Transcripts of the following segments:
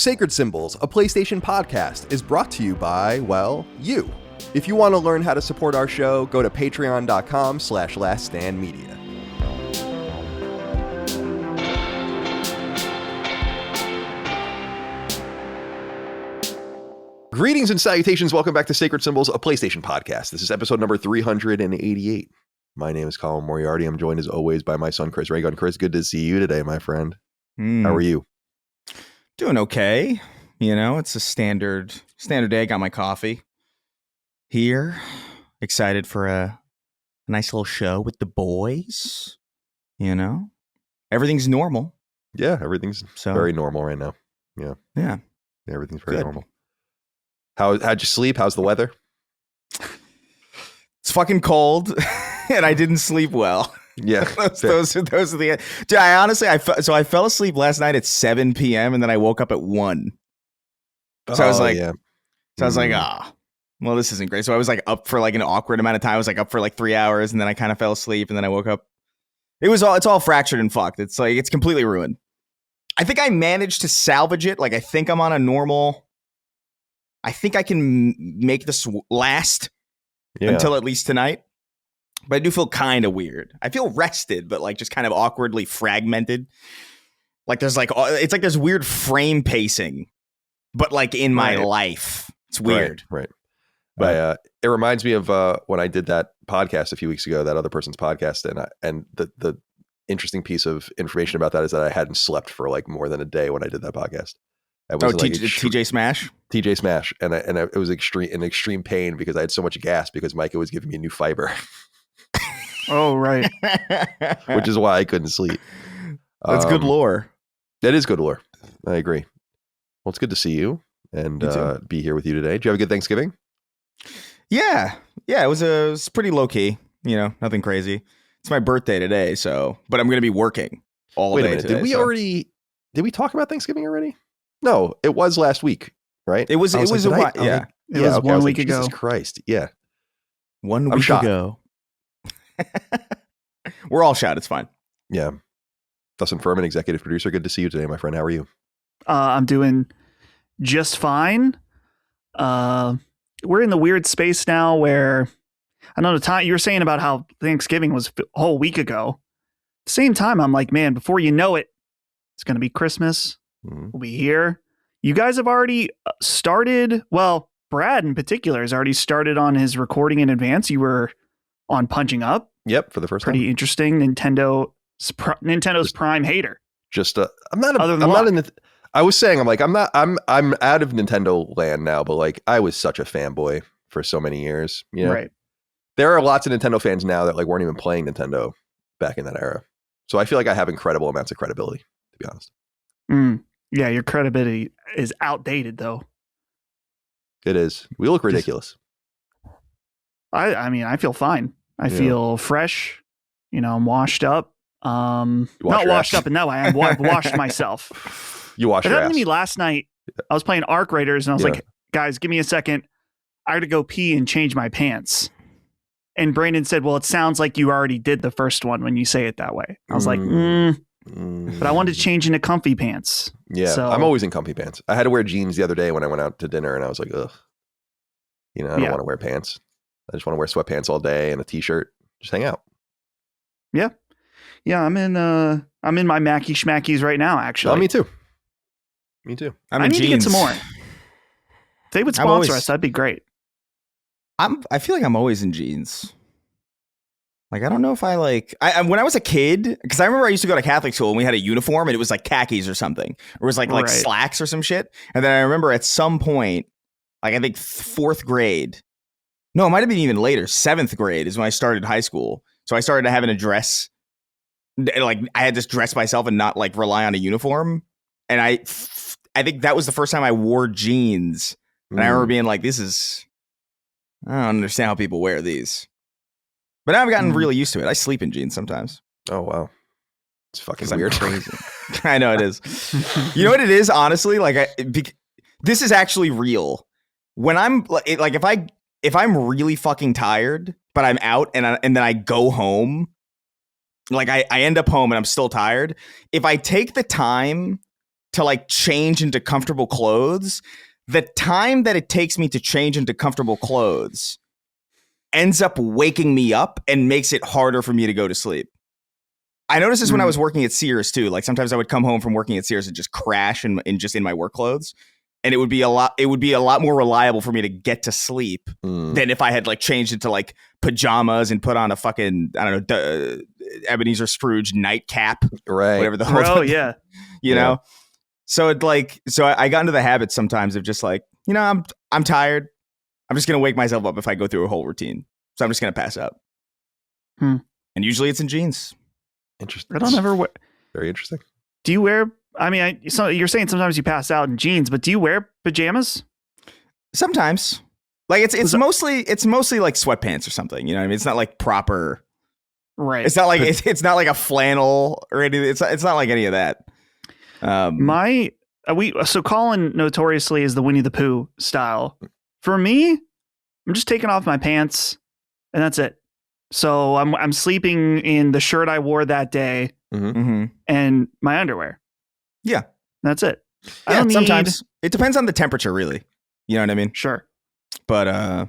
Sacred Symbols, a PlayStation podcast, is brought to you by, well, you. If you want to learn how to support our show, go to patreon.com/laststandmedia. Greetings and salutations. Welcome back to Sacred Symbols, a PlayStation podcast. This is episode number 388. My name is Colin Moriarty. I'm joined as always by my son, Chris Raygun. Chris, good to see you today, my friend. How are you? Doing okay. You know, it's a standard day. I got my coffee here. Excited for a nice little show with the boys. You know, everything's normal. Yeah, everything's very normal right now. Yeah. Everything's very normal. How'd you sleep? How's the weather? It's fucking cold, and I didn't sleep well. Yeah, those are the. Dude, I fell asleep last night at 7 p.m. and then I woke up at 1. So I was like, well, this isn't great. So I was like up for like an awkward amount of time. I was like up for like 3 hours, and then I kind of fell asleep, and then I woke up. It's all fractured and fucked. It's like it's completely ruined. I think I managed to salvage it. Like I think I'm on a normal. I think I can make this last until at least tonight. But I do feel kind of weird. I feel rested, but like just kind of awkwardly fragmented. Like there's like, it's like there's weird frame pacing, but like in my life. It's weird. Right. But it reminds me of when I did that podcast a few weeks ago, that other person's podcast. And the interesting piece of information about that is that I hadn't slept for like more than a day when I did that podcast. TJ Smash? TJ Smash. And it was extreme pain because I had so much gas because Micah was giving me new fiber. Oh, right. Which is why I couldn't sleep. That's good lore. That is good lore. I agree. Well, it's good to see you and be here with you today. Did you have a good Thanksgiving? Yeah. It was pretty low key. You know, nothing crazy. It's my birthday today, but I'm going to be working all day today. Did we talk about Thanksgiving already? No, it was last week, right? It was a while. Yeah. It was 1 week ago. Jesus Christ. Yeah. 1 week ago. We're all shot. It's fine. Yeah. Dustin Furman, executive producer. Good to see you today, my friend. How are you? I'm doing just fine. We're in the weird space now where I know the time you were saying about how Thanksgiving was a whole week ago. At the same time, I'm like, man, before you know it, it's going to be Christmas. Mm-hmm. We'll be here. You guys have already started. Well, Brad in particular has already started on his recording in advance. You were on Punching Up. Yep, for the first time. Pretty interesting. Nintendo's prime hater. Just I was saying I'm out of Nintendo land now, but like I was such a fanboy for so many years. You know? Right. There are lots of Nintendo fans now that like weren't even playing Nintendo back in that era. So I feel like I have incredible amounts of credibility, to be honest. Yeah, your credibility is outdated though. It is. We look ridiculous. I mean, I feel fine. I feel fresh. You know, I'm washed up. Not washed up in that way. I've washed myself. You washed your ass. It happened to me last night. I was playing Arc Raiders and I was like, guys, give me a second. I got to go pee and change my pants. And Brandon said, well, it sounds like you already did the first one when you say it that way. I was like, but I wanted to change into comfy pants. Yeah, so, I'm always in comfy pants. I had to wear jeans the other day when I went out to dinner and I was like, ugh. You know, I don't want to wear pants. I just want to wear sweatpants all day and a t-shirt. Just hang out. Yeah. Yeah, I'm in my Mackie Schmackies right now, actually. Oh, me too. I need to get some more. If they would sponsor us, that'd be great. I feel like I'm always in jeans. Like, I don't know if I when I was a kid, because I remember I used to go to Catholic school and we had a uniform and it was like khakis or something. Or it was like slacks or some shit. And then I remember at some point, like I think 4th grade. No, it might have been even later. 7th grade is when I started high school. So I started having a dress. Like I had to dress myself and not like rely on a uniform. And I think that was the first time I wore jeans. And I remember being like, I don't understand how people wear these. But now I've gotten really used to it. I sleep in jeans sometimes. Oh, wow. It's fucking weird. Crazy. I know it is. You know what it is, honestly? Like, this is actually real. When I'm like, if I'm really fucking tired, but I'm out and then I go home, like I end up home and I'm still tired. If I take the time to like change into comfortable clothes, the time that it takes me to change into comfortable clothes ends up waking me up and makes it harder for me to go to sleep. I noticed this when I was working at Sears too. Like sometimes I would come home from working at Sears and just crash in just in my work clothes. And it would be a lot more reliable for me to get to sleep than if I had like changed into like pajamas and put on a fucking, I don't know, Ebenezer Scrooge nightcap, right? Whatever the whole time, yeah, you know. So it like, I got into the habit sometimes of just like, you know, I'm tired. I'm just gonna wake myself up if I go through a whole routine. So I'm just gonna pass out. And usually it's in jeans. Interesting. I don't ever wear. Very interesting. Do you wear? I mean, so you're saying sometimes you pass out in jeans, but do you wear pajamas? Sometimes, like it's mostly like sweatpants or something. You know what I mean? It's not like proper. Right. It's not like it's not like a flannel or anything. It's not like any of that. So Colin notoriously is the Winnie the Pooh style. For me, I'm just taking off my pants and that's it. So I'm sleeping in the shirt I wore that day and my underwear. Yeah, that's it. Yeah, sometimes it depends on the temperature, really. You know what I mean? Sure. But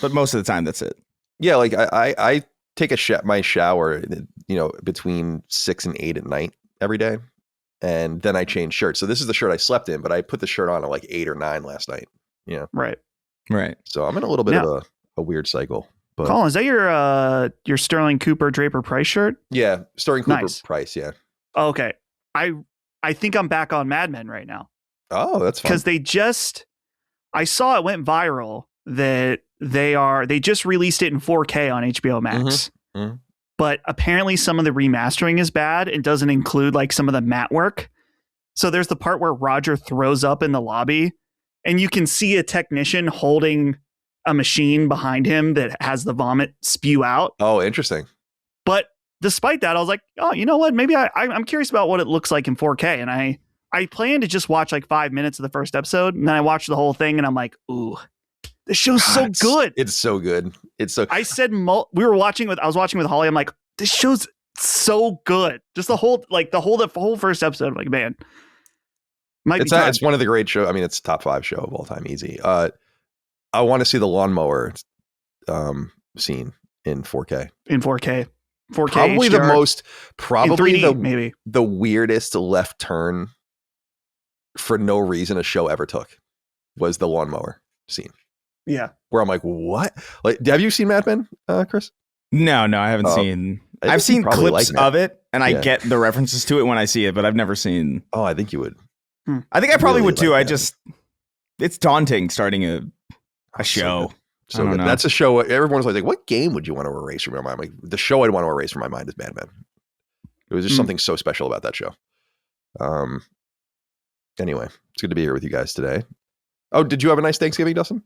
most of the time, that's it. Yeah, like I take my shower, you know, between 6 and 8 at night every day, and then I change shirts. So this is the shirt I slept in, but I put the shirt on at like 8 or 9 last night. Yeah, right. So I'm in a little bit of a weird cycle. But Colin, is that your Sterling Cooper Draper Price shirt? Yeah, Sterling Cooper Price. Yeah. Oh, okay. I think I'm back on Mad Men right now. Oh, that's fun. Because I saw it went viral that they just released it in 4K on HBO Max. But apparently some of the remastering is bad and doesn't include like some of the matte work. So there's the part where Roger throws up in the lobby and you can see a technician holding a machine behind him that has the vomit spew out. Oh, interesting. But despite that, I was like, oh, you know what? Maybe I'm curious about what it looks like in 4K. And I plan to just watch like 5 minutes of the first episode. And then I watched the whole thing and I'm like, ooh, this show's so good. It's so good. I said, I was watching with Holly. I'm like, this show's so good. Just the whole first episode. I'm like, man, it's one of the great shows. I mean, it's top 5 show of all time. Easy. I want to see the lawnmower scene in 4K. In 4K. 4K probably HDR. Probably 3D, maybe the weirdest left turn for no reason a show ever took was the lawnmower scene. Yeah. Where I'm like, what? Like, have you seen Mad Men, Chris? No, I haven't seen. I've seen clips of it, and I get the references to it when I see it, but I've never seen. Oh, I think you would. I think I probably would too. It's daunting starting a show. So good. That's a show. Everyone's like, what game would you want to erase from your mind? Like, the show I'd want to erase from my mind is Mad Men. It was just something so special about that show. Anyway, it's good to be here with you guys today. Oh, did you have a nice Thanksgiving, Dustin?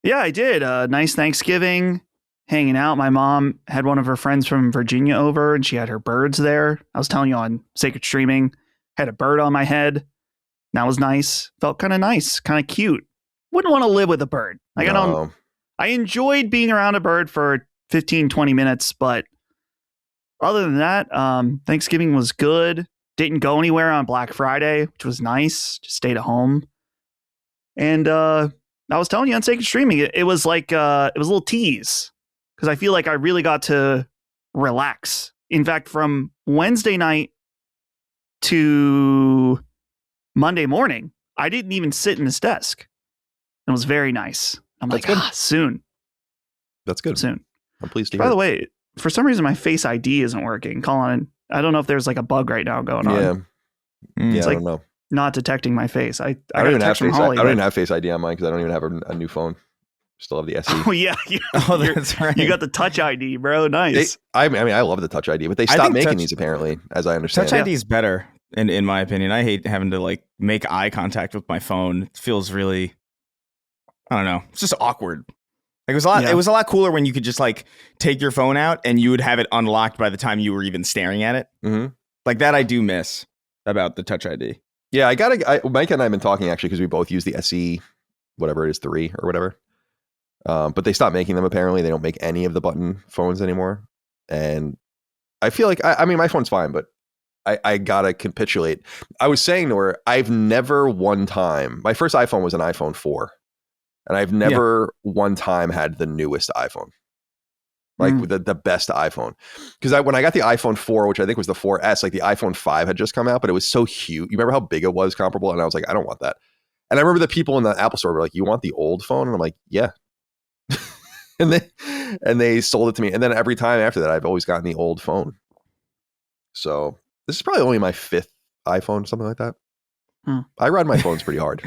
Yeah, I did. Nice Thanksgiving, hanging out. My mom had one of her friends from Virginia over, and she had her birds there. I was telling you on Sacred Streaming, had a bird on my head. That was nice. Felt kind of nice, kind of cute. Wouldn't want to live with a bird. Like, I enjoyed being around a bird for 15, 20 minutes, but other than that, Thanksgiving was good. Didn't go anywhere on Black Friday, which was nice. Just stayed at home. And I was telling you on Sacred Streaming, it was like, it was a little tease because I feel like I really got to relax. In fact, from Wednesday night to Monday morning, I didn't even sit in this desk. It was very nice. I'm like, soon. That's good. Soon. I'm pleased to hear. By the way, for some reason, my Face ID isn't working. Colin, I don't know if there's like a bug right now going on. Yeah, I don't know. Not detecting my face. I don't even have Face. I don't even have Face ID on mine because I don't even have a new phone. Still have the SE. Oh yeah. That's right. You got the Touch ID, bro. Nice. I love the Touch ID, but they stopped making these apparently, as I understand. Touch ID is better, in my opinion. I hate having to like make eye contact with my phone. It feels really, I don't know. It's just awkward. Like it was a lot cooler when you could just like take your phone out and you would have it unlocked by the time you were even staring at it. Mm-hmm. Like that I do miss about the Touch ID. Yeah, Mike and I have been talking actually because we both use the SE, whatever it is, 3 or whatever. But they stopped making them apparently. They don't make any of the button phones anymore. And I feel like, I mean, my phone's fine, but I gotta capitulate. I was saying to her, I've never one time, my first iPhone was an iPhone 4, and I've never one time had the newest iPhone. Like the best iPhone. Because when I got the iPhone 4, which I think was the 4S, like the iPhone 5 had just come out, but it was so huge. You remember how big it was comparable? And I was like, I don't want that. And I remember the people in the Apple store were like, you want the old phone? And I'm like, yeah. and they sold it to me. And then every time after that, I've always gotten the old phone. So this is probably only my 5th iPhone, something like that. I ride my phones pretty hard.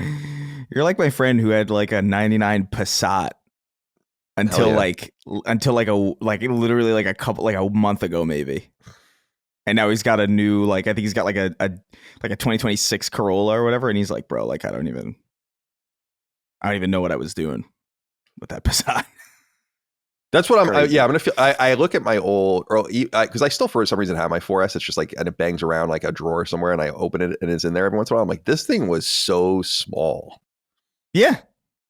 You're like my friend who had like a 99 Passat until literally like a month ago maybe. And now he's got a new, like, I think he's got like a 2026 Corolla or whatever. And he's like, bro, like, I don't even know what I was doing with that Passat. That's what I'm going to feel. I look at my old, because I still for some reason have my 4S. It's just like, and it bangs around like a drawer somewhere, and I open it and it's in there every once in a while. I'm like, this thing was so small. Yeah.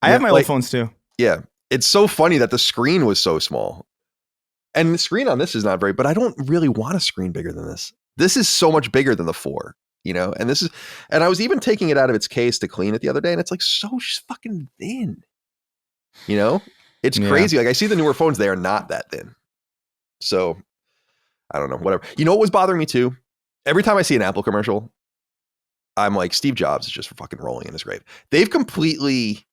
I have my old phones too. Yeah. It's so funny that the screen was so small. And the screen on this is not very, but I don't really want a screen bigger than this. This is so much bigger than the 4, you know? And I was even taking it out of its case to clean it the other day, and it's like so fucking thin, you know? It's crazy. Like I see the newer phones, they are not that thin. So I don't know, whatever. You know what was bothering me too? Every time I see an Apple commercial, I'm like, Steve Jobs is just fucking rolling in his grave. They've completely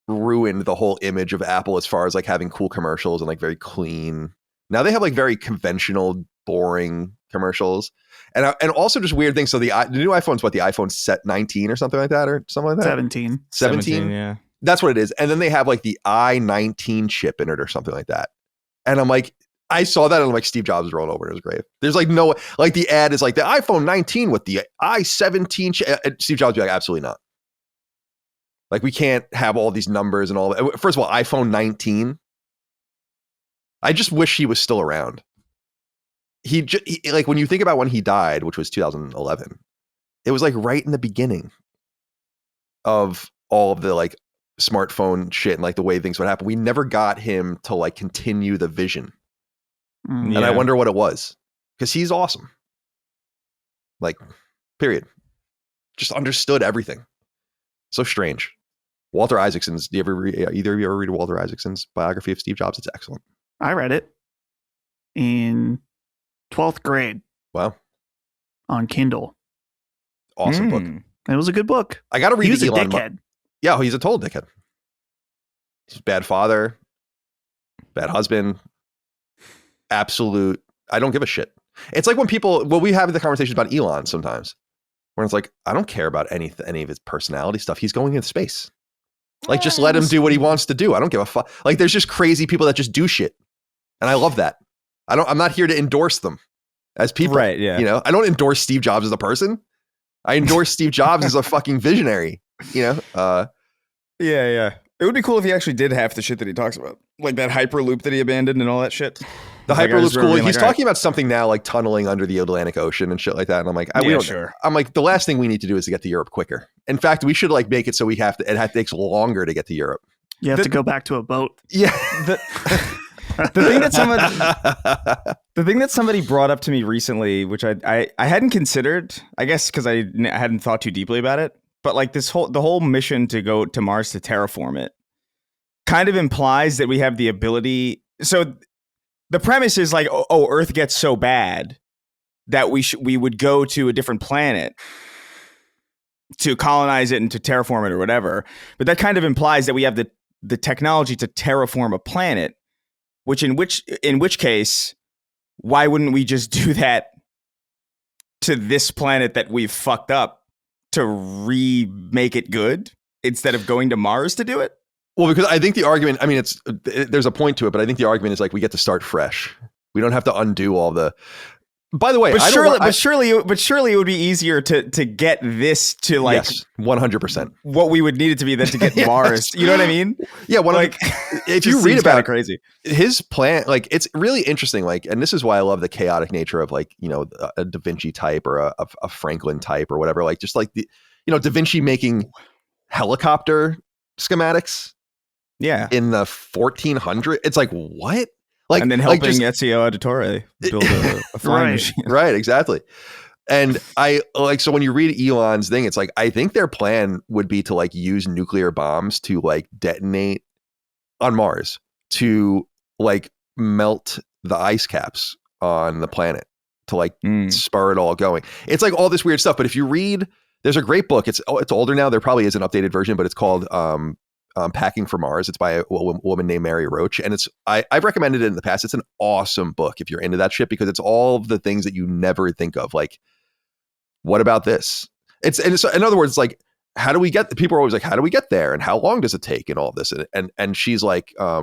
ruined the whole image of Apple as far as like having cool commercials and like very clean. Now they have like very conventional, boring commercials, and also just weird things. So the new iPhone's what, the iPhone 19 or something like that, or something like that. 17, yeah, that's what it is. And then they have like the i19 chip in it or something like that. And I'm like, I saw that and I'm like, Steve Jobs is rolling over in his grave. There's like no, like the ad is like the iPhone 19 with the i17 chip. Steve Jobs would be like, absolutely not. Like, we can't have all these numbers and all that. First of all, iPhone 19. I just wish he was still around. He like, when you think about when he died, which was 2011, it was like right in the beginning of all of the like smartphone shit and like the way things would happen. We never got him to like continue the vision. And I wonder what it was, because he's awesome. Like, period. Just understood everything. So strange. Walter Isaacson's, either of you ever read Walter Isaacson's biography of Steve Jobs? It's excellent. I read it in 12th grade. Wow. On Kindle. Awesome book. It was a good book. I got to read He was the a Elon dickhead. Yeah, he's a total dickhead. He's a bad father, bad husband, absolute. I don't give a shit. It's like when we have the conversations about Elon sometimes, where it's like, I don't care about any of his personality stuff. He's going into space. Like, just let him do what he wants to do. I don't give a fuck. Like, there's just crazy people that just do shit. And I love that. I'm not here to endorse them as people. Right, yeah. You know, I don't endorse Steve Jobs as a person. I endorse Steve Jobs as a fucking visionary, you know? Yeah. It would be cool if he actually did half the shit that he talks about. Like that Hyperloop that he abandoned and all that shit. The Hyperloop's cool. He's talking about something now, like tunneling under the Atlantic Ocean and shit like that. And I'm like, I'm like, the last thing we need to do is to get to Europe quicker. In fact, we should like make it so it takes longer to get to Europe. You have to go back to a boat. Yeah. The thing that somebody brought up to me recently, which I hadn't considered, I guess because I hadn't thought too deeply about it, but like the whole mission to go to Mars to terraform it kind of implies that we have the ability. So the premise is like, Earth gets so bad that we would go to a different planet to colonize it and to terraform it or whatever. But that kind of implies that we have the technology to terraform a planet, in which case, why wouldn't we just do that to this planet that we've fucked up to remake it good instead of going to Mars to do it? Well, because I think the argument, I mean, there's a point to it, but I think the argument is like, we get to start fresh. We don't have to undo all the. By the way, surely it would be easier to get this to like 100% what we would need it to be than to get Mars. You know what I mean? Yeah. If you read about it, crazy, his plan, like, it's really interesting. Like, and this is why I love the chaotic nature of like, you know, a Da Vinci type or a Franklin type or whatever. Like, just like Da Vinci making helicopter schematics. Yeah. In the 1400s, it's like, what? Like, and then helping Ezio Auditore build a flying machine. Right, exactly. And I like, so when you read Elon's thing, it's like, I think their plan would be to like use nuclear bombs to like detonate on Mars to like melt the ice caps on the planet to like spur it all going. It's like all this weird stuff. But if you read, there's a great book. It's older now. There probably is an updated version, but it's called Packing for Mars. It's by a woman named Mary Roach. And I've recommended it in the past. It's an awesome book if you're into that shit, because it's all of the things that you never think of. Like, what about this? It's in other words, like, how do we get, people are always like, how do we get there? And how long does it take and all this? And she's like, how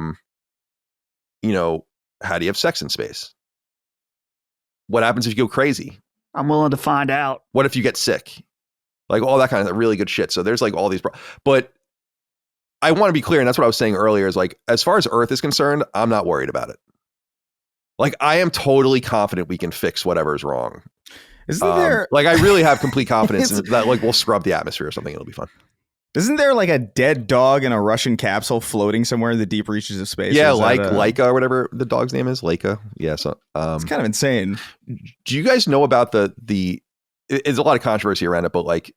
do you have sex in space? What happens if you go crazy? I'm willing to find out. What if you get sick? Like all that kind of really good shit. So there's like all these, but I want to be clear. And that's what I was saying earlier is like, as far as Earth is concerned, I'm not worried about it. Like I am totally confident we can fix whatever's wrong. Isn't there like, I really have complete confidence that like we'll scrub the atmosphere or something. It'll be fun. Isn't there like a dead dog in a Russian capsule floating somewhere in the deep reaches of space? Yeah, like Laika or whatever the dog's name is. Laika. Yeah. So it's kind of insane. Do you guys know about there's a lot of controversy around it, but like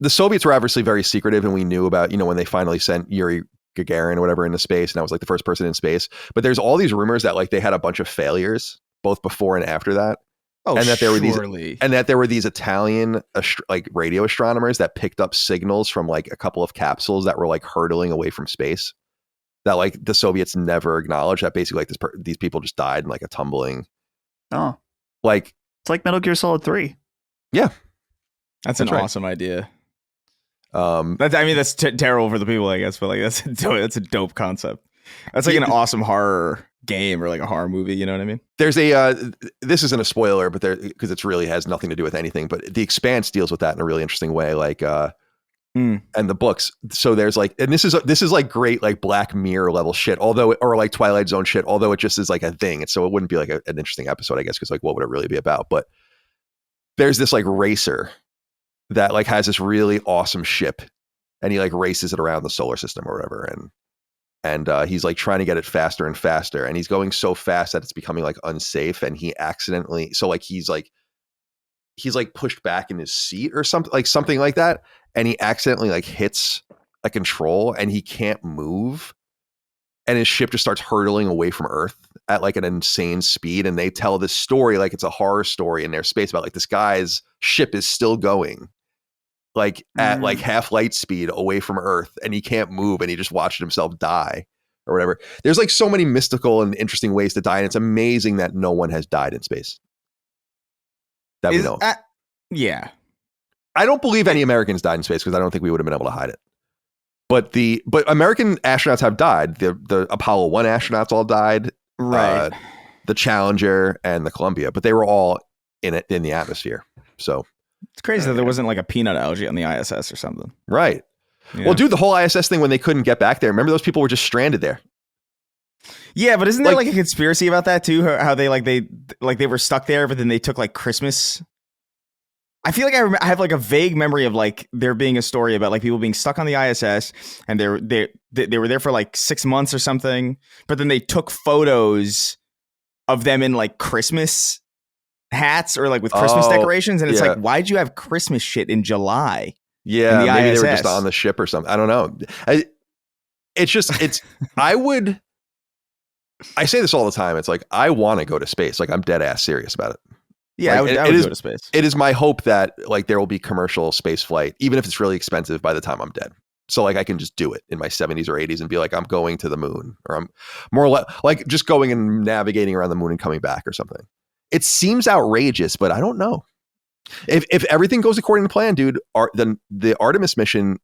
the Soviets were obviously very secretive, and we knew about, when they finally sent Yuri Gagarin or whatever into space, and that was like the first person in space. But there's all these rumors that like they had a bunch of failures both before and after that. Oh, and that there were these Italian like radio astronomers that picked up signals from like a couple of capsules that were like hurtling away from space that like the Soviets never acknowledged, that basically like these people just died in like a tumbling. Oh, like it's like Metal Gear Solid 3. Yeah, that's an awesome idea. That's terrible for the people, I guess, but like that's a dope concept. That's like an awesome horror game or like a horror movie, you know what I mean? There's this isn't a spoiler, but because it really has nothing to do with anything, but The Expanse deals with that in a really interesting way, like and the books. So there's like, and this is like great like Black Mirror level shit, or like Twilight Zone shit, although it just is like a thing. And so it wouldn't be like an interesting episode, I guess, because like what would it really be about? But there's this like racer that like has this really awesome ship, and he like races it around the solar system or whatever, and he's like trying to get it faster and faster, and he's going so fast that it's becoming like unsafe, and he accidentally, so like he's like pushed back in his seat or something like that, and he accidentally like hits a control and he can't move, and his ship just starts hurtling away from Earth at like an insane speed. And they tell this story like it's a horror story in their space about like this guy's ship is still going like at like half light speed away from Earth, and he can't move, and he just watched himself die or whatever. There's like so many mystical and interesting ways to die, and it's amazing that no one has died in space that we know. Yeah, I don't believe any Americans died in space because I don't think we would have been able to hide it. But American astronauts have died. The Apollo 1 astronauts all died. Right. The Challenger and the Columbia, but they were all in the atmosphere. So it's crazy that there wasn't like a peanut algae on the ISS or something. Right. Yeah. Well, dude, the whole ISS thing, when they couldn't get back there, remember those people were just stranded there. Yeah, but isn't there like a conspiracy about that too? How they were stuck there, but then they took like Christmas. I feel like I have like a vague memory of like there being a story about like people being stuck on the ISS, and they were there for like 6 months or something, but then they took photos of them in like Christmas hats or like with Christmas decorations, and it's like, why'd you have Christmas shit in July? Yeah, maybe they were just on the ship or something. I don't know. I say this all the time. It's like, I want to go to space. Like, I'm dead ass serious about it. Yeah, like, I would go to space. It is my hope that like there will be commercial space flight, even if it's really expensive, by the time I'm dead. So like I can just do it in my 70s or 80s and be like, I'm going to the moon, or I'm more like just going and navigating around the moon and coming back or something. It seems outrageous, but I don't know. If everything goes according to plan, dude, then the Artemis mission,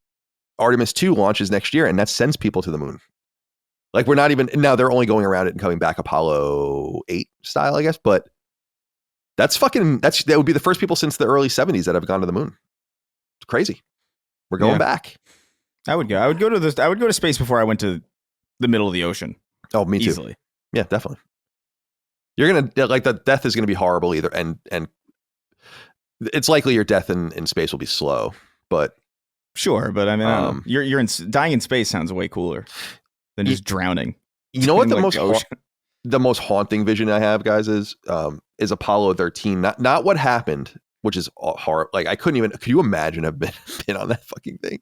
Artemis 2 launches next year, and that sends people to the moon. Like we're not even, now they're only going around it and coming back Apollo 8 style, I guess, but that would be the first people since the early 70s that have gone to the moon. It's crazy. We're going back. I would go. I would go to space before I went to the middle of the ocean. Oh, me too. Easily. Yeah, definitely. You're gonna like the death is gonna be horrible either, and it's likely your death in space will be slow. But sure, but I mean, you're dying in space sounds way cooler than just drowning. You know what the most haunting vision I have, guys, is Apollo 13. Not what happened, which is hard. Like I couldn't even. Could you imagine have been on that fucking thing?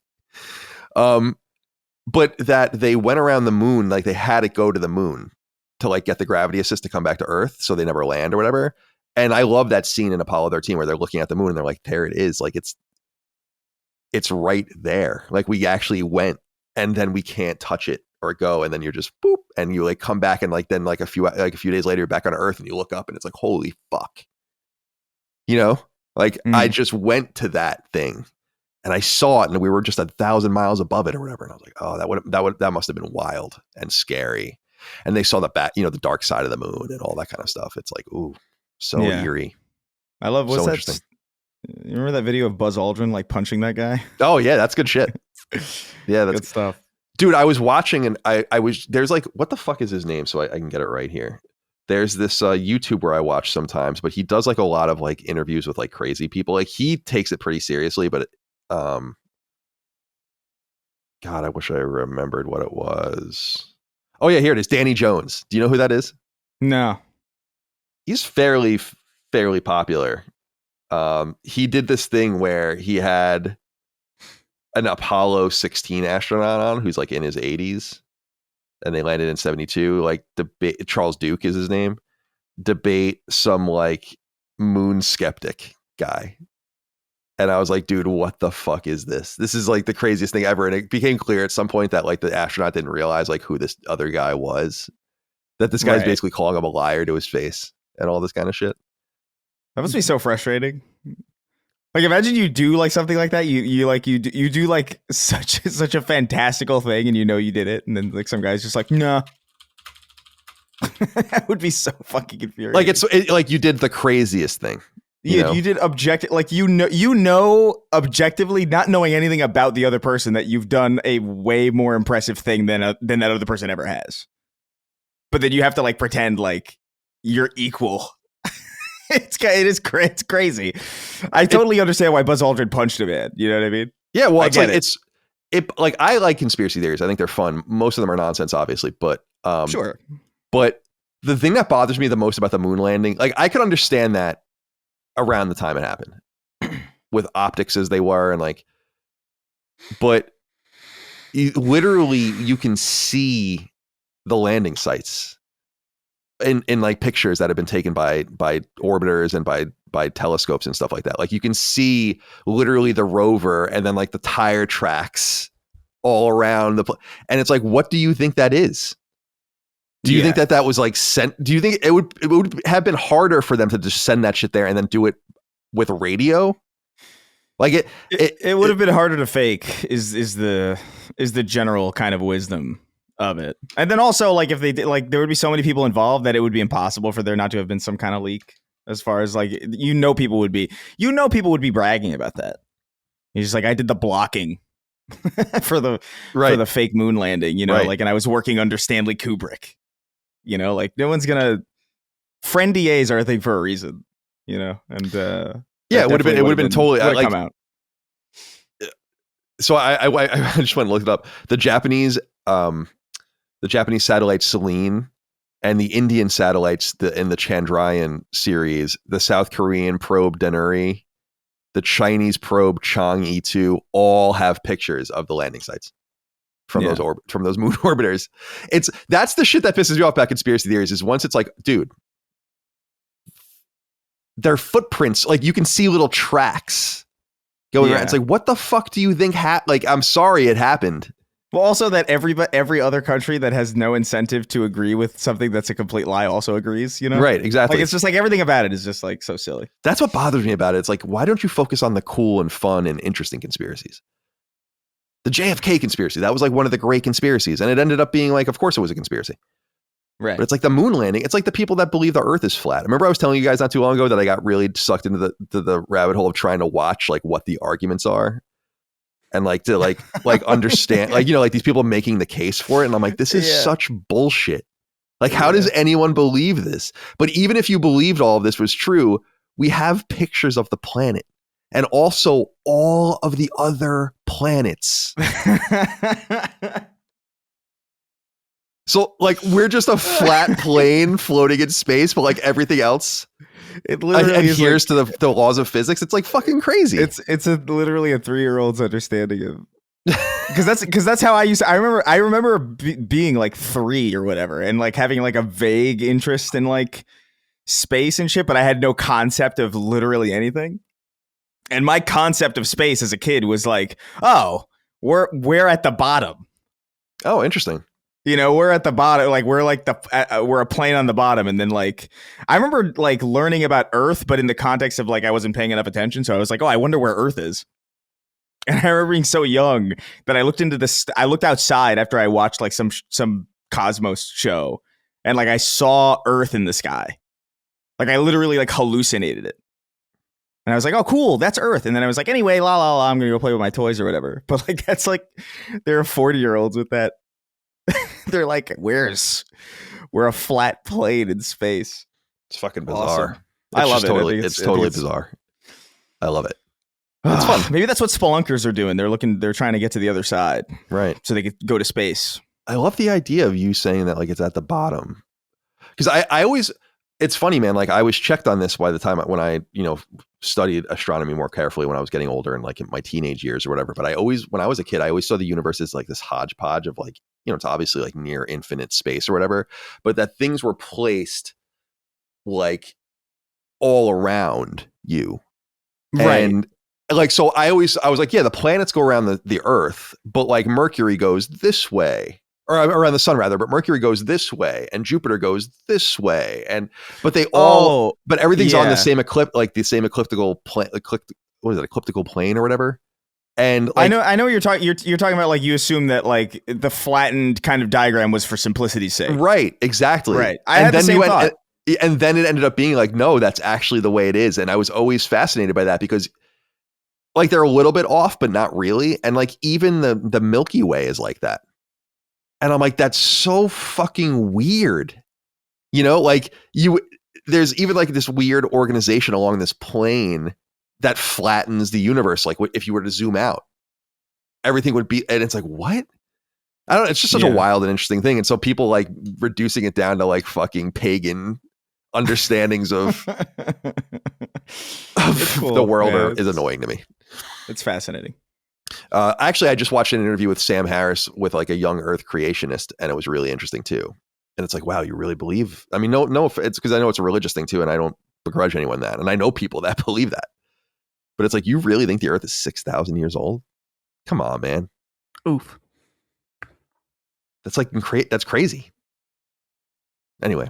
But that they went around the moon, like they had to go to the moon to like get the gravity assist to come back to Earth, so they never land or whatever. And I love that scene in Apollo 13 where they're looking at the moon and they're like, there it is. Like it's right there. Like we actually went, and then we can't touch it or go. And then you're just boop. And you like come back, and like, then like a few days later, you're back on Earth and you look up and it's like, holy fuck. You know, like I just went to that thing and I saw it and we were just 1,000 miles above it or whatever. And I was like, oh, that must've been wild and scary. And they saw the dark side of the moon and all that kind of stuff. It's like, ooh, so eerie. I love, what's that? You remember that video of Buzz Aldrin like punching that guy? Oh yeah, that's good shit. Yeah, that's good stuff. Dude, I was watching and there's like, what the fuck is his name? So I can get it right here. There's this YouTuber I watch sometimes, but he does like a lot of like interviews with like crazy people. Like he takes it pretty seriously, but God, I wish I remembered what it was. Oh yeah, here it is. Danny Jones. Do you know who that is? No. He's fairly popular. He did this thing where he had an Apollo 16 astronaut on who's like in his 80s, and they landed in 72. Like Charles Duke is his name. Debate some like moon skeptic guy. And I was like, dude, what the fuck is this? This is like the craziest thing ever. And it became clear at some point that like the astronaut didn't realize like who this other guy was. That this guy's basically calling him a liar to his face and all this kind of shit. That must be so frustrating. Like imagine you do like something like that. You do like such a fantastical thing, and you know you did it, and then like some guy's just like, nah. That would be so fucking infuriating. Like like you did the craziest thing. You did objective, like you know objectively, not knowing anything about the other person, that you've done a way more impressive thing than that other person ever has. But then you have to like pretend like you're equal. It's crazy. I totally understand why Buzz Aldrin punched him, man. You know what I mean? Yeah, well, I like conspiracy theories. I think they're fun. Most of them are nonsense, obviously, but sure. But the thing that bothers me the most about the moon landing, like I could understand that around the time it happened with optics as they were, and like, but you can see the landing sites in like pictures that have been taken by orbiters and by telescopes and stuff like that. Like you can see literally the rover and then like the tire tracks all around and it's like, what do you think that is? Do you think that was like sent? Do you think it would have been harder for them to just send that shit there and then do it with radio? Like it would have been harder to fake is the general kind of wisdom of it. And then also like if they did, like there would be so many people involved that it would be impossible for there not to have been some kind of leak, as far as like, people would be bragging about that. He's just like, I did the blocking for the fake moon landing, like, and I was working under Stanley Kubrick. Like no one's gonna. Friendiers are a thing for a reason, and it would have been totally like, come out. So I just went and looked it up. The Japanese satellite Selene and the Indian satellites in the Chandrayaan series, the South Korean probe Danuri, the Chinese probe Chang'e 2, all have pictures of the landing sites from those moon orbiters. That's the shit that pisses me off about conspiracy theories, is once it's like, dude, their footprints, like you can see little tracks going around. It's like, what the fuck do you think like, I'm sorry it happened. Well, also that every other country that has no incentive to agree with something that's a complete lie also agrees, Right, exactly. Like it's just like everything about it is just like so silly. That's what bothers me about it. It's like, why don't you focus on the cool and fun and interesting conspiracies? The JFK conspiracy, that was like one of the great conspiracies, and it ended up being like, of course it was a conspiracy. Right. But it's like the moon landing. It's like the people that believe the earth is flat. Remember I was telling you guys not too long ago that I got really sucked into the rabbit hole of trying to watch like what the arguments are. And like to like understand, like, like these people making the case for it. And I'm like, this is such bullshit. Like, how does anyone believe this? But even if you believed all of this was true, we have pictures of the planet and also all of the other planets. So like, we're just a flat plane floating in space, but like everything else It literally adheres to the laws of physics. It's like fucking crazy. It's literally a 3-year-old's understanding of. Because that's how I remember being like 3 or whatever, and like having like a vague interest in like space and shit, but I had no concept of literally anything. And my concept of space as a kid was like, oh, we're at the bottom. Oh, interesting. You know, we're at the bottom, like we're like we're a plane on the bottom. And then like, I remember like learning about Earth, but in the context of like, I wasn't paying enough attention. So I was like, oh, I wonder where Earth is. And I remember being so young that I looked into this. I looked outside after I watched like some Cosmos show, and like I saw Earth in the sky. Like I literally like hallucinated it. And I was like, oh, cool, that's Earth. And then I was like, anyway, la la la, I'm gonna go play with my toys or whatever. But like that's like, there are 40-year-olds with that. They're like, we're a flat plane in space. It's fucking bizarre. Awesome. I love it. It's totally bizarre. I love it. It's fun. Maybe that's what spelunkers are doing. They're trying to get to the other side. Right. So they could go to space. I love the idea of you saying that like it's at the bottom. Because I always, it's funny, man. Like I was checked on this by the time when I, studied astronomy more carefully when I was getting older and like in my teenage years or whatever. But when I was a kid, I always saw the universe as like this hodgepodge of like, it's obviously like near infinite space or whatever, but that things were placed like all around you. Right. And like, so I was like, yeah, the planets go around the Earth, but like Mercury goes this way, or around the sun rather, but Mercury goes this way and Jupiter goes this way. But they but everything's on the same elliptical plane, elliptical plane or whatever. And like, I know what you're talking. You're talking about like you assume that like the flattened kind of diagram was for simplicity's sake. Right. Exactly. Right. I had the same thought. And then it ended up being like, no, that's actually the way it is. And I was always fascinated by that because like they're a little bit off, but not really. And like even the Milky Way is like that. And I'm like, that's so fucking weird. Like there's even like this weird organization along this plane that flattens the universe. Like if you were to zoom out, everything would be, and it's like, what? I don't know. It's just such a wild and interesting thing. And so people like reducing it down to like fucking pagan understandings of cool. The world is annoying to me. It's fascinating. Actually, I just watched an interview with Sam Harris with like a young Earth creationist, and it was really interesting too. And it's like, wow, you really believe? I mean, no, it's because I know it's a religious thing too, and I don't begrudge anyone that, and I know people that believe that. But it's like, you really think the Earth is 6,000 years old? Come on, man. Oof. That's like that's crazy. Anyway.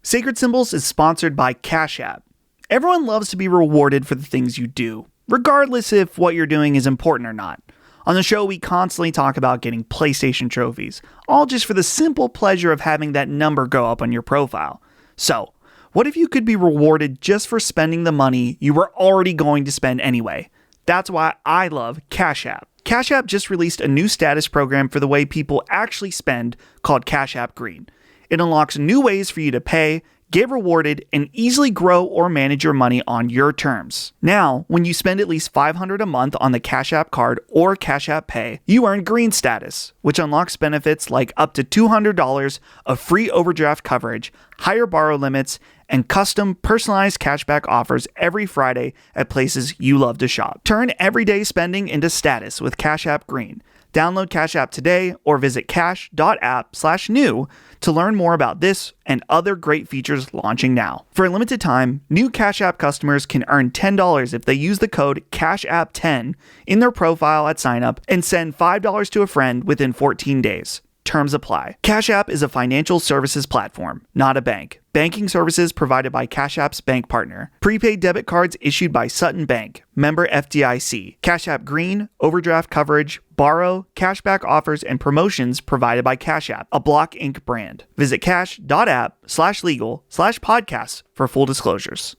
Sacred Symbols is sponsored by Cash App. Everyone loves to be rewarded for the things you do, regardless if what you're doing is important or not. On the show, we constantly talk about getting PlayStation trophies, all just for the simple pleasure of having that number go up on your profile. So, what if you could be rewarded just for spending the money you were already going to spend anyway? That's why I love Cash App. Cash App just released a new status program for the way people actually spend called Cash App Green. It unlocks new ways for you to pay, get rewarded, and easily grow or manage your money on your terms. Now, when you spend at least $500 a month on the Cash App card or Cash App Pay, you earn green status, which unlocks benefits like up to $200 of free overdraft coverage, higher borrow limits, and custom personalized cashback offers every Friday at places you love to shop. Turn everyday spending into status with Cash App Green. Download Cash App today or visit cash.app/new to learn more about this and other great features launching now. For a limited time, new Cash App customers can earn $10 if they use the code CASHAPP10 in their profile at signup and send $5 to a friend within 14 days. Terms apply. Cash App is a financial services platform, not a bank. Banking services provided by Cash App's bank partner. Prepaid debit cards issued by Sutton Bank. Member FDIC. Cash App Green, overdraft coverage, borrow, cashback offers, and promotions provided by Cash App, a Block Inc. brand. Visit cash.app/legal/podcasts for full disclosures.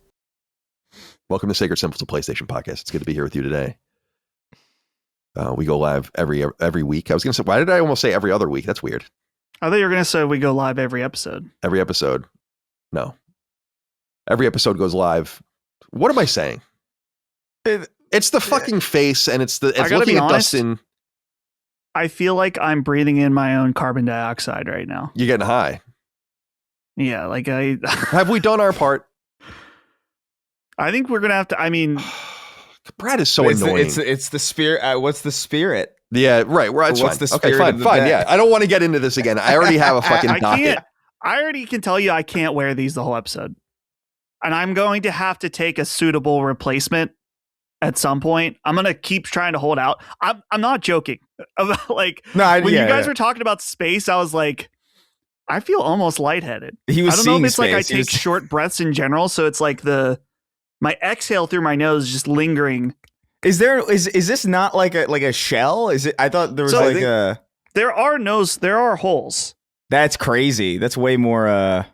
Welcome to Sacred Symbols, a PlayStation podcast. It's good to be here with you today. We go live every week. I was going to say, why did I almost say every other week? That's weird. I thought you were going to say we go live every episode. Every episode. No. Every episode goes live. What am I saying? It's the fucking face, and it's looking at Dustin. I feel like I'm breathing in my own carbon dioxide right now. You're getting high. Yeah, like Have we done our part? I think we're gonna have to. I mean, Brad is so annoying. It's the spirit. What's the spirit? Yeah, right. It's what's fine. the spirit? Okay, fine. Yeah, I don't want to get into this again. I already have a fucking docket. I already can tell you I can't wear these the whole episode, and I'm going to have to take a suitable replacement at some point. I'm gonna keep trying to hold out. I'm not joking. Like when you guys were talking about space, I was like, I feel almost lightheaded. I don't know if it's like I take short breaths in general, so it's like my exhale through my nose just lingering. Is this not like a shell? Is it? I thought there was there are holes. That's crazy. That's way more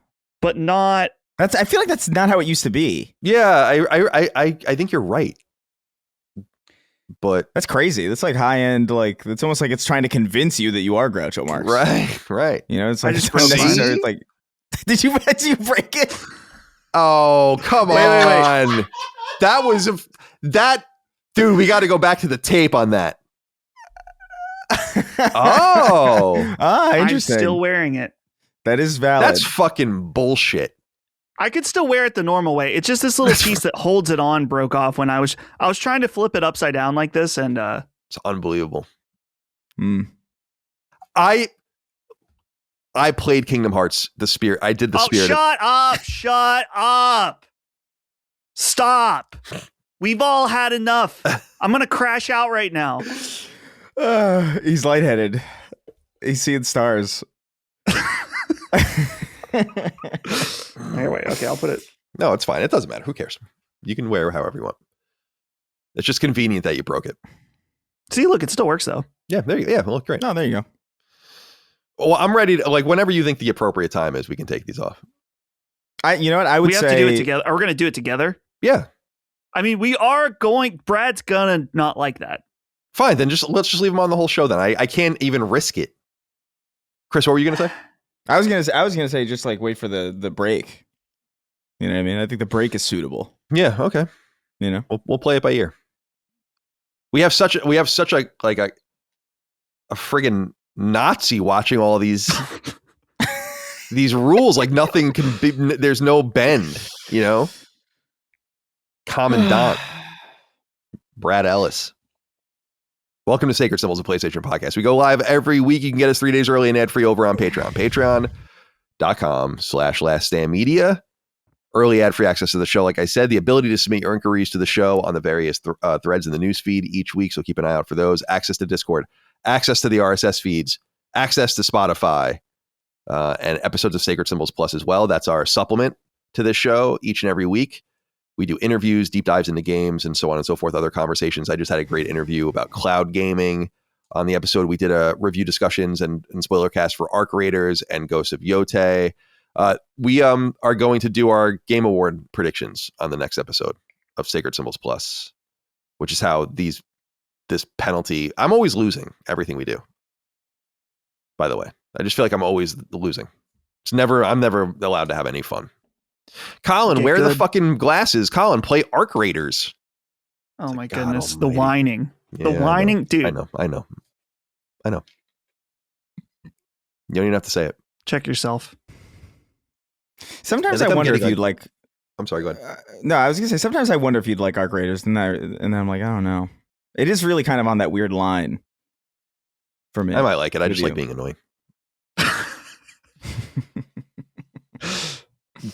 but not. I feel like that's not how it used to be. Yeah, I think you're right. But that's crazy. That's like high end. Like it's almost like it's trying to convince you that you are Groucho Marx. Right. You know, it's like it's unnecessary. Like, did you break it? Oh, come on! Wait. That was dude. We got to go back to the tape on that. Interesting. I'm still wearing it. That is valid. That's fucking bullshit. I could still wear it the normal way. It's just this little piece that holds it on broke off when I was trying to flip it upside down like this, and it's unbelievable. I played Kingdom Hearts, the Spirit. I did the Spirit. Shut up. Stop. We've all had enough. I'm going to crash out right now. He's lightheaded. He's seeing stars. Anyway, okay, I'll put it. No, it's fine. It doesn't matter. Who cares? You can wear however you want. It's just convenient that you broke it. See, look, it still works though. Yeah, there you go. Yeah, it look great. Oh, there you go. Well, I'm ready to, like, whenever you think the appropriate time is, we can take these off. You know what? I would say we have to do it together. Are we going to do it together? Yeah. I mean, we are going. Brad's gonna not like that. Fine, then let's just leave him on the whole show. Then I can't even risk it. Chris, what were you gonna say? I was gonna say just like wait for the break. You know what I mean? I think the break is suitable. Yeah. Okay. You know, we'll play it by ear. We have such a friggin' Nazi watching all these these rules. Like nothing can be. There's no bend. You know. Commandant Brad Ellis. Welcome to Sacred Symbols, a PlayStation podcast. We go live every week. You can get us 3 days early and ad-free over on Patreon. Patreon.com/laststandmedia. Early ad-free access to the show. Like I said, the ability to submit your inquiries to the show on the various threads in the news feed each week. So keep an eye out for those. Access to Discord, access to the RSS feeds, access to Spotify, and episodes of Sacred Symbols Plus as well. That's our supplement to this show each and every week. We do interviews, deep dives into games, and so on and so forth, other conversations. I just had a great interview about cloud gaming on the episode. We did a review discussions and spoiler cast for Arc Raiders and Ghosts of Yotei. We are going to do our Game Award predictions on the next episode of Sacred Symbols Plus, which is how this penalty... I'm always losing everything we do, by the way. I just feel like I'm always losing. I'm never allowed to have any fun. Colin, wear the fucking glasses. Colin, play Arc Raiders. Oh my goodness. The whining. Yeah, the whining, dude. I know. You don't even have to say it. Check yourself. Sometimes I wonder if you'd like... I'm sorry, go ahead. No, I was going to say, sometimes I wonder if you'd like Arc Raiders, and then I'm like, I don't know. It is really kind of on that weird line for me. I might like it. I just like being annoying.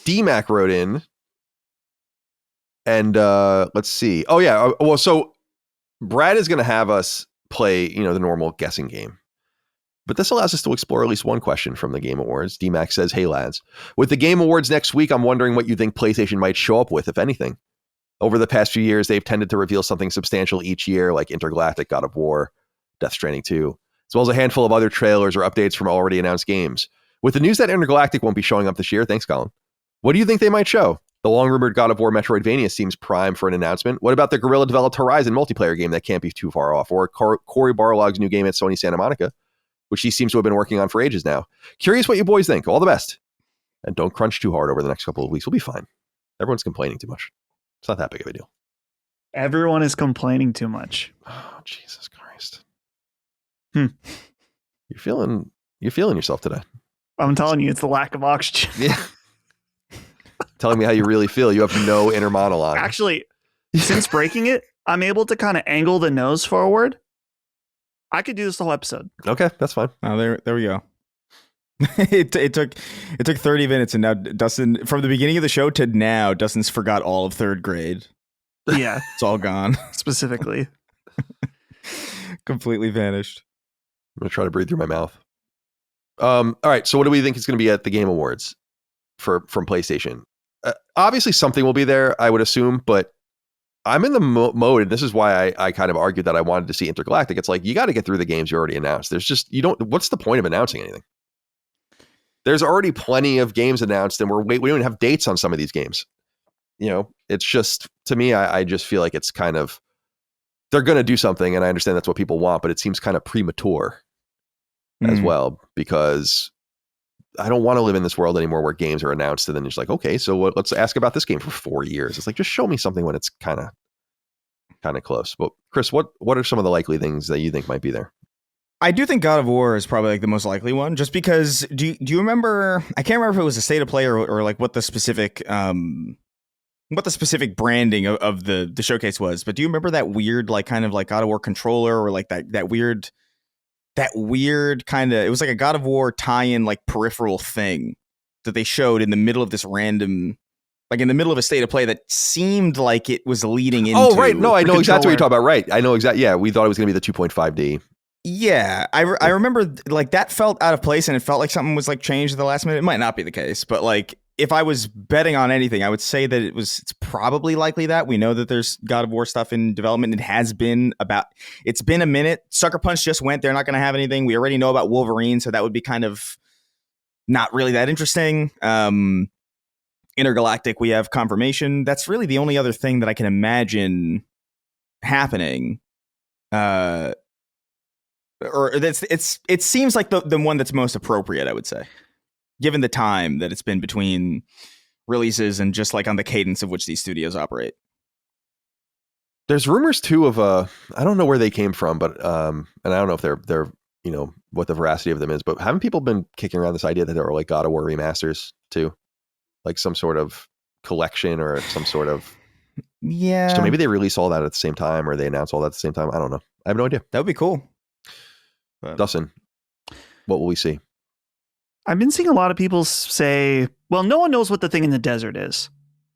DMAC wrote in, and let's see. Oh yeah, well, so Brad is going to have us play, the normal guessing game, but this allows us to explore at least one question from the Game Awards. DMAC says, "Hey lads, with the Game Awards next week, I'm wondering what you think PlayStation might show up with, if anything. Over the past few years, they've tended to reveal something substantial each year, like Intergalactic, God of War, Death Stranding 2, as well as a handful of other trailers or updates from already announced games. With the news that Intergalactic won't be showing up this year, thanks, Colin. What do you think they might show? The long-rumored God of War Metroidvania seems prime for an announcement. What about the Guerrilla-developed Horizon multiplayer game that can't be too far off? Or Cory Barlog's new game at Sony Santa Monica, which he seems to have been working on for ages now. Curious what you boys think. All the best. And don't crunch too hard over the next couple of weeks. We'll be fine. Everyone's complaining too much. It's not that big of a deal. Everyone is complaining too much. Oh, Jesus Christ. You're feeling yourself today. I'm telling you, it's the lack of oxygen. Yeah. telling me how you really feel. You have no inner monologue. Actually, since breaking it, I'm able to kind of angle the nose forward. I could do this the whole episode. Okay, that's fine. Oh, there we go. it took 30 minutes, and now Dustin, from the beginning of the show to now, Dustin's forgot all of third grade. Yeah, it's all gone. Specifically, completely vanished. I'm gonna try to breathe through my mouth. All right. So, what do we think is going to be at the Game Awards from PlayStation? Obviously, something will be there, I would assume, but I'm in the mode, and this is why I kind of argued that I wanted to see Intergalactic. It's like, you got to get through the games you already announced. There's just, what's the point of announcing anything? There's already plenty of games announced, and we don't even have dates on some of these games. It's just, to me, I just feel like it's kind of, they're going to do something, and I understand that's what people want, but it seems kind of premature as well, because I don't want to live in this world anymore where games are announced and then it's like, okay, so let's ask about this game for 4 years. It's like, just show me something when it's kind of close. But Chris, what are some of the likely things that you think might be there? I do think God of War is probably like the most likely one, just because do you remember, I can't remember if it was a state of play or like what the specific branding of the showcase was, but do you remember that weird, like kind of like God of War controller, or like that weird kind of, it was like a God of War tie-in like peripheral thing that they showed in the middle of this random, like in the middle of a state of play that seemed like it was leading into. Oh, right. No, I know exactly what you're talking about. Right. I know exactly. Yeah. We thought it was going to be the 2.5D. Yeah. I remember like that felt out of place, and it felt like something was like changed at the last minute. It might not be the case, but like if I was betting on anything, I would say that it's probably likely that we know that there's God of War stuff in development. It's been a minute. Sucker Punch just went. They're not going to have anything. We already know about Wolverine, so that would be kind of not really that interesting. Intergalactic, we have confirmation. That's really the only other thing that I can imagine happening. Or it seems like the one that's most appropriate, I would say, given the time that it's been between releases and just like on the cadence of which these studios operate. There's rumors too of I don't know where they came from, but and I don't know if they're what the veracity of them is, but haven't people been kicking around this idea that there are like God of War remasters too, like some sort of collection or some sort of yeah. So maybe they release all that at the same time, or they announce all that at the same time. I don't know. I have no idea. That would be cool. Dustin, what will we see? I've been seeing a lot of people say, well, no one knows what the thing in the desert is,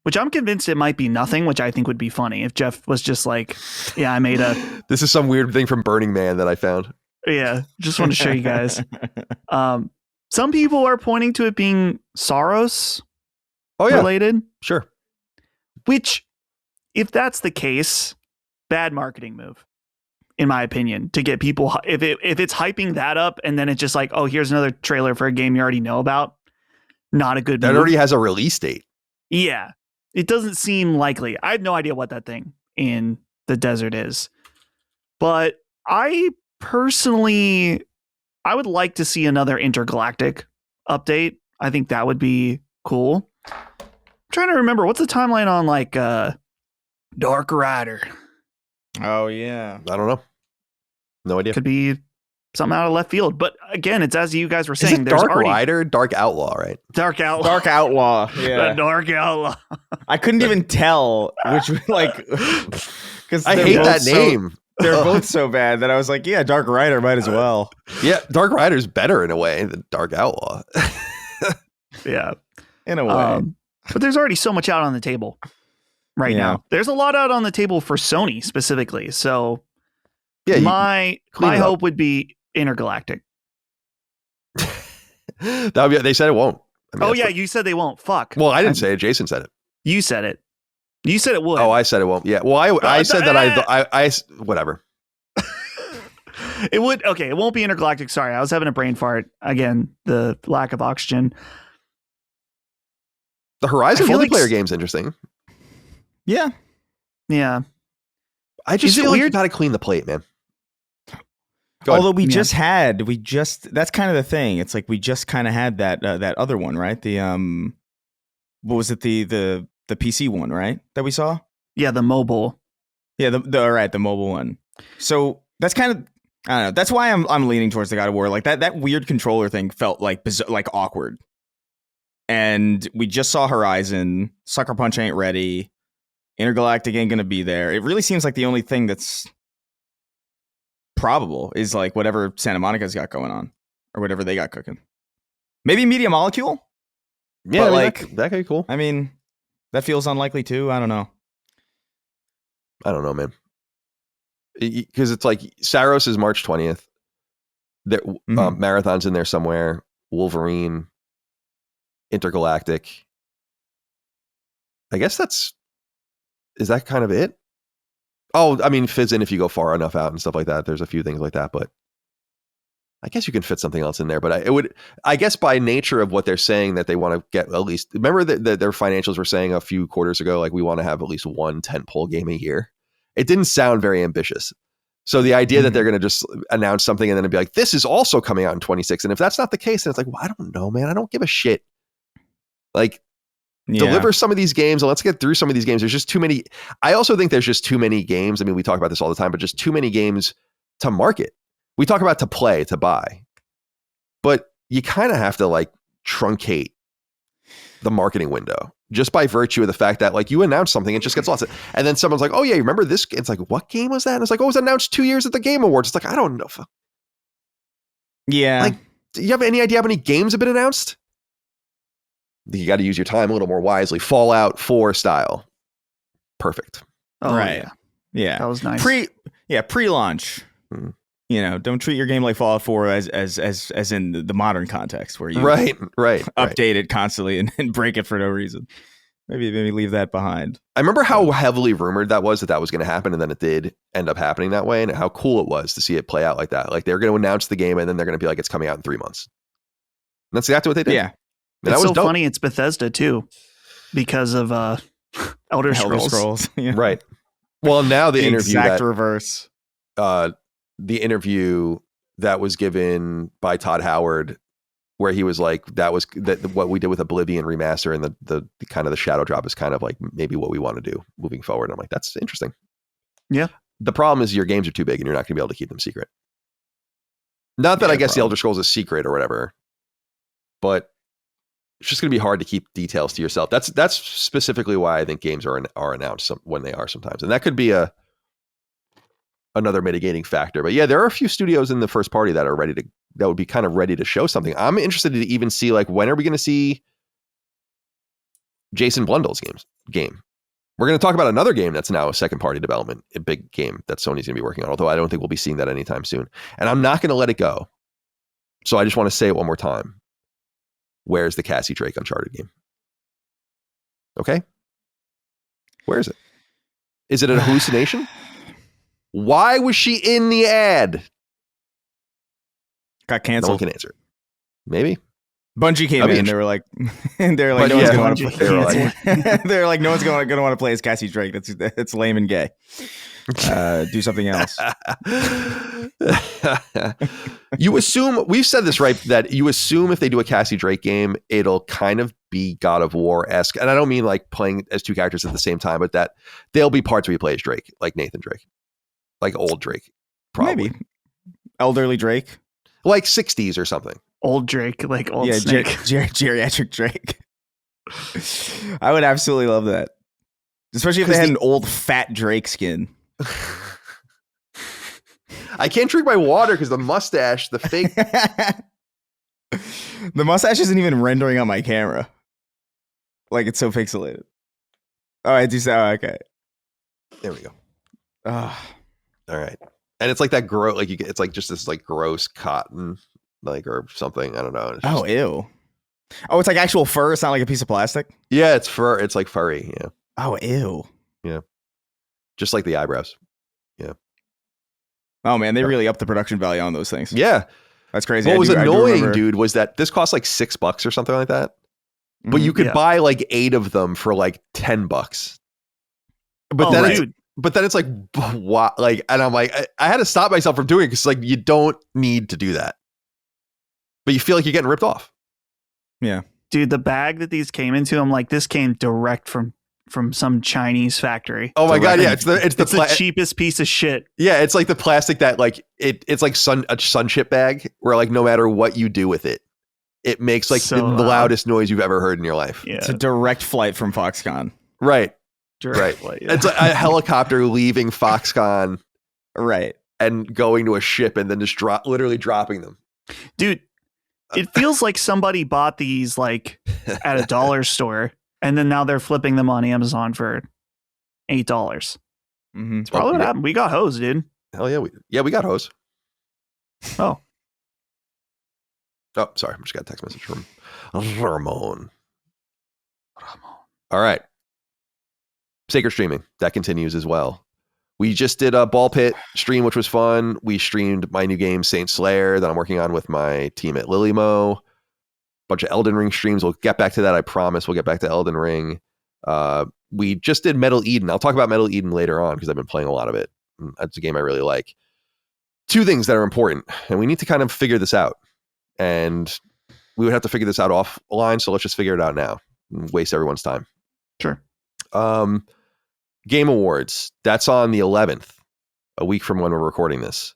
which I'm convinced it might be nothing, which I think would be funny if Jeff was just like, yeah, I made a... This is some weird thing from Burning Man that I found. Yeah, just want to show you guys. Some people are pointing to it being Saros related. Sure. Which, if that's the case, bad marketing move, in my opinion, to get people, if it's hyping that up and then it's just like, oh, here's another trailer for a game you already know about, not a good move. That already has a release date. Yeah, it doesn't seem likely. I have no idea what that thing in the desert is, but I personally, I would like to see another Intergalactic update. I think that would be cool. I'm trying to remember, what's the timeline on like Dark Rider? Oh, yeah. I don't know. No idea. Could be something out of left field. But again, it's as you guys were saying. Is it Dark Rider? Dark Outlaw, right? Dark Outlaw. Dark Outlaw. Yeah. Dark Outlaw. I couldn't even tell which, like, because I hate that name. They're both so bad that I was like, yeah, Dark Rider might as well. Yeah, Dark Rider's better in a way than Dark Outlaw. Yeah. In a way. But there's already so much out on the table right now. There's a lot out on the table for Sony specifically. So yeah, my hope would be Intergalactic. That would be, they said it won't. I mean, you said they won't. Fuck. Well, I didn't say it. Jason said it. You said it. You said it would. Oh, I said it won't. Yeah. Well, I said that I whatever. It would. Okay. It won't be Intergalactic. Sorry. I was having a brain fart. Again, the lack of oxygen. The Horizon multiplayer game's interesting. Yeah. Yeah. I just feel like you gotta clean the plate, man. Although that's kind of the thing. It's like we just kind of had that other one, right? The what was it? The PC one, right? That we saw? Yeah, the mobile. Yeah, the mobile one. So that's kind of, I don't know. That's why I'm leaning towards the God of War. Like that weird controller thing felt like awkward. And we just saw Horizon. Sucker Punch ain't ready. Intergalactic ain't going to be there. It really seems like the only thing that's probable is like whatever Santa Monica's got going on or whatever they got cooking. Maybe Media Molecule. Yeah, I mean, that could be cool. I mean, that feels unlikely too. I don't know, man. Because it's like Saros is March 20th. Marathon's in there somewhere. Wolverine, Intergalactic. I guess is that kind of it? Oh, I mean, Fizzin if you go far enough out and stuff like that. There's a few things like that, but I guess you can fit something else in there. But I guess by nature of what they're saying that they want to get at least, remember that their financials were saying a few quarters ago, like we want to have at least one tentpole game a year. It didn't sound very ambitious. So the idea that they're going to just announce something and then it'd be like, this is also coming out in 26. And if that's not the case, then it's like, well, I don't know, man. I don't give a shit. Like, deliver some of these games and let's get through some of these games. There's just too many. I also think there's just too many games. I mean, we talk about this all the time, but just too many games to market. We talk about to play, to buy, but you kind of have to like truncate the marketing window just by virtue of the fact that like you announce something, it just gets lost. And then someone's like, oh yeah, remember this? It's like, what game was that? And it's like, oh, it was announced 2 years at the Game Awards. It's like, I don't know. Yeah. Like, do you have any idea how many games have been announced? You got to use your time a little more wisely. Fallout 4 style. Perfect. Oh, right. Yeah. That was nice. Pre-launch. Mm. You know, don't treat your game like Fallout 4 as in the modern context where you update it constantly and break it for no reason. Maybe leave that behind. I remember how heavily rumored that was going to happen, and then it did end up happening that way, and how cool it was to see it play out like that. Like they're going to announce the game, and then they're going to be like, it's coming out in 3 months. And that's exactly what they did. Yeah. And it's so funny. It's Bethesda too, because of Elder Scrolls. Yeah. Right. Well, now the interview exact reverse. The interview that was given by Todd Howard, where he was like, that what we did with Oblivion Remaster and the kind of the shadow drop is kind of like maybe what we want to do moving forward. I'm like, that's interesting. Yeah. The problem is your games are too big and you're not going to be able to keep them secret. Not that I guess the Elder Scrolls is secret or whatever, but it's just going to be hard to keep details to yourself. That's specifically why I think games are announced when they are sometimes. And that could be another mitigating factor. But yeah, there are a few studios in the first party that would be kind of ready to show something. I'm interested to even see, like, when are we going to see Jason Blundell's game? We're going to talk about another game that's now a second party development, a big game that Sony's going to be working on, although I don't think we'll be seeing that anytime soon. And I'm not going to let it go. So I just want to say it one more time. Where's the Cassie Drake Uncharted game? Okay. Where is it? Is it an hallucination? Why was she in the ad? Got canceled. No one can answer it. Maybe. Bungie came in. They were like, no one's going to want to play. They're like, no one's going to want to play as Cassie Drake. That's lame and gay. Do something else. You assume, we've said this, right? That you assume if they do a Cassie Drake game, it'll kind of be God of War-esque. And I don't mean like playing as two characters at the same time, but that there'll be parts where you play as Drake, like Nathan Drake, like old Drake, probably. Maybe. Elderly Drake. Like 60s or something. Old Drake, like old Snake. Geriatric Drake. I would absolutely love that. Especially if they had an old fat Drake skin. I can't drink my water because the mustache, the fake. The mustache isn't even rendering on my camera. Like, it's so pixelated. Oh, I do say, okay. There we go. All right. And it's like that gross, like it's like just this like gross cotton, like, or something. I don't know. Oh, ew. Oh, it's like actual fur. It's not like a piece of plastic. Yeah, it's fur. It's like furry. Yeah. Oh, ew. Yeah. Just like the eyebrows. Yeah. Oh man, they really upped the production value on those things. Yeah. That's crazy. What was annoying, dude, was that this cost like $6 or something like that. But you could buy like 8 of them for like $10. But then it's like, what? Like, and I'm like, I had to stop myself from doing it because like you don't need to do that. But you feel like you're getting ripped off. Yeah. Dude, the bag that these came into, I'm like, this came direct from some Chinese factory. Oh my God, yeah. It's the cheapest piece of shit. Yeah, it's like the plastic that like it's like a sun chip bag where like no matter what you do with it, it makes like the loudest noise you've ever heard in your life. Yeah. It's a direct flight from Foxconn. Right. Direct flight. Yeah. It's like a helicopter leaving Foxconn. Right. And going to a ship and then just literally dropping them. Dude, it feels like somebody bought these like at a dollar store and then now they're flipping them on Amazon for $8. Mm-hmm. It's probably what happened. We got hosed, dude. Hell yeah. We got hosed. Oh, sorry. I just got a text message from Ramon. All right. Sacred streaming. That continues as well. We just did a ball pit stream, which was fun. We streamed my new game, Saint Slayer, that I'm working on with my team at Lilymo. Bunch of Elden Ring streams. We'll get back to that. I promise we'll get back to Elden Ring. We just did Metal Eden. I'll talk about Metal Eden later on because I've been playing a lot of it. That's a game I really like. Two things that are important, and we need to kind of figure this out. And we would have to figure this out offline, so let's just figure it out now and waste everyone's time. Sure. Game Awards, that's on the 11th, a week from when we're recording this.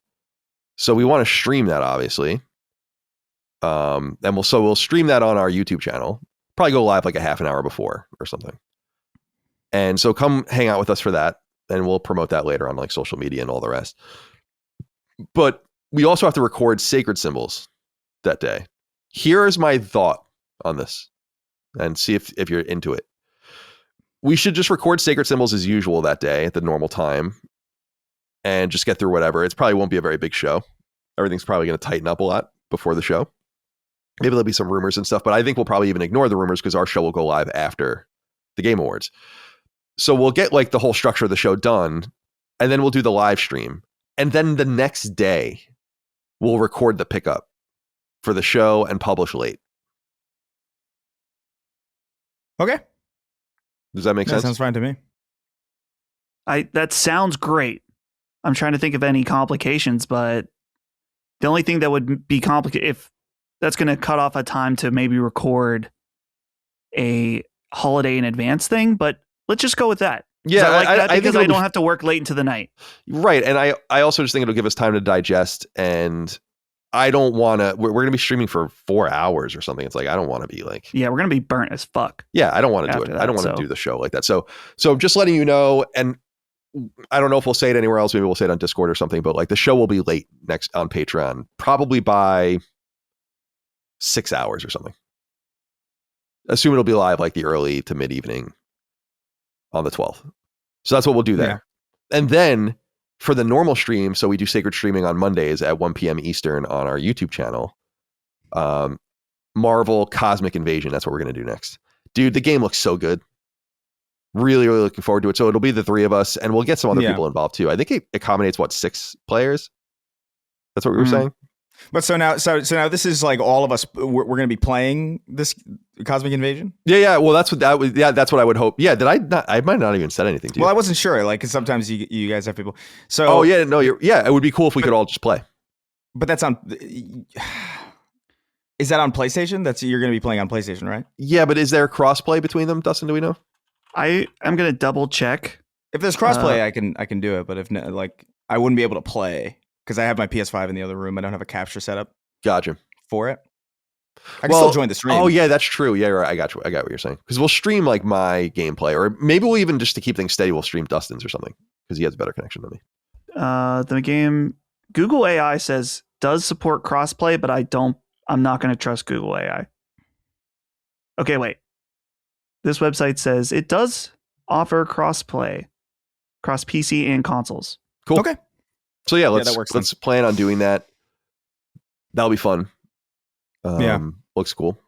So we want to stream that, obviously. And we'll stream that on our YouTube channel. Probably go live like a half an hour before or something. And so come hang out with us for that, and we'll promote that later on like social media and all the rest. But we also have to record sacred symbols that day. Here's my thought on this, and see if you're into it. We should just record sacred symbols as usual that day at the normal time and just get through whatever. It probably won't be a very big show. Everything's probably going to tighten up a lot before the show. Maybe there'll be some rumors and stuff, but I think we'll probably even ignore the rumors because our show will go live after the Game Awards. So we'll get like the whole structure of the show done, and then we'll do the live stream. And then the next day, we'll record the pickup for the show and publish late. Okay. Does that make sense? That sounds fine to me. That sounds great. I'm trying to think of any complications, but the only thing that would be complicated, if that's going to cut off a time to maybe record a holiday in advance thing, but let's just go with that. Yeah, I like that because I don't be have to work late into the night. Right. And I also just think it'll give us time to digest, and I don't want to, we're going to be streaming for 4 hours or something. It's like, I don't want to be like, yeah, we're going to be burnt as fuck. Yeah. I don't want to do it. I don't want to do the show like that. So just letting you know, and I don't know if we'll say it anywhere else. Maybe we'll say it on Discord or something, but like the show will be late next on Patreon, probably by 6 hours or something. Assume it'll be live like the early to mid evening on the 12th. So that's what we'll do there. Yeah. And then for the normal stream, so we do sacred streaming on Mondays at 1 p.m. Eastern on our YouTube channel. Marvel Cosmic Invasion, that's what we're going to do next. Dude, the game looks so good. Really, really looking forward to it. So it'll be the three of us, and we'll get some other people involved too. I think it accommodates, 6 players? That's what we were saying? But so now this is like all of us. We're going to be playing this Cosmic Invasion. Yeah. Well, that's what that was. Yeah, that's what I would hope. Yeah. Did I not? I might not even said anything to you. Well, I wasn't sure. Like, 'cause sometimes you guys have people. So. Oh yeah, no. It would be cool if we could all just play. But that's on. Is that on PlayStation? You're going to be playing on PlayStation, right? Yeah, but is there crossplay between them, Dustin? Do we know? I'm going to double check. If there's crossplay, I can do it. But if not, like, I wouldn't be able to play. Because I have my PS5 in the other room. I don't have a capture setup. Gotcha. For it. I can still join the stream. Oh, yeah, that's true. Yeah, right. I got what you're saying. Because we'll stream like my gameplay. Or maybe we'll even, just to keep things steady, we'll stream Dustin's or something. Because he has a better connection than me. The game, Google AI says, does support crossplay, but I'm not going to trust Google AI. Okay, wait. This website says it does offer crossplay. Cross PC and consoles. Cool. Okay. So yeah, let's plan on doing that. That'll be fun. Looks cool.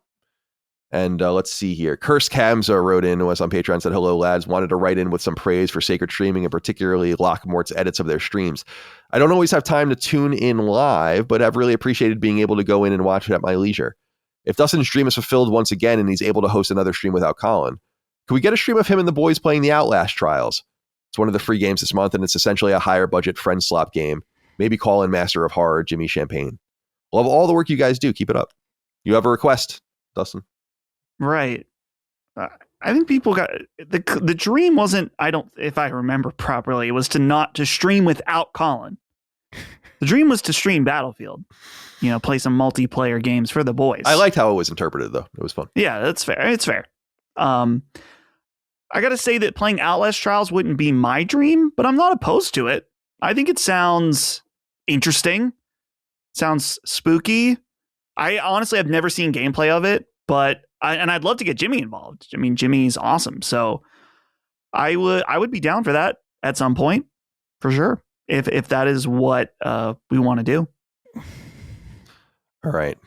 And let's see here. Cursed Kamza wrote in to us on Patreon, said, hello lads, wanted to write in with some praise for sacred streaming and particularly Lockmort's edits of their streams. I don't always have time to tune in live, but I've really appreciated being able to go in and watch it at my leisure. If Dustin's stream is fulfilled once again and he's able to host another stream without Colin, could we get a stream of him and the boys playing the Outlast Trials? It's one of the free games this month, and it's essentially a higher budget friend slop game. Maybe call in Master of Horror, Jimmy Champagne. Love all the work you guys do. Keep it up. You have a request, Dustin? Right. I think people got the dream wasn't. If I remember properly, it was to stream without Colin. The dream was to stream Battlefield, play some multiplayer games for the boys. I liked how it was interpreted, though. It was fun. Yeah, that's fair. It's fair. I got to say that playing Outlast Trials wouldn't be my dream, but I'm not opposed to it. I think it sounds interesting. Sounds spooky. I honestly have never seen gameplay of it, but I'd love to get Jimmy involved. I mean, Jimmy's awesome. So I would be down for that at some point, for sure. If that is what we want to do. All right.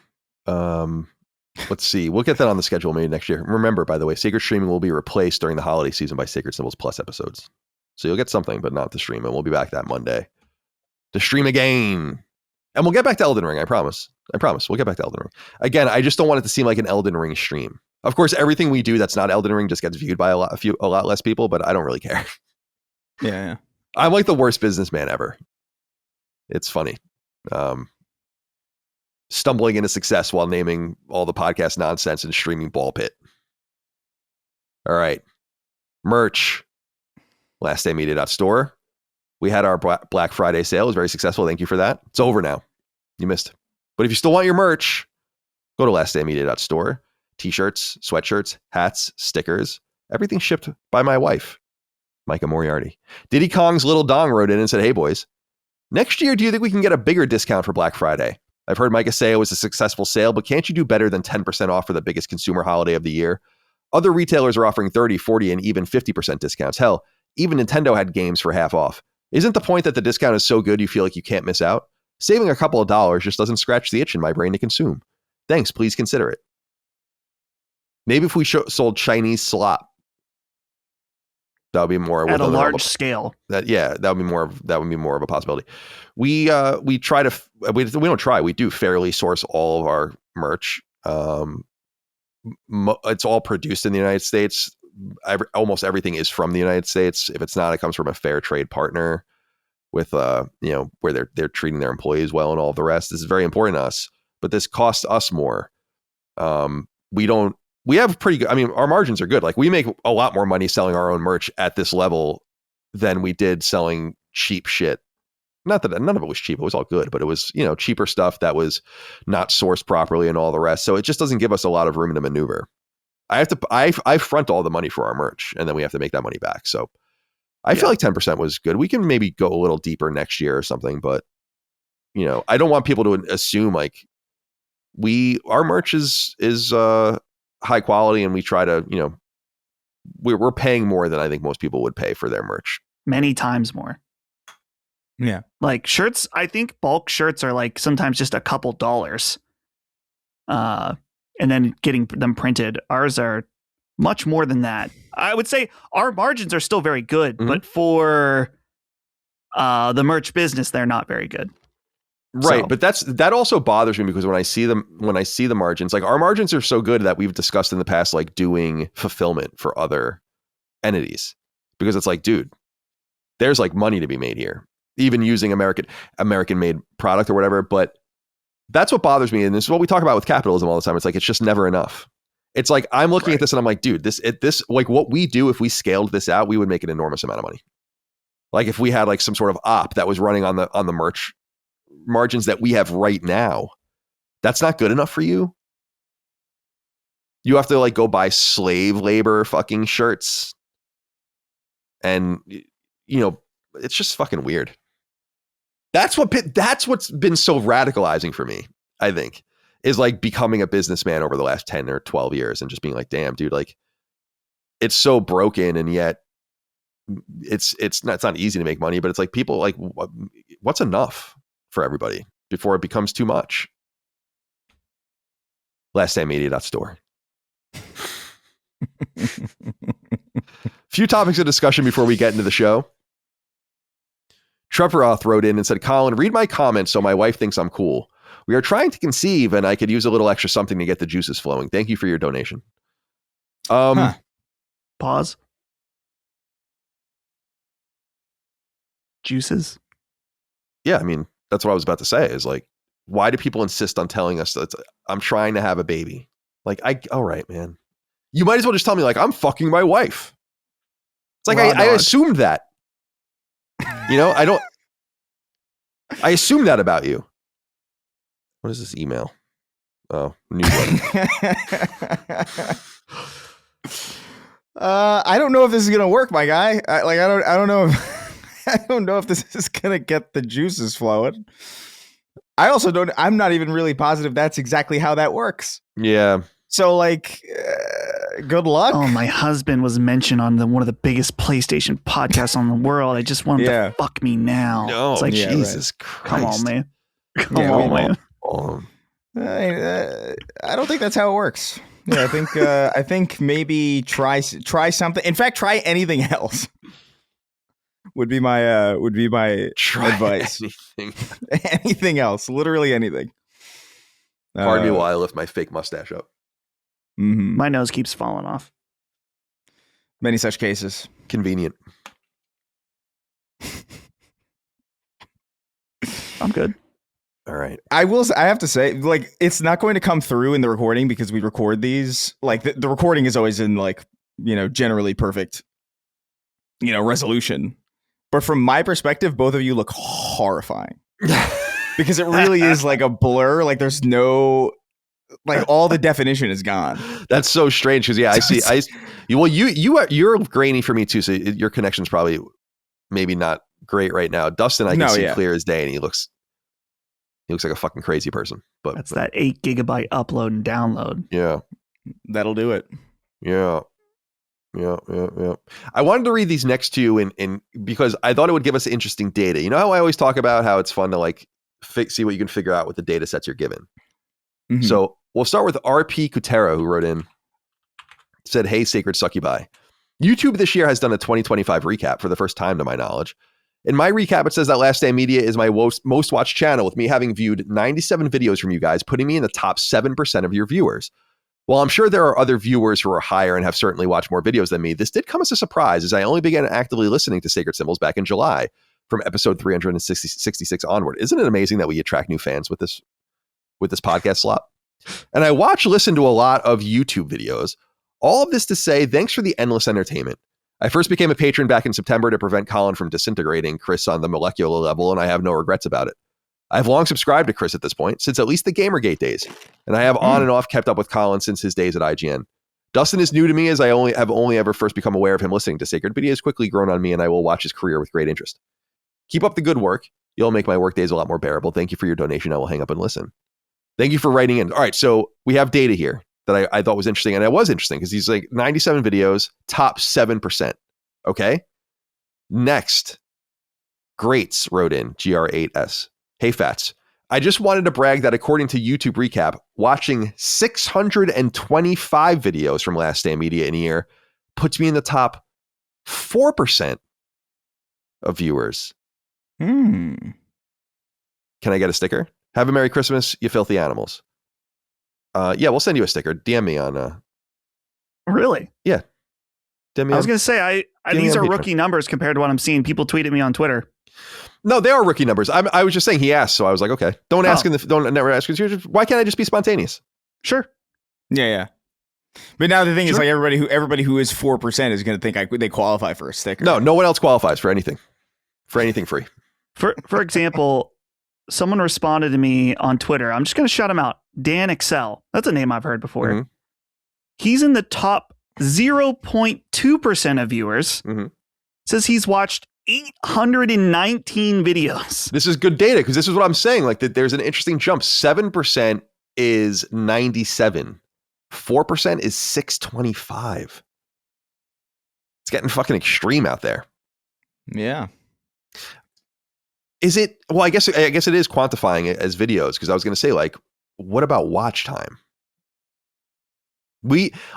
Let's see. We'll get that on the schedule maybe next year. Remember, by the way, Sacred Streaming will be replaced during the holiday season by Sacred Symbols Plus episodes. So you'll get something, but not the stream. And we'll be back that Monday to stream again. And we'll get back to Elden Ring. I promise. We'll get back to Elden Ring. Again, I just don't want it to seem like an Elden Ring stream. Of course, everything we do that's not Elden Ring just gets viewed by a lot less people, but I don't really care. Yeah. I'm like the worst businessman ever. It's funny. Stumbling into success while naming all the podcast nonsense and streaming Ball Pit. All right. Merch. LastDayMedia.store. We had our Black Friday sale. It was very successful. Thank you for that. It's over now. You missed. But if you still want your merch, go to LastDayMedia.store. T-shirts, sweatshirts, hats, stickers. Everything shipped by my wife, Micah Moriarty. Diddy Kong's Little Dong wrote in and said, "Hey, boys. Next year, do you think we can get a bigger discount for Black Friday? I've heard Micah say it was a successful sale, but can't you do better than 10% off for the biggest consumer holiday of the year? Other retailers are offering 30, 40, and even 50% discounts. Hell, even Nintendo had games for half off. Isn't the point that the discount is so good you feel like you can't miss out? Saving a couple of dollars just doesn't scratch the itch in my brain to consume. Thanks, please consider it." Maybe if we sold Chinese slop, that would be more at a large scale. That would be more of a possibility. We don't try. We do fairly source all of our merch. It's all produced in the United States. Almost everything is from the United States. If it's not, it comes from a fair trade partner with where they're treating their employees well and all of the rest. This is very important to us, but this costs us more. We have pretty good, our margins are good. Like, we make a lot more money selling our own merch at this level than we did selling cheap shit. Not that none of it was cheap. It was all good, but it was, cheaper stuff that was not sourced properly and all the rest. So it just doesn't give us a lot of room to maneuver. I front all the money for our merch, and then we have to make that money back. So I feel like 10% was good. We can maybe go a little deeper next year or something, but I don't want people to assume like our merch is high quality, and we try to, we're paying more than I think most people would pay for their merch. Many times more. Yeah. Like shirts, I think bulk shirts are like sometimes just a couple dollars. And then getting them printed. Ours are much more than that. I would say our margins are still very good, but for the merch business, they're not very good. Right, so. But that also bothers me because when I see the margins, like our margins are so good that we've discussed in the past, like doing fulfillment for other entities, because it's like, dude, there's like money to be made here, even using American made product or whatever. But that's what bothers me, and this is what we talk about with capitalism all the time. It's like it's just never enough. It's like I'm looking at this and I'm like, dude, this like what we do, if we scaled this out, we would make an enormous amount of money. Like if we had like some sort of op that was running on the merch margins that we have right now, that's not good enough for you. You have to like go buy slave labor fucking shirts, and it's just fucking weird. That's what's been so radicalizing for me, I think, is like becoming a businessman over the last 10 or 12 years and just being like, damn, dude, like it's so broken, and yet it's not easy to make money, but it's like people like, what's enough for everybody before it becomes too much? LastDayMedia.store. Few topics of discussion before we get into the show. Trevor Roth wrote in and said, "Colin, read my comments so my wife thinks I'm cool. We are trying to conceive, and I could use a little extra something to get the juices flowing. Thank you for your donation." Pause. Juices? Yeah, I mean, that's what I was about to say, is like, why do people insist on telling us that I'm trying to have a baby? Like, all right, man. You might as well just tell me, like, I'm fucking my wife. It's like, I assumed that. I don't. I assume that about you. What is this email? Oh, newsletter. I don't know if this is gonna work, my guy. I don't know if I don't know if this is gonna get the juices flowing. I also don't. I'm not even really positive that's exactly how that works. Yeah. So like, good luck. Oh, my husband was mentioned on one of the biggest PlayStation podcasts on the world. I just want him to fuck me now. No, it's like, Jesus Christ. Come on, man. Come on, man. I don't think that's how it works. Yeah, I think maybe try something. In fact, try anything else. Would be my advice. Anything else, literally anything. Pardon me while I lift my fake mustache up. Mm-hmm. My nose keeps falling off. Many such cases. Convenient. I'm good. All right. I have to say, like, it's not going to come through in the recording because we record these. Like, the recording is always in, like, generally perfect, resolution. But from my perspective, both of you look horrifying because it really is like a blur. Like, there's no, like, all the definition is gone. That's so strange because I see. You're grainy for me too, so your connection's probably maybe not great right now. Dustin, I can see clear as day, and he looks like a fucking crazy person. But that's that 8 gigabyte upload and download. Yeah, that'll do it. Yeah. I wanted to read these next two in because I thought it would give us interesting data. You know how I always talk about how it's fun to like see what you can figure out with the data sets you're given. Mm-hmm. So we'll start with RP Kutera, who wrote in, said, "Hey, Sacred Succubi. YouTube this year has done a 2025 recap for the first time to my knowledge. In my recap, it says that Last Stand Media is my most watched channel, with me having viewed 97 videos from you guys, putting me in the top 7% of your viewers. While I'm sure there are other viewers who are higher and have certainly watched more videos than me, this did come as a surprise as I only began actively listening to Sacred Symbols back in July from episode 366 onward. Isn't it amazing that we attract new fans with this podcast slot? And I listen to a lot of YouTube videos. All of this to say, thanks for the endless entertainment. I first became a patron back in September to prevent Colin from disintegrating Chris on the molecular level, and I have no regrets about it. I've long subscribed to Chris at this point, since at least the Gamergate days, and I have on and off kept up with Colin since his days at IGN. Dustin is new to me, as I have only ever first become aware of him listening to Sacred, but he has quickly grown on me, and I will watch his career with great interest. Keep up the good work. You'll make my work days a lot more bearable. Thank you for your donation. I will hang up and listen." Thank you for writing in. All right, so we have data here that I thought was interesting, and it was interesting because he's like 97 videos, top 7%. Okay? Next, Greats wrote in, GR8S. "Hey, Fats. I just wanted to brag that according to YouTube Recap, watching 625 videos from Last Stand Media in a year puts me in the top 4% of viewers." Can I get a sticker? Have a Merry Christmas, you filthy animals. Yeah, we'll send you a sticker. DM me on... Really? Yeah. DM me I was going to say, these are rookie numbers compared to what I'm seeing. People tweet at me on Twitter. No, they are rookie numbers. I was just saying he asked, so I was like, okay. Don't never ask. Why can't I just be spontaneous? Sure. Yeah. But now the thing is, like, everybody who is 4% is going to think they qualify for a sticker. No one else qualifies for anything. For anything free. For example, someone responded to me on Twitter. I'm just going to shout him out. Dan Excel. That's a name I've heard before. Mm-hmm. He's in the top 0.2% of viewers. Mm-hmm. Says he's watched 819 videos. This is good data because this is what I'm saying. Like that, there's an interesting jump. 7% is 97. 4% is 625. It's getting fucking extreme out there. Yeah. Is it? Well, I guess it is quantifying it as videos because I was going to say, like, what about watch time?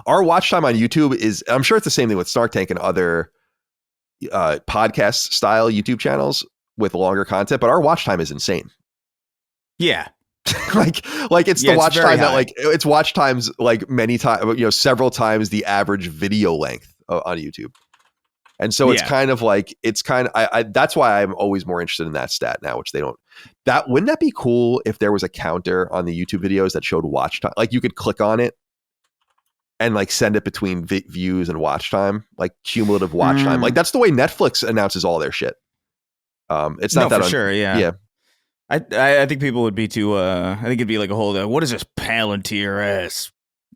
Our watch time on YouTube is, I'm sure it's the same thing with Snark Tank and other podcast style YouTube channels with longer content, but our watch time is insane. Yeah. like it's the watch time that like it's watch times like many times, several times the average video length on YouTube. And so it's kind of like, that's why I'm always more interested in that stat now, which they don't. Wouldn't that be cool if there was a counter on the YouTube videos that showed watch time? Like you could click on it and like send it between views and watch time, like cumulative watch time. Like that's the way Netflix announces all their shit. It's not that for sure. Yeah. I think people would be too. I think it'd be like a whole. What is this Palantir ass?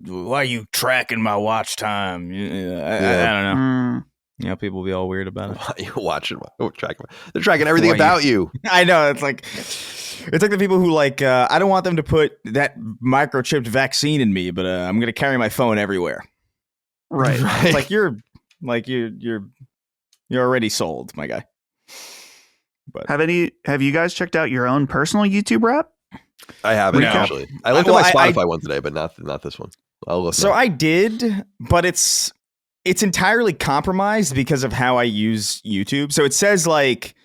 Why are you tracking my watch time? I don't know. You know, people will be all weird about it. Why are you watching? They're tracking everything about you. I know. It's like the people who like. I don't want them to put that microchipped vaccine in me, but I'm going to carry my phone everywhere. Right. It's like you're already sold, my guy. But have you guys checked out your own personal YouTube rap? I haven't actually. I looked at my Spotify one today, but not this one. I'll look. So I did, but it's entirely compromised because of how I use YouTube. So it says like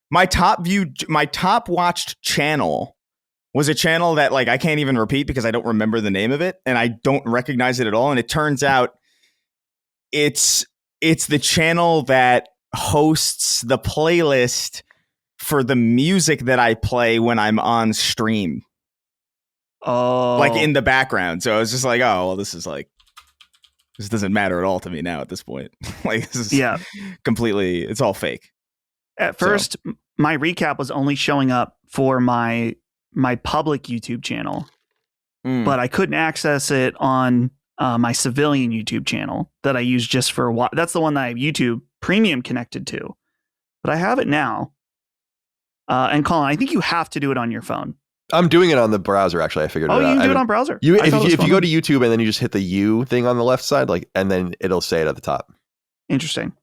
my top watched channel was a channel that like I can't even repeat because I don't remember the name of it and I don't recognize it at all. And it turns out it's the channel that hosts the playlist for the music that I play when I'm on stream. Oh, like in the background. So I was just like, oh, well, this doesn't matter at all to me now at this point. Like this is completely, it's all fake. At first, my recap was only showing up for my public YouTube channel, but I couldn't access it on my civilian YouTube channel that I use just for that's the one that I have YouTube Premium connected to. But I have it now. And Colin, I think you have to do it on your phone. I'm doing it on the browser. Actually, I figured it out. Oh, you can do it on browser. If you go to YouTube and then you just hit the U thing on the left side, like, and then it'll say it at the top. Interesting.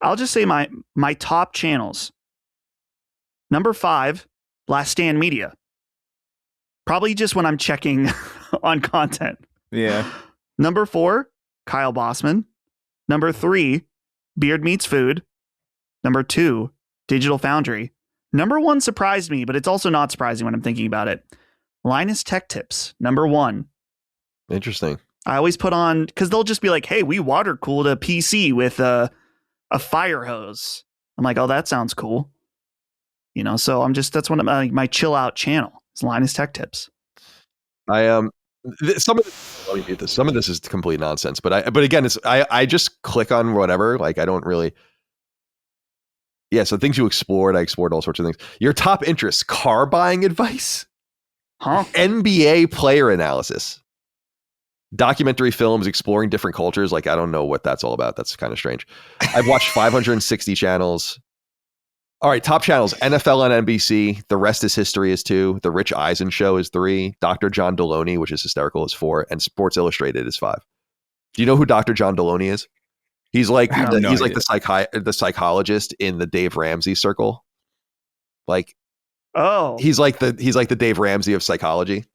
I'll just say my top channels. Number 5, Last Stand Media. Probably just when I'm checking on content. Yeah. Number 4, Kyle Bossman. Number 3, Beard Meets Food. Number 2, Digital Foundry. Number 1 surprised me, but it's also not surprising when I'm thinking about it. Linus Tech Tips, number 1. Interesting. I always put on, because they'll just be like, hey, we water cooled a PC with a fire hose. I'm like, oh, that sounds cool. You know, so that's one of my chill out channel. It's Linus Tech Tips. Some of this is complete nonsense, but again, I just click on whatever. Like I don't really. Yeah, so things you explored. I explored all sorts of things. Your top interests: car buying advice, NBA player analysis, documentary films exploring different cultures. Like I don't know what that's all about. That's kind of strange. I've watched 560 channels. All right, top channels: NFL on NBC. The Rest is History is 2. The Rich Eisen Show is 3. Dr. John Deloney, which is hysterical, is 4. And Sports Illustrated is 5. Do you know who Dr. John Deloney is? He's like the psychologist in the Dave Ramsey circle. Like, he's like the Dave Ramsey of psychology.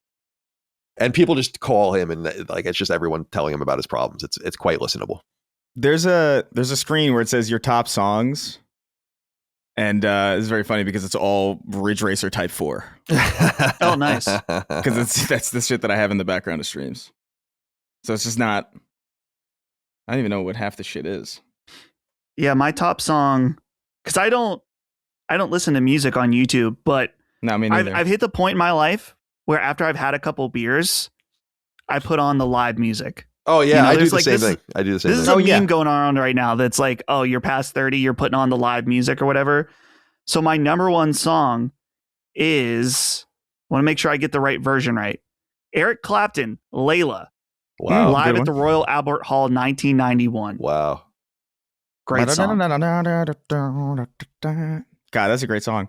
And people just call him, and like it's just everyone telling him about his problems. It's quite listenable. There's a screen where it says your top songs. And it's very funny because it's all Ridge Racer Type 4. Oh, nice. Because that's the shit that I have in the background of streams. So it's just not. I don't even know what half the shit is. Yeah, my top song, because I don't listen to music on YouTube, but no, me neither. I've hit the point in my life where after I've had a couple beers, I put on the live music. Oh yeah, you know, I do the same thing. This is a meme going on right now that's like, oh, you're past 30, you're putting on the live music or whatever. So my number 1 song is, I want to make sure I get the right version right. Eric Clapton, Layla. Wow. Live at the Royal Albert Hall, 1991. Wow. Great song. God, that's a great song.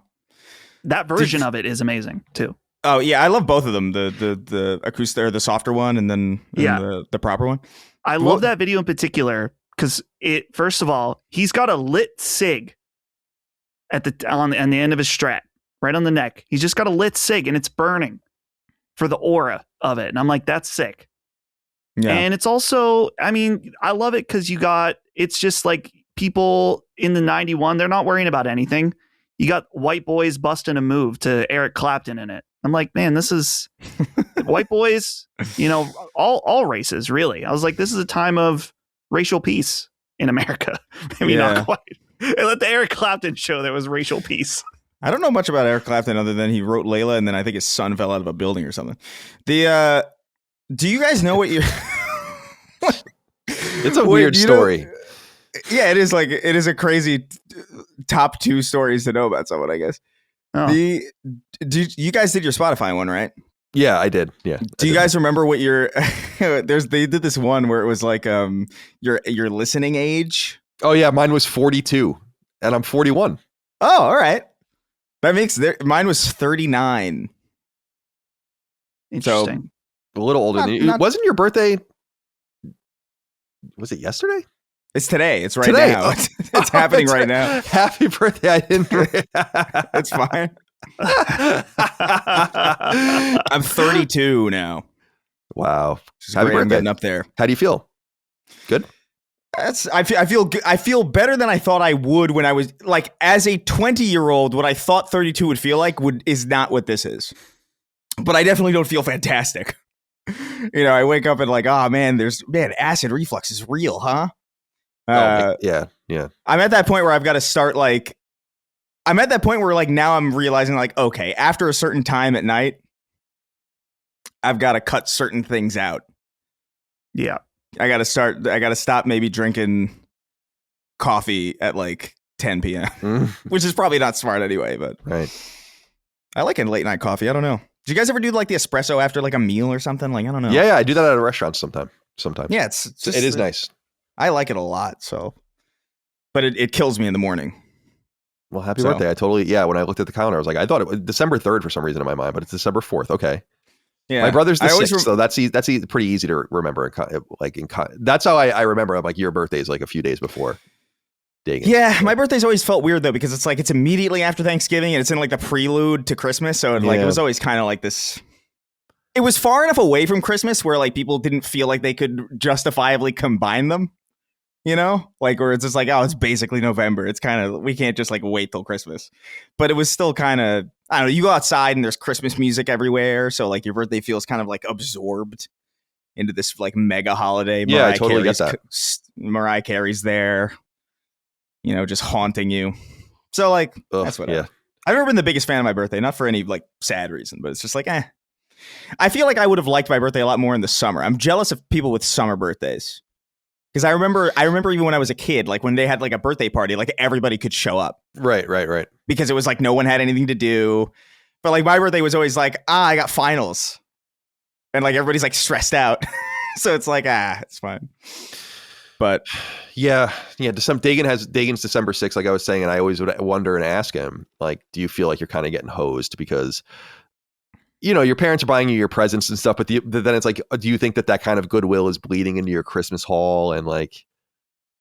That version of it is amazing too. Oh yeah, I love both of them. The acoustic or the softer one, and then the proper one. I love that video in particular because first of all, he's got a lit cig on the end of his strat, right on the neck. He's just got a lit cig and it's burning for the aura of it. And I'm like, that's sick. Yeah. And it's also, I mean, I love it because it's just like people in the 91, they're not worrying about anything. You got white boys busting a move to Eric Clapton in it. I'm like, man, this is white boys, you know, all races, really. I was like, this is a time of racial peace in America. Maybe not quite. And let the Eric Clapton show there was racial peace. I don't know much about Eric Clapton other than he wrote Layla and then I think his son fell out of a building or something. Do you guys know what you're... It's a weird story. Yeah, it is a crazy top 2 stories to know about someone, I guess. Oh. You guys did your Spotify one, right? Yeah, I did. Yeah. Do you guys remember what your they did this one where it was like your listening age? Oh yeah, mine was 42 and I'm 41. Oh, all right. That makes mine was 39. Interesting. So, a little older than you. Wasn't your birthday? Was it yesterday? It's today. It's right today. now. It's happening right now. Happy birthday. I didn't. It's fine. I'm 32 now. Wow. Happy birthday. I'm getting up there. How do you feel? Good? I feel better than I thought I would when I was like, as a 20-year-old, what I thought 32 would feel like is not what this is. But I definitely don't feel fantastic. I wake up and like, oh man, acid reflux is real, huh? Yeah. I'm at that point where I've got to start like, now I'm realizing like, okay, after a certain time at night, I've got to cut certain things out. Yeah. I got to stop maybe drinking coffee at like 10 p.m., which is probably not smart anyway, but right. I like a late night coffee. I don't know. Do you guys ever do like the espresso after like a meal or something? Like, I don't know. Yeah. I do that at a restaurant sometimes. Yeah. It is nice. I like it a lot. So, but it kills me in the morning. Well, happy birthday. When I looked at the calendar, I was like, I thought it was December 3rd for some reason in my mind, but it's December 4th. Okay. Yeah. My brother's the 6th, so that's pretty easy to remember. That's how I remember. I'm like, your birthday is like a few days before. Yeah, my birthday's always felt weird though, because it's like it's immediately after Thanksgiving and it's in like the prelude to Christmas. So it was always kind of like this. It was far enough away from Christmas where like people didn't feel like they could justifiably combine them. Like where it's just like, oh, it's basically November. It's kind of, we can't just like wait till Christmas. But it was still kind of, I don't know, you go outside and there's Christmas music everywhere. So like your birthday feels kind of like absorbed into this like mega holiday. Yeah, I totally get that. Mariah Carey's there, just haunting you. So like, that's what I've never been the biggest fan of my birthday, not for any like sad reason, but it's just like, I feel like I would have liked my birthday a lot more in the summer. I'm jealous of people with summer birthdays. Because I remember even when I was a kid, like when they had like a birthday party, like everybody could show up. Right. Because it was like no one had anything to do. But like my birthday was always like, I got finals. And like everybody's like stressed out. So it's like, it's fine. But yeah. Dagan's December 6th, like I was saying, and I always would wonder and ask him, like, do you feel like you're kind of getting hosed because your parents are buying you your presents and stuff, but then it's like, do you think that kind of goodwill is bleeding into your Christmas haul? And like,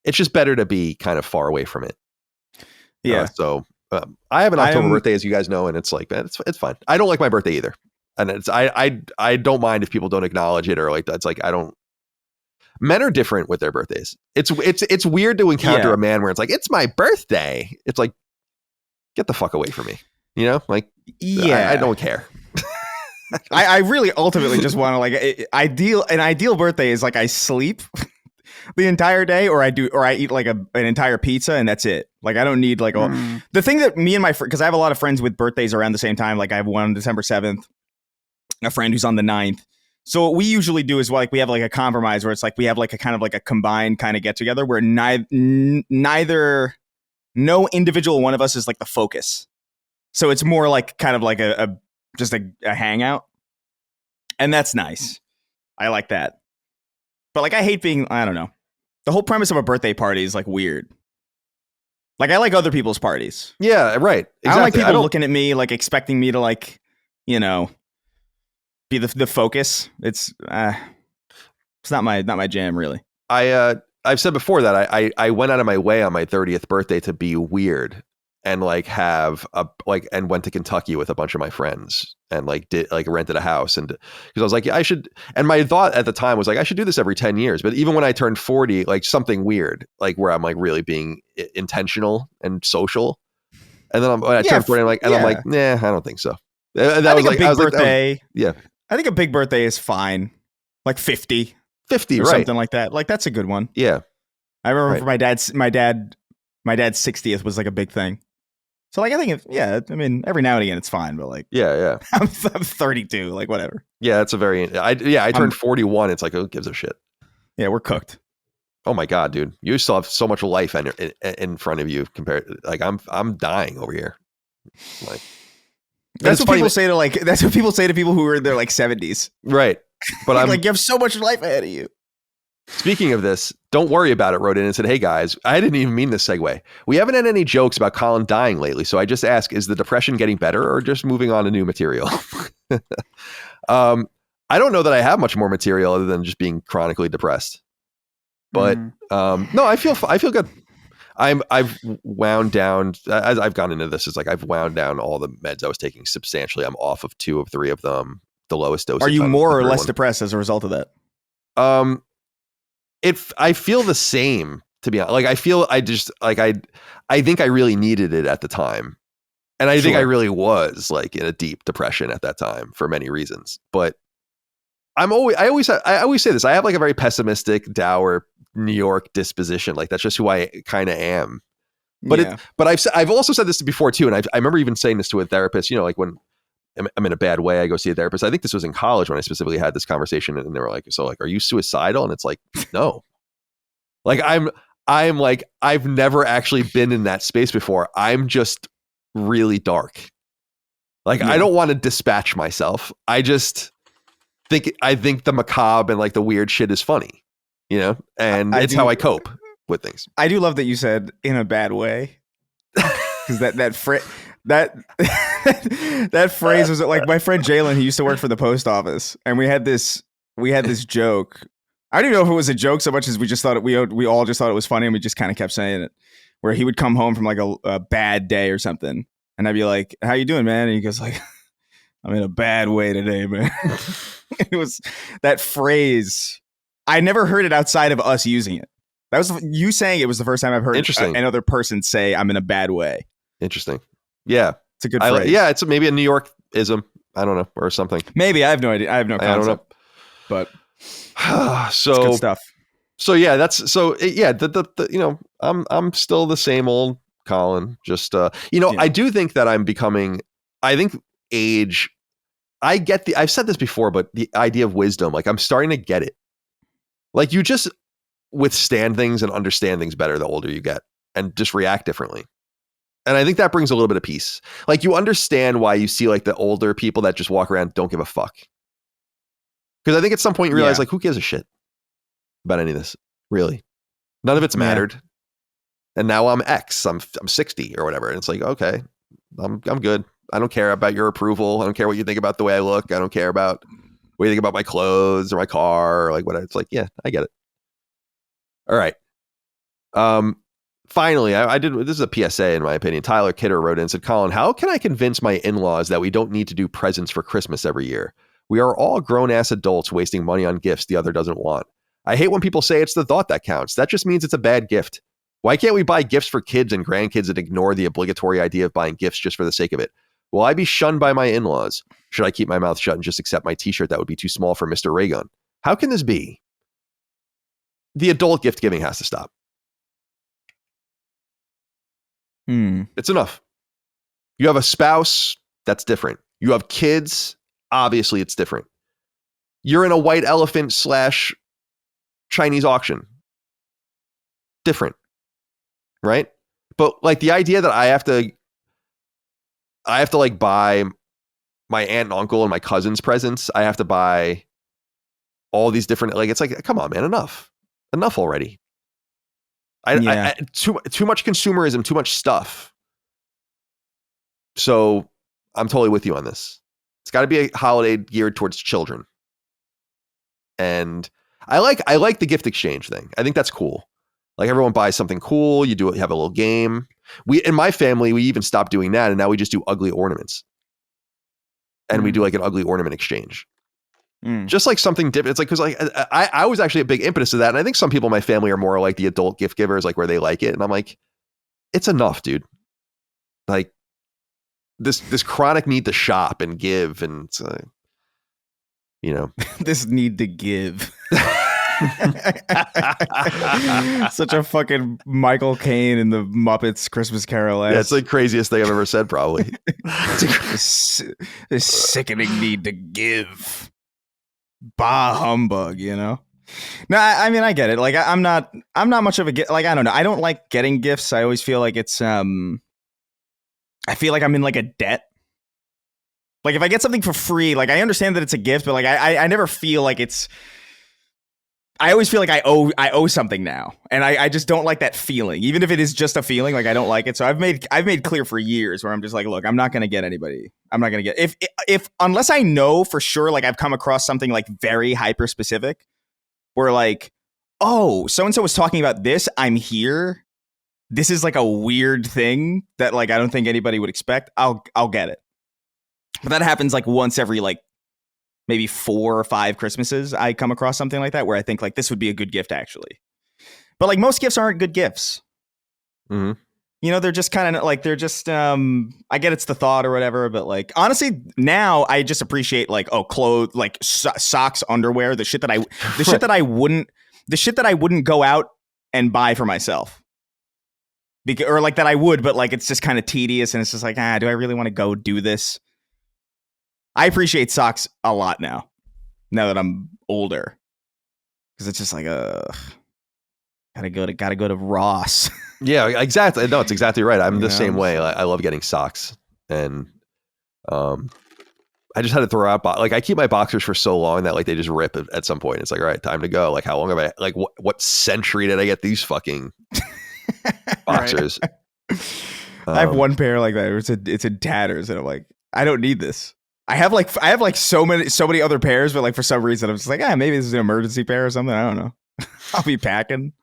it's just better to be kind of far away from it. Yeah. I have an October birthday, as you guys know, and it's like, man, it's fine. I don't like my birthday either. And I don't mind if people don't acknowledge it or like, that's like, men are different with their birthdays. It's weird to encounter a man where it's like, it's my birthday. It's like, get the fuck away from me. Like, I don't care. I really ultimately just want to like an ideal birthday is like I sleep the entire day or I eat like an entire pizza and that's it. Like I don't need like the thing that me and my friend, because I have a lot of friends with birthdays around the same time. Like I have one on December 7th, a friend who's on the 9th. So what we usually do is like we have like a compromise where it's like we have like a kind of like a combined kind of get together where no individual one of us is like the focus. So it's more like kind of like just a hangout. And that's nice. I like that. But like, I hate being, I don't know. The whole premise of a birthday party is like weird. Like I like other people's parties. Yeah, right. Exactly. I don't like people looking at me, like expecting me to like, be the focus. It's not my jam really. I've said before that I went out of my way on my 30th birthday to be weird. And like and went to Kentucky with a bunch of my friends and like rented a house and because I was like, I should. And my thought at the time was like, I should do this every 10 years. But even when I turned 40, like something weird, like where I'm like really being intentional and social. And then when I turned 40, I'm like, nah, I don't think so. I think a big birthday. I think a big birthday is fine. Like 50 or right. Something like that. Like that's a good one. Yeah. I remember for my dad's 60th was like a big thing. So like I think every now and again it's fine, but like yeah. I'm 32, like whatever. Yeah, that's I turned 41. It's like, who gives a shit? Yeah, we're cooked. Oh my god, dude, you still have so much life in front of you compared. Like I'm dying over here. Like That's what people say to that's what people say to people who are in their like 70s. Right. But I'm like, you have so much life ahead of you. Speaking of this, Don't Worry About It wrote in and said, "Hey guys, I didn't even mean this segue. We haven't had any jokes about Colin dying lately, so I just ask, is the depression getting better or just moving on to new material?" I don't know that I have much more material other than just being chronically depressed. But no, I feel good. I've wound down, as I've gone into this, it's like I've wound down all the meds I was taking substantially. I'm off of 2 of 3 of them. The lowest dose. Are you more or less depressed as a result of that? I feel the same, to be honest. Like I think I really needed it at the time. And I think I really was like in a deep depression at that time for many reasons. But I always say this. I have like a very pessimistic, dour New York disposition. Like that's just who I kind of am. But I've also said this before too. And I remember even saying this to a therapist, you know, like when I'm in a bad way, I go see a therapist. I think this was in college when I specifically had this conversation, and they were like, "So, like, are you suicidal?" And it's like, no. Like I'm like, I've never actually been in that space before. I'm just really dark. Like I don't want to dispatch myself. I think the macabre and like the weird shit is funny, you know, and it's how I cope with things. I do love that you said in a bad way, because that phrase was like my friend Jalen. He used to work for the post office, and we had this joke. I don't even know if it was a joke so much as we just thought we all just thought it was funny, and we just kind of kept saying it. Where he would come home from like a bad day or something, and I'd be like, "How you doing, man?" And he goes like, "I'm in a bad way today, man." It was that phrase. I never heard it outside of us using it. That was you saying it was the first time I've heard another person say, "I'm in a bad way." Interesting. Yeah. It's a good phrase. It's maybe a New York-ism. I don't know, or something. Maybe. I have no idea. I have no concept. I don't know. But so it's good stuff. So yeah, the you know, I'm still the same old Colin. Just I do think that I'm becoming, I think age, I've said this before, but the idea of wisdom, like I'm starting to get it. Like you just withstand things and understand things better the older you get and just react differently. And I think that brings a little bit of peace. Like you understand why you see like the older people that just walk around, don't give a fuck. Because I think at some point you realize like, who gives a shit about any of this? Really? None of it's mattered. And now I'm X, I'm 60 or whatever. And it's like, okay, I'm good. I don't care about your approval. I don't care what you think about the way I look. I don't care about what you think about my clothes or my car or like what. It's like, yeah, I get it. All right. Finally, I did. This is a PSA in my opinion. Tyler Kidder wrote in and said, "Colin, how can I convince my in-laws that we don't need to do presents for Christmas every year? We are all grown-ass adults wasting money on gifts the other doesn't want. I hate when people say it's the thought that counts. That just means it's a bad gift. Why can't we buy gifts for kids and grandkids and ignore the obligatory idea of buying gifts just for the sake of it? Will I be shunned by my in-laws? Should I keep my mouth shut and just accept my t-shirt that would be too small for Mr. Raygun? How can this be? The adult gift giving has to stop. It's enough. You have a spouse, that's different. You have kids, obviously it's different. You're in a white elephant / Chinese auction. Different. Right? But like the idea that I have to like buy my aunt and uncle and my cousins presents. I have to buy all these different, like, it's like, come on, man, enough already. Too much consumerism, too much stuff. So I'm totally with you on this. It's got to be a holiday geared towards children. And I like the gift exchange thing. I think that's cool. Like everyone buys something cool. You have a little game. In my family, we even stopped doing that. And now we just do ugly ornaments. And we do like an ugly ornament exchange. Just like something different. It's like, because like I was actually a big impetus of that. And I think some people in my family are more like the adult gift givers, like where they like it. And I'm like, it's enough, dude. Like this chronic need to shop and give. And it's, this need to give. Such a fucking Michael Caine in the Muppets Christmas Carol. Yeah, it's the craziest thing I've ever said, probably. This sickening need to give. Bah humbug, No, I mean I get it. Like I'm not much of a like I don't know. I don't like getting gifts. I always feel like it's I feel like I'm in like a debt. Like if I get something for free, like I understand that it's a gift, but like I never feel like it's. I always feel like I owe something now, and I just don't like that feeling, even if it is just a feeling. Like I don't like it, so I've made clear for years where I'm just like, look, I'm not gonna get anybody. I'm not gonna get if unless I know for sure, like I've come across something like very hyper specific, where like, oh, so and so was talking about this. I'm here. This is like a weird thing that like I don't think anybody would expect. I'll get it. But that happens like once every like maybe 4 or 5 Christmases. I come across something like that where I think like this would be a good gift actually. But like most gifts aren't good gifts. Mm-hmm. You know, they're just kind of like they're just I get it's the thought or whatever, but like honestly now I just appreciate like clothes, like socks, underwear, the shit that I wouldn't go out and buy for myself. Or like that I would, but like it's just kind of tedious and it's just like, do I really want to go do this? I appreciate socks a lot now that I'm older, because it's just like, gotta go to Ross. Yeah, exactly. No, it's exactly right. I'm the same way. I love getting socks, and I just had to throw out like I keep my boxers for so long that like they just rip at some point. It's like, all right, time to go. Like how long have I like what century did I get these fucking boxers? I have one pair like that. It's in tatters, and I'm like, I don't need this. I have like so many other pairs, but like for some reason I'm just like, maybe this is an emergency pair or something. I don't know. I'll be packing.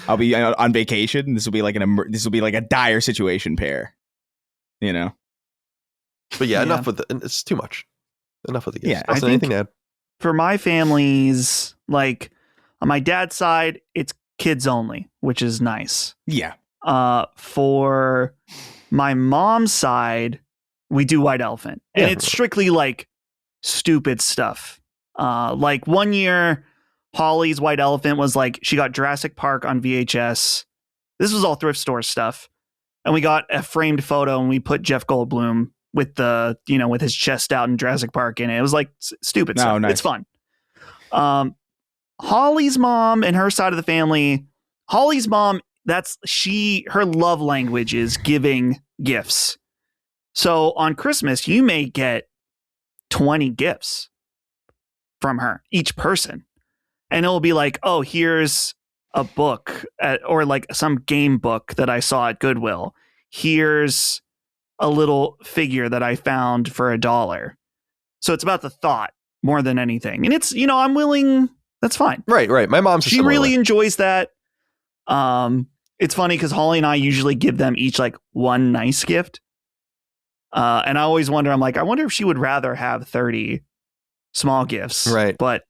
I'll be on vacation. This will be like a dire situation pair, you know. But yeah, enough with it's too much. Enough with the gifts. Yeah, I think anything to add? For my family's, like on my dad's side, it's kids only, which is nice. Yeah. For my mom's side, we do White Elephant, and it's strictly like stupid stuff. Like one year, Holly's White Elephant was like she got Jurassic Park on VHS. This was all thrift store stuff, and we got a framed photo, and we put Jeff Goldblum with the with his chest out and Jurassic Park in it. It was like stupid stuff. Nice. It's fun. Holly's mom and her side of the family. Holly's mom, her love language is giving gifts. So on Christmas, you may get 20 gifts from her, each person. And it'll be like, oh, here's a book or like some game book that I saw at Goodwill. Here's a little figure that I found for $1. So it's about the thought more than anything. And it's, I'm willing. That's fine. Right. My mom's she really enjoys that. It's funny because Holly and I usually give them each like one nice gift. And I always wonder, I'm like, I wonder if she would rather have 30 small gifts. Right. But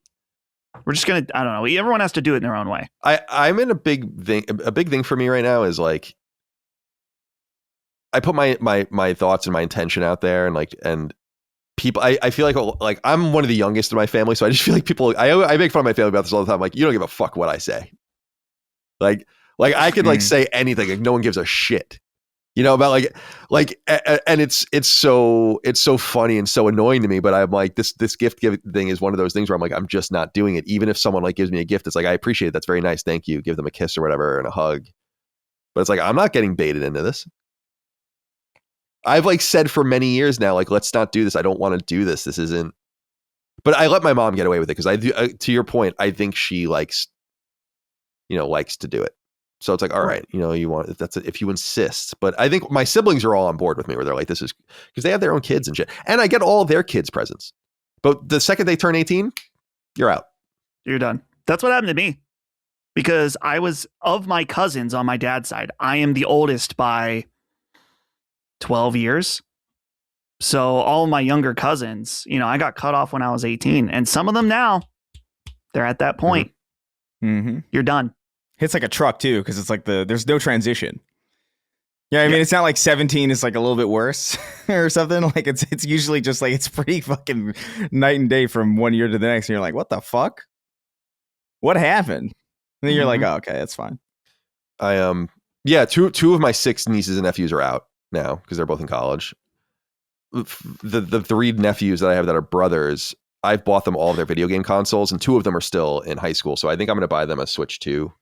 we're just going to, I don't know. Everyone has to do it in their own way. I'm in a big thing for me right now is like, I put my thoughts and my intention out there and people, I feel like I'm one of the youngest in my family. So I just feel like people, I make fun of my family about this all the time. Like, you don't give a fuck what I say. Like I could like say anything. Like no one gives a shit. About and it's so funny and so annoying to me, but I'm like, this gift giving thing is one of those things where I'm like, I'm just not doing it. Even if someone like gives me a gift, it's like, I appreciate it. That's very nice. Thank you. Give them a kiss or whatever and a hug. But it's like, I'm not getting baited into this. I've like said for many years now, like, let's not do this. I don't want to do this. This isn't, but I let my mom get away with it. Cause I do, to your point, I think she likes to do it. So it's like, all right, you want if you insist. But I think my siblings are all on board with me where they're like, this is because they have their own kids and shit. And I get all their kids' presents. But the second they turn 18, you're out. You're done. That's what happened to me. Because I was, of my cousins on my dad's side, I am the oldest by 12 years. So all my younger cousins, I got cut off when I was 18. And some of them now, they're at that point. Mm-hmm. You're done. Hits like a truck too, because it's like there's no transition. Yeah, I mean, it's not like 17 is like a little bit worse or something. Like it's usually just like it's pretty fucking night and day from one year to the next. And you're like, what the fuck? What happened? And then you're like, oh, okay, that's fine. Two of my 6 nieces and nephews are out now because they're both in college. The 3 nephews that I have that are brothers, I've bought them all of their video game consoles, and 2 of them are still in high school. So I think I'm going to buy them a Switch 2.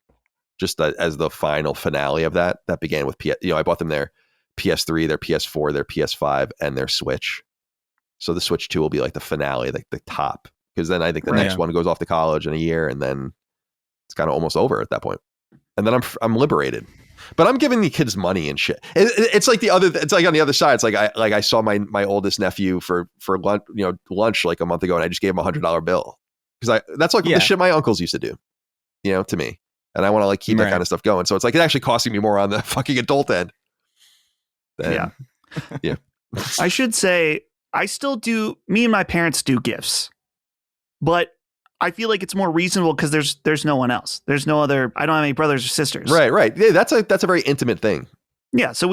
Just as the final finale of that began with I bought them their PS3, their PS4, their PS5, and their Switch. So the Switch 2 will be like the finale, like the top, because then I think the next one goes off to college in a year, and then it's kind of almost over at that point. And then I'm liberated. But I'm giving the kids money and shit. It's like it's like on the other side. It's like I saw my oldest nephew for lunch like a month ago, and I just gave him $100 bill because that's like the shit my uncles used to do, to me. And I want to like keep that kind of stuff going. So it's like it's actually costing me more on the fucking adult end. Yeah. I should say I still do. Me and my parents do gifts, but I feel like it's more reasonable because there's no one else. There's no other. I don't have any brothers or sisters. Right. Yeah, that's a very intimate thing. Yeah. So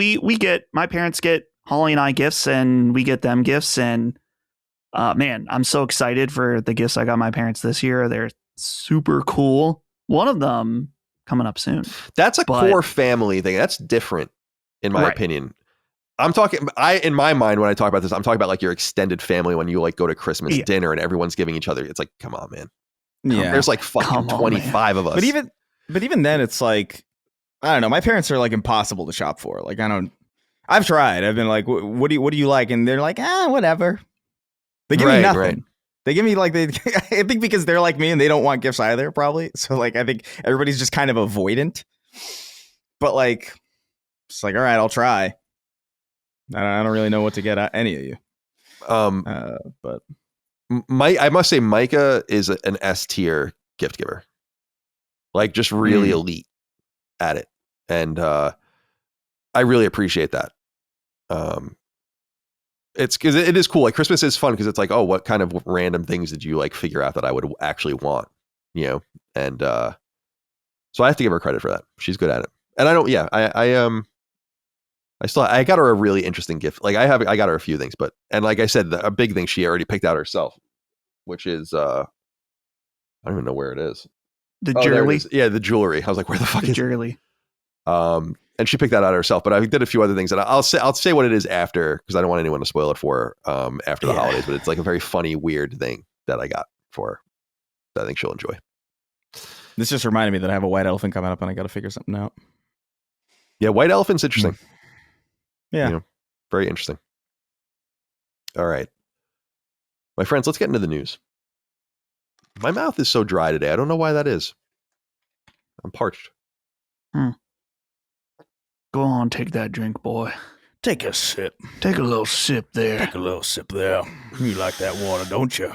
my parents get Holly and I gifts, and we get them gifts, and man, I'm so excited for the gifts I got my parents this year. They're super cool. One of them coming up soon. That's a core family thing. That's different, in my opinion. I'm talking. In my mind, when I talk about this, I'm talking about like your extended family when you like go to Christmas dinner and everyone's giving each other. It's like, come on, man. There's like fucking 25 of us. But even then, it's like, I don't know. My parents are like impossible to shop for. Like I've tried. I've been like, what do you like? And they're like, whatever. They give me nothing. Right. They give me like I think because they're like me and they don't want gifts either, probably. So like I think everybody's just kind of avoidant. But like, it's like, all right, I'll try. I don't really know what to get at any of you. But I must say Micah is an S tier gift giver, like just really elite at it, and I really appreciate that. It's because it is cool. Like Christmas is fun because it's like, oh, what kind of random things did you like figure out that I would actually want, And so I have to give her credit for that. She's good at it, and I don't. Yeah, I got her a really interesting gift. Like I got her a few things, and like I said, a big thing she already picked out herself, which is I don't even know where it is. The jewelry. Yeah, the jewelry. I was like, where the fuck is jewelry? And she picked that out herself. But I did a few other things, and I'll say what it is after because I don't want anyone to spoil it for her after the holidays. But it's like a very funny, weird thing that I got for her that I think she'll enjoy. This just reminded me that I have a white elephant coming up, and I got to figure something out. Yeah, white elephant's interesting. Yeah. Very interesting. All right. My friends, let's get into the news. My mouth is so dry today. I don't know why that is. I'm parched. Go on, take that drink, boy. Take a sip. Take a little sip there. Take a little sip there. You like that water, don't you?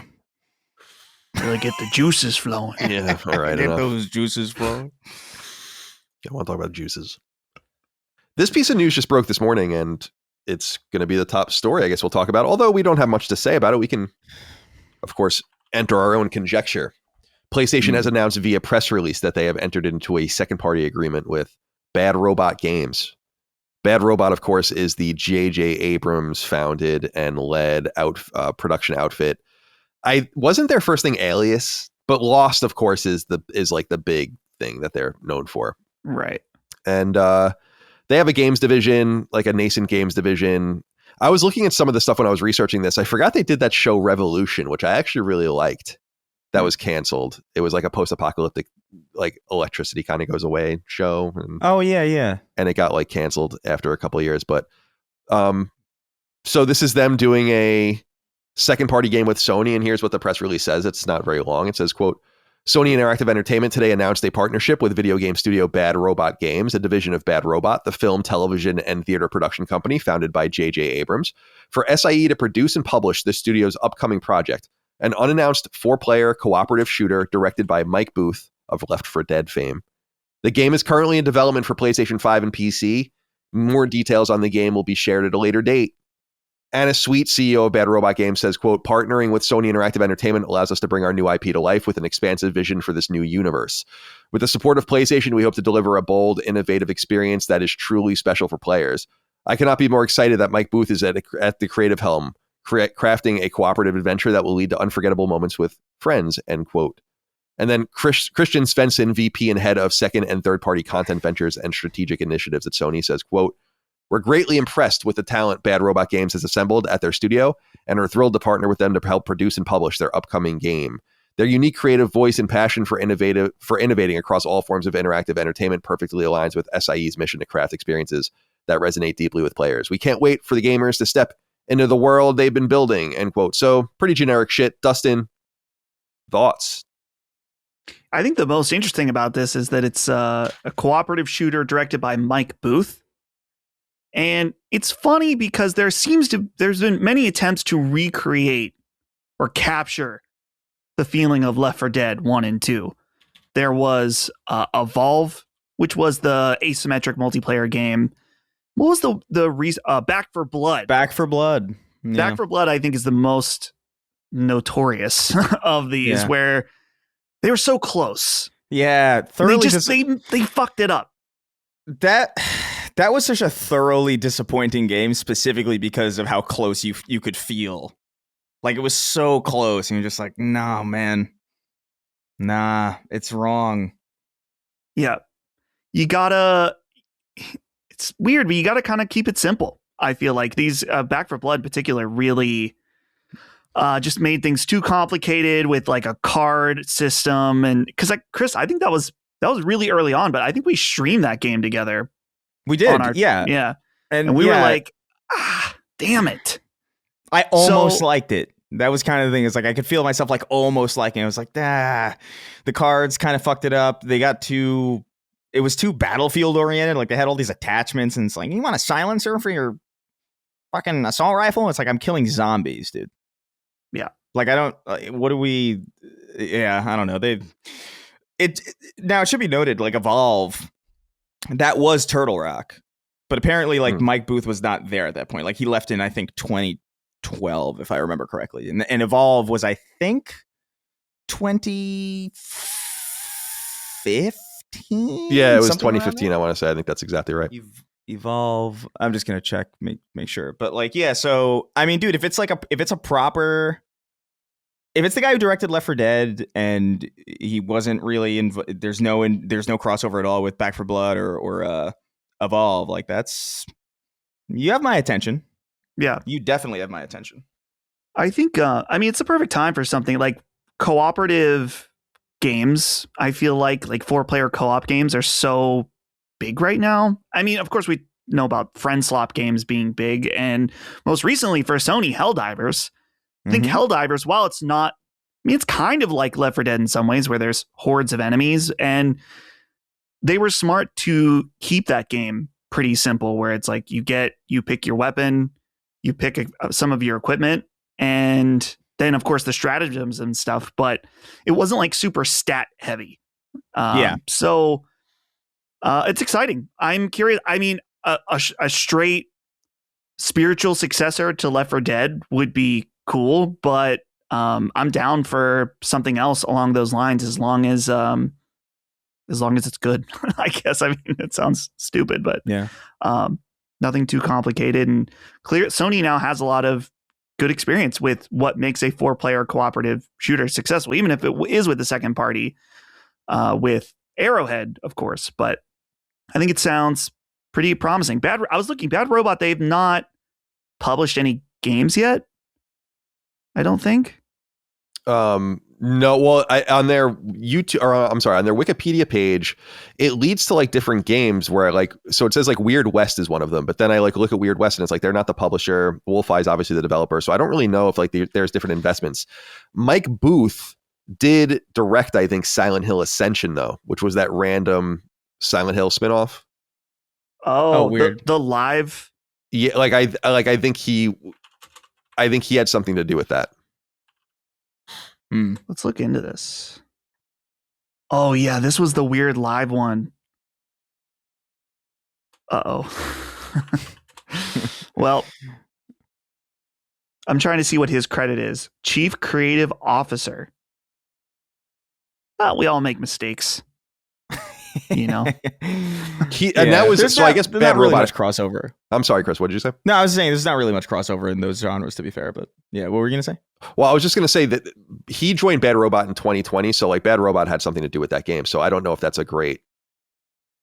Really get the juices flowing. Yeah, all right. Get those juices flowing. I want to talk about juices. This piece of news just broke this morning, and it's going to be the top story I guess we'll talk about. Although we don't have much to say about it, we can, of course, enter our own conjecture. PlayStation has announced via press release that they have entered into a second-party agreement with Bad Robot Games. Bad Robot, of course, is the J.J. Abrams founded and led production outfit. I wasn't their first thing Alias, but Lost, of course, is like the big thing that they're known for. Right. And they have a games division, like a nascent games division. I was looking at some of the stuff when I was researching this. I forgot they did that show Revolution, which I actually really liked. That was canceled. It was like a post-apocalyptic, like electricity kind of goes away show. And, and it got like canceled after a couple of years. But so this is them doing a second party game with Sony. And here's what the press release says. It's not very long. It says, quote, Sony Interactive Entertainment today announced a partnership with video game studio Bad Robot Games, a division of Bad Robot, the film, television, and theater production company founded by J.J. Abrams, for SIE to produce and publish the studio's upcoming project, an unannounced 4-player cooperative shooter directed by Mike Booth of Left 4 Dead fame. The game is currently in development for PlayStation 5 and PC. More details on the game will be shared at a later date. Anna Sweet, CEO of Bad Robot Games, says, quote, partnering with Sony Interactive Entertainment allows us to bring our new IP to life with an expansive vision for this new universe. With the support of PlayStation, we hope to deliver a bold, innovative experience that is truly special for players. I cannot be more excited that Mike Booth is at the creative helm, crafting a cooperative adventure that will lead to unforgettable moments with friends, end quote. And then Christian Svensson, VP and head of second and third party content ventures and strategic initiatives at Sony, says, quote, we're greatly impressed with the talent Bad Robot Games has assembled at their studio and are thrilled to partner with them to help produce and publish their upcoming game. Their unique creative voice and passion for innovating across all forms of interactive entertainment perfectly aligns with SIE's mission to craft experiences that resonate deeply with players. We can't wait for the gamers to step into the world they've been building, end quote. So pretty generic shit. Dustin, thoughts? I think the most interesting about this is that it's a cooperative shooter directed by Mike Booth. And it's funny because there's been many attempts to recreate or capture the feeling of Left 4 Dead 1 and 2. There was Evolve, which was the asymmetric multiplayer game. What was the reason? Back 4 Blood. Back 4 Blood. Yeah. Back 4 Blood, I think, is the most notorious of these, where they were so close. Yeah, thoroughly. They fucked it up. That was such a thoroughly disappointing game, specifically because of how close you could feel. Like, it was so close, and you're just like, nah, man. Nah, it's wrong. Yeah. It's weird, but you gotta kind of keep it simple. I feel like these Back 4 Blood in particular really just made things too complicated with like a card system. And because like Chris, I think that was really early on, but I think we streamed that game together. We did, yeah. And we were like, damn it. I almost liked it. That was kind of the thing. It's like I could feel myself like almost liking it. I was like, the cards kind of fucked it up. It was too battlefield oriented. Like they had all these attachments, and it's like, you want a silencer for your fucking assault rifle? It's like, I'm killing zombies, dude. Yeah. Like I don't. I don't know. Now it should be noted, like Evolve, that was Turtle Rock, but apparently like Mike Booth was not there at that point. Like he left in, I think, 2012, if I remember correctly, and Evolve was, I think, 2015. Yeah, it was 2015. I want to say. I think that's exactly right. Evolve. I'm just gonna check, make sure. But like, yeah. So I mean, dude, if it's the guy who directed Left 4 Dead and he wasn't really there's no crossover at all with Back 4 Blood or Evolve. Like you have my attention. Yeah, you definitely have my attention. I think. I mean, it's a perfect time for something like cooperative games. I feel like 4-player co-op games are so big right now. I mean, of course, we know about friend slop games being big, and most recently for Sony, Helldivers. I think Helldivers, while it's not, I mean, it's kind of like Left 4 Dead in some ways, where there's hordes of enemies, and they were smart to keep that game pretty simple, where it's like you pick your weapon, you pick some of your equipment, and then of course the stratagems and stuff, but it wasn't like super stat heavy. So it's exciting. I'm curious. I mean, a straight spiritual successor to Left 4 Dead would be cool, but I'm down for something else along those lines as long as it's good. I guess. I mean, it sounds stupid, but nothing too complicated, and clear. Sony now has a lot of good experience with what makes a 4-player cooperative shooter successful, even if it is with the second party, with Arrowhead, of course. But I think it sounds pretty promising. Bad Robot, they've not published any games yet, I don't think. No, well, on their YouTube, or on their Wikipedia page, it leads to like different games where so it says like Weird West is one of them, but then I look at Weird West and it's like they're not the publisher. Wolfeye is obviously the developer, so I don't really know if there's different investments. Mike Booth did direct, I think, Silent Hill Ascension though, which was that random Silent Hill spinoff. Oh, weird. The live. Yeah, I think he had something to do with that. Let's look into this. Oh yeah, this was the weird live one. Well, I'm trying to see what his credit is. Chief Creative Officer. We all make mistakes. You know, that was so. I guess Bad really Robot much crossover. I'm sorry, Chris. What did you say? No, I was saying there's not really much crossover in those genres, to be fair. But yeah, what were you gonna say? Well, I was just gonna say that he joined Bad Robot in 2020, so like Bad Robot had something to do with that game. So I don't know if that's a great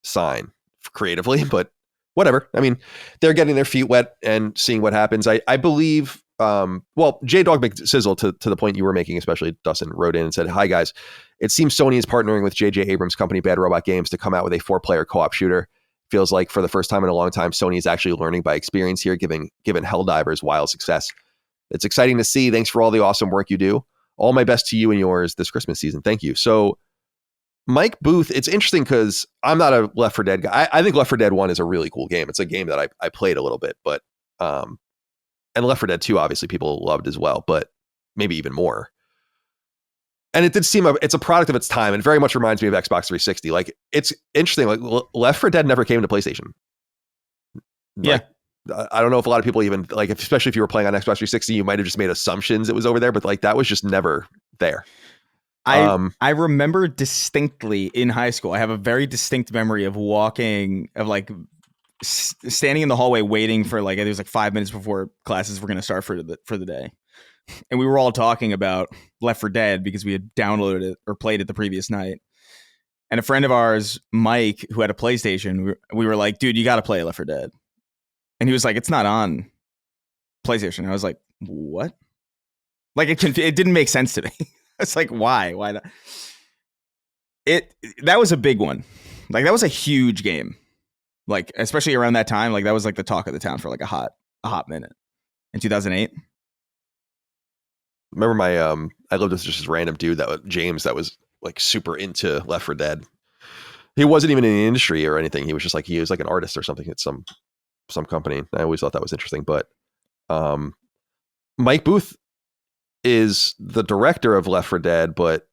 sign creatively, but whatever. I mean, they're getting their feet wet and seeing what happens. I believe. J Dog McSizzle, to the point you were making, especially Dustin, wrote in and said, "Hi guys, it seems Sony is partnering with J.J. Abrams' company Bad Robot Games to come out with a 4-player co-op shooter. Feels like for the first time in a long time, Sony is actually learning by experience here, given Helldivers wild success. It's exciting to see. Thanks for all the awesome work you do. All my best to you and yours this Christmas season. Thank you. So Mike Booth, it's interesting because I'm not a Left 4 Dead guy. I think Left 4 Dead 1 is a really cool game. It's a game that I played a little bit, but and Left 4 Dead 2, obviously people loved as well, but maybe even more. And it did seem it's a product of its time and very much reminds me of Xbox 360. Like, it's interesting. Like, Left 4 Dead never came to PlayStation. Yeah. Like, I don't know if a lot of people even, like, especially if you were playing on Xbox 360, you might have just made assumptions it was over there, but like that was just never there. I remember distinctly in high school, I have a very distinct memory of standing in the hallway waiting for it was like 5 minutes before classes were going to start for the day. And we were all talking about Left 4 Dead because we had downloaded it or played it the previous night. And a friend of ours, Mike, who had a PlayStation, we were like, dude, you got to play Left 4 Dead. And he was like, it's not on PlayStation. I was like, what? Like, it didn't make sense to me. It's like, why? Why not? That was a big one. Like, that was a huge game. Like, especially around that time, like that was like the talk of the town for like a hot minute in 2008. Remember my I lived with just this random dude James that was like super into Left 4 Dead. He wasn't even in the industry or anything. He was just like an artist or something at some company. I always thought that was interesting. But Mike Booth is the director of Left 4 Dead, but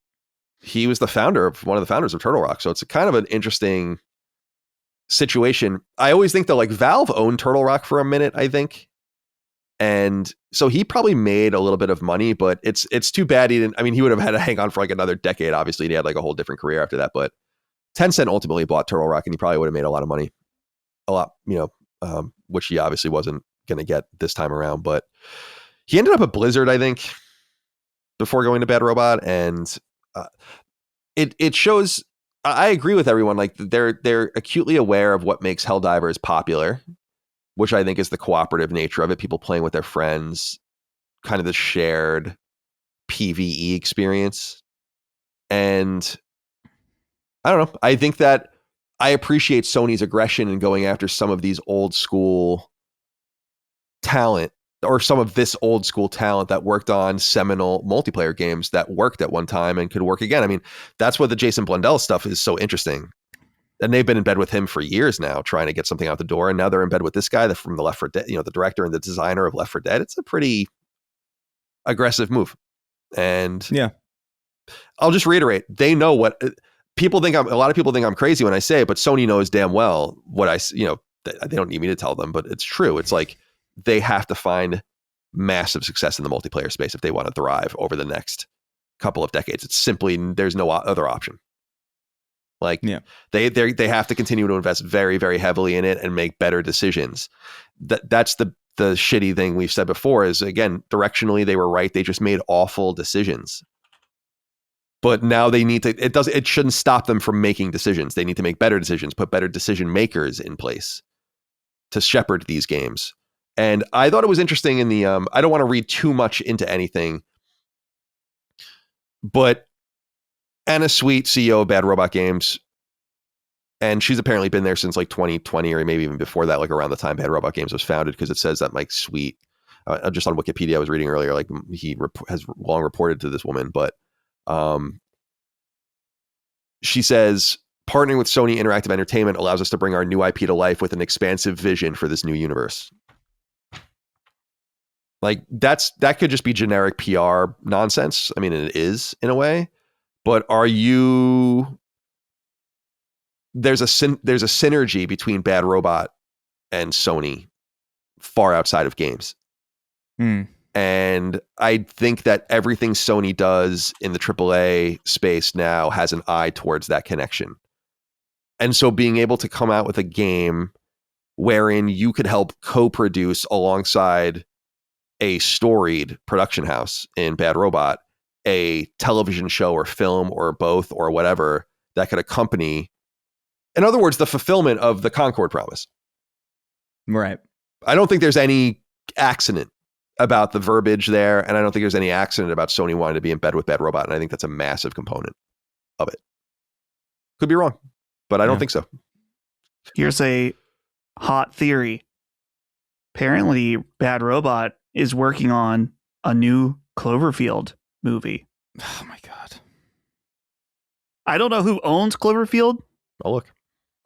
he was one of the founders of Turtle Rock. So it's kind of an interesting situation. I always think that like Valve owned Turtle Rock for a minute, I think. And so he probably made a little bit of money, but it's too bad he didn't. I mean, he would have had to hang on for like another decade, obviously, and he had like a whole different career after that. But Tencent ultimately bought Turtle Rock, and he probably would have made a lot of money, which he obviously wasn't going to get this time around. But he ended up at Blizzard, I think, before going to Bad Robot, and it shows. I agree with everyone. Like they're acutely aware of what makes Helldivers popular, which I think is the cooperative nature of it. People playing with their friends, kind of the shared PvE experience. And I don't know. I think that I appreciate Sony's aggression in going after some of these old school talent, or some of this old school talent that worked on seminal multiplayer games that worked at one time and could work again. I mean, that's what the Jason Blundell stuff is so interesting. And they've been in bed with him for years now, trying to get something out the door. And now they're in bed with this guy from the Left 4 Dead, the director and the designer of Left 4 Dead. It's a pretty aggressive move. And yeah, I'll just reiterate, they know what people think. A lot of people think I'm crazy when I say it, but Sony knows damn well what they don't need me to tell them, but it's true. It's like they have to find massive success in the multiplayer space if they want to thrive over the next couple of decades. It's simply, there's no other option. Like, yeah, they have to continue to invest very, very heavily in it and make better decisions. That's the shitty thing we've said before is, again, directionally they were right. They just made awful decisions. But now they need to. It shouldn't stop them from making decisions. They need to make better decisions, put better decision makers in place to shepherd these games. And I thought it was interesting in the. I don't want to read too much into anything, but Anna Sweet, CEO of Bad Robot Games, and she's apparently been there since like 2020 or maybe even before that, like around the time Bad Robot Games was founded, because it says that Mike Sweet, just on Wikipedia I was reading earlier, like he has long reported to this woman, but she says, partnering with Sony Interactive Entertainment allows us to bring our new IP to life with an expansive vision for this new universe. Like that could just be generic PR nonsense. I mean, it is in a way. But there's a synergy between Bad Robot and Sony far outside of games. And I think that everything Sony does in the AAA space now has an eye towards that connection. And so being able to come out with a game wherein you could help co-produce alongside a storied production house in Bad Robot, a television show or film or both or whatever that could accompany, in other words, the fulfillment of the Concord promise. Right. I don't think there's any accident about the verbiage there, and I don't think there's any accident about Sony wanting to be in bed with Bad Robot, and I think that's a massive component of it. Could be wrong, but I don't think so. Here's a hot theory. Apparently, Bad Robot is working on a new Cloverfield movie. Oh my god! I don't know who owns Cloverfield. Oh look,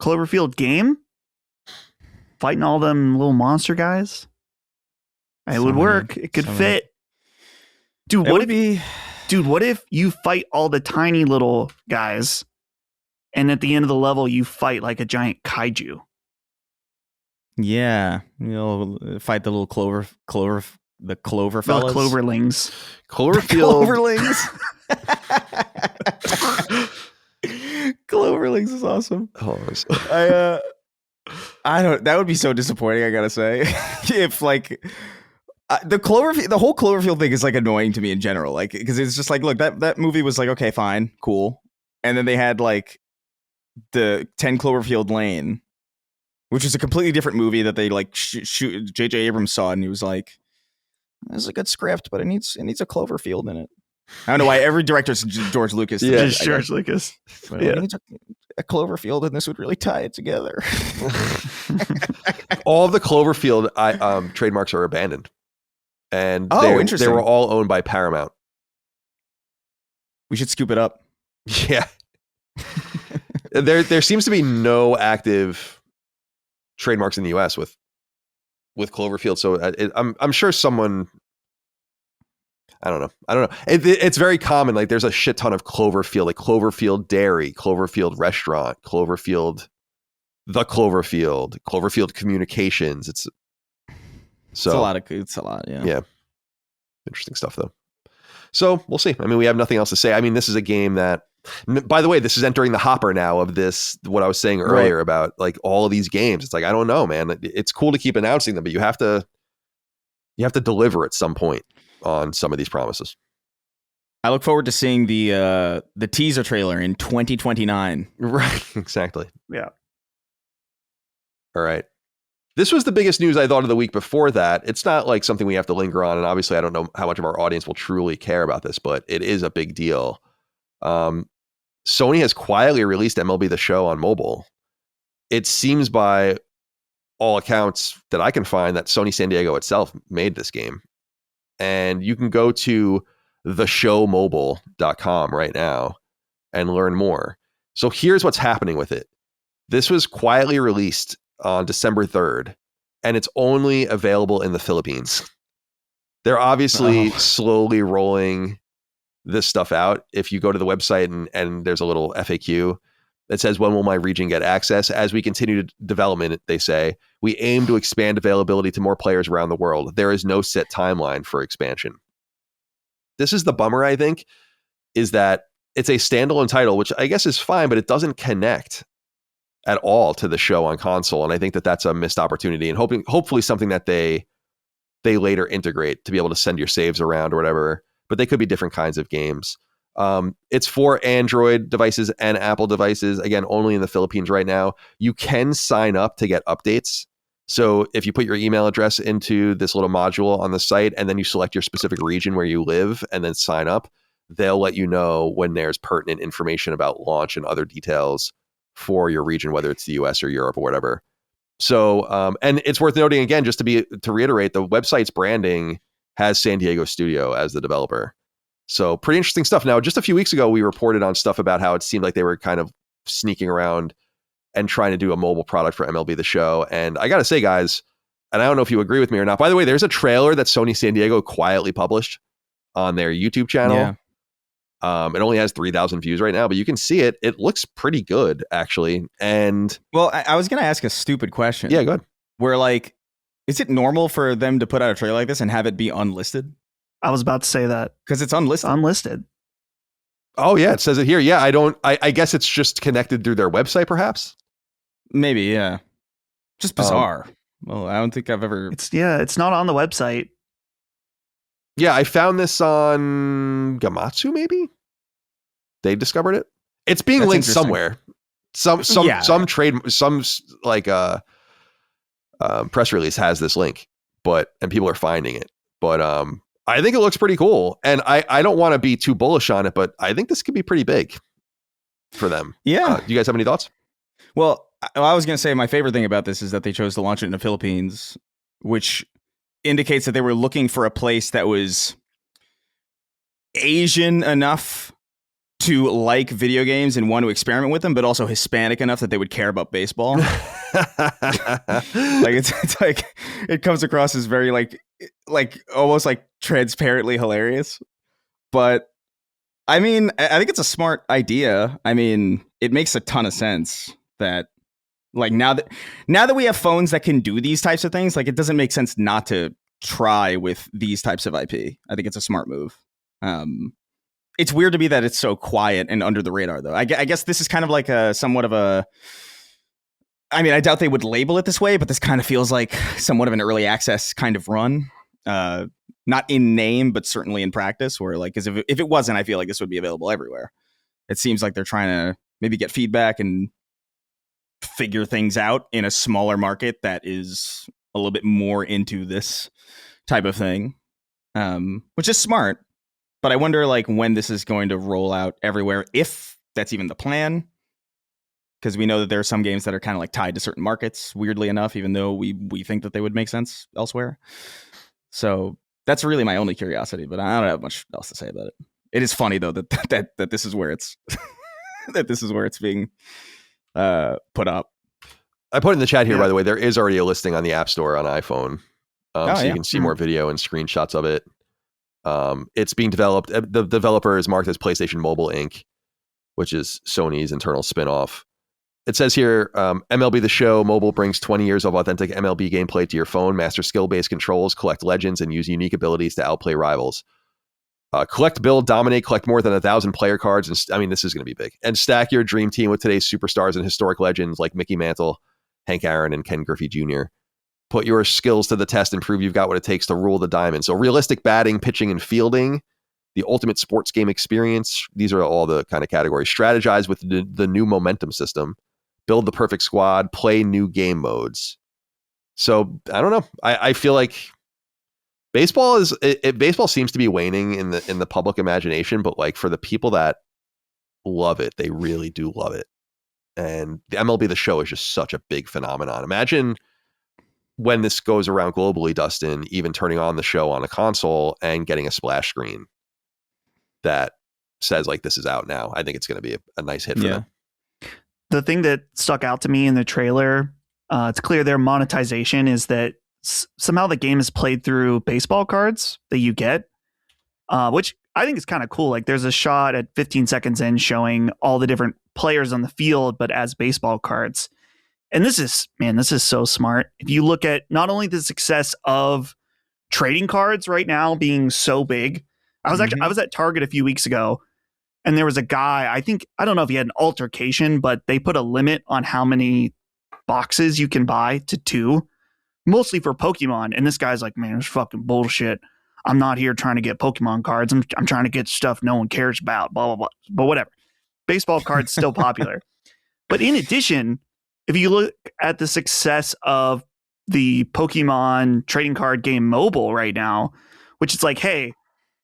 Cloverfield game, fighting all them little monster guys. It would work. It could fit. Dude, what if you fight all the tiny little guys, and at the end of the level you fight like a giant kaiju? Yeah, you'll fight the little clover fellas. The Cloverlings. Cloverfield. Cloverlings is awesome. I don't. That would be so disappointing. I gotta say, if like the whole Cloverfield thing is like annoying to me in general. Like, because it's just like, look, that movie was like, okay, fine, cool, and then they had like the 10 Cloverfield Lane, which is a completely different movie that they like shoot. J.J. Abrams saw it and he was like, "This is a good script, but it needs a Cloverfield in it." I don't know why every director's George Lucas. Yeah, George Lucas. Well, yeah. It needs a Cloverfield, and this would really tie it together. All of the Cloverfield trademarks are abandoned, and interesting. They were all owned by Paramount. We should scoop it up. Yeah. There seems to be no active trademarks in the U.S. with Cloverfield, so I'm sure someone. I don't know. It's very common. Like, there's a shit ton of Cloverfield, like Cloverfield Dairy, Cloverfield Restaurant, Cloverfield Communications. It's a lot. Yeah. Yeah. Interesting stuff, though. So we'll see. I mean, we have nothing else to say. I mean, this is a game that, by the way, this is entering the hopper now of this, what I was saying earlier about like all of these games. It's like, I don't know, man. It's cool to keep announcing them, but you have to deliver at some point on some of these promises. I look forward to seeing the teaser trailer in 2029. Right, exactly. Yeah. All right. This was the biggest news I thought of the week before that. It's not like something we have to linger on, and obviously I don't know how much of our audience will truly care about this, but it is a big deal. Sony has quietly released MLB The Show on mobile. It seems by all accounts that I can find that Sony San Diego itself made this game. And you can go to theshowmobile.com right now and learn more. So here's what's happening with it. This was quietly released on December 3rd, and it's only available in the Philippines. They're obviously slowly rolling this stuff out. If you go to the website and there's a little FAQ that says, when will my region get access? As we continue to development, they say, we aim to expand availability to more players around the world. There is no set timeline for expansion. This is the bummer, I think, is that it's a standalone title, which I guess is fine, but it doesn't connect at all to the show on console. And I think that that's a missed opportunity, and hopefully something that they later integrate to be able to send your saves around or whatever, but they could be different kinds of games. It's for Android devices and Apple devices. Again, only in the Philippines right now. You can sign up to get updates. So if you put your email address into this little module on the site, and then you select your specific region where you live and then sign up, they'll let you know when there's pertinent information about launch and other details for your region, whether it's the US or Europe or whatever. So, and it's worth noting again, just to reiterate, the website's branding has San Diego Studio as the developer. So pretty interesting stuff. Now, just a few weeks ago, we reported on stuff about how it seemed like they were kind of sneaking around and trying to do a mobile product for MLB The Show. And I got to say, guys, and I don't know if you agree with me or not, by the way, there's a trailer that Sony San Diego quietly published on their YouTube channel. Yeah. It only has 3,000 views right now, but you can see it. It looks pretty good, actually. And well, I was going to ask a stupid question. Yeah, go ahead. Where, like, is it normal for them to put out a trailer like this and have it be unlisted? I was about to say that. Because it's unlisted. Unlisted. Oh, yeah. It says it here. Yeah, I guess it's just connected through their website, perhaps? Maybe, yeah. Just bizarre. Well, I don't think I've ever... It's not on the website. Yeah, I found this on Gamatsu, maybe? They discovered it. It's being linked somewhere. Some press release has this link, and people are finding it. But I think it looks pretty cool. And I don't want to be too bullish on it, but I think this could be pretty big for them. Yeah. Do you guys have any thoughts? Well, I was going to say my favorite thing about this is that they chose to launch it in the Philippines, which indicates that they were looking for a place that was Asian enough to like video games and want to experiment with them, but also Hispanic enough that they would care about baseball. Like it's like it comes across as very like almost like transparently hilarious. But I mean, I think it's a smart idea. I mean, it makes a ton of sense that like now that we have phones that can do these types of things, like it doesn't make sense not to try with these types of IP. I think it's a smart move. It's weird to me that it's so quiet and under the radar, though. I guess this is kind of like a somewhat of a. I mean, I doubt they would label it this way, but this kind of feels like somewhat of an early access kind of run. Not in name, but certainly in practice, where like, because if it wasn't, I feel like this would be available everywhere. It seems like they're trying to maybe get feedback and figure things out in a smaller market that is a little bit more into this type of thing, which is smart. But I wonder like when this is going to roll out everywhere, if that's even the plan. Because we know that there are some games that are kind of like tied to certain markets, weirdly enough, even though we think that they would make sense elsewhere. So that's really my only curiosity, but I don't have much else to say about it. It is funny though that this is where it's that this is where it's being put up. I put in the chat here, by the way, there is already a listing on the App Store on iPhone, you can see more video and screenshots of it. It's being developed. The developer is marked as PlayStation Mobile Inc., which is Sony's internal spinoff. It says here, MLB The Show Mobile brings 20 years of authentic MLB gameplay to your phone. Master skill-based controls, collect legends, and use unique abilities to outplay rivals. Collect, build, dominate, collect more than 1,000 player cards. And I mean, this is going to be big. And stack your dream team with today's superstars and historic legends like Mickey Mantle, Hank Aaron, and Ken Griffey Jr. Put your skills to the test and prove you've got what it takes to rule the diamond. So realistic batting, pitching, and fielding, the ultimate sports game experience. These are all the kind of categories. Strategize with the new momentum system. Build the perfect squad. Play new game modes. So I don't know. I feel like baseball baseball seems to be waning in the public imagination, but like for the people that love it, they really do love it. And the MLB The Show is just such a big phenomenon. Imagine when this goes around globally, Dustin, even turning on the show on a console and getting a splash screen that says like this is out now. I think it's going to be a nice hit for them. The thing that stuck out to me in the trailer, it's clear their monetization is that somehow the game is played through baseball cards that you get, which I think is kind of cool. Like there's a shot at 15 seconds in showing all the different players on the field, but as baseball cards. And this is so smart. If you look at not only the success of trading cards right now being so big, I was at Target a few weeks ago and there was a guy, I don't know if he had an altercation, but they put a limit on how many boxes you can buy to 2, mostly for Pokemon. And this guy's like, man, it's fucking bullshit. I'm not here trying to get Pokemon cards. I'm trying to get stuff no one cares about, blah, blah, blah. But whatever. Baseball cards still popular. But in addition, if you look at the success of the Pokemon trading card game mobile right now, which is like, hey,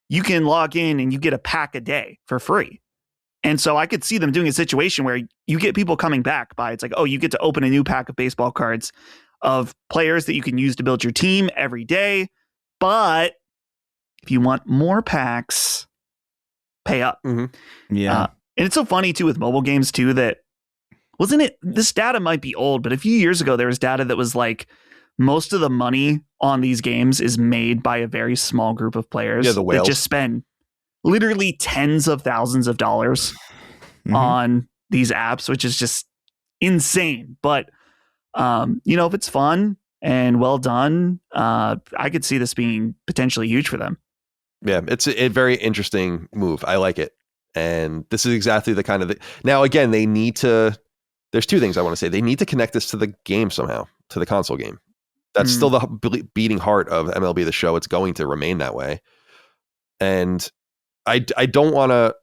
you can log in and you get a pack a day for free. And so I could see them doing a situation where you get people coming back by, it's like, oh, you get to open a new pack of baseball cards of players that you can use to build your team every day. But if you want more packs, pay up. Mm-hmm. Yeah. And it's so funny too with mobile games too, that wasn't it, this data might be old, but a few years ago, there was data that was like most of the money on these games is made by a very small group of players that just spend literally tens of thousands of dollars on these apps, which is just insane. But, if it's fun and well done, I could see this being potentially huge for them. Yeah, it's a very interesting move. I like it. And this is exactly the kind of now, again, they need to. There's 2 things I want to say. They need to connect this to the game somehow, to the console game. That's still the beating heart of MLB The Show. It's going to remain that way. And I don't want to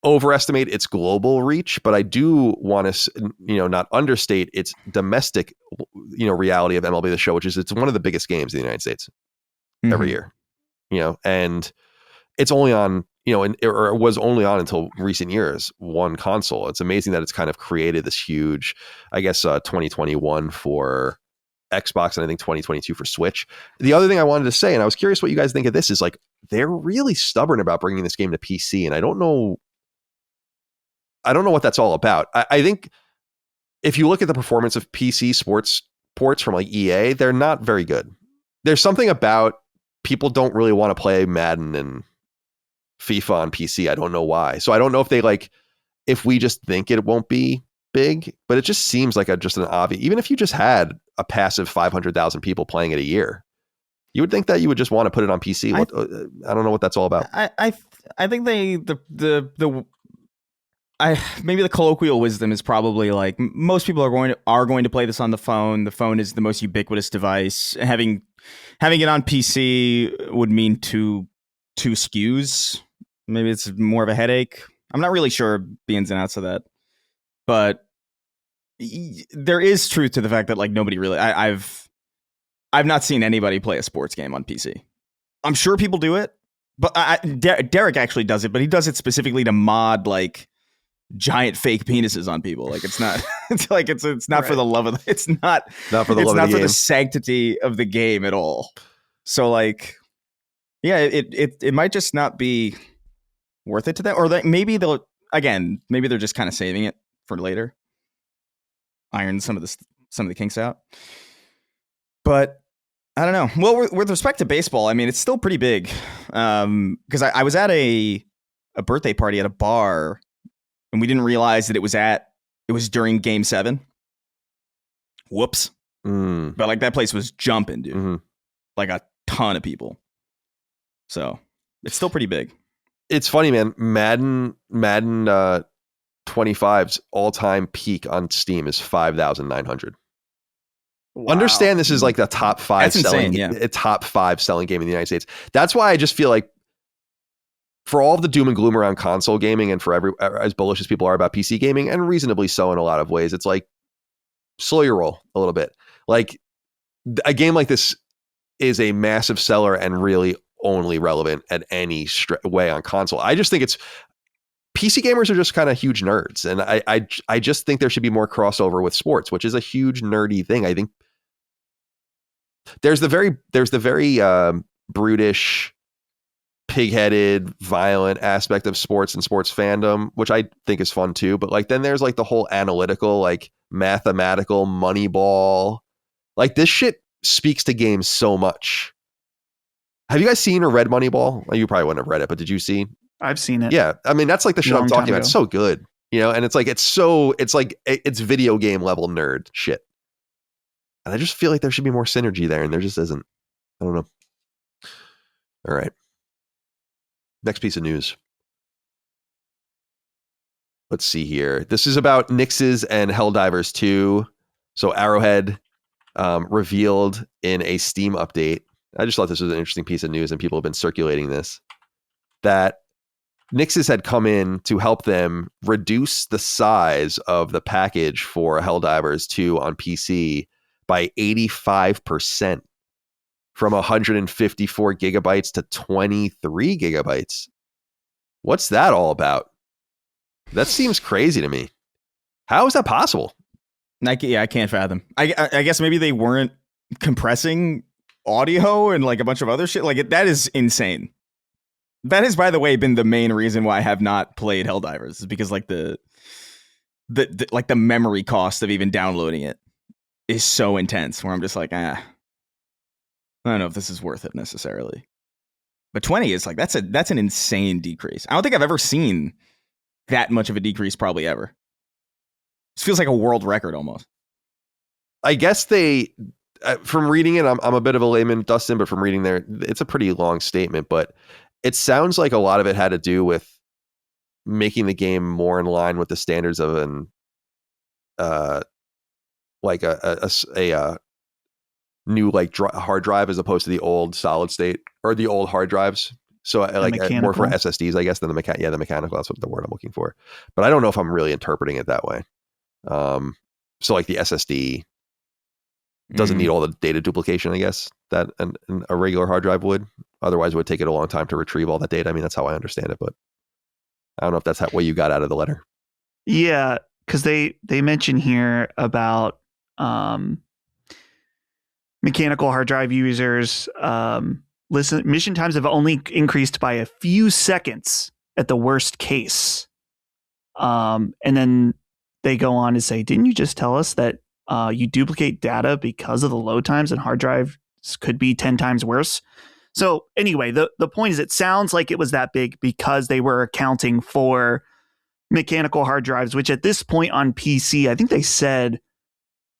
overestimate its global reach, but I do want to, not understate its domestic, reality of MLB The Show, which is it's one of the biggest games in the United States every year, and it's only on, or it was only on until recent years, one console. It's amazing that it's kind of created this huge, I guess, 2021 for Xbox and I think 2022 for Switch. The other thing I wanted to say, and I was curious what you guys think of this, is like they're really stubborn about bringing this game to PC, and I don't know what that's all about. I think if you look at the performance of PC sports ports from like EA, they're not very good. There's something about people don't really want to play Madden and FIFA on PC. I don't know why. So I don't know if we just think it won't be big, but it just seems like just an obvious, even if you just had a passive 500,000 people playing it a year, you would think that you would just want to put it on PC. I don't know what that's all about. I think maybe the colloquial wisdom is probably like most people are going to play this on the phone. The phone is the most ubiquitous device. Having it on PC would mean two SKUs. Maybe it's more of a headache. I'm not really sure the ins and outs of that, but there is truth to the fact that like nobody really. I've not seen anybody play a sports game on PC. I'm sure people do it, but Derek actually does it, but he does it specifically to mod like giant fake penises on people. Like it's not it's like it's not right. For the love of it's not for the it's love not of the for game. The sanctity of the game at all. So like yeah, it might just not be worth it to them, or maybe they're just kind of saving it for later, iron some of the kinks out. But I don't know. Well, with respect to baseball, I mean, it's still pretty big. Because I was at a birthday party at a bar, and we didn't realize that it was during Game 7. Whoops. But like that place was jumping, dude. Mm-hmm. Like a ton of people. So it's still pretty big. It's funny, man. Madden 25's all-time peak on Steam is 5,900. Wow. Understand this is like the top 5 selling, top 5 selling game in the United States. That's why I just feel like for all of the doom and gloom around console gaming and for as bullish as people are about PC gaming, and reasonably so in a lot of ways, it's like slow your roll a little bit. Like a game like this is a massive seller and really only relevant at any way on console. I just think it's PC gamers are just kind of huge nerds, and I just think there should be more crossover with sports, which is a huge nerdy thing. I think there's the very brutish, pig-headed, violent aspect of sports and sports fandom, which I think is fun too. But like then there's like the whole analytical, like mathematical Moneyball. Like this shit speaks to games so much. Have you guys seen or read Moneyball? Well, you probably wouldn't have read it, but did you see? I've seen it. Yeah. I mean, that's like the shit I'm talking about. It's so good, and it's video game level nerd shit. And I just feel like there should be more synergy there, and there just isn't. I don't know. All right. Next piece of news. Let's see here. This is about Nyx's and Helldivers 2. So Arrowhead revealed in a Steam update. I just thought this was an interesting piece of news, and people have been circulating this, that Nyx's had come in to help them reduce the size of the package for Helldivers 2 on PC by 85%, from 154 gigabytes to 23 gigabytes. What's that all about? That seems crazy to me. How is that possible? I can't fathom. I guess maybe they weren't compressing audio and like a bunch of other shit. Like that is insane. That has, by the way, been the main reason why I have not played Helldivers, is because like the memory cost of even downloading it is so intense, where I'm just like, I don't know if this is worth it necessarily. But 20 is like that's an insane decrease. I don't think I've ever seen that much of a decrease, probably ever. This feels like a world record almost. I guess they, from reading it, I'm a bit of a layman, Dustin, but from reading there, it's a pretty long statement, but it sounds like a lot of it had to do with making the game more in line with the standards of an like a new like hard drive, as opposed to the old solid state or the old hard drives. So like more for SSDs, I guess, than the mechanical. That's what the word I'm looking for. But I don't know if I'm really interpreting it that way. So like the SSD doesn't need all the data duplication, I guess, that a regular hard drive would. Otherwise, it would take it a long time to retrieve all that data. I mean, that's how I understand it, but I don't know if that's what you got out of the letter. Yeah, because they mention here about mechanical hard drive users. Mission times have only increased by a few seconds at the worst case. And then they go on to say, didn't you just tell us that you duplicate data because of the load times and hard drives could be 10 times worse? So anyway, the point is it sounds like it was that big because they were accounting for mechanical hard drives, which at this point on PC, I think they said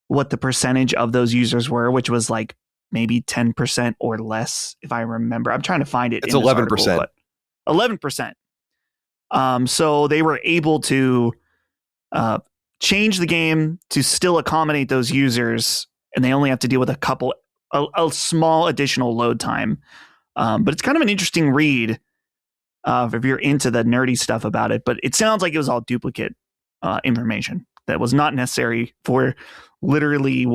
what the percentage of those users were, which was like maybe 10% or less, if I remember. I'm trying to find it. It's 11%. 11%. So they were able to change the game to still accommodate those users, and they only have to deal with a small additional load time. But it's kind of an interesting read if you're into the nerdy stuff about it. But it sounds like it was all duplicate information that was not necessary for literally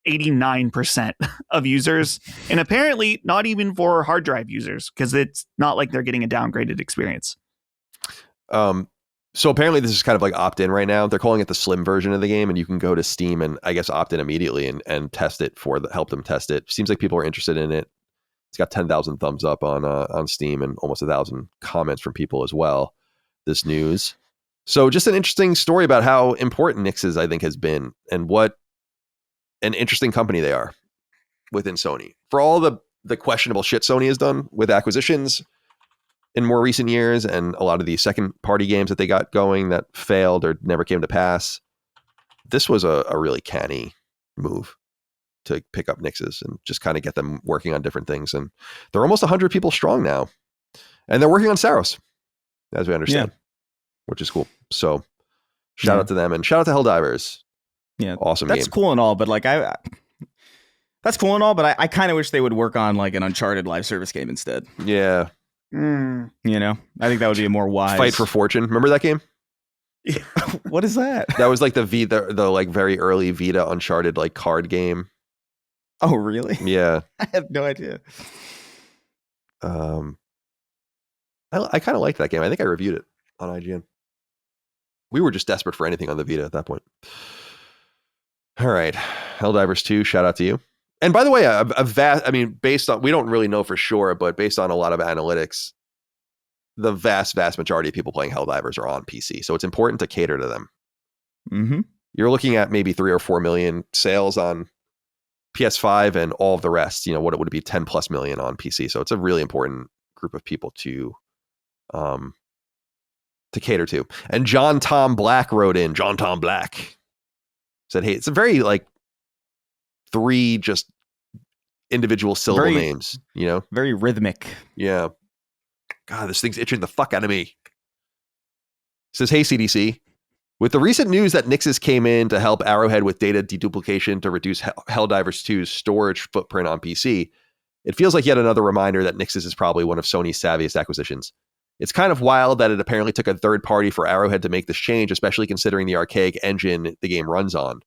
89% of users, and apparently not even for hard drive users, because it's not like they're getting a downgraded experience. So apparently this is kind of like opt-in right now. They're calling it the slim version of the game, and you can go to Steam and I guess opt in immediately and test it help them test it. Seems like people are interested in it. It's got 10,000 thumbs up on Steam and almost 1,000 comments from people as well. This news. So just an interesting story about how important Nix's, I think, has been, and what an interesting company they are within Sony. For all the questionable shit Sony has done with acquisitions in more recent years, and a lot of the second party games that they got going that failed or never came to pass, this was a really canny move to pick up Nix's and just kind of get them working on different things. And they're almost 100 people strong now, and they're working on Saros, as we understand, which is cool. So shout out to them, and shout out to Helldivers. Yeah, awesome. That's game. Cool and all, but like that's cool and all, but I kind of wish they would work on like an Uncharted live service game instead. Yeah. You know, I think that would be a more wise. Fight for Fortune. Remember that game? Yeah. What is that? That was like the like very early Vita Uncharted like card game. Oh, really? Yeah. I have no idea. I kind of liked that game. I think I reviewed it on IGN. We were just desperate for anything on the Vita at that point. All right. Helldivers 2, shout out to you. And by the way, based on, we don't really know for sure, but based on a lot of analytics, the vast majority of people playing Helldivers are on PC. So it's important to cater to them. Mm-hmm. You're looking at maybe 3 or 4 million sales on PS5 and all of the rest, what it would be 10 plus million on PC. So it's a really important group of people to cater to. And John Tom Black wrote in, John Tom Black said, hey, it's a very like 3 just individual syllable names, very rhythmic. Yeah. God, this thing's itching the fuck out of me. Says, hey, CDC, with the recent news that Nix's came in to help Arrowhead with data deduplication to reduce Helldivers 2's storage footprint on PC, it feels like yet another reminder that Nix's is probably one of Sony's savviest acquisitions. It's kind of wild that it apparently took a third party for Arrowhead to make this change, especially considering the archaic engine the game runs on.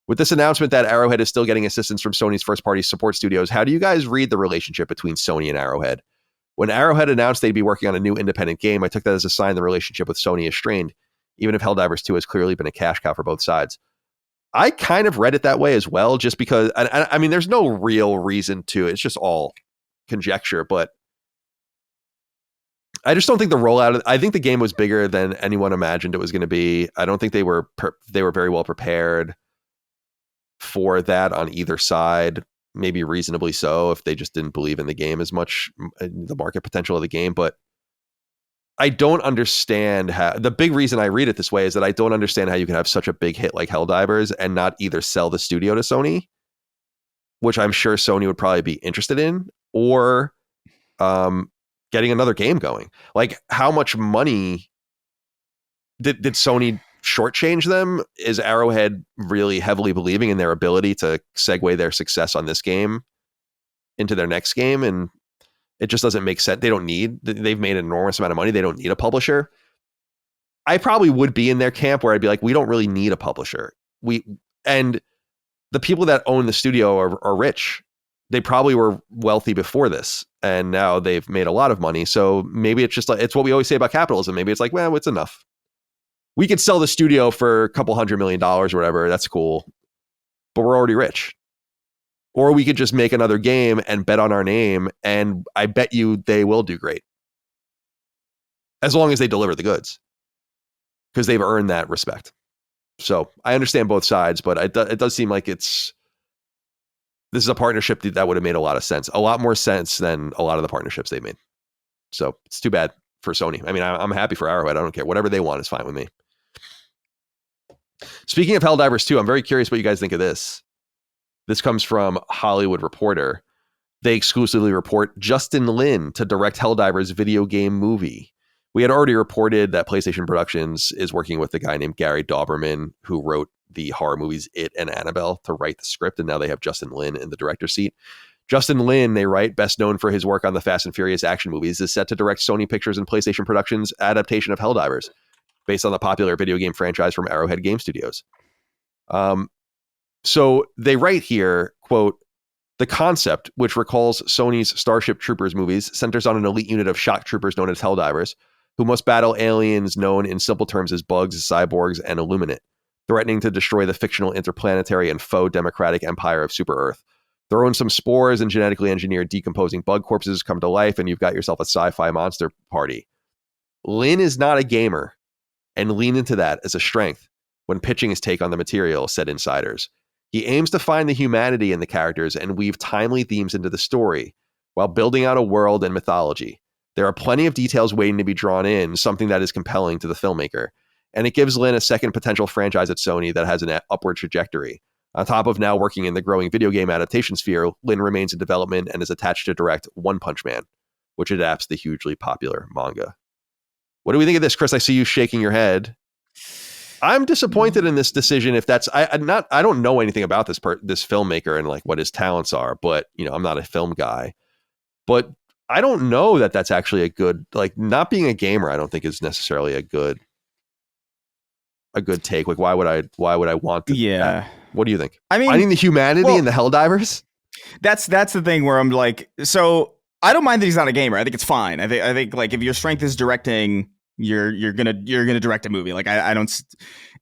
With this announcement that Arrowhead is still getting assistance from Sony's first-party support studios, how do you guys read the relationship between Sony and Arrowhead? When Arrowhead announced they'd be working on a new independent game, I took that as a sign the relationship with Sony is strained, even if Helldivers 2 has clearly been a cash cow for both sides. I kind of read it that way as well, just because, I mean, there's no real reason to. It's just all conjecture, but I just don't think the rollout. I think the game was bigger than anyone imagined it was going to be. I don't think they were very well prepared for that on either side. Maybe reasonably so if they just didn't believe in the game as much, the market potential of the game. But I don't understand how. The big reason I read it this way is that I don't understand how you can have such a big hit like Helldivers and not either sell the studio to Sony, which I'm sure Sony would probably be interested in, or getting another game going. Like, how much money did Sony shortchange them? Is Arrowhead really heavily believing in their ability to segue their success on this game into their next game? And it just doesn't make sense. They've made an enormous amount of money. They don't need a publisher. I probably would be in their camp where I'd be like, we don't really need a publisher. And the people that own the studio are rich. they probably were wealthy before this, and now they've made a lot of money. So maybe it's just like, it's what we always say about capitalism. Maybe it's like, well, it's enough. We could sell the studio for a couple $100 million or whatever. That's cool. But we're already rich. Or we could just make another game and bet on our name, and I bet you they will do great. As long as they deliver the goods. Because they've earned that respect. So I understand both sides, but it does seem like this is a partnership that would have made a lot of sense. A lot more sense than a lot of the partnerships they've made. So it's too bad for Sony. I mean, I'm happy for Arrowhead. I don't care. Whatever they want is fine with me. Speaking of Helldivers 2, I'm very curious what you guys think of this. This comes from Hollywood Reporter. They exclusively report Justin Lin to direct Helldivers video game movie. We had already reported that PlayStation Productions is working with a guy named Gary Dauberman, who wrote the horror movies It and Annabelle, to write the script, and now they have Justin Lin in the director's seat. Justin Lin, they write, best known for his work on the Fast and Furious action movies, is set to direct Sony Pictures and PlayStation Productions' adaptation of Helldivers, based on the popular video game franchise from Arrowhead Game Studios. So they write here, quote, the concept, which recalls Sony's Starship Troopers movies, centers on an elite unit of shock troopers known as Helldivers, who must battle aliens known in simple terms as bugs, cyborgs, and Illuminate, threatening to destroy the fictional interplanetary and faux democratic empire of Super Earth. Throw in some spores and genetically engineered decomposing bug corpses come to life, and you've got yourself a sci-fi monster party. Lin is not a gamer, and lean into that as a strength when pitching his take on the material, said insiders. He aims to find the humanity in the characters and weave timely themes into the story while building out a world and mythology. There are plenty of details waiting to be drawn in, something that is compelling to the filmmaker. And it gives Lin a second potential franchise at Sony that has an upward trajectory. On top of now working in the growing video game adaptation sphere, Lin remains in development and is attached to direct One Punch Man, which adapts the hugely popular manga. What do we think of this, Chris? I see you shaking your head. I'm disappointed in this decision. If that's, I don't know anything about this filmmaker and like what his talents are, but you know, I'm not a film guy, but I don't know that that's actually a good, like not being a gamer, I don't think is necessarily a good take. Like, why would I want to? Yeah. What do you think? I mean, finding the humanity in the Helldivers. That's the thing where I'm like, so I don't mind that he's not a gamer. I think it's fine. I think like if your strength is directing, you're gonna direct a movie. Like I don't.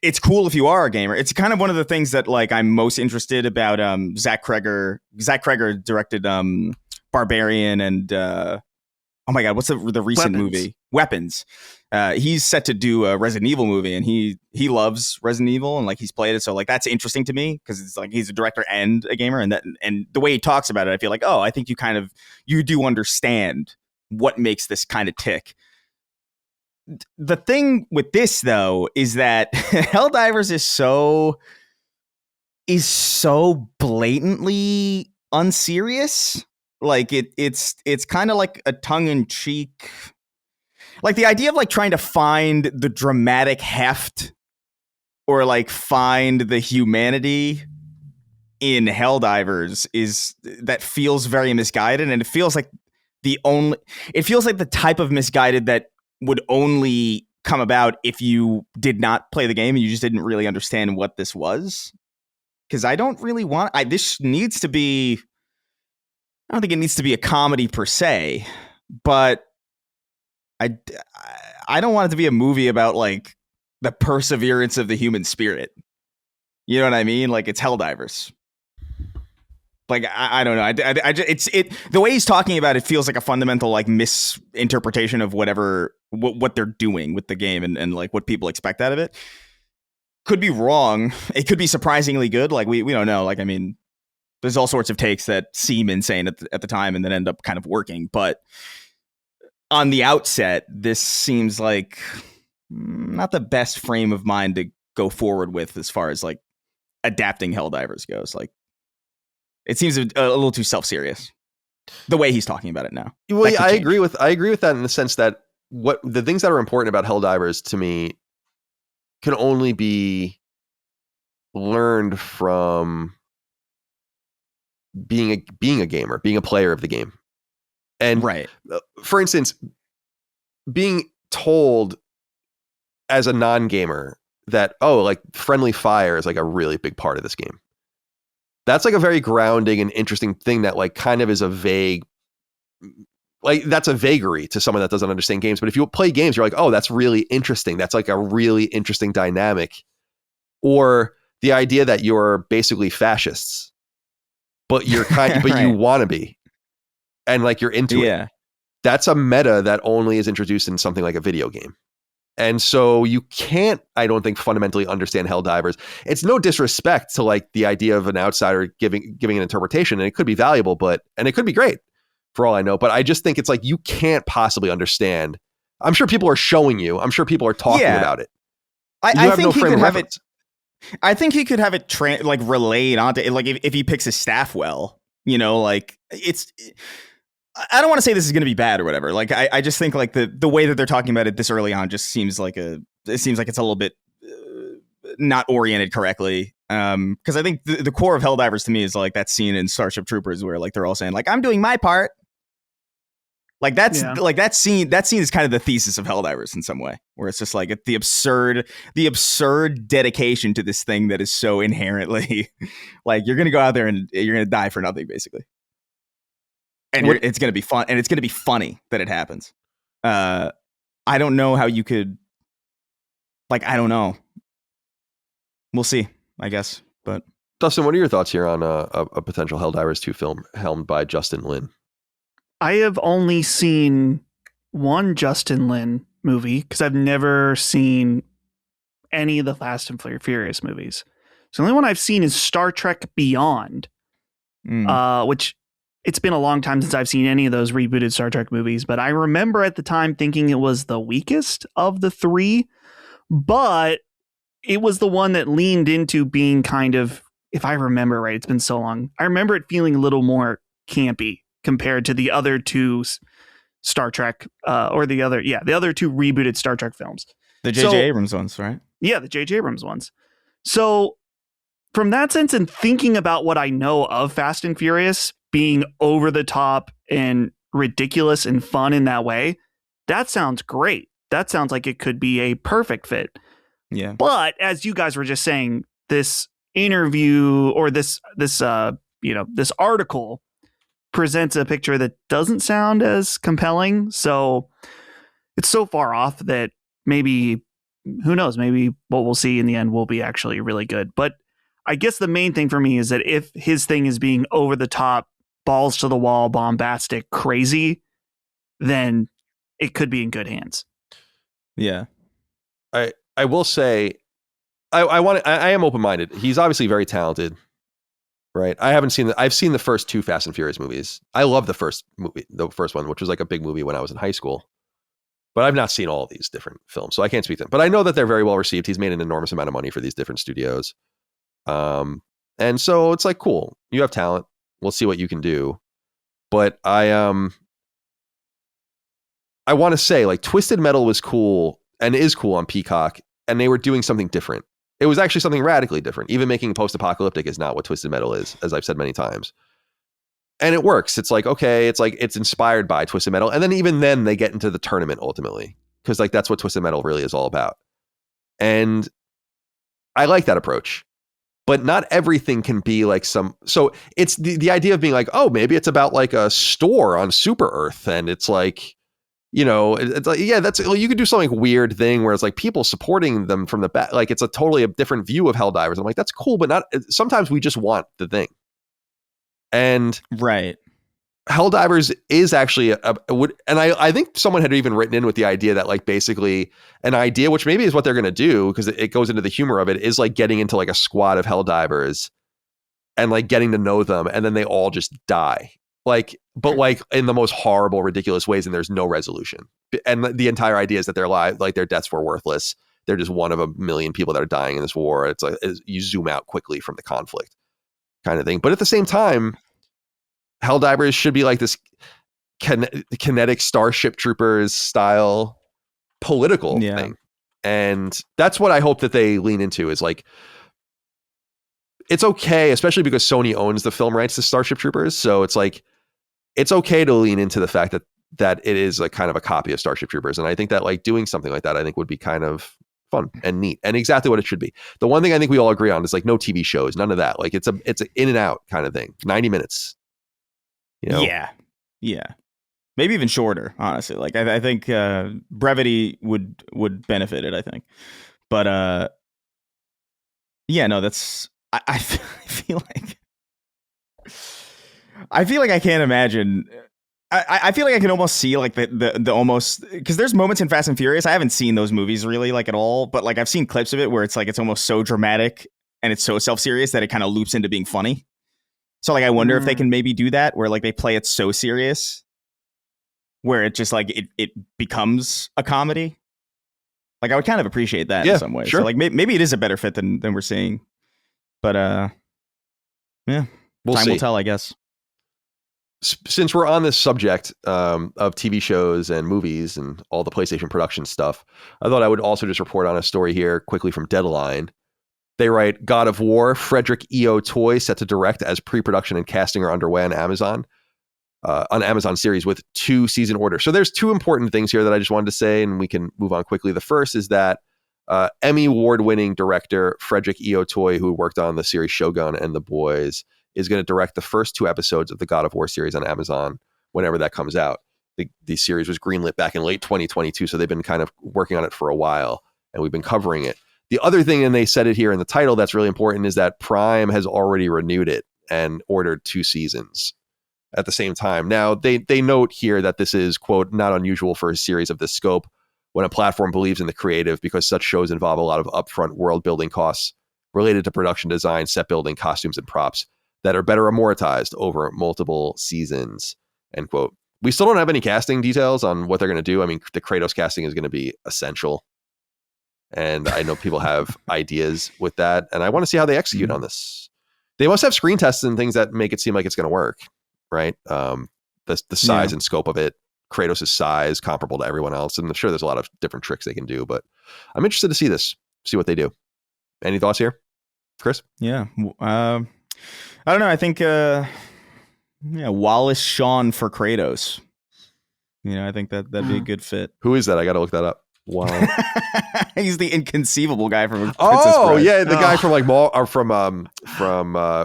It's cool if you are a gamer. It's kind of one of the things that like I'm most interested about. Zach Kreger. Zach Kreger directed Barbarian and oh my god, what's the recent movie? Weapons. He's set to do a Resident Evil movie, and he loves Resident Evil, and like he's played it, so like that's interesting to me because it's like he's a director and a gamer, and the way he talks about it, I feel like, oh, I think you do understand what makes this kind of tick. The thing with this though is that Helldivers is so blatantly unserious. Like it's kind of like a tongue-in-cheek, like the idea of like trying to find the dramatic heft or like find the humanity in Helldivers that feels very misguided, and it feels like the type of misguided that would only come about if you did not play the game and you just didn't really understand what this was. Because I don't really want this needs to be. I don't think it needs to be a comedy per se, but I don't want it to be a movie about like the perseverance of the human spirit. You know what I mean? Like it's Helldivers. Like I don't know. The way he's talking about it feels like a fundamental like misinterpretation of what they're doing with the game and like what people expect out of it. Could be wrong. It could be surprisingly good. Like we don't know. Like I mean, there's all sorts of takes that seem insane at the time and then end up kind of working. But on the outset, this seems like not the best frame of mind to go forward with as far as like adapting Helldivers goes. Like it seems a little too self-serious the way he's talking about it now. Well, yeah, I agree with that in the sense that what the things that are important about Helldivers to me can only be learned from being a gamer, being a player of the game. And right. For instance, being told as a non-gamer that, oh, like friendly fire is like a really big part of this game. That's like a very grounding and interesting thing that like kind of is a vague, like that's a vagary to someone that doesn't understand games. But if you play games, you're like, oh, that's really interesting. That's like a really interesting dynamic. Or the idea that you're basically fascists, but you're but right. You want to be, and like you're into it. That's a meta that only is introduced in something like a video game. And so you can't, I don't think, fundamentally understand Helldivers. It's no disrespect to like the idea of an outsider giving an interpretation, and it could be valuable, and it could be great for all I know. But I just think it's like you can't possibly understand. I'm sure people are showing you. I'm sure people are talking about it. I think he could have it. I think he could have it like relayed onto it, like if he picks his staff well, you know, like it's. I don't want to say this is going to be bad or whatever. Like I just think like the way that they're talking about it this early on just seems like it's a little bit not oriented correctly. Because I think the core of Helldivers to me is like that scene in Starship Troopers where like they're all saying like I'm doing my part. Like that's like that scene is kind of the thesis of Helldivers in some way, where it's just like the absurd dedication to this thing that is so inherently like you're going to go out there and you're going to die for nothing basically. And it's going to be fun, and it's going to be funny that it happens. I don't know how you could, like, I don't know. We'll see, I guess. But Dustin, what are your thoughts here on a potential Helldivers 2 film helmed by Justin Lin? I have only seen one Justin Lin movie because I've never seen any of the Fast and Furious movies. So the only one I've seen is Star Trek Beyond, which... It's been a long time since I've seen any of those rebooted Star Trek movies, but I remember at the time thinking it was the weakest of the three, but it was the one that leaned into being kind of, if I remember right, it's been so long. I remember it feeling a little more campy compared to the other two Star Trek, or the other two rebooted Star Trek films. The J.J. Abrams ones, right? Yeah, the J.J. Abrams ones. So from that sense and thinking about what I know of Fast and Furious being over the top and ridiculous and fun in that way, that sounds great. That sounds like it could be a perfect fit. Yeah. But as you guys were just saying, this interview or this article presents a picture that doesn't sound as compelling. So it's so far off that maybe, who knows, maybe what we'll see in the end will be actually really good. But I guess the main thing for me is that if his thing is being over the top, balls to the wall, bombastic, crazy, then it could be in good hands. Yeah. I will say I am open-minded. He's obviously very talented, right? I've seen the first two Fast and Furious movies. I love the first one, which was like a big movie when I was in high school. But I've not seen all of these different films, so I can't speak to them. But I know that they're very well received. He's made an enormous amount of money for these different studios. And so it's like, cool, you have talent. We'll see what you can do. But I want to say like Twisted Metal was cool and is cool on Peacock, and they were doing something different. It was actually something radically different. Even making post-apocalyptic is not what Twisted Metal is, as I've said many times. And it works. It's like, okay, it's inspired by Twisted Metal. And then even then they get into the tournament ultimately, because like that's what Twisted Metal really is all about. And I like that approach. But not everything can be like so it's the idea of being like, oh, maybe it's about like a store on Super Earth, and it's like, you know, it's like, yeah, you could do something weird thing where it's like people supporting them from the back, like it's a totally different view of Helldivers. I'm like, that's cool, but not sometimes we just want the thing. And right. Helldivers is actually and I think someone had even written in with the idea that like basically an idea, which maybe is what they're going to do because it goes into the humor of it, is like getting into like a squad of Helldivers and like getting to know them, and then they all just die, like, but like in the most horrible, ridiculous ways, and there's no resolution. And the entire idea is that their lives, like their deaths were worthless. They're just one of a million people that are dying in this war. It's like you zoom out quickly from the conflict kind of thing. But at the same time, Helldivers should be like this kinetic Starship Troopers style political thing. And that's what I hope that they lean into, is like, it's okay, especially because Sony owns the film rights to Starship Troopers. So it's like, it's okay to lean into the fact that it is like kind of a copy of Starship Troopers. And I think that like doing something like that, I think would be kind of fun and neat and exactly what it should be. The one thing I think we all agree on is like no TV shows, none of that. Like it's a in and out kind of thing. 90 minutes. You know? Yeah. Maybe even shorter, honestly. Like I think brevity would benefit it, I think. But yeah, no, that's I feel like I can't imagine. I feel like I can almost see like the almost, because there's moments in Fast and Furious. I haven't seen those movies really like at all, but like I've seen clips of it where it's like it's almost so dramatic and it's so self-serious that it kind of loops into being funny. So like I wonder if they can maybe do that where like they play it so serious where it just like it becomes a comedy. Like I would kind of appreciate that in some way. Sure. So like maybe it is a better fit than we're seeing. But yeah, time will tell, I guess. Since we're on this subject of TV shows and movies and all the PlayStation production stuff, I thought I would also just report on a story here quickly from Deadline. They write, God of War, Frederick E.O. Toy set to direct as pre-production and casting are underway on Amazon series with 2 season orders. So there's 2 important things here that I just wanted to say, and we can move on quickly. The first is that Emmy award-winning director Frederick E.O. Toy, who worked on the series Shogun and The Boys, is going to direct the first 2 episodes of the God of War series on Amazon whenever that comes out. The series was greenlit back in late 2022, so they've been kind of working on it for a while, and we've been covering it. The other thing, and they said it here in the title that's really important, is that Prime has already renewed it and ordered 2 seasons at the same time. Now, they note here that this is, quote, not unusual for a series of this scope when a platform believes in the creative, because such shows involve a lot of upfront world building costs related to production design, set building, costumes, and props that are better amortized over multiple seasons, end quote. We still don't have any casting details on what they're going to do. I mean, the Kratos casting is going to be essential. And I know people have ideas with that. And I want to see how they execute on this. They must have screen tests and things that make it seem like it's going to work, right? The size and scope of it, Kratos' size comparable to everyone else. And I'm sure there's a lot of different tricks they can do. But I'm interested to see what they do. Any thoughts here, Chris? Yeah. I don't know. I think, Wallace Shawn for Kratos. You know, I think that'd be a good fit. Who is that? I got to look that up. Wow. He's the inconceivable guy from Princess Bride. Yeah, the guy from like from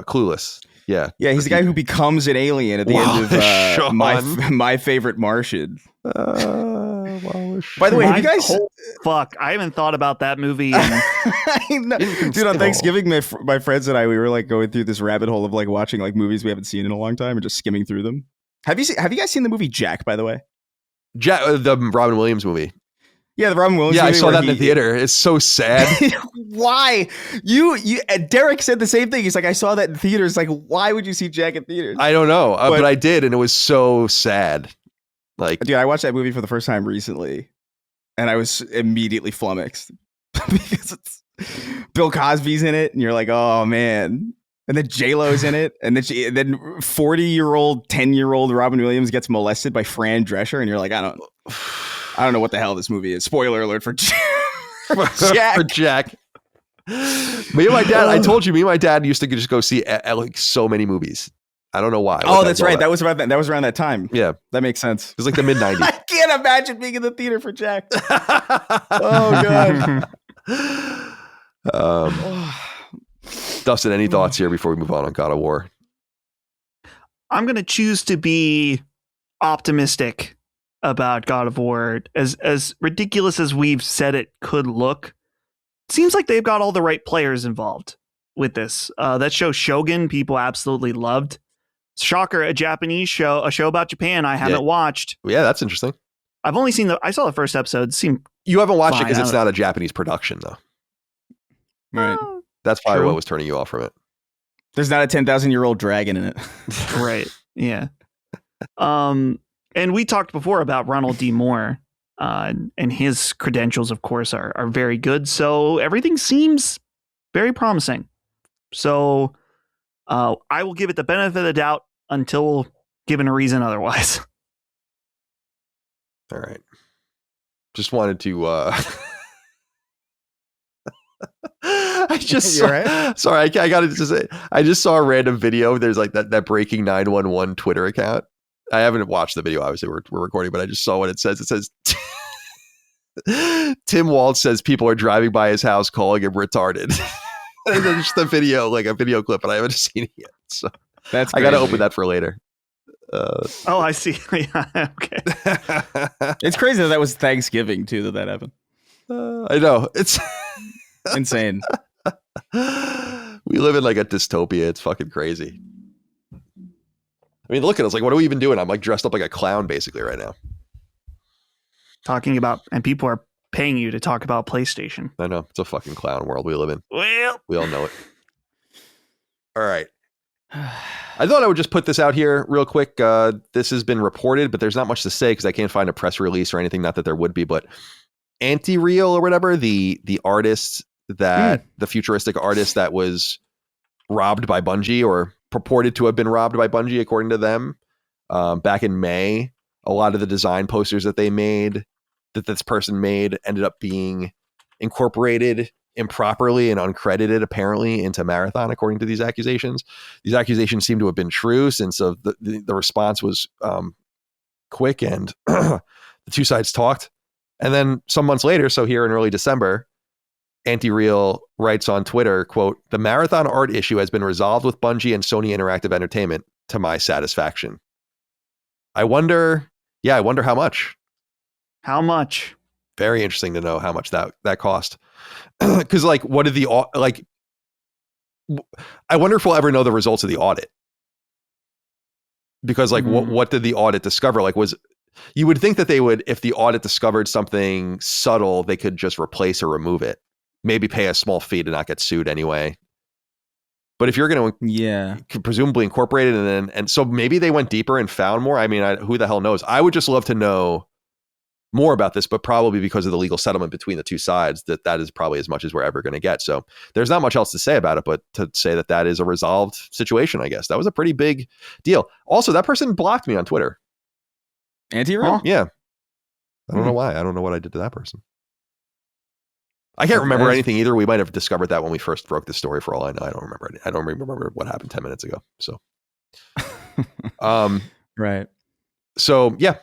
Clueless. Yeah. Yeah, he's the guy who becomes an alien at the end of my favorite Martian. By the way, have you guys? Fuck, I haven't thought about that movie. Dude, on Thanksgiving, my friends and I, we were like going through this rabbit hole of like watching like movies we haven't seen in a long time and just skimming through them. Have you guys seen the movie Jack? By the way, Jack, the Robin Williams movie. Yeah, the Robin Williams. Yeah, movie I saw that in the theater. It's so sad. Why? You Derek said the same thing. He's like, I saw that in theaters. Like, why would you see Jack in theaters? I don't know, but I did, and it was so sad. Like, dude, I watched that movie for the first time recently, and I was immediately flummoxed because Bill Cosby's in it, and you're like, oh man. And then J-Lo's in it, and then 40-year-old, 10-year-old Robin Williams gets molested by Fran Drescher, and you're like, I don't know what the hell this movie is. Spoiler alert for Jack. For Jack. Me and my dad, I told you, me and my dad used to just go see like so many movies. I don't know why. Oh, that's right. That was around that time. Yeah. That makes sense. It was like the mid-90s. I can't imagine being in the theater for Jack. Oh, God. Dustin, any thoughts here before we move on God of War? I'm going to choose to be optimistic about God of War. As ridiculous as we've said it could look, it seems like they've got all the right players involved with this. That show Shogun, people absolutely loved. Shocker, a Japanese show, a show about Japan I haven't watched. Yeah, that's interesting. I've only seen I saw the first episode. You haven't watched it because it's not a Japanese production, though. Right. That's probably what was turning you off from it. There's not a 10,000-year-old dragon in it. Right. Yeah. And we talked before about Ronald D. Moore, and his credentials, of course, are very good. So everything seems very promising. So I will give it the benefit of the doubt until given a reason otherwise. All right. Just wanted to... I just saw, right? Sorry, I got to just say, I just saw a random video. There's like that Breaking 911 Twitter account. I haven't watched the video, obviously we're recording, but I just saw what it says. It says Tim Waltz says people are driving by his house calling him retarded. And then just a video clip, but I haven't seen it yet. So that's I got to open that for later. Oh, I see. Yeah, okay. It's crazy that was Thanksgiving too that happened. I know, it's insane. We live in like a dystopia. It's fucking crazy. I mean, look at us. Like, what are we even doing? I'm like dressed up like a clown basically right now. Talking about, and people are paying you to talk about PlayStation. I know, it's a fucking clown world we live in. Well, we all know it. All right. I thought I would just put this out here real quick. This has been reported, but there's not much to say because I can't find a press release or anything. Not that there would be, but Anti-Real or whatever, the artist that the futuristic artist that was robbed by Bungie or purported to have been robbed by Bungie, according to them, back in May, a lot of the design posters that they made, that this person made, ended up being incorporated improperly and uncredited, apparently, into Marathon, according to these accusations. These accusations seem to have been true, since the response was quick and the two sides talked. And then some months later, so here in early December, Anti-Real writes on Twitter, quote, "The Marathon art issue has been resolved with Bungie and Sony Interactive Entertainment to my satisfaction." I wonder how much. How much? Very interesting to know how much that cost. Because like, what did the like? I wonder if we'll ever know the results of the audit. Because like, what did the audit discover? Like, you would think that they would, if the audit discovered something subtle, they could just replace or remove it. Maybe pay a small fee to not get sued anyway. But if you're going to presumably incorporate it and so maybe they went deeper and found more. I mean, who the hell knows? I would just love to know more about this, but probably because of the legal settlement between the two sides, that is probably as much as we're ever going to get. So there's not much else to say about it, but to say that is a resolved situation, I guess. That was a pretty big deal. Also, that person blocked me on Twitter. Anti-Real? Yeah. I don't know why. I don't know what I did to that person. I can't remember anything either. We might have discovered that when we first broke the story, for all I know. I don't remember. I don't remember what happened 10 minutes ago. So, right. So yeah,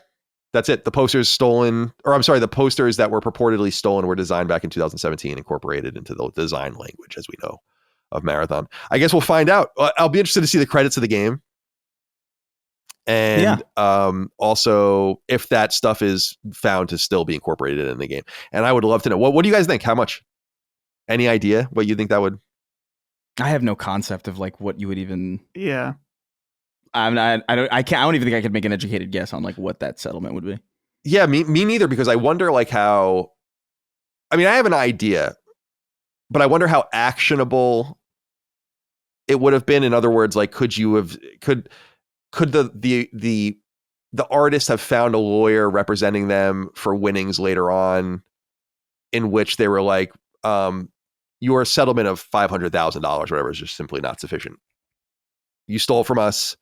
that's it. The posters the posters that were purportedly stolen were designed back in 2017, incorporated into the design language, as we know, of Marathon. I guess we'll find out. I'll be interested to see the credits of the game. And also if that stuff is found to still be incorporated in the game. And I would love to know, what do you guys think? How much? Any idea what you think that would? I have no concept of like what you would even. Yeah. I don't even think I could make an educated guess on like what that settlement would be. Yeah, me neither, because I wonder like how, I mean, I have an idea, but I wonder how actionable it would have been. In other words, like, could the artist have found a lawyer representing them for winnings later on, in which they were like, your settlement of $500,000, whatever, is just simply not sufficient. You stole from us.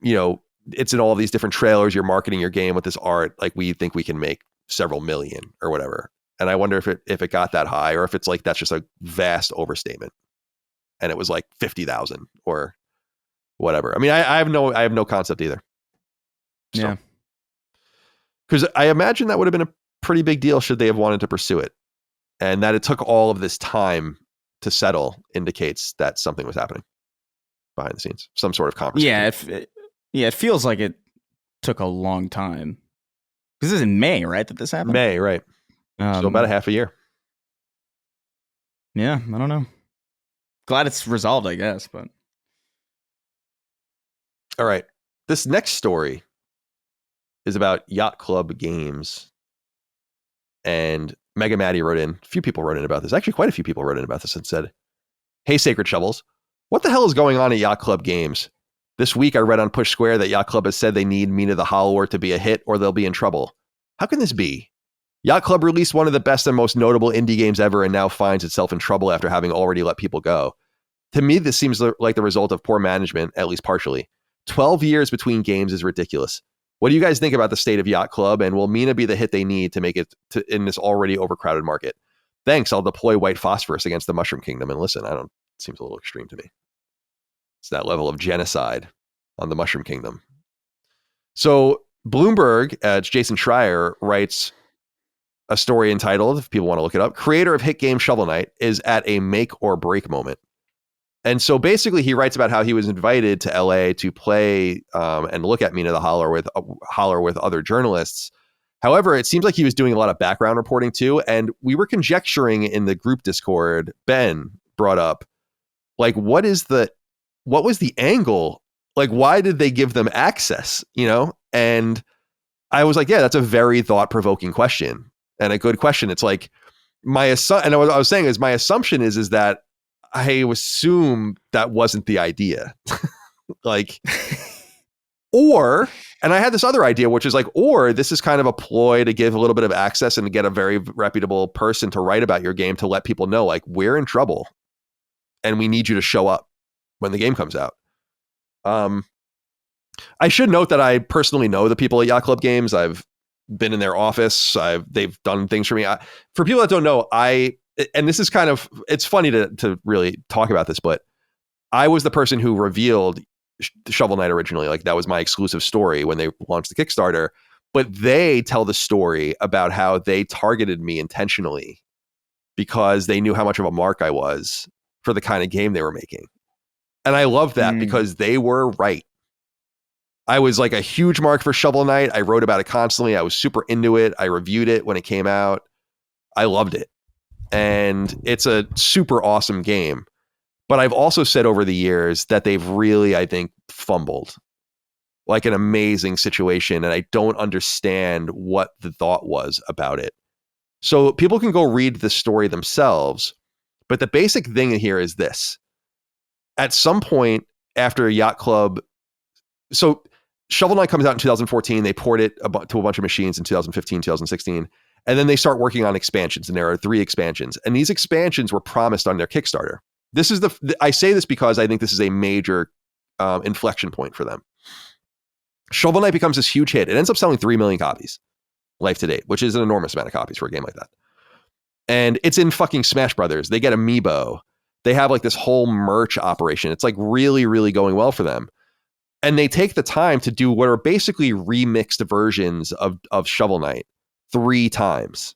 You know, it's in all these different trailers. You're marketing your game with this art. Like, we think we can make several million or whatever. And I wonder if it got that high, or if it's like, that's just a vast overstatement and it was like 50,000 or whatever. I mean, I have no concept either. So. Yeah. Because I imagine that would have been a pretty big deal should they have wanted to pursue it. And that it took all of this time to settle indicates that something was happening behind the scenes. Some sort of conversation. Yeah, it feels like it took a long time. Because this is in May, right, that this happened? May, right. So about a half a year. Yeah, I don't know. Glad it's resolved, I guess, but... All right. This next story is about Yacht Club Games. And Mega Maddie wrote in. A few people wrote in about this. Actually, quite a few people wrote in about this and said, "Hey, Sacred Shovels, what the hell is going on at Yacht Club Games? This week I read on Push Square that Yacht Club has said they need Mina the Hollower to be a hit or they'll be in trouble. How can this be? Yacht Club released one of the best and most notable indie games ever and now finds itself in trouble after having already let people go. To me, this seems like the result of poor management, at least partially. 12 years between games is ridiculous. What do you guys think about the state of Yacht Club, and will Mina be the hit they need to make it in this already overcrowded market? Thanks, I'll deploy white phosphorus against the Mushroom Kingdom." And listen, it seems a little extreme to me. It's that level of genocide on the Mushroom Kingdom. So Bloomberg, it's Jason Schreier, writes a story entitled, if people want to look it up, creator of hit game Shovel Knight is at a make or break moment. And so basically he writes about how he was invited to LA to play and look at Mina the Holler with other journalists. However, it seems like he was doing a lot of background reporting too. And we were conjecturing in the group Discord, Ben brought up, like, what was the angle? Like, why did they give them access? And I was like, yeah, that's a very thought-provoking question and a good question. It's like and what I was saying is my assumption is that I assume that wasn't the idea. Like, and I had this other idea, which is like, or this is kind of a ploy to give a little bit of access and to get a very reputable person to write about your game to let people know, like, we're in trouble and we need you to show up when the game comes out. I should note that I personally know the people at Yacht Club Games. I've been in their office. They've done things for me. For people that don't know, and this is kind of, it's funny to really talk about this, but I was the person who revealed Shovel Knight originally. Like, that was my exclusive story when they launched the Kickstarter, but they tell the story about how they targeted me intentionally because they knew how much of a mark I was for the kind of game they were making. And I love that because they were right. I was like a huge mark for Shovel Knight. I wrote about it constantly. I was super into it. I reviewed it when it came out. I loved it. And it's a super awesome game. But I've also said over the years that they've really, I think, fumbled. Like an amazing situation. And I don't understand what the thought was about it. So people can go read the story themselves. But the basic thing here is this. At some point after Yacht Club, so Shovel Knight comes out in 2014. They port it to a bunch of machines in 2015, 2016. And then they start working on expansions. And there are 3 expansions. And these expansions were promised on their Kickstarter. This is I say this because I think this is a major inflection point for them. Shovel Knight becomes this huge hit. It ends up selling 3 million copies life to date, which is an enormous amount of copies for a game like that. And it's in fucking Smash Brothers. They get Amiibo. They have like this whole merch operation. It's like really, really going well for them. And they take the time to do what are basically remixed versions of Shovel Knight 3 times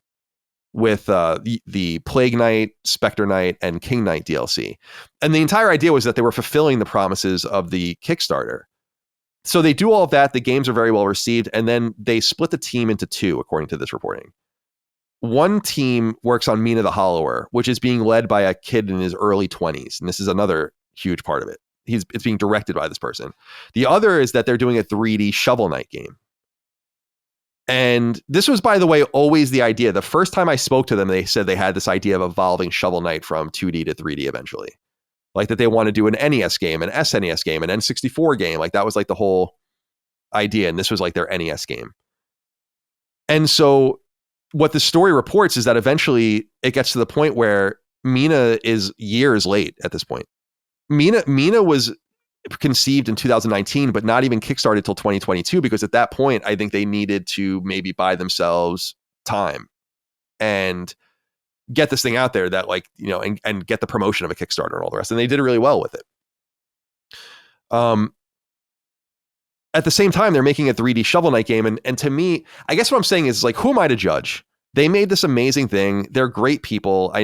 with the Plague Knight, Spectre Knight, and King Knight DLC. And the entire idea was that they were fulfilling the promises of the Kickstarter. So they do all of that. The games are very well received. And then they split the team into 2, according to this reporting. One team works on Mina the Hollower, which is being led by a kid in his early 20s. And this is another huge part of it. It's being directed by this person. The other is that they're doing a 3D Shovel Knight game. And this was, by the way, always the idea. The first time I spoke to them, they said they had this idea of evolving Shovel Knight from 2D to 3D eventually. Like that they want to do an NES game, an SNES game, an N64 game. Like that was like the whole idea. And this was like their NES game. And so what the story reports is that eventually it gets to the point where Mina is years late at this point. Mina was conceived in 2019, but not even kickstarted till 2022, because at that point, I think they needed to maybe buy themselves time and get this thing out there that like, and get the promotion of a Kickstarter and all the rest. And they did really well with it. At the same time, they're making a 3D Shovel Knight game. And to me, I guess what I'm saying is like, who am I to judge? They made this amazing thing. They're great people.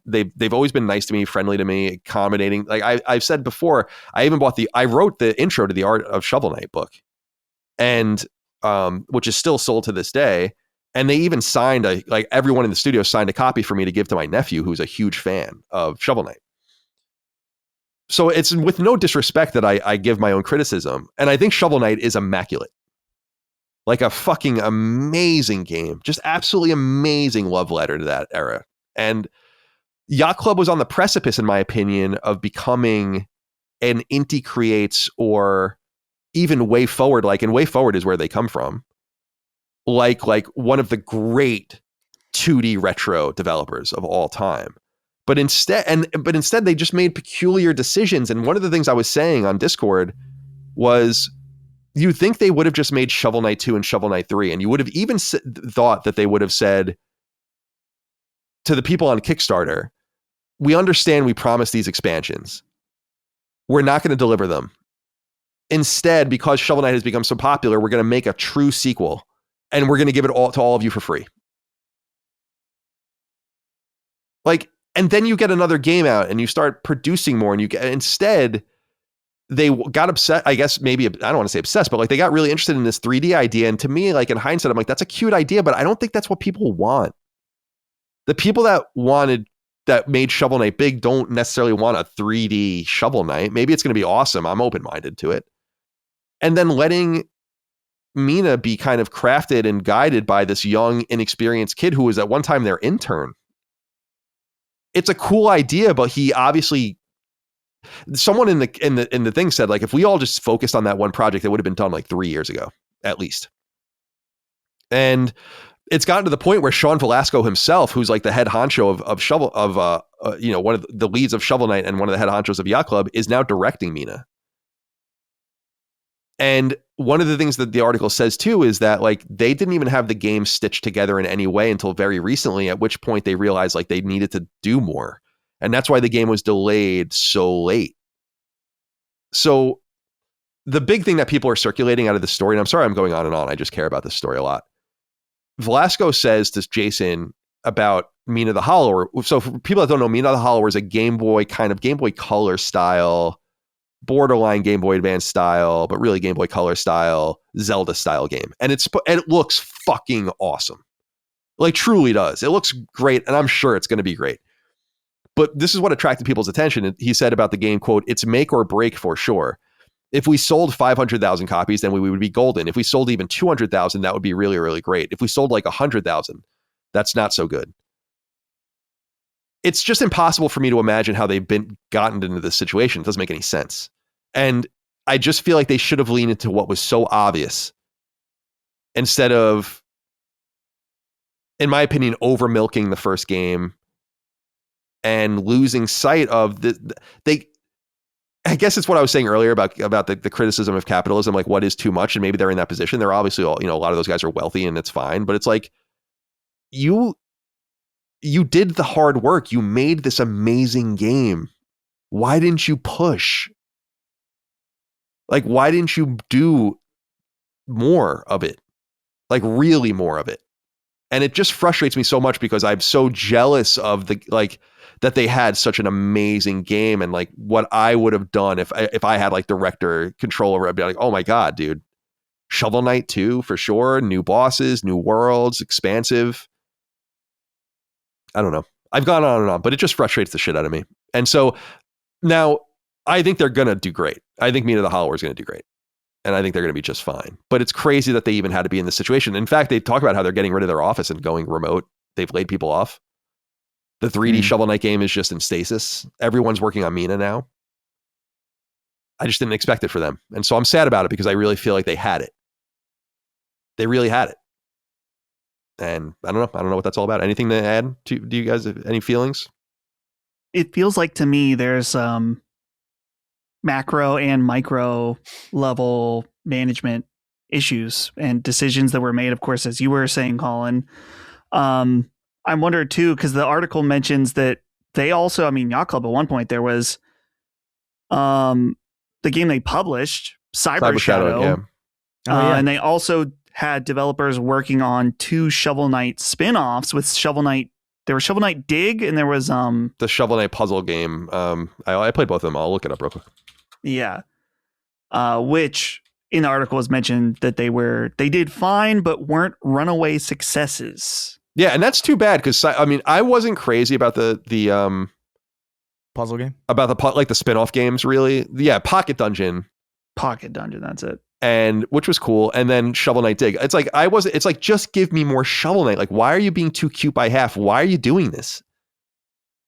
They've always been nice to me, friendly to me, accommodating. Like I've said before, I wrote the intro to the Art of Shovel Knight book, and which is still sold to this day. And they even signed everyone in the studio signed a copy for me to give to my nephew, who's a huge fan of Shovel Knight. So it's with no disrespect that I give my own criticism. And I think Shovel Knight is immaculate. Like a fucking amazing game. Just absolutely amazing love letter to that era. And Yacht Club was on the precipice, in my opinion, of becoming an Inti Creates or even Way Forward. And Way Forward is where they come from. Like one of the great 2D retro developers of all time. But instead they just made peculiar decisions. And one of the things I was saying on Discord was, you think they would have just made Shovel Knight 2 and Shovel Knight 3, and you would have even thought that they would have said to the people on Kickstarter, we understand we promised these expansions. We're not going to deliver them. Instead, because Shovel Knight has become so popular, we're going to make a true sequel, and we're going to give it all to all of you for free. Like, and then you get another game out and you start producing more, and you get, instead they got upset. I guess maybe, I don't want to say obsessed, but like they got really interested in this 3D idea. And to me, like in hindsight, I'm like, that's a cute idea, but I don't think that's what people want. The people that made Shovel Knight big don't necessarily want a 3D Shovel Knight. Maybe it's going to be awesome. I'm open-minded to it. And then letting Mina be kind of crafted and guided by this young, inexperienced kid who was at one time their intern. It's a cool idea, but he obviously, someone in the thing said, like, if we all just focused on that one project, it would have been done like 3 years ago, at least. And it's gotten to the point where Sean Velasco himself, who's like the head honcho of one of the leads of Shovel Knight and one of the head honchos of Yacht Club, is now directing Mina. And one of the things that the article says too is that like they didn't even have the game stitched together in any way until very recently, at which point they realized like they needed to do more. And that's why the game was delayed so late. So the big thing that people are circulating out of the story, and I'm sorry I'm going on and on, I just care about this story a lot. Velasco says to Jason about Mina the Hollower. So for people that don't know, Mina the Hollower is a Game Boy Color style, borderline Game Boy Advance style, but really Game Boy Color style, Zelda style game. And it looks fucking awesome. Like truly does. It looks great, and I'm sure it's going to be great. But this is what attracted people's attention. He said about the game, quote, "It's make or break for sure. If we sold 500,000 copies, then we would be golden. If we sold even 200,000, that would be really, really great. If we sold like 100,000, that's not so good." It's just impossible for me to imagine how they've gotten into this situation. It doesn't make any sense. And I just feel like they should have leaned into what was so obvious instead of, in my opinion, over milking the first game and losing sight of I guess it's what I was saying earlier about the criticism of capitalism, like what is too much, and maybe they're in that position. They're obviously all, a lot of those guys are wealthy and it's fine, but it's like you did the hard work. You made this amazing game. Why didn't you push? Like, why didn't you do more of it? Like really more of it. And it just frustrates me so much because I'm so jealous of that they had such an amazing game, and like what I would have done if I had like director control over it. I'd be like, oh my God, dude, Shovel Knight 2 for sure. New bosses, new worlds, expansive. I don't know. I've gone on and on, but it just frustrates the shit out of me. And so now I think they're going to do great. I think Mina the Hollower is going to do great. And I think they're going to be just fine. But it's crazy that they even had to be in this situation. In fact, they talk about how they're getting rid of their office and going remote. They've laid people off. The 3D Shovel Knight game is just in stasis. Everyone's working on Mina now. I just didn't expect it for them. And so I'm sad about it because I really feel like they had it. They really had it. And I don't know what that's all about. Anything to add? Do you guys have any feelings? It feels like to me there's macro and micro level management issues and decisions that were made, of course, as you were saying, Colin. I wonder too, because the article mentions that they also, Yacht Club at one point, there was the game they published, Cyber Shadow. Yeah. And they also had developers working on 2 Shovel Knight spin-offs with Shovel Knight. There was Shovel Knight Dig, and there was the Shovel Knight puzzle game. I played both of them. I'll look it up real quick. Yeah. Which in the article was mentioned that they did fine, but weren't runaway successes. Yeah, and that's too bad because I wasn't crazy about the puzzle game, about the spin-off games, really. Yeah, Pocket Dungeon, that's it. And which was cool. And then Shovel Knight Dig. It's like just give me more Shovel Knight. Like, why are you being too cute by half? Why are you doing this?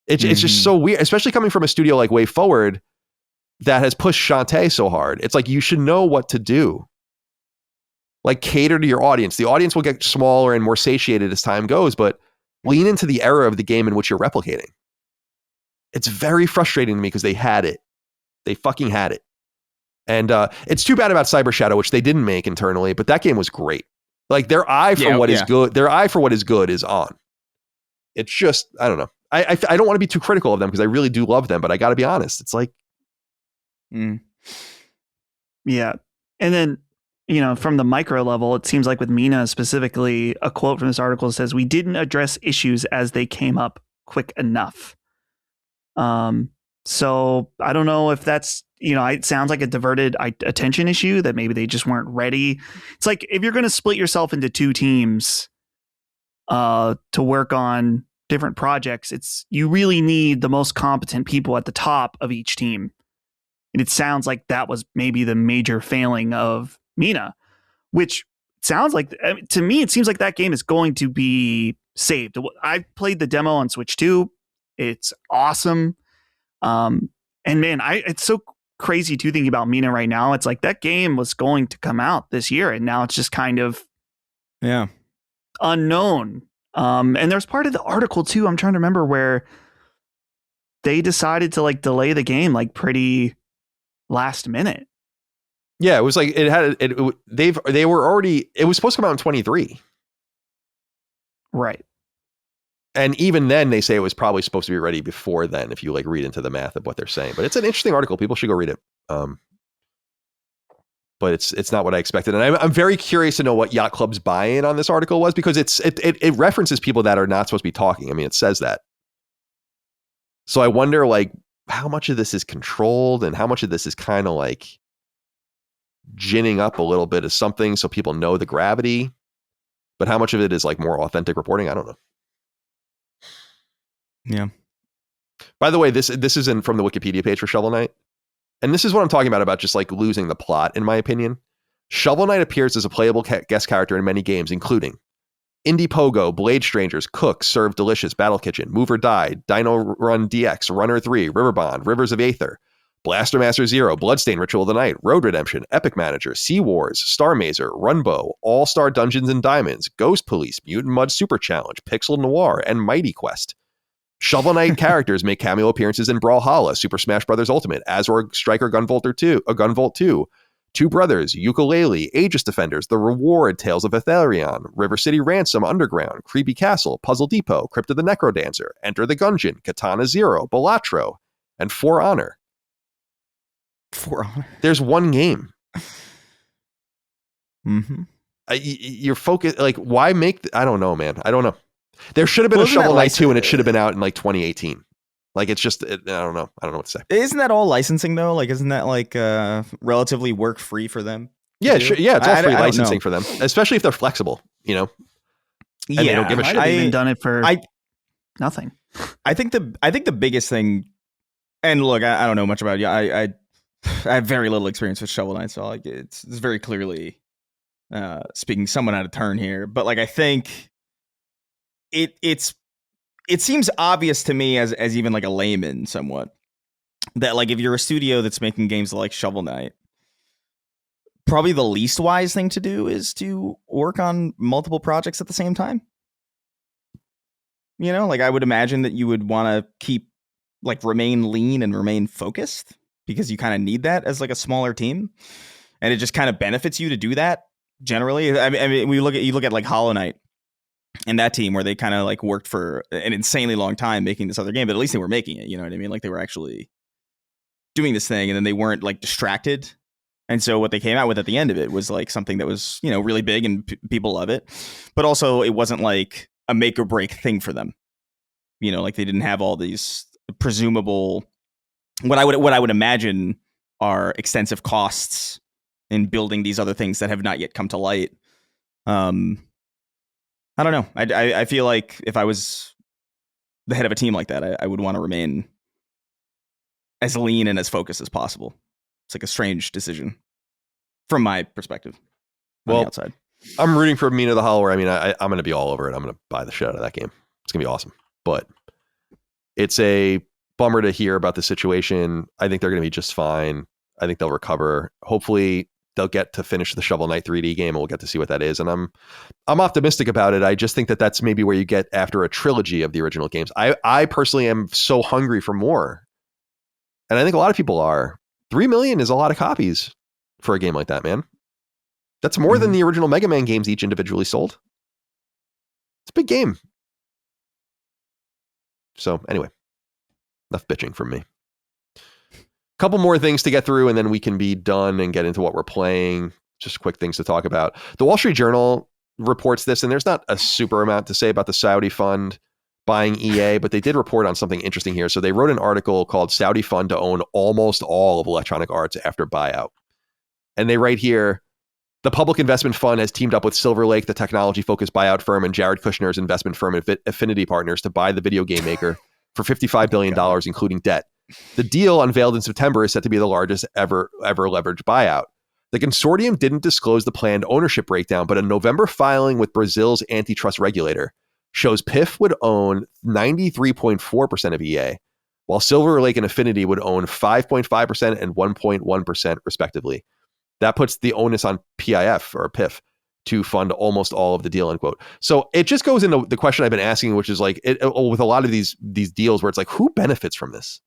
It's just so weird, especially coming from a studio like Way Forward that has pushed Shantae so hard. It's like you should know what to do. Like, cater to your audience. The audience will get smaller and more satiated as time goes, but lean into the era of the game in which you're replicating. It's very frustrating to me because they had it. They fucking had it. And it's too bad about Cyber Shadow, which they didn't make internally, but that game was great. Like, their eye for what is good, is on. It's just, I don't know. I don't want to be too critical of them because I really do love them, but I got to be honest. It's like, yeah. And then, from the micro level, it seems like with Mina specifically, a quote from this article says, "We didn't address issues as they came up quick enough. So I don't know if that's, it sounds like a diverted attention issue that maybe they just weren't ready. It's like if you're going to split yourself into two teams to work on different projects, you really need the most competent people at the top of each team. And it sounds like that was maybe the major failing of Mina, which sounds like, to me, it seems like that game is going to be saved. I played the demo on Switch 2. It's awesome. And man, it's so crazy too thinking about Mina right now. It's like that game was going to come out this year and now it's just kind of unknown. And there's part of the article too, I'm trying to remember, where they decided to like delay the game like pretty last minute. Yeah, it was like it was supposed to come out in 23. Right. And even then they say it was probably supposed to be ready before then, if you like read into the math of what they're saying. But it's an interesting article. People should go read it. But it's not what I expected. And I'm very curious to know what Yacht Club's buy-in on this article was, because it references people that are not supposed to be talking. I mean, it says that. So I wonder like how much of this is controlled and how much of this is kind of like ginning up a little bit of something so people know the gravity, but how much of it is like more authentic reporting? I don't know. Yeah. By the way, this isn't from the Wikipedia page for Shovel Knight. And this is what I'm talking about just like losing the plot, in my opinion. Shovel Knight appears as a playable guest character in many games, including Indie Pogo, Blade Strangers, Cook, Serve Delicious, Battle Kitchen, Move or Die, Dino Run DX, Runner 3, Riverbond, Rivers of Aether, Blaster Master Zero, Bloodstain Ritual of the Night, Road Redemption, Epic Manager, Sea Wars, Star Mazer, Runbow, All-Star Dungeons and Diamonds, Ghost Police, Mutant Mud Super Challenge, Pixel Noir, and Mighty Quest. Shovel Knight characters make cameo appearances in Brawlhalla, Super Smash Bros. Ultimate, Azor Striker Gunvolt 2, Two Brothers, Yooka-Laylee, Aegis Defenders, The Reward, Tales of Aetherion, River City Ransom, Underground, Creepy Castle, Puzzle Depot, Crypt of the Necrodancer, Enter the Gungeon, Katana Zero, Balatro, and For Honor. For Honor? There's one game. Mm-hmm. You're focused, like, why make... I don't know, man. I don't know. There should have been a Shovel Knight 2 and it should have been out in like 2018. Like it's just, I don't know what to say. Isn't that all licensing though? Like, isn't that like relatively work free for them? Yeah, sure. Yeah, it's all free licensing for them, especially if they're flexible, And they don't give a shit. I've even done it for nothing. I think the biggest thing, and look, I don't know much about it. I have very little experience with Shovel Knight, so like it's very clearly speaking someone out of turn here. But like I think it seems obvious to me as even like a layman somewhat that like if you're a studio that's making games like Shovel Knight, probably the least wise thing to do is to work on multiple projects at the same time. Like I would imagine that you would want to remain lean and remain focused, because you kind of need that as like a smaller team, and it just kind of benefits you to do that generally. I mean, you look at like Hollow Knight and that team where they kind of like worked for an insanely long time making this other game, but at least they were making it, you know what I mean? Like they were actually doing this thing, and then they weren't like distracted. And so what they came out with at the end of it was like something that was, really big and people love it, but also it wasn't like a make or break thing for them. Like they didn't have all these presumable, what I would imagine are extensive costs in building these other things that have not yet come to light. I don't know. I feel like if I was the head of a team like that, I would want to remain as lean and as focused as possible. It's like a strange decision from my perspective. On the outside. I'm rooting for Mina the Hollower. I mean, I'm going to be all over it. I'm going to buy the shit out of that game. It's going to be awesome. But it's a bummer to hear about the situation. I think they're going to be just fine. I think they'll recover. Hopefully they'll get to finish the Shovel Knight 3D game and we'll get to see what that is. And I'm optimistic about it. I just think that that's maybe where you get after a trilogy of the original games. I personally am so hungry for more. And I think a lot of people are. 3 million is a lot of copies for a game like that, man. That's more than the original Mega Man games each individually sold. It's a big game. So anyway, enough bitching from me. Couple more things to get through and then we can be done and get into what we're playing. Just quick things to talk about. The Wall Street Journal reports this, and there's not a super amount to say about the Saudi fund. buying EA, but they did report on something interesting here. So they wrote an article called Saudi Fund to Own Almost All of Electronic Arts After Buyout. And they write here, the Public Investment Fund has teamed up with Silver Lake, the technology-focused buyout firm, and Jared Kushner's investment firm, Affinity Partners, to buy the video game maker for $55 billion, including debt. The deal, unveiled in September, is set to be the largest ever leveraged buyout. The consortium didn't disclose the planned ownership breakdown, but a November filing with Brazil's antitrust regulator shows PIF would own 93.4% of EA, while Silver Lake and Affinity would own 5.5% and 1.1% respectively. That puts the onus on PIF or PIF to fund almost all of the deal, end quote. So it just goes into the question I've been asking, which is like, with a lot of these deals where it's like, who benefits from this?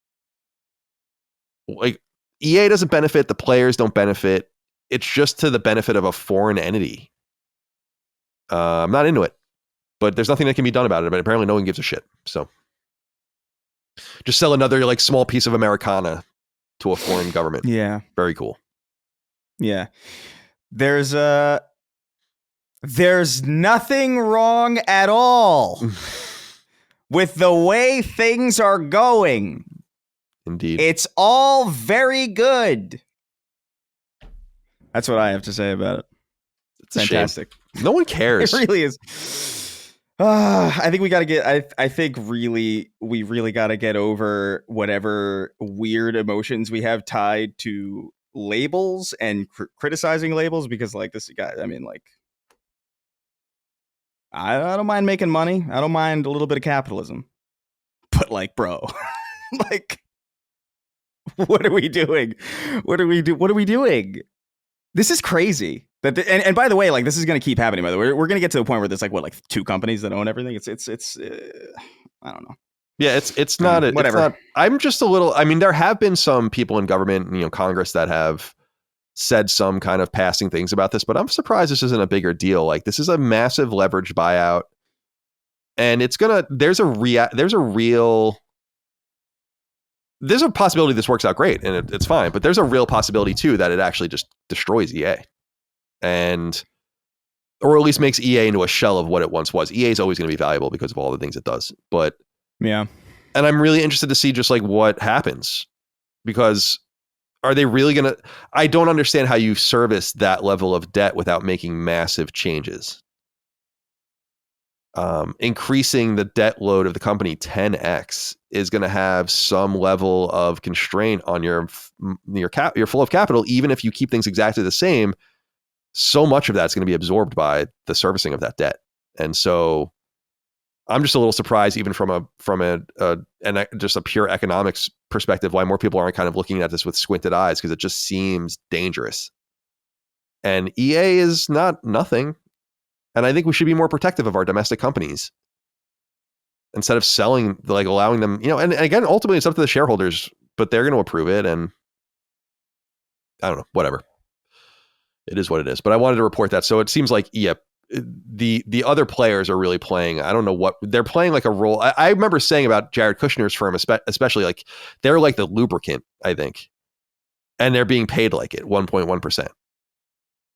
Like, EA doesn't benefit, the players don't benefit. It's just to the benefit of a foreign entity. I'm not into it, but there's nothing that can be done about it. But apparently no one gives a shit. So just sell another like small piece of Americana to a foreign government. Yeah. Very cool. Yeah. There's nothing wrong at all with the way things are going. Indeed. It's all very good. That's what I have to say about it. It's fantastic. No one cares. It really is. I think we got to get, I think really, we really got to get over whatever weird emotions we have tied to labels and criticizing labels, because like this guy, I mean, like, I don't mind making money. I don't mind a little bit of capitalism, but like, bro, like, what are we doing? What are we doing? This is crazy. And by the way, like, this is going to keep happening. By the way, we're going to get to the point where there's like two companies that own everything. It's I don't know. Yeah, it's not whatever. It's not, I'm just a little. I mean, there have been some people in government, Congress, that have said some kind of passing things about this, but I'm surprised this isn't a bigger deal. Like, this is a massive leveraged buyout, and there's a possibility this works out great and it's fine, but there's a real possibility too that it actually just destroys EA, or at least makes EA into a shell of what it once was. EA is always going to be valuable because of all the things it does, but yeah. And I'm really interested to see just like what happens, because are they really going to, I don't understand how you service that level of debt without making massive changes. Increasing the debt load of the company 10x is going to have some level of constraint on your flow of capital, even if you keep things exactly the same. So much of that's going to be absorbed by the servicing of that debt, and so I'm just a little surprised, even from just a pure economics perspective, why more people aren't kind of looking at this with squinted eyes, because it just seems dangerous. And EA is not nothing. And I think we should be more protective of our domestic companies instead of selling, like allowing them, and again, ultimately it's up to the shareholders, but they're going to approve it. And I don't know, whatever. It is what it is. But I wanted to report that. So it seems like, the other players are really playing, I don't know what, they're playing like a role. I remember saying about Jared Kushner's firm, especially, like, they're like the lubricant, I think. And they're being paid like it, 1.1%.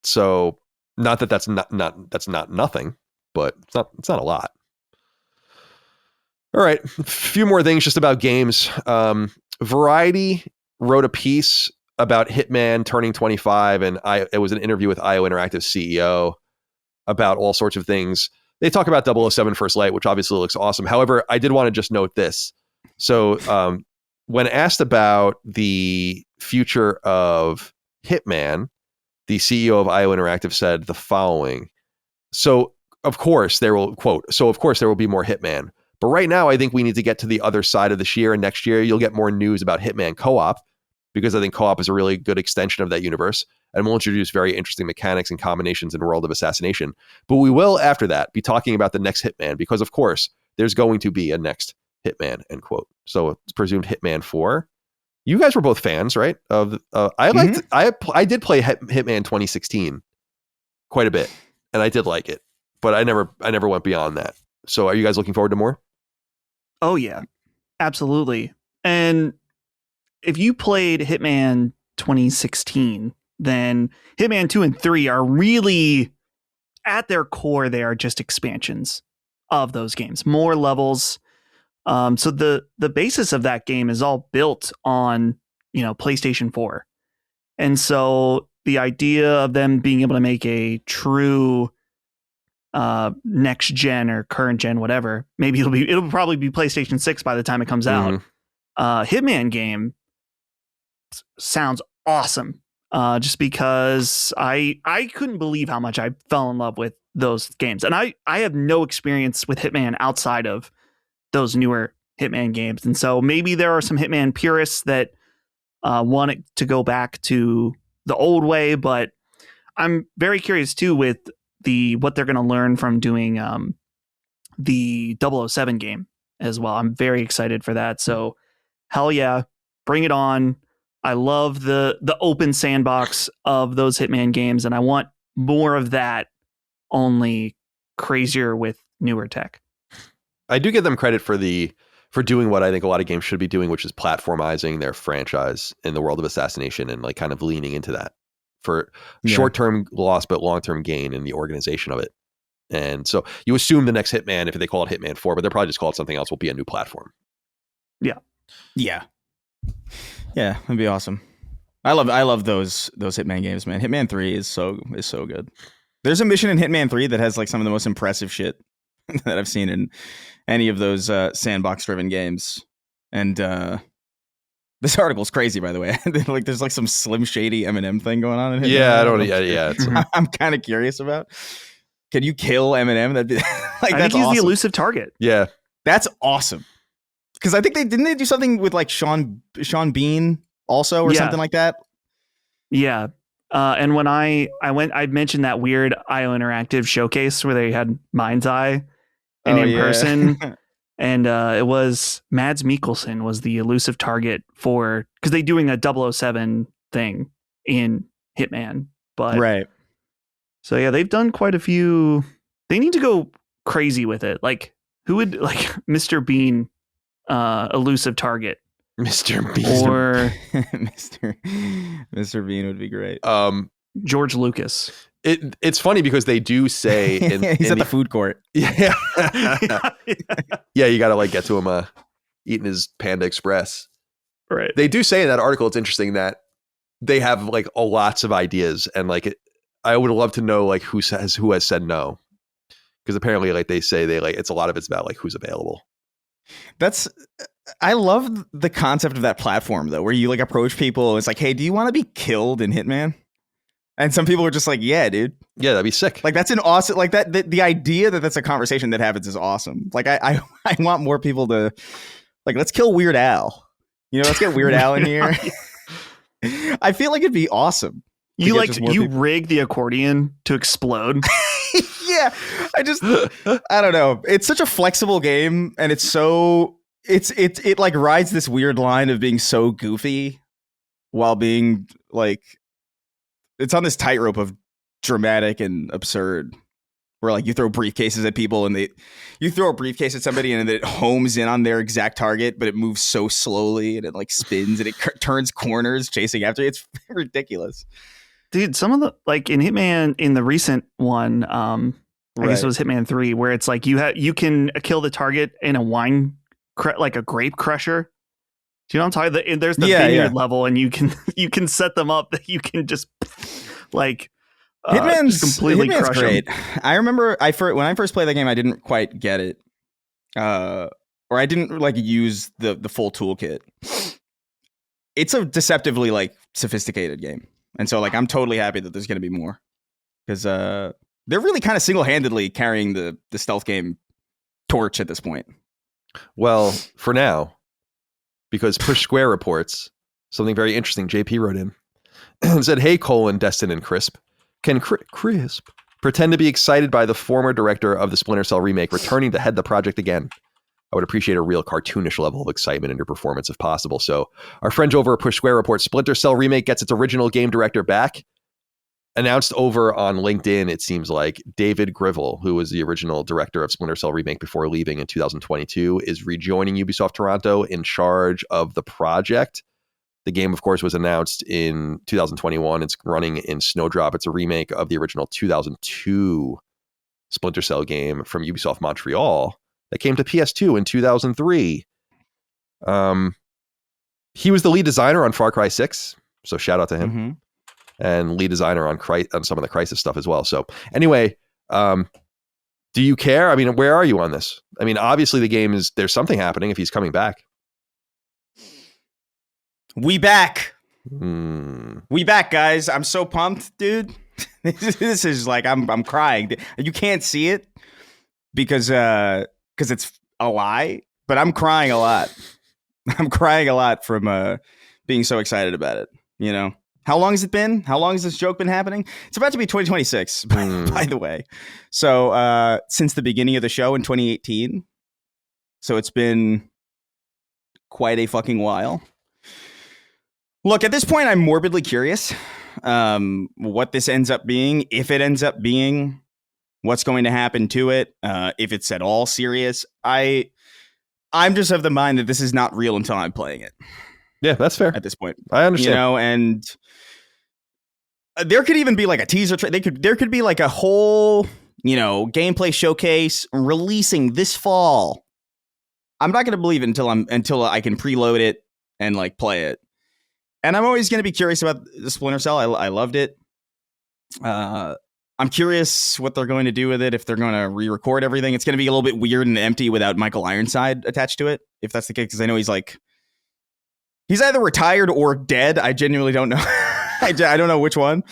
So not that that's not nothing, but it's not a lot. All right, a few more things just about games. Variety wrote a piece about Hitman turning 25, and it was an interview with IO Interactive CEO about all sorts of things. They talk about 007 First Light, which obviously looks awesome. However, I did want to just note this. So when asked about the future of Hitman, the CEO of IO Interactive said the following. So, of course, there will be more Hitman. But right now, I think we need to get to the other side of this year, and next year you'll get more news about Hitman Co-op, because I think Co-op is a really good extension of that universe, and we'll introduce very interesting mechanics and combinations in World of Assassination. But we will, after that, be talking about the next Hitman, because, of course, there's going to be a next Hitman, end quote. So it's presumed Hitman 4. You guys were both fans, right? I did play Hitman 2016 quite a bit, and I did like it, but I never went beyond that. So are you guys looking forward to more? Oh yeah, absolutely. And if you played Hitman 2016, then Hitman 2 and 3 are really, at their core, they are just expansions of those games. More levels, So the basis of that game is all built on, PlayStation 4. And so the idea of them being able to make a true next gen or current gen, whatever, maybe it'll probably be PlayStation 6 by the time it comes out. Hitman game sounds awesome. Just because I couldn't believe how much I fell in love with those games. And I have no experience with Hitman outside of those newer Hitman games. And so maybe there are some Hitman purists that want it to go back to the old way, but I'm very curious too with what they're going to learn from doing the 007 game as well. I'm very excited for that. So hell yeah, bring it on. I love the open sandbox of those Hitman games, and I want more of that, only crazier with newer tech. I do give them credit for doing what I think a lot of games should be doing, which is platformizing their franchise in the world of assassination and like kind of leaning into that for short-term loss but long-term gain in the organization of it. And so you assume the next Hitman, if they call it Hitman 4, but they'll probably just call it something else, will be a new platform. Yeah, that'd be awesome. I love those Hitman games, man. Hitman 3 is so good. There's a mission in Hitman 3 that has like some of the most impressive shit that I've seen in any of those sandbox driven games. And this article's crazy, by the way. Like there's like some Slim Shady Eminem thing going on in Hitman. Yeah, I don't. Yeah. I'm kind of curious about. Can you kill Eminem? That'd be like I think he's awesome. The elusive target. Yeah, that's awesome. Because I think didn't they do something with like Sean Bean also or something like that? Yeah. And when I mentioned that weird IO Interactive showcase where they had Mind's Eye in person. And it was Mads Mikkelsen was the elusive target because they're doing a 007 thing in Hitman. But right. So yeah, they've done quite a few. They need to go crazy with it. Like who would like Mr. Bean elusive target? Mr. Bean or Mr. Bean would be great. George Lucas. It's funny because they do say he's at the food court. Yeah. Yeah, you got to like get to him eating his Panda Express. Right. They do say in that article, it's interesting that they have like lots of ideas, and like I would love to know like who has said no, because apparently like they say it's a lot of it's about like who's available. I love the concept of that platform though, where you like approach people and it's like, hey, do you want to be killed in Hitman? And some people are just like, yeah, dude. Yeah, that'd be sick. Like that's an awesome, like that. The idea that that's a conversation that happens is awesome. Like I want more people to like, let's kill Weird Al. Let's get Weird Al in here. I feel like it'd be awesome. You rig the accordion to explode. Yeah, I don't know. It's such a flexible game, and it's so it like rides this weird line of being so goofy while being like it's on this tightrope of dramatic and absurd. Where like you throw briefcases at people, and you throw a briefcase at somebody, and it homes in on their exact target, but it moves so slowly, and it like spins, and it turns corners chasing after you. It's ridiculous. Dude, some of the like in Hitman in the recent one, I guess it was Hitman 3, where it's like you can kill the target in a like a grape crusher. Do you know what I'm talking about? There's the vineyard level, and you can set them up that you can just like Hitman's completely crush great. them. I remember when I first played that game, I didn't quite get it, or I didn't like use the full toolkit. It's a deceptively like sophisticated game. And so, like, I'm totally happy that there's going to be more, because they're really kind of single-handedly carrying the stealth game torch at this point. Well, for now, because Push Square reports something very interesting. JP wrote in and said, "Hey, Colin, Destin, and Crisp, can Crisp pretend to be excited by the former director of the Splinter Cell remake returning to head the project again? I would appreciate a real cartoonish level of excitement in your performance if possible." So our friends over at Push Square reports Splinter Cell Remake gets its original game director back. Announced over on LinkedIn, it seems like David Grivell, who was the original director of Splinter Cell Remake before leaving in 2022, is rejoining Ubisoft Toronto in charge of the project. The game, of course, was announced in 2021. It's running in Snowdrop. It's a remake of the original 2002 Splinter Cell game from Ubisoft Montreal. that came to PS2 in 2003. He was the lead designer on Far Cry 6, so shout out to him. Mm-hmm. And lead designer on some of the Crysis stuff as well. So anyway, do you care? I mean, where are you on this? I mean, obviously the game there's something happening if he's coming back. We back. We back, guys. I'm so pumped, dude. This is like, I'm crying. You can't see it because it's a lie, but I'm crying a lot. I'm crying a lot from being so excited about it, you know? How long has it been? How long has this joke been happening? It's about to be 2026, by the way. So since the beginning of the show in 2018. So it's been quite a fucking while. Look, at this point, I'm morbidly curious what this ends up being, if it ends up being, what's going to happen to it, if it's at all serious. I'm just of the mind that this is not real until I'm playing it. Yeah, that's fair. At this point, I understand. You know, and there could even be like a teaser. There could be like a whole, you know, gameplay showcase releasing this fall. I'm not going to believe it until I can preload it and like play it. And I'm always going to be curious about the Splinter Cell. I loved it. I'm curious what they're going to do with it, if they're going to re-record everything. It's going to be a little bit weird and empty without Michael Ironside attached to it, if that's the case, because I know he's either retired or dead. I genuinely don't know. I don't know which one,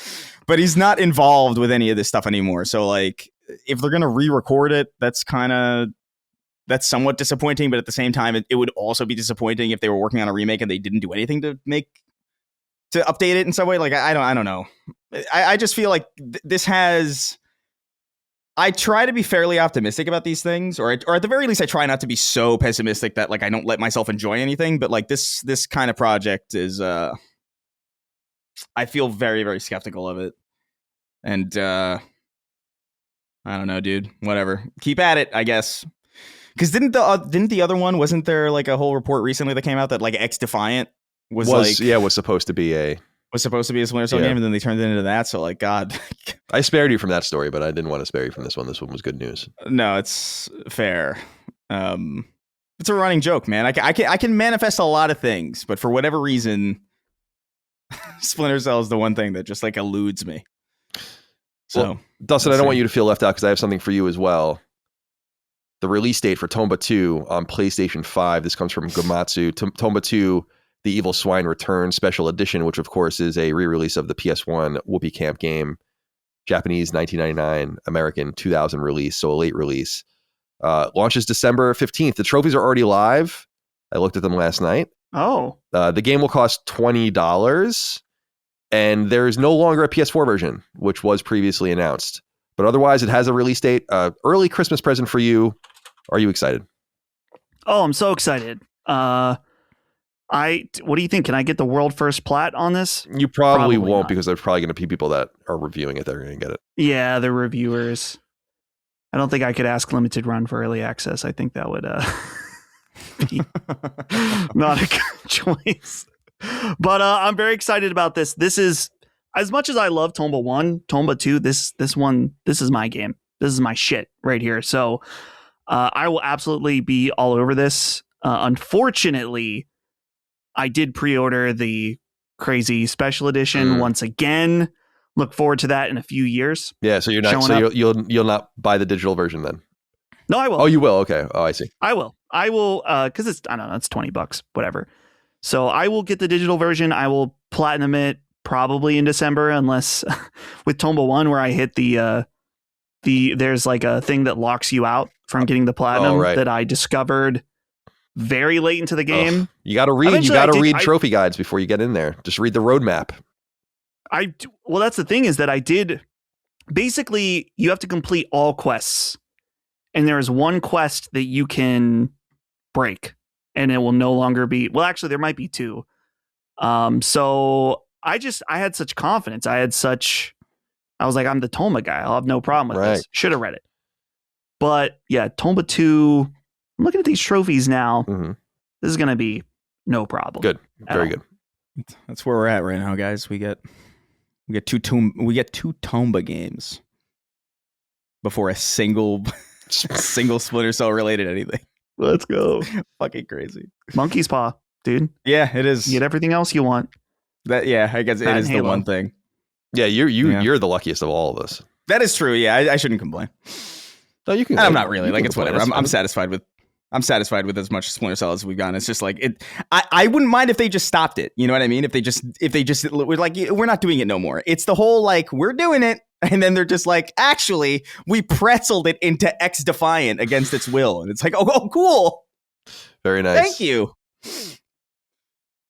but he's not involved with any of this stuff anymore. So like, if they're going to re-record it, that's somewhat disappointing, but at the same time, it would also be disappointing if they were working on a remake and they didn't do anything to update it in some way. Like, I don't know. I just feel like this has. I try to be fairly optimistic about these things, or at the very least, I try not to be so pessimistic that like I don't let myself enjoy anything. But like this kind of project is, I feel very, very skeptical of it, and I don't know, dude. Whatever, keep at it, I guess. Because didn't the other one, wasn't there like a whole report recently that came out that like X Defiant was supposed to be a Splinter Cell game, and then they turned it into that. So like, God, I spared you from that story, but I didn't want to spare you from this one. This one was good news. No, it's fair. It's a running joke, man. I can manifest a lot of things, but for whatever reason, Splinter Cell is the one thing that just like eludes me. So, well, Dustin, I don't want you to feel left out because I have something for you as well. The release date for Tomba 2 on PlayStation 5. This comes from Gamatsu. Tomba 2, The Evil Swine Return Special Edition, which of course is a re-release of the PS1 Whoopee Camp game. Japanese 1999, American 2000 release, so a late release. Launches December 15th. The trophies are already live. I looked at them last night. Oh. The game will cost $20, and there is no longer a PS4 version, which was previously announced. But otherwise, it has a release date. Early Christmas present for you. Are you excited? Oh, I'm so excited. What do you think? Can I get the world first plat on this? You probably won't not. Because there's probably going to be people that are reviewing it that are going to get it. Yeah, the reviewers. I don't think I could ask Limited Run for early access. I think that would be not a good choice. But I'm very excited about this. This is, as much as I love Tomba 1, Tomba 2, this is my game. This is my shit right here. So I will absolutely be all over this. Unfortunately, I did pre-order the crazy special edition once again. Look forward to that in a few years. Yeah, so you're not. So you'll not buy the digital version then? No, I will. Oh, you will. Okay. Oh, I see. I will. Because it's, I don't know, it's $20, whatever. So I will get the digital version. I will platinum it probably in December, unless with Tomba 1 where I hit the there's like a thing that locks you out from getting the platinum that I discovered very late into the game. Ugh. You got to read. Eventually, you got to read trophy guides before you get in there. Just read the roadmap. Well, that's the thing is that I did. Basically, you have to complete all quests, and there is one quest that you can break, and it will no longer be. Well, actually, there might be two. So I had such confidence. I was like, I'm the Tomba guy. I'll have no problem with this. Should have read it. But yeah, Tomba 2. I'm looking at these trophies now. Mm-hmm. This is going to be no problem. Good. Very good. That's where we're at right now, guys. We get two Tomba games before a single Single Splinter Cell related anything. Let's go. Fucking crazy. Monkey's paw, dude. Yeah, it is. You get everything else you want. I guess it is the one thing. Yeah, you're the luckiest of all of us. That is true. Yeah, I shouldn't complain. No, you can. I'm not really. Like, it's whatever. I'm satisfied. satisfied with as much Splinter Cell as we've gotten. It's just like it. I wouldn't mind if they just stopped it. You know what I mean? If they just were like, we're not doing it no more. It's the whole like, we're doing it, and then they're just like, actually, we pretzeled it into X Defiant against its will, and it's like, oh cool. Very nice. Thank you.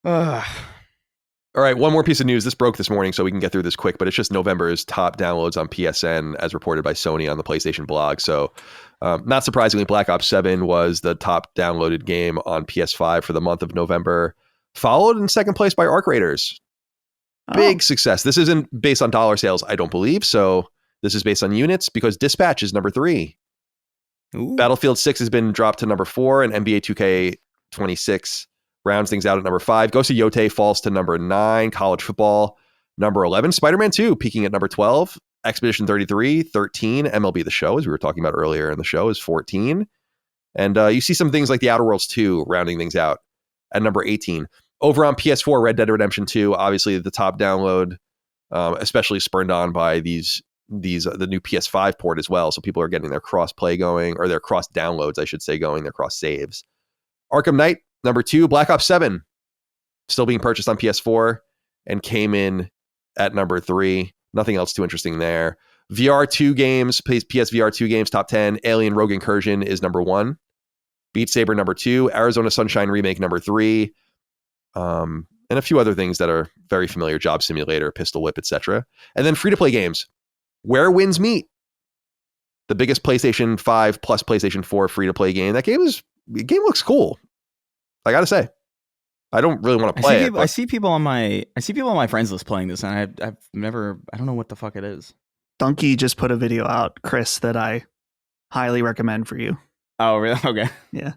All right, one more piece of news. This broke this morning, so we can get through this quick, but it's just November's top downloads on PSN as reported by Sony on the PlayStation blog. So not surprisingly, Black Ops 7 was the top downloaded game on PS5 for the month of November, followed in second place by Arc Raiders. Big success. This isn't based on dollar sales, I don't believe. So this is based on units because Dispatch is number 3. Ooh. Battlefield 6 has been dropped to number 4, and NBA 2K26 rounds things out at number 5. Ghost of Yotei falls to number 9. College football, number 11. Spider-Man 2 peaking at number 12. Expedition 33, 13. MLB The Show, as we were talking about earlier in the show, is 14. And you see some things like The Outer Worlds 2 rounding things out at number 18. Over on PS4, Red Dead Redemption 2, obviously the top download, especially spurned on by the new PS5 port as well. So people are getting their cross-play going, or their cross-downloads, I should say, going, their cross-saves. Arkham Knight, number 2. Black Ops 7, still being purchased on PS4 and came in at number 3. Nothing else too interesting there. VR2 games, PSVR 2 games, top 10. Alien Rogue Incursion is number 1. Beat Saber, number 2. Arizona Sunshine Remake, number 3. And a few other things that are very familiar. Job Simulator, Pistol Whip, etc. And then free-to-play games. Where Winds Meet. The biggest PlayStation 5 plus PlayStation 4 free-to-play game. That game looks cool. I gotta say, I don't really want to play it. I see people on my friends list playing this, and I don't know what the fuck it is. Donkey just put a video out, Chris, that I highly recommend for you. Oh, really? Okay. Yeah.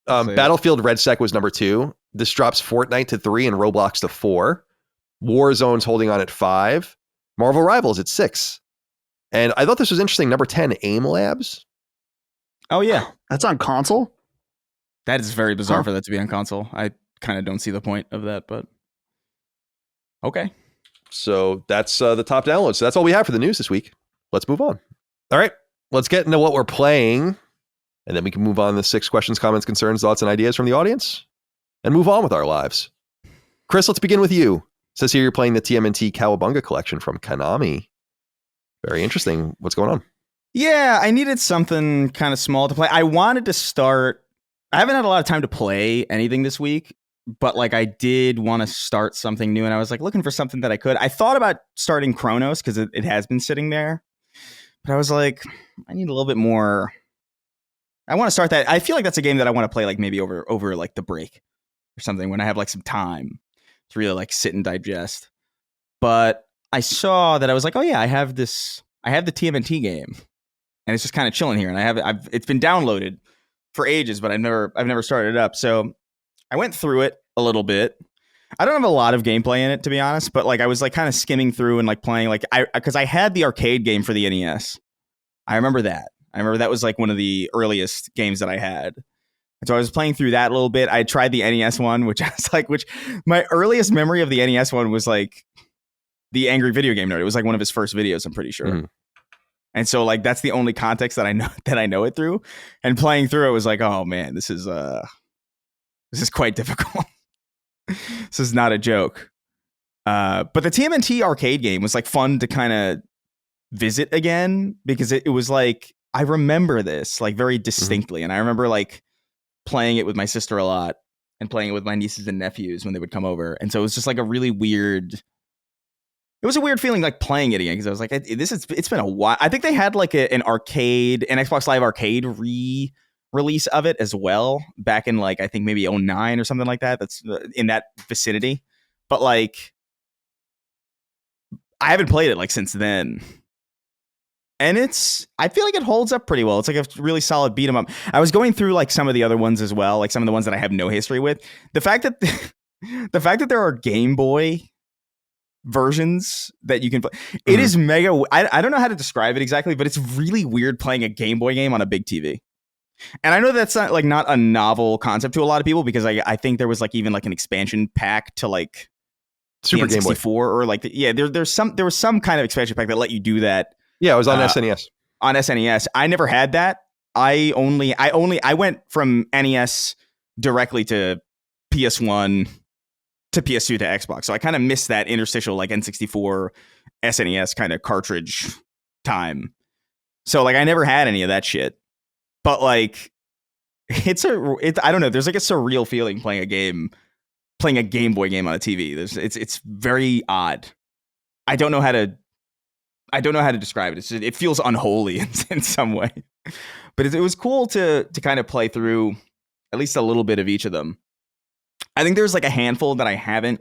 Battlefield Red Sec was number 2. This drops Fortnite to 3 and Roblox to 4. Warzone's holding on at 5. Marvel Rivals at 6. And I thought this was interesting. Number 10, AIM Labs. Oh, yeah. That's on console? That is very bizarre for that to be on console. I kind of don't see the point of that, but okay. So that's the top download. So that's all we have for the news this week. Let's move on. All right, let's get into what we're playing, and then we can move on to 6 questions, comments, concerns, thoughts, and ideas from the audience, and move on with our lives. Chris, let's begin with you. It says here you're playing the TMNT Cowabunga collection from Konami. Very interesting. What's going on? Yeah, I needed something kind of small to play. I wanted to start. I haven't had a lot of time to play anything this week, but like I did want to start something new, and I was like looking for something that I could. I thought about starting Chronos because it has been sitting there, but I was like, I need a little bit more. I want to start that. I feel like that's a game that I want to play like maybe over like the break or something when I have like some time to really like sit and digest. But I saw that I was like, oh yeah, I have the TMNT game, and it's just kind of chilling here, and it's been downloaded for ages, but I've never started it up. So I went through it a little bit. I don't have a lot of gameplay in it, to be honest, but like I was like kind of skimming through and like playing like because I had the arcade game for the NES. I remember that. That was like one of the earliest games that I had. And so I was playing through that a little bit. I tried the NES one, which my earliest memory of the NES one was like the Angry Video Game Nerd. It was like one of his first videos, I'm pretty sure. Mm-hmm. And so like that's the only context that I know it through. And playing through it was like, oh man, this is quite difficult. This is not a joke. But the TMNT arcade game was like fun to kind of visit again because it was like I remember this like very distinctly. Mm-hmm. And I remember like playing it with my sister a lot and playing it with my nieces and nephews when they would come over. And so it was just like a really weird. It was a weird feeling like playing it again because I was like, it's been a while. I think they had like an Xbox Live Arcade release of it as well back in like I think maybe 2009 or something like that. That's in that vicinity. But like I haven't played it like since then. And I feel like it holds up pretty well. It's like a really solid beat 'em up. I was going through like some of the other ones as well, like some of the ones that I have no history with. The fact that there are Game Boy versions that you can play. It is mega. I don't know how to describe it exactly, but it's really weird playing a Game Boy game on a big TV. And I know that's not a novel concept to a lot of people, because I think there was like even like an expansion pack to like Super Game Boy or like there was some kind of expansion pack that let you do that. Yeah, it was on SNES. On SNES, I never had that. I went from NES directly to PS1 to PS2 to Xbox, so I kind of missed that interstitial like N64 SNES kind of cartridge time. So like I never had any of that shit. But like I don't know, there's like a surreal feeling playing a Game Boy game on a TV. It's very odd. I don't know how to describe it. It feels unholy in some way. But it was cool to kind of play through at least a little bit of each of them. I think there's like a handful that I haven't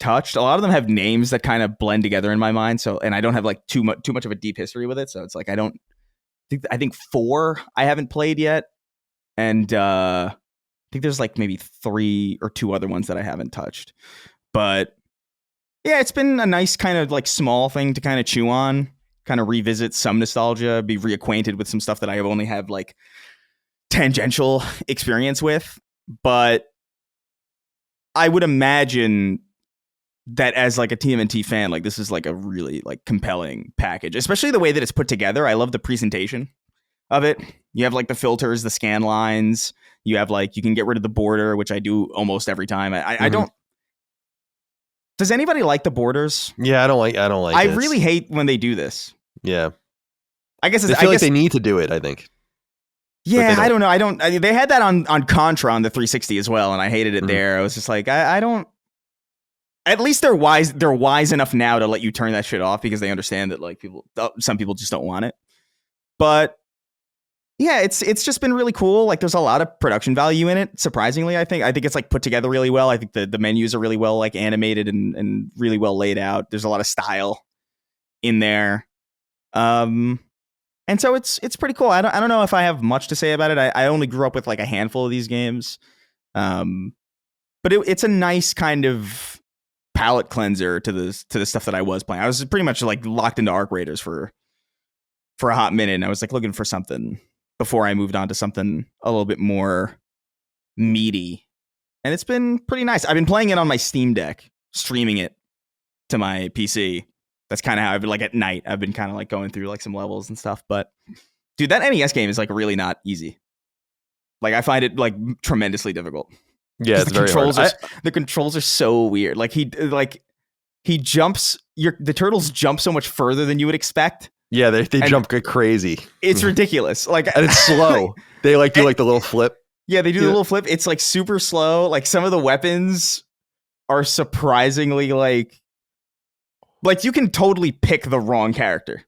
touched. A lot of them have names that kind of blend together in my mind. So, and I don't have like too much of a deep history with it. So it's like I think 4 I haven't played yet, and I think there's like maybe 3 or 2 other ones that I haven't touched. But yeah, it's been a nice kind of like small thing to kind of chew on, kind of revisit some nostalgia, be reacquainted with some stuff that I have only have like tangential experience with. But I would imagine that as like a TMNT fan, like this is like a really like compelling package, especially the way that it's put together. I love the presentation of it. You have like the filters, the scan lines. You have like, you can get rid of the border, which I do almost every time. I don't. Does anybody like the borders? Yeah, I don't like. I really hate when they do this. Yeah, I guess I feel like they need to do it. I think. Yeah, I don't know. They had that on Contra on the 360 as well, and I hated it there. I was just like, I don't. At least they're wise. They're wise enough now to let you turn that shit off, because they understand that like some people just don't want it. But yeah, it's just been really cool. Like there's a lot of production value in it. Surprisingly, I think it's like put together really well. I think the menus are really well like animated and really well laid out. There's a lot of style in there. And so it's pretty cool. I don't know if I have much to say about it. I only grew up with like a handful of these games. But it's a nice kind of palate cleanser to the stuff that I was playing. I was pretty much like locked into Arc Raiders for a hot minute, and I was like looking for something before I moved on to something a little bit more meaty. And it's been pretty nice. I've been playing it on my Steam Deck, streaming it to my PC. That's kind of how I've been, like at night, I've been kind of like going through like some levels and stuff. But dude, that NES game is like really not easy. Like I find it like tremendously difficult. Yeah, it's very hard. The controls are so weird. Like he jumps. The turtles jump so much further than you would expect. Yeah, they jump crazy. It's ridiculous. Like, and it's slow. They do like the little flip. Yeah, they do the little flip. It's like super slow. Like some of the weapons are surprisingly like you can totally pick the wrong character.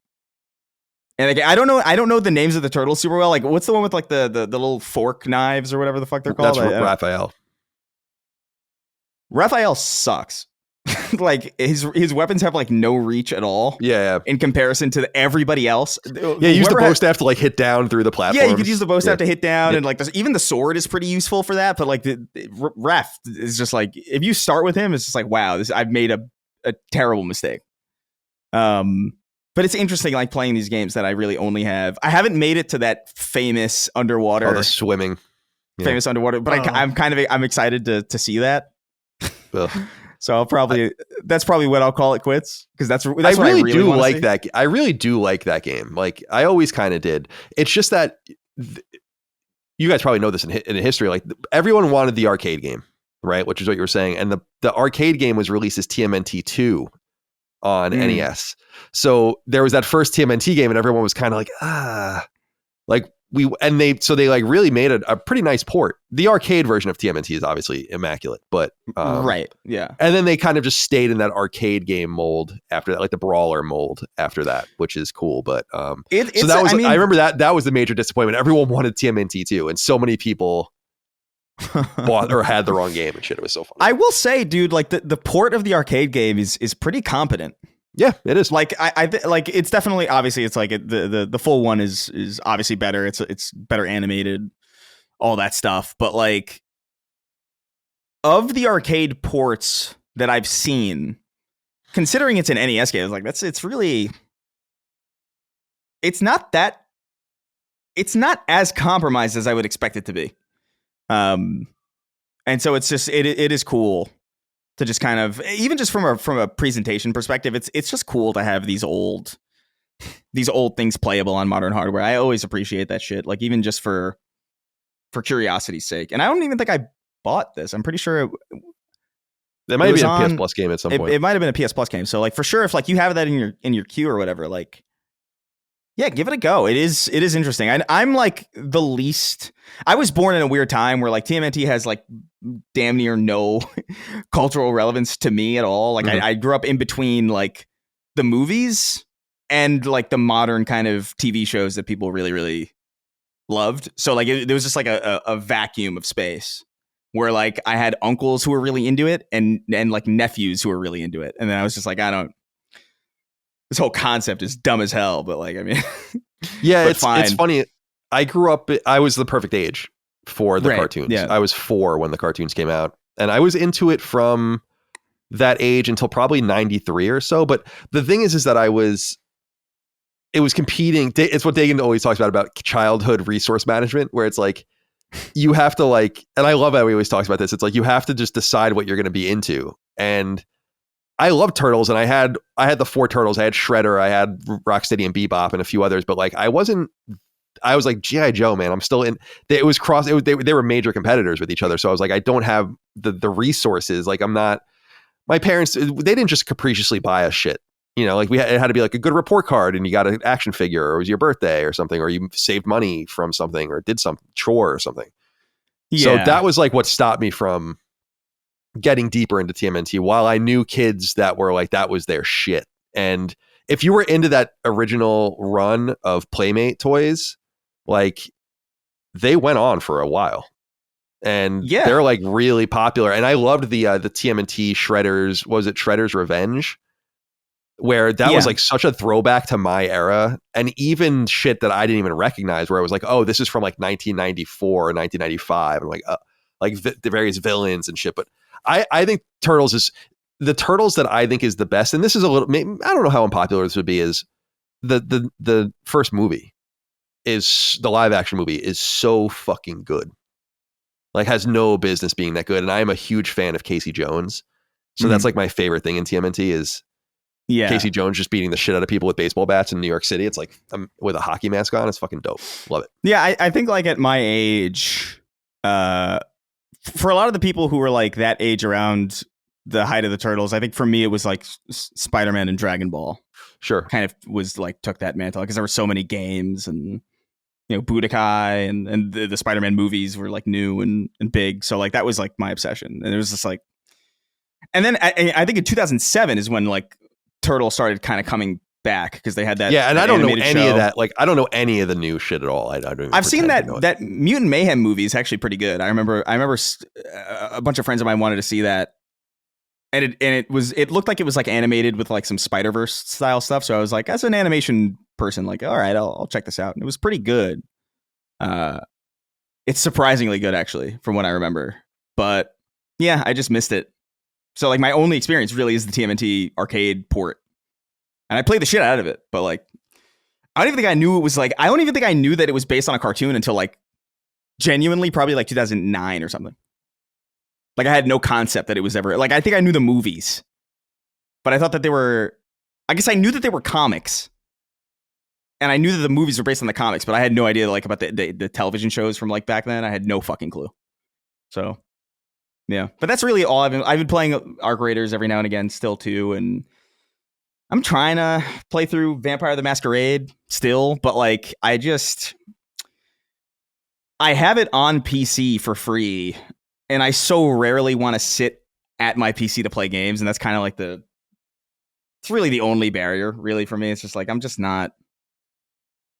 And like, I don't know the names of the turtles super well. Like, what's the one with like the little fork knives or whatever the fuck they're called? That's Raphael. Raphael sucks. Like his weapons have like no reach at all. Yeah. In comparison to everybody else. Yeah, you use the bow staff to like hit down through the platform. Yeah, you could use the bow staff to hit down, and like even the sword is pretty useful for that. But like the ref is just like, if you start with him, it's just like, wow, I've made a terrible mistake. But it's interesting, like playing these games that I really only have. I haven't made it to that famous underwater. Oh, the swimming. Yeah. Famous underwater, but I'm excited to see that. So I'll probably that's probably what I'll call it quits, because that's what I really do like that. I really do like that game. Like I always kind of did. It's just that you guys probably know this in history. Like everyone wanted the arcade game, right? Which is what you were saying. And the arcade game was released as TMNT 2 on NES. So there was that first TMNT game, and everyone was kind of like like. They like really made a pretty nice port. The arcade version of TMNT is obviously immaculate, but right, yeah. And then they kind of just stayed in that arcade game mold after that, like the brawler mold after that, which is cool. But I remember that was the major disappointment. Everyone wanted TMNT 2, and so many people bought or had the wrong game and shit. It was so fun. I will say, dude, like the port of the arcade game is pretty competent. Yeah, it is. Like I like it's definitely, obviously it's like the full one is obviously better. It's better animated, all that stuff. But like of the arcade ports that I've seen, considering it's an NES game, like it's really, it's not as compromised as I would expect it to be. And so it's just, it is cool to just kind of, even just from a presentation perspective, it's just cool to have these old things playable on modern hardware. I always appreciate that shit. Like even just for curiosity's sake. And I don't even think I bought this. I'm pretty sure it might be a PS Plus game at some point. It might have been a PS Plus game. So like for sure, if like you have that in your queue or whatever, like, yeah, give it a go. It is interesting. I'm like the least. I was born in a weird time where like TMNT has like damn near no cultural relevance to me at all. Like I grew up in between like the movies and like the modern kind of TV shows that people really, really loved. So like there was just like a vacuum of space where like I had uncles who were really into it and like nephews who were really into it. And then I was just like, this whole concept is dumb as hell, but like, I mean, yeah, it's funny. I grew up, I was the perfect age for the cartoons. Yeah. I was 4 when the cartoons came out, and I was into it from that age until probably 93 or so. But the thing is that it was competing. It's what Dagan always talks about childhood resource management, where it's like, you have to like, and I love how he always talks about this. It's like, you have to just decide what you're going to be into. And I love Turtles, and I had the 4 Turtles. I had Shredder, I had Rocksteady and Bebop, and a few others. But like, I was like G.I. Joe, man. I'm still in. They were major competitors with each other. So I was like, I don't have the resources. Like, I'm not. My parents, they didn't just capriciously buy us shit. You know, like it had to be like a good report card, and you got an action figure, or it was your birthday or something, or you saved money from something, or did some chore or something. Yeah. So that was like what stopped me from getting deeper into TMNT, while I knew kids that were like, that was their shit. And if you were into that original run of Playmate toys, like they went on for a while, and they're like really popular. And I loved the TMNT Shredders. Was it Shredder's Revenge? Where that was like such a throwback to my era, and even shit that I didn't even recognize, where I was like, oh, this is from like 1994 or 1995. I'm like the various villains and shit. But I think Turtles is the Turtles that I think is the best. And this is a little, I don't know how unpopular this would be, is the first movie is the live action movie is so fucking good. Like, has no business being that good. And I am a huge fan of Casey Jones. So that's like my favorite thing in TMNT is Casey Jones just beating the shit out of people with baseball bats in New York City. It's like, with a hockey mask on. It's fucking dope. Love it. Yeah, I think like at my age, for a lot of the people who were like that age around the height of the Turtles, I think for me it was like Spider-Man and Dragon Ball. Sure. Kind of was like took that mantle because there were so many games, and you know, Budokai and the Spider-Man movies were like new and big. So like that was like my obsession. And it was just like, and then I think in 2007 is when like Turtle started kind of coming back because they had that. Yeah, and that I don't know any show. of that. Like, I don't know any of the new shit at all. I've seen that Mutant Mayhem movie is actually pretty good. I remember a bunch of friends of mine wanted to see that, and it looked like it was like animated with like some Spider-Verse style stuff. So I was like, as an animation person, like, all right, I'll check this out. And it was pretty good. It's surprisingly good actually, from what I remember. But yeah, I just missed it. So like my only experience really is the TMNT arcade port. And I played the shit out of it, but like, I don't even think I knew it was like, I don't even think I knew that it was based on a cartoon until like genuinely probably like 2009 or something. Like I had no concept that it was ever, like, I think I knew the movies, but I thought that I guess I knew that they were comics, and I knew that the movies were based on the comics, but I had no idea like about the television shows from like back then. I had no fucking clue. So yeah, but that's really all I've been playing Arc Raiders every now and again still too, and I'm trying to play through Vampire the Masquerade still, but like I have it on PC for free, and I so rarely want to sit at my PC to play games, and that's kind of like it's really the only barrier really for me. It's just like I'm just not.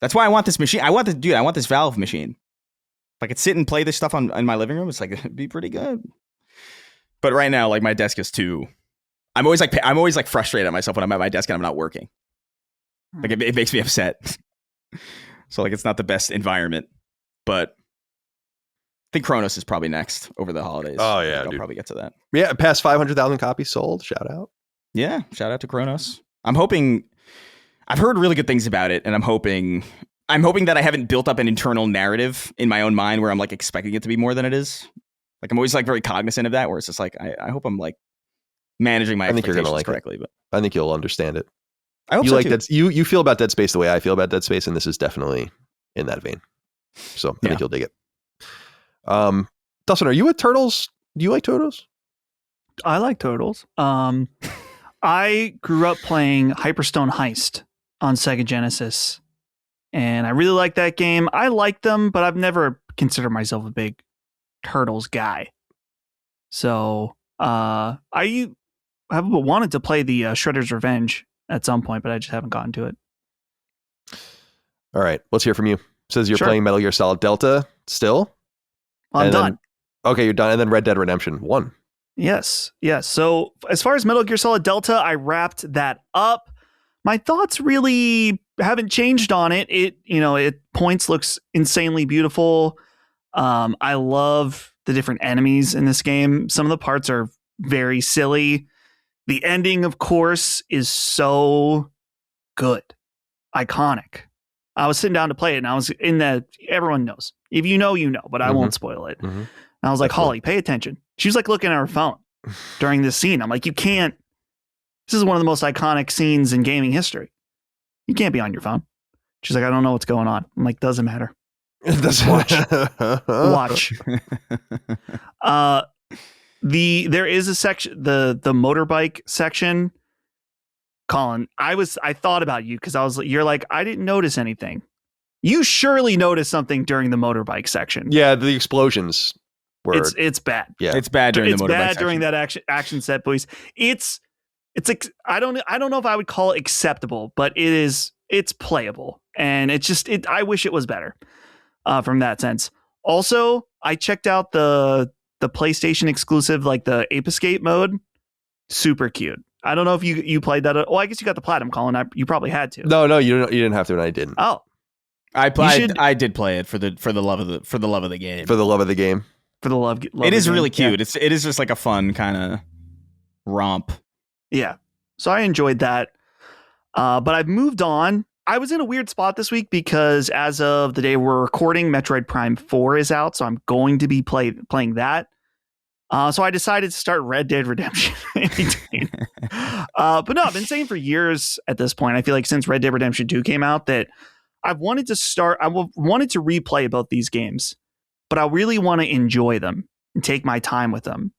That's why I want this machine. I want this Valve machine. If I could sit and play this stuff in my living room, it's like it'd be pretty good. But right now, like my desk is too. I'm always like frustrated at myself when I'm at my desk and I'm not working. Like it makes me upset. So like it's not the best environment, but I think Chronos is probably next over the holidays. Oh yeah, I'll probably get to that. Yeah, past 500,000 copies sold. Shout out. Yeah, shout out to Kronos. I'm hoping. I've heard really good things about it, and I'm hoping that I haven't built up an internal narrative in my own mind where I'm like expecting it to be more than it is. Like I'm always like very cognizant of that, where it's just like I hope I'm like managing my expectations correctly. But I think you'll understand it. I hope you so like too. that. You feel about Dead Space the way I feel about Dead Space, and this is definitely in that vein. So I think you'll dig it. Dustin, are you a Turtles? Do you like Turtles? I like Turtles. I grew up playing Hyperstone Heist on Sega Genesis, and I really like that game. I like them, but I've never considered myself a big Turtles guy. So I have wanted to play the Shredder's Revenge at some point, but I just haven't gotten to it. All right, let's hear from you. It says you're playing Metal Gear Solid Delta still? I'm done. Okay, you're done. And then Red Dead Redemption 1. Yes. So as far as Metal Gear Solid Delta, I wrapped that up. My thoughts really haven't changed on it. It points looks insanely beautiful. I love the different enemies in this game. Some of the parts are very silly. The ending, of course, is so good. Iconic. I was sitting down to play it, and I was in that. Everyone knows. If you know, you know, but I won't spoil it. And I was like, Holly, pay attention. She was like looking at her phone during this scene. I'm like, you can't. This is one of the most iconic scenes in gaming history. You can't be on your phone. She's like, I don't know what's going on. I'm like, doesn't matter. Watch. There is a section, the motorbike section. Colin, I thought about you because you're like, I didn't notice anything. You surely noticed something during the motorbike section. Yeah, the explosions were. It's bad. Yeah, it's bad during the motorbike section. During that action set, boys. It's I don't know if I would call it acceptable, but it's playable, and I wish it was better from that sense. Also, I checked out the PlayStation exclusive, like the Ape Escape mode. Super cute. I don't know if you played that. Oh, I guess you got the platinum, Colin. You probably had to. No, you didn't have to, and I didn't. Oh, I did play it for the love of the game. For the love of the game. For the love. It is really cute. Yeah. It is just like a fun kind of romp. Yeah. So I enjoyed that. But I've moved on. I was in a weird spot this week because as of the day we're recording, Metroid Prime 4 is out. So I'm going to be playing that. So I decided to start Red Dead Redemption. But no, I've been saying for years at this point, I feel like since Red Dead Redemption 2 came out, that I've wanted to wanted to replay both these games, but I really want to enjoy them and take my time with them.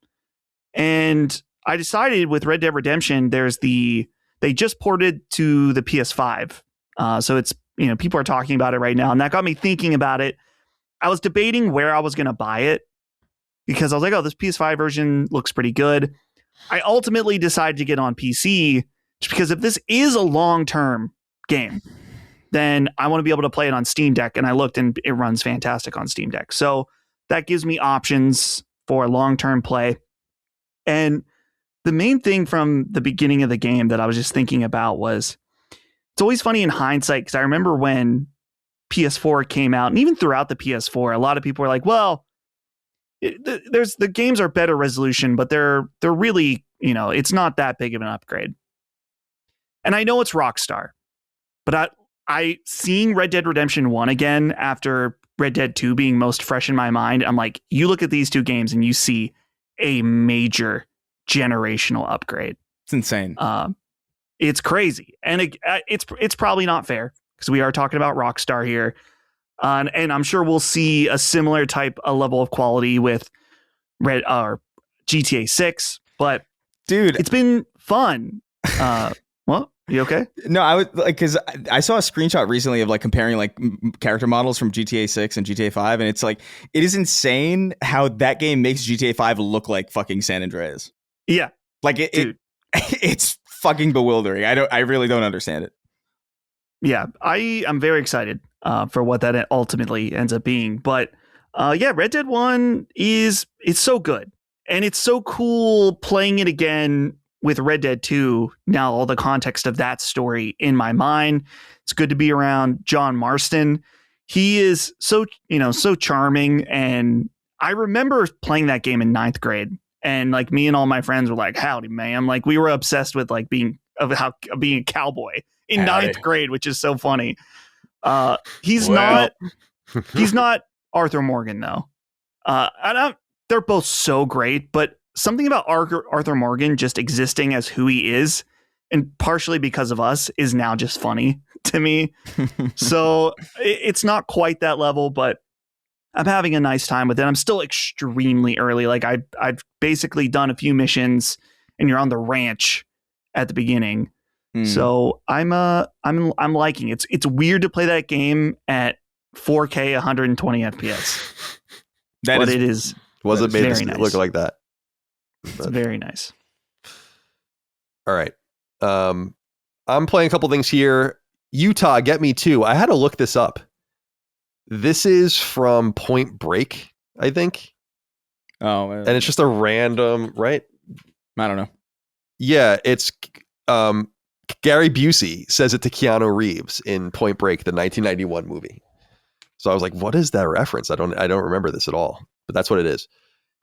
And I decided with Red Dead Redemption, they just ported to the PS5. So it's, people are talking about it right now, and that got me thinking about it. I was debating where I was going to buy it, because I was like, oh, this PS5 version looks pretty good. I ultimately decided to get on PC just because if this is a long-term game, then I want to be able to play it on Steam Deck. And I looked and it runs fantastic on Steam Deck. So that gives me options for long-term play. And the main thing from the beginning of the game that I was just thinking about was, it's always funny in hindsight, because I remember when PS4 came out, and even throughout the PS4, a lot of people were like, well, the games are better resolution, but they're really, it's not that big of an upgrade. And I know it's Rockstar, but I seeing Red Dead Redemption 1 again after Red Dead 2 being most fresh in my mind, I'm like, you look at these two games and you see a major generational upgrade. It's insane. It's crazy. And it's probably not fair because we are talking about Rockstar here. And I'm sure we'll see a similar type of level of quality with GTA 6. But dude, it's been fun. Well, you okay? No, I was like, because I saw a screenshot recently of like comparing like character models from GTA 6 and GTA 5, and it's like, it is insane how that game makes GTA 5 look like fucking San Andreas. Yeah, like it's fucking bewildering. I really don't understand it. Yeah, I am very excited for what that ultimately ends up being. But yeah, Red Dead 1 it's so good. And it's so cool playing it again with Red Dead 2. Now, all the context of that story in my mind. It's good to be around John Marston. He is so charming. And I remember playing that game in 9th grade And like me and all my friends were like, howdy, man. Like we were obsessed with like being a cowboy in ninth grade, which is so funny. He's not Arthur Morgan though. They're both so great, but something about Arthur Morgan just existing as who he is, and partially because of us, is now just funny to me. So it's not quite that level, but I'm having a nice time with it. I'm still extremely early. Like I've basically done a few missions, and you're on the ranch at the beginning. So I'm liking it. It's weird to play that game at 4K 120 FPS. It is. Wasn't made to look like that. It's very nice. All right. I'm playing a couple things here. Utah, Get Me Too. I had to look this up. This is from Point Break, I think. Oh, and it's just a random, right? I don't know. Yeah, it's Gary Busey says it to Keanu Reeves in Point Break, the 1991 movie. So I was like, what is that reference? I don't remember this at all, but that's what it is.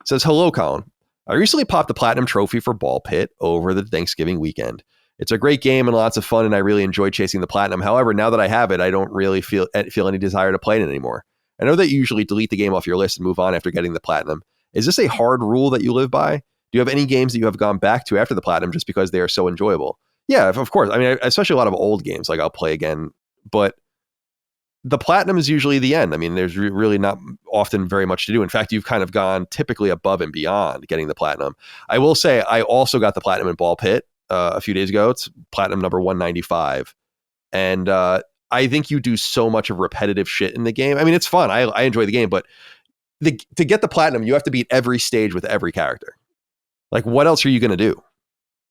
It says, hello, Colin. I recently popped the platinum trophy for Ball Pit over the Thanksgiving weekend. It's a great game and lots of fun, and I really enjoy chasing the platinum. However, now that I have it, I don't really feel any desire to play it anymore. I know that you usually delete the game off your list and move on after getting the platinum. Is this a hard rule that you live by? Do you have any games that you have gone back to after the platinum just because they are so enjoyable? Yeah, of course. I mean, especially a lot of old games, like I'll play again, but the platinum is usually the end. I mean, there's really not often very much to do. In fact, you've kind of gone typically above and beyond getting the platinum. I will say I also got the platinum in Ball Pit a few days ago. It's platinum number 195. And I think you do so much of repetitive shit in the game. I mean, it's fun. I enjoy the game, but to get the platinum, you have to beat every stage with every character. Like, what else are you going to do?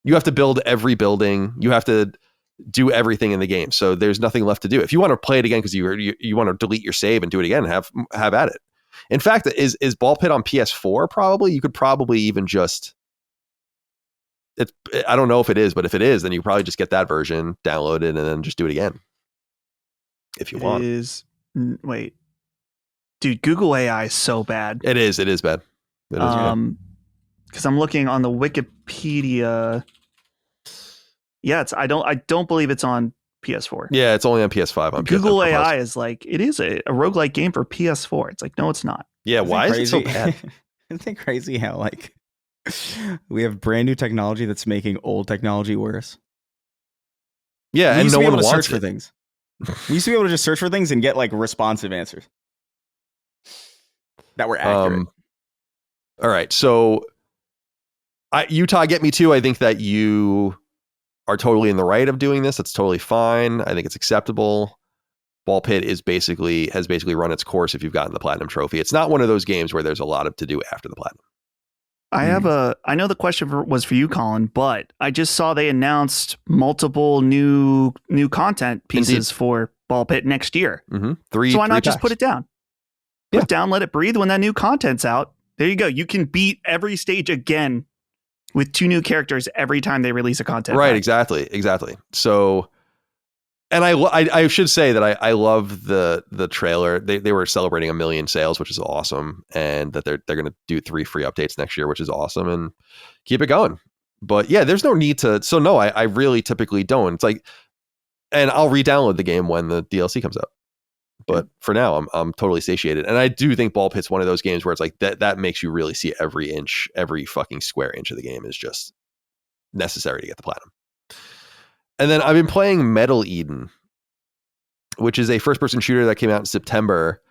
You have to build every building. You have to do everything in the game. So there's nothing left to do. If you want to play it again because you want to delete your save and do it again, have at it. In fact, is Ball Pit on PS4? Probably. You could probably even just. I don't know if it is, but if it is, then you probably just get that version, download it, and then just do it again if you want. Wait, dude, Google AI is so bad. It is bad. It is bad. Because I'm looking on the Wikipedia. Yeah, I don't believe it's on PS4. Yeah, it's only on PS5. On Google AI is like, it is a roguelike game for PS4. It's like, no, it's not. Yeah, why is it so bad? Isn't it crazy how like we have brand new technology that's making old technology worse? Yeah, and no one wants search for things. We used to be able to just search for things and get like responsive answers that were accurate. All right, so Utah, Get Me Too. I think that you are totally in the right of doing this. That's totally fine. I think it's acceptable. Ball Pit has basically run its course if you've gotten the platinum trophy. It's not one of those games where there's a lot to do after the platinum. I know the question was for you, Colin, but I just saw they announced multiple new content pieces for Ball Pit next year. Mm-hmm. So why not just put it down? Put it down, let it breathe. When that new content's out, there you go. You can beat every stage again with 2 new characters every time they release a content. Right, exactly. So, and I should say that I love the trailer. They were celebrating 1 million sales, which is awesome, and that they're going to do 3 free updates next year, which is awesome, and keep it going. But yeah, there's no need to. So no, I really typically don't. It's like, and I'll re-download the game when the DLC comes out. But for now, I'm totally satiated, and I do think Ball Pit's one of those games where it's like that makes you really see every inch, every fucking square inch of the game is just necessary to get the platinum. And then I've been playing Metal Eden, which is a first-person shooter that came out in September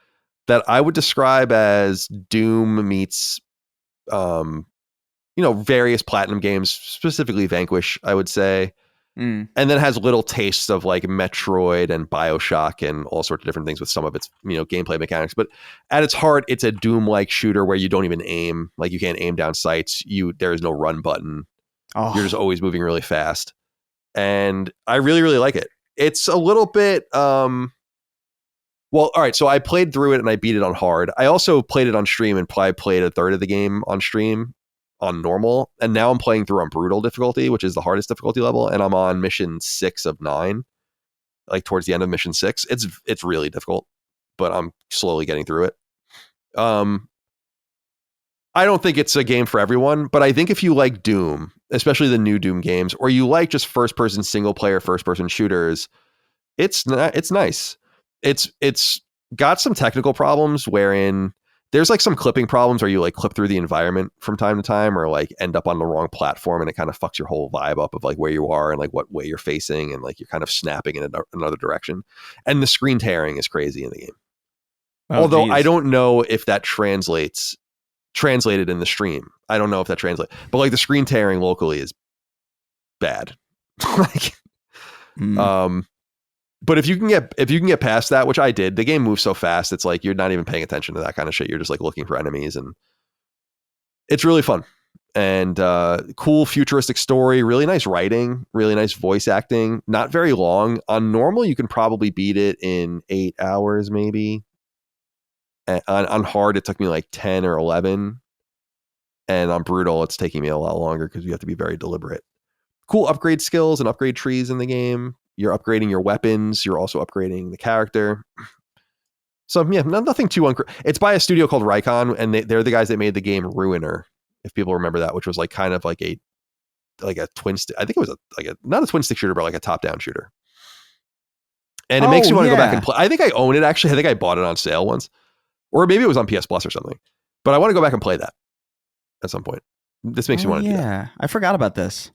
that I would describe as Doom meets, various platinum games, specifically Vanquish, I would say. And then has little tastes of like Metroid and BioShock and all sorts of different things with some of its, gameplay mechanics. But at its heart, it's a Doom-like shooter where you don't even aim. Like you can't aim down sights. There is no run button. You're just always moving really fast. And I really, really like it. It's a little bit, all right. So I played through it and I beat it on hard. I also played it on stream and probably played a third of the game on stream on normal. And now I'm playing through on brutal difficulty, which is the hardest difficulty level. And I'm on mission 6 of 9, like towards the end of mission 6. It's really difficult, but I'm slowly getting through it. I don't think it's a game for everyone, but I think if you like Doom, especially the new Doom games, or you like just first-person single-player, first-person shooters, it's nice. It's got some technical problems wherein there's like some clipping problems where you like clip through the environment from time to time, or like end up on the wrong platform, and it kind of fucks your whole vibe up of like where you are and like what way you're facing, and like you're kind of snapping in another direction. And the screen tearing is crazy in the game. Although I don't know if that translated in the stream. I don't know if that translates, but like the screen tearing locally is bad. Like, but if you can get past that, which I did, the game moves so fast, it's like you're not even paying attention to that kind of shit. You're just like looking for enemies, and it's really fun. And cool futuristic story, really nice writing, really nice voice acting. Not very long. On normal, you can probably beat it in 8 hours, maybe. On hard, it took me like 10 or 11. And on brutal, it's taking me a lot longer because you have to be very deliberate. Cool upgrade skills and upgrade trees in the game. You're upgrading your weapons. You're also upgrading the character. So yeah, nothing too it's by a studio called Rycon, and they're the guys that made the game Ruiner, if people remember that, which was like kind of like a twin stick. I think it was not a twin stick shooter, but like a top down shooter. And it makes you want to go back and play. I think I own it actually. I think I bought it on sale once, or maybe it was on PS Plus or something. But I want to go back and play that at some point. This makes you want to do that. Yeah, I forgot about this.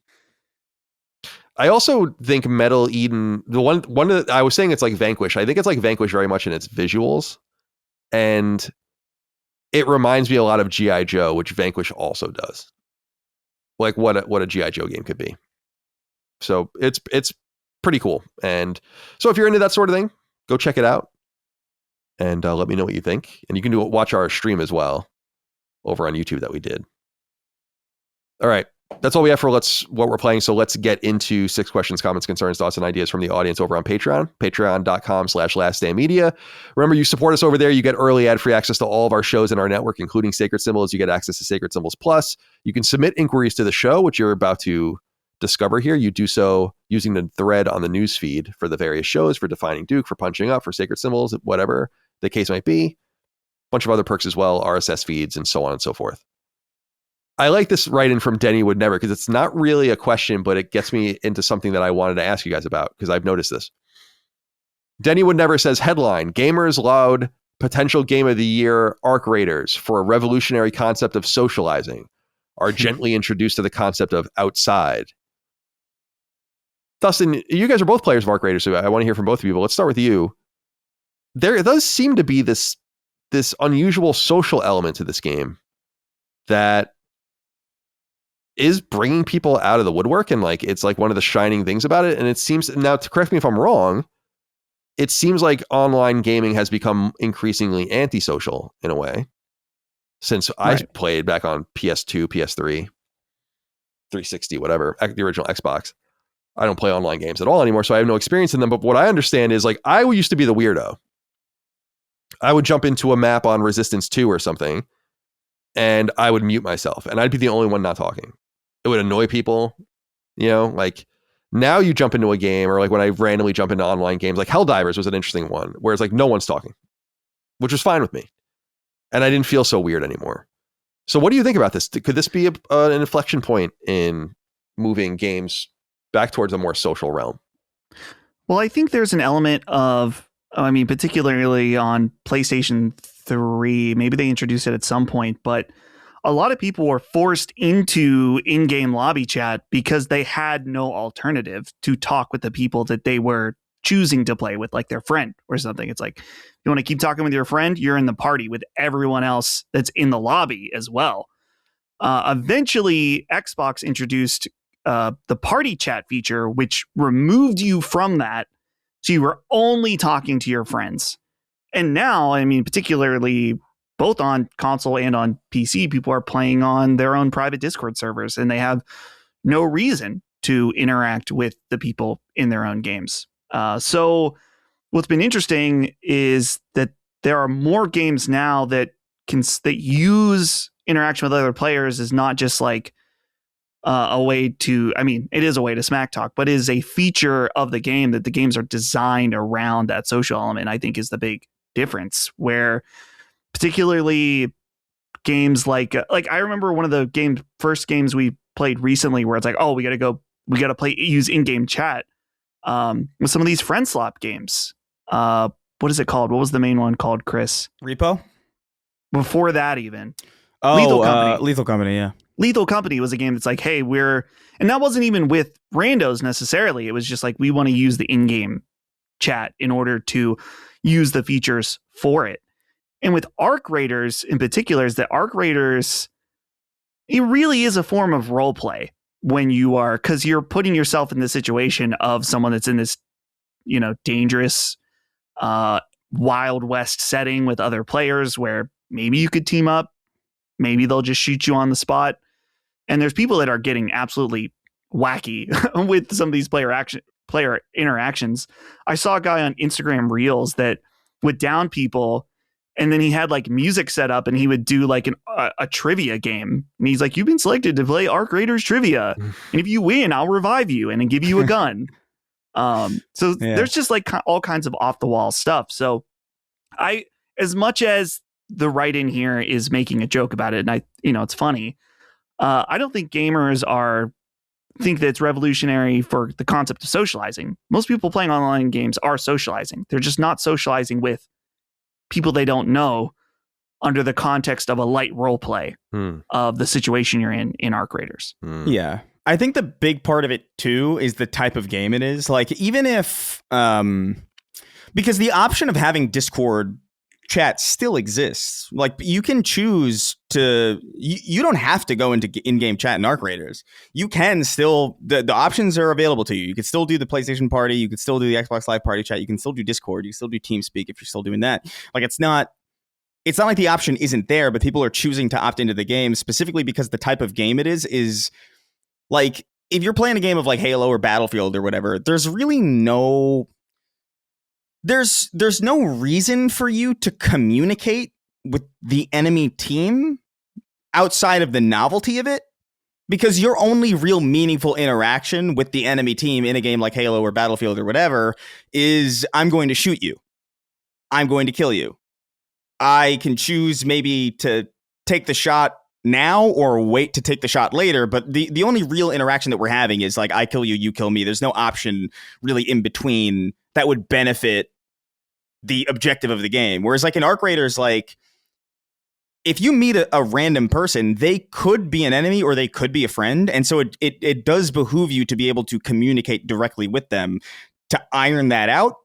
I also think Metal Eden, the one that I was saying, it's like Vanquish. I think it's like Vanquish very much in its visuals, and it reminds me a lot of G.I. Joe, which Vanquish also does. Like what a G.I. Joe game could be. So it's pretty cool. And so if you're into that sort of thing, go check it out and let me know what you think. And you can watch our stream as well over on YouTube that we did. All right. That's all we have for what we're playing. So let's get into 6 questions, comments, concerns, thoughts, and ideas from the audience over on Patreon, patreon.com/laststandmedia. Remember, you support us over there. You get early ad-free access to all of our shows in our network, including Sacred Symbols. You get access to Sacred Symbols Plus. You can submit inquiries to the show, which you're about to discover here. You do so using the thread on the news feed for the various shows, for Defining Duke, for Punching Up, for Sacred Symbols, whatever the case might be. A bunch of other perks as well, RSS feeds, and so on and so forth. I like this write-in from Denny Would Never, because it's not really a question, but it gets me into something that I wanted to ask you guys about, because I've noticed this. Denny Would Never says, headline, Gamers laud potential game of the year Arc Raiders for a revolutionary concept of socializing, are gently introduced to the concept of outside. Dustin, you guys are both players of Arc Raiders, so I want to hear from both of you, but let's start with you. There does seem to be this unusual social element to this game that is bringing people out of the woodwork, and like it's like one of the shining things about it. And it seems, now to correct me if I'm wrong, it seems like online gaming has become increasingly antisocial in a way since I played back on PS2, PS3, 360, whatever, the original Xbox. I don't play online games at all anymore, so I have no experience in them. But what I understand is, like, I used to be the weirdo. I would jump into a map on Resistance 2 or something, and I would mute myself, and I'd be the only one not talking. It would annoy people, you know, like now you jump into a game, or like when I randomly jump into online games, like Helldivers was an interesting one where it's like no one's talking, which was fine with me. And I didn't feel so weird anymore. So what do you think about this? Could this be an inflection point in moving games back towards a more social realm? Well, I think there's an element of, I mean, particularly on PlayStation 3, maybe they introduced it at some point, but a lot of people were forced into in-game lobby chat because they had no alternative to talk with the people that they were choosing to play with, like their friend or something. It's like, you want to keep talking with your friend, you're in the party with everyone else that's in the lobby as well. Eventually, Xbox introduced the party chat feature, which removed you from that. So you were only talking to your friends. And now, I mean, particularly both on console and on PC, people are playing on their own private Discord servers, and they have no reason to interact with the people in their own games. So what's been interesting is that there are more games now that use interaction with other players as not just like a way to, I mean, it is a way to smack talk, but it is a feature of the game, that the games are designed around that social element, I think is the big difference, where particularly games like I remember one of the first games we played recently where it's like, oh, we got to use in-game chat with some of these friend slot games. What is it called? What was the main one called, Chris? Repo? Before that, even. Oh, Lethal Company. Lethal Company, yeah. Lethal Company was a game that's like, hey, and that wasn't even with randos necessarily. It was just like, we want to use the in-game chat in order to use the features for it. And with Arc Raiders in particular, is that Arc Raiders, it really is a form of role play because you're putting yourself in the situation of someone that's in this, dangerous, Wild West setting with other players where maybe you could team up, maybe they'll just shoot you on the spot. And there's people that are getting absolutely wacky with some of these player interactions. I saw a guy on Instagram Reels that would down people, and then he had like music set up, and he would do like a trivia game. And he's like, "You've been selected to play Arc Raiders trivia, and if you win, I'll revive you and then give you a gun." There's just like all kinds of off the wall stuff. So as much as the write-in here is making a joke about it, and it's funny, I don't think gamers think that it's revolutionary for the concept of socializing. Most people playing online games are socializing. They're just not socializing with people they don't know under the context of a light role play of the situation you're in Arc Raiders. Yeah. I think the big part of it too is the type of game it is. Like, even if because the option of having Discord chat still exists. Like, you can choose to, you don't have to go into in-game chat in Arc Raiders. You can still, the options are available to you. You can still do the PlayStation party. You can still do the Xbox Live party chat. You can still do Discord. You can still do TeamSpeak if you're still doing that. Like, it's not like the option isn't there, but people are choosing to opt into the game specifically because the type of game it is like, if you're playing a game of like Halo or Battlefield or whatever, there's really no reason for you to communicate with the enemy team outside of the novelty of it, because your only real meaningful interaction with the enemy team in a game like Halo or Battlefield or whatever is, I'm going to shoot you. I'm going to kill you. I can choose maybe to take the shot now or wait to take the shot later, but the only real interaction that we're having is like, I kill you, you kill me. There's no option really in between that would benefit the objective of the game. Whereas like in Arc Raiders, like, if you meet a random person, they could be an enemy or they could be a friend. And so it does behoove you to be able to communicate directly with them to iron that out.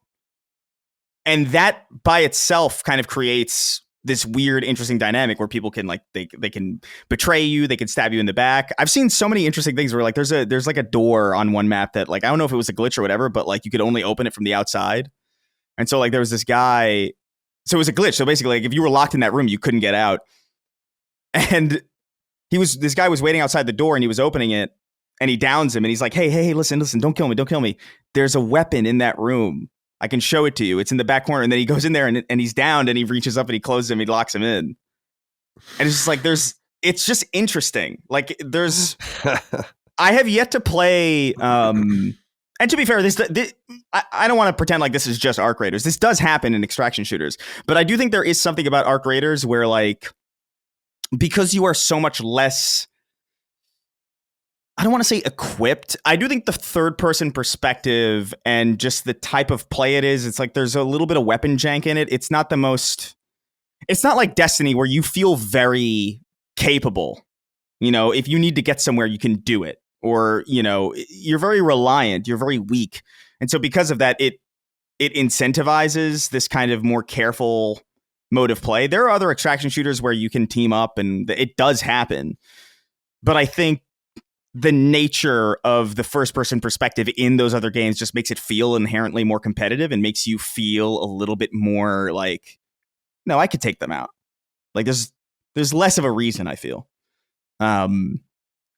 And that by itself kind of creates this weird, interesting dynamic where people can like, they can betray you, they can stab you in the back. I've seen so many interesting things where like there's like a door on one map that, like, I don't know if it was a glitch or whatever, but like you could only open it from the outside. And so like there was this guy, so it was a glitch. So basically, like, if you were locked in that room, you couldn't get out. And this guy was waiting outside the door and he was opening it and he downs him and he's like, hey, listen, don't kill me. There's a weapon in that room. I can show it to you. It's in the back corner. And then he goes in there and he's downed and he reaches up and he closes him. He locks him in. And it's just like, it's just interesting. Like I have yet to play, and to be fair, this I don't want to pretend like this is just Arc Raiders. This does happen in extraction shooters. But I do think there is something about Arc Raiders where, like, because you are so much less, I don't want to say equipped. I do think the third person perspective and just the type of play it is, it's like there's a little bit of weapon jank in it. It's not like Destiny where you feel very capable. If you need to get somewhere, you can do it. Or, you're very reliant, you're very weak. And so because of that, it incentivizes this kind of more careful mode of play. There are other extraction shooters where you can team up and it does happen. But I think the nature of the first person perspective in those other games just makes it feel inherently more competitive and makes you feel a little bit more like, no, I could take them out. Like there's less of a reason, I feel.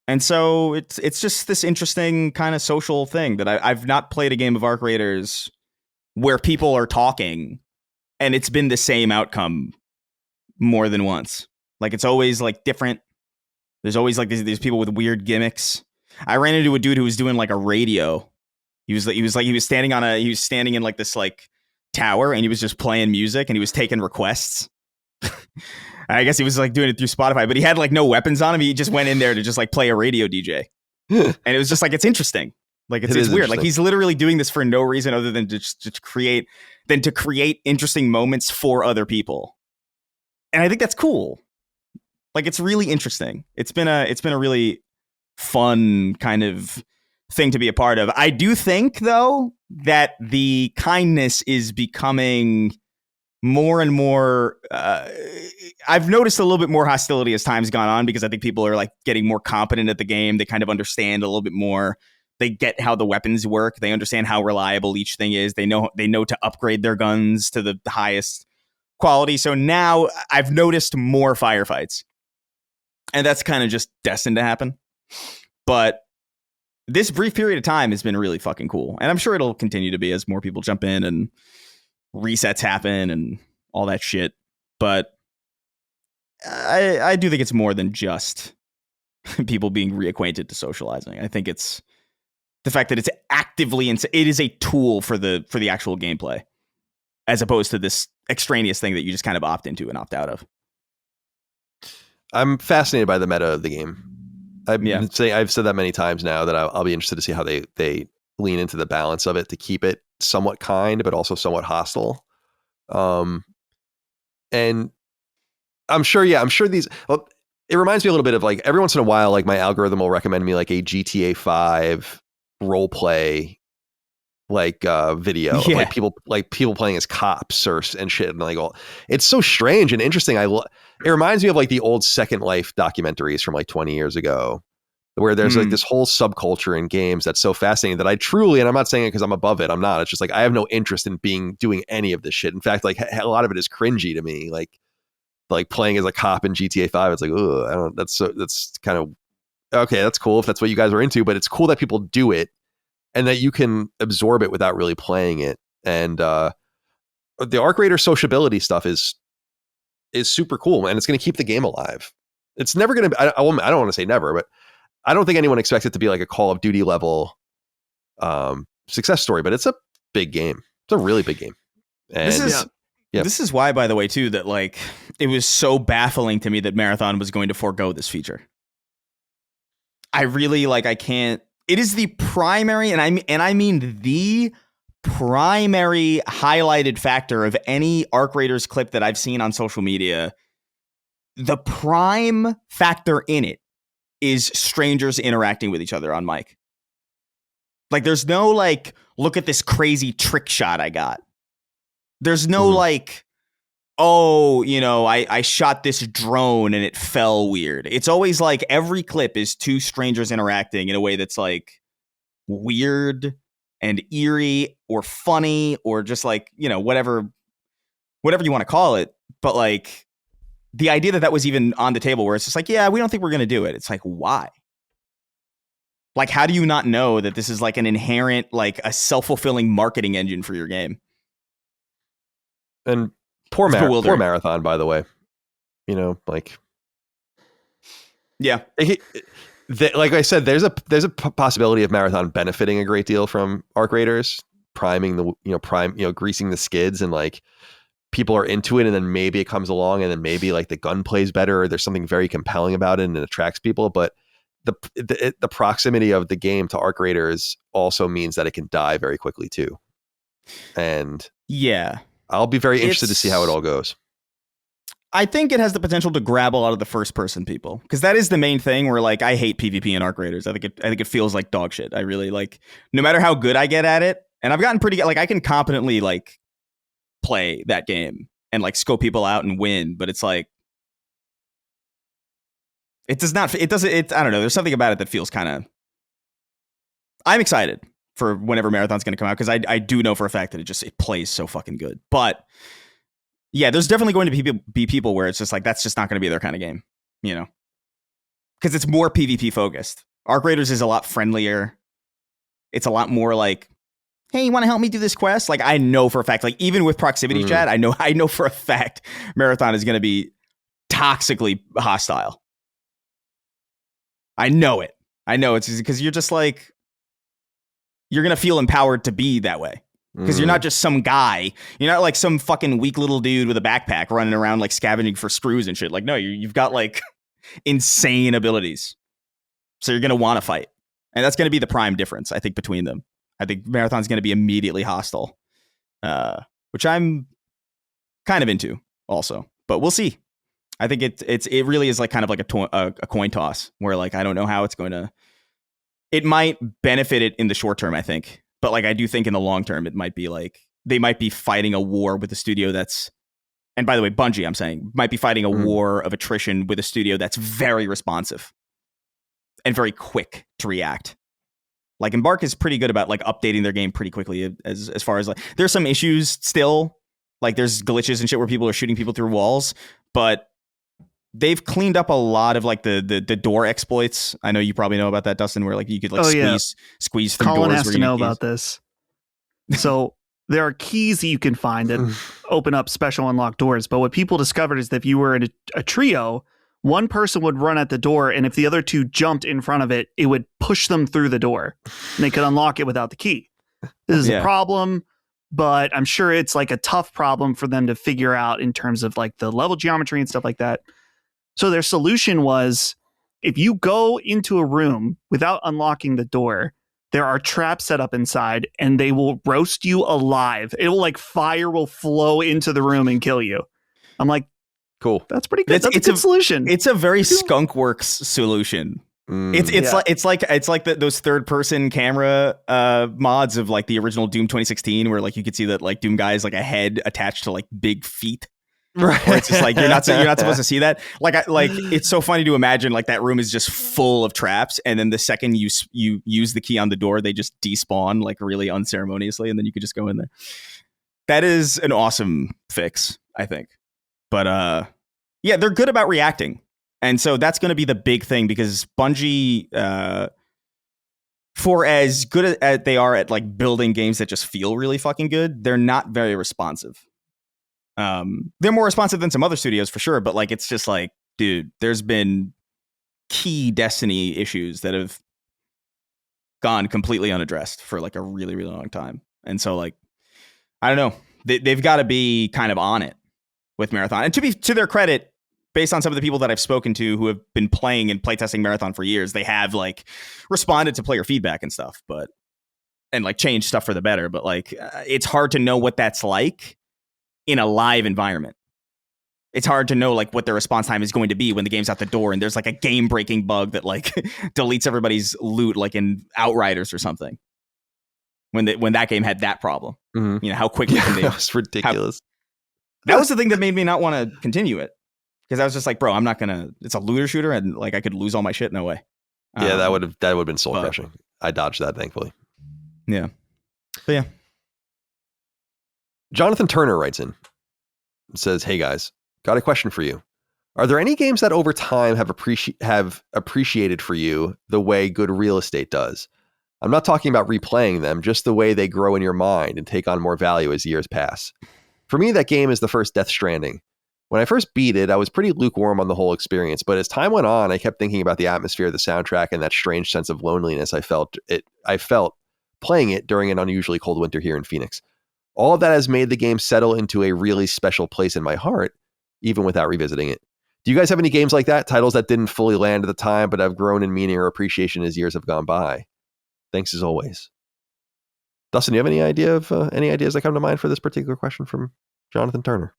And so it's just this interesting kind of social thing that I've not played a game of Arc Raiders where people are talking and it's been the same outcome more than once. Like, it's always like different. There's always like these people with weird gimmicks. I ran into a dude who was doing like a radio. He was standing in like this like tower and he was just playing music and he was taking requests. I guess he was like doing it through Spotify, but he had like no weapons on him. He just went in there to just like play a radio DJ. And it was just like, it's interesting. Like it's weird. Like he's literally doing this for no reason other than to create interesting moments for other people. And I think that's cool. Like it's really interesting. It's been a really fun kind of thing to be a part of. I do think though that the kindness is becoming more and more I've noticed a little bit more hostility as time's gone on, because I think people are like getting more competent at the game. They kind of understand a little bit more. They get how the weapons work. They understand how reliable each thing is. They know to upgrade their guns to the highest quality. So now I've noticed more firefights. And that's kind of just destined to happen. But this brief period of time has been really fucking cool. And I'm sure it'll continue to be as more people jump in and resets happen and all that shit. But I do think it's more than just people being reacquainted to socializing. I think it's the fact that it's actively, it is a tool for the actual gameplay, as opposed to this extraneous thing that you just kind of opt into and opt out of. I'm fascinated by the meta of the game. I've said that many times now that I'll be interested to see how they lean into the balance of it to keep it somewhat kind, but also somewhat hostile. And I'm sure these, well, it reminds me a little bit of like every once in a while, like my algorithm will recommend me like a GTA 5 role play, like video of like people playing as cops and shit. And like, it's so strange and interesting. It reminds me of like the old Second Life documentaries from like 20 years ago, where there's like this whole subculture in games that's so fascinating that I truly, and I'm not saying it because I'm above it, I'm not. It's just like I have no interest in doing any of this shit. In fact, like a lot of it is cringy to me. Like playing as a cop in GTA 5, it's like, oh, that's kind of okay. That's cool if that's what you guys are into, but it's cool that people do it and that you can absorb it without really playing it. And the Arc Raider sociability stuff is super cool, and it's going to keep the game alive. It's never going to be, I don't want to say never, but I don't think anyone expects it to be like a Call of Duty level success story, but it's a big game. It's a really big game. And this is why, by the way, too, that like it was so baffling to me that Marathon was going to forego this feature. I really I can't. It is the primary, and I mean the primary highlighted factor of any Arc Raiders clip that I've seen on social media. The prime factor in it is strangers interacting with each other on mic. Like, there's no like, look at this crazy trick shot I got. There's no like, oh, I shot this drone and it fell weird. It's always like every clip is two strangers interacting in a way that's like weird and eerie or funny or just like, whatever you want to call it. But like the idea that was even on the table where it's just like, yeah, we don't think we're going to do it. It's like, why? Like, how do you not know that this is like an inherent, like a self-fulfilling marketing engine for your game? And poor Marathon, by the way, like, yeah, like I said, there's a possibility of Marathon benefiting a great deal from Arc Raiders priming greasing the skids, and like people are into it, and then maybe it comes along, and then maybe like the gun plays better, or there's something very compelling about it and it attracts people. But the proximity of the game to Arc Raiders also means that it can die very quickly too. And yeah, I'll be very interested to see how it all goes. I think it has the potential to grab a lot of the first person people, because that is the main thing where like I hate PvP in Arc Raiders. I think it feels like dog shit. I really like, no matter how good I get at it, and I've gotten pretty good, like I can competently like play that game and like scope people out and win, but it's like I don't know, there's something about it that feels kind of, I'm excited for whenever Marathon's going to come out, because I do know for a fact that it plays so fucking good. But yeah, there's definitely going to be people where it's just like, that's just not going to be their kind of game, because it's more PvP focused. Arc Raiders is a lot friendlier. It's a lot more like, hey, you want to help me do this quest? Like, I know for a fact, like even with proximity chat, I know for a fact Marathon is going to be toxically hostile. I know it. I know it's because you're just like, you're going to feel empowered to be that way. Because you're not just some guy. You're not like some fucking weak little dude with a backpack running around like scavenging for screws and shit. Like, no, you've got like insane abilities. So you're going to want to fight. And that's going to be the prime difference, I think, between them. I think Marathon's going to be immediately hostile, which I'm kind of into also. But we'll see. I think it really is like kind of like a coin toss where like I don't know how it's going to. It might benefit it in the short term, I think. But like I do think in the long term, it might be like they might be fighting a war with a studio that's, and by the way, Bungie, I'm saying, might be fighting a war of attrition with a studio that's very responsive and very quick to react. Like Embark is pretty good about like updating their game pretty quickly as far as like there's some issues still, like there's glitches and shit where people are shooting people through walls, but they've cleaned up a lot of like the door exploits. I know you probably know about that, Dustin, where like you could like squeeze through Colin doors. Has to know about this. So there are keys that you can find that open up special unlocked doors. But what people discovered is that if you were in a trio, one person would run at the door, and if the other two jumped in front of it, it would push them through the door, and they could unlock it without the key. This is a problem, but I'm sure it's like a tough problem for them to figure out in terms of like the level geometry and stuff like that. So their solution was, if you go into a room without unlocking the door, there are traps set up inside and they will roast you alive. It will like fire will flow into the room and kill you. I'm like, cool. That's pretty good. That's a good solution. It's a very skunkworks solution. It's like those third person camera mods of like the original Doom 2016 where like you could see that like Doom guy is like a head attached to like big feet. Right. Or it's just like you're not supposed to see that. Like it's so funny to imagine like that room is just full of traps, and then the second you use the key on the door, they just despawn like really unceremoniously, and then you could just go in there. That is an awesome fix, I think. But yeah, they're good about reacting, and so that's going to be the big thing because Bungie, for as good as they are at like building games that just feel really fucking good, they're not very responsive. They're more responsive than some other studios for sure, but like it's just like, dude, there's been key Destiny issues that have gone completely unaddressed for like a really, really long time. And so like, I don't know, they've got to be kind of on it with Marathon. And to their credit, based on some of the people that I've spoken to who have been playing and playtesting Marathon for years, they have like responded to player feedback and stuff, and like changed stuff for the better. But like, it's hard to know what that's like in a live environment. It's hard to know like what their response time is going to be when the game's out the door and there's like a game breaking bug that like deletes everybody's loot, like in Outriders or something. When that game had that problem, you know, how quickly can they? That was ridiculous. That was the thing that made me not want to continue it, because I was just like, bro, I'm not gonna. It's a looter shooter, and like I could lose all my shit. No way. Yeah, that would have been soul crushing. I dodged that, thankfully. Yeah, but yeah. Jonathan Turner writes in and says, "Hey guys, got a question for you. Are there any games that over time have appreciated for you the way good real estate does? I'm not talking about replaying them, just the way they grow in your mind and take on more value as years pass. For me, that game is the first Death Stranding. When I first beat it, I was pretty lukewarm on the whole experience, but as time went on, I kept thinking about the atmosphere, the soundtrack, and that strange sense of loneliness I felt playing it during an unusually cold winter here in Phoenix. All of that has made the game settle into a really special place in my heart, even without revisiting it. Do you guys have any games like that? Titles that didn't fully land at the time, but have grown in meaning or appreciation as years have gone by? Thanks as always." Dustin, do you have any ideas that come to mind for this particular question from Jonathan Turner?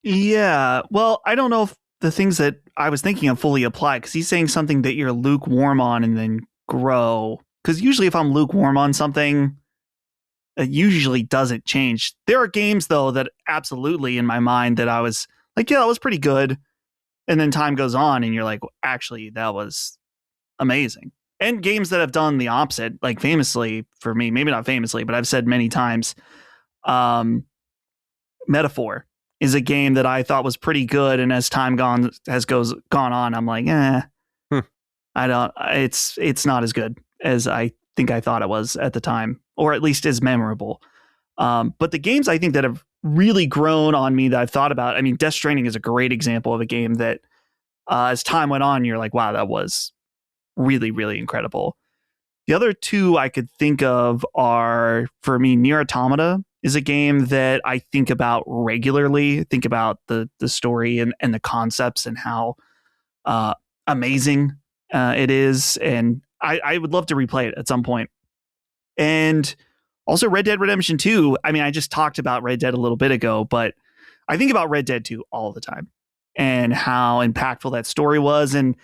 Yeah. Well, I don't know if the things that I was thinking of fully apply, because he's saying something that you're lukewarm on and then grow. Because usually if I'm lukewarm on something, it usually doesn't change. There are games, though, that absolutely in my mind that I was like, yeah, that was pretty good. And then time goes on and you're like, well, actually, that was amazing. And games that have done the opposite, like famously for me, maybe not famously, but I've said many times, Metaphor is a game that I thought was pretty good. And as time gone on, I'm like, it's not as good as I think I thought it was at the time, or at least as memorable. But the games I think that have really grown on me that I've thought about, I mean, Death Stranding is a great example of a game that as time went on, you're like, wow, that was really, really incredible. The other two I could think of are, for me, Nier Automata is a game that I think about regularly. Think about the story and the concepts and how amazing it is. And I would love to replay it at some point. And also Red Dead Redemption 2. I mean, I just talked about Red Dead a little bit ago, but I think about Red Dead 2 all the time and how impactful that story was. And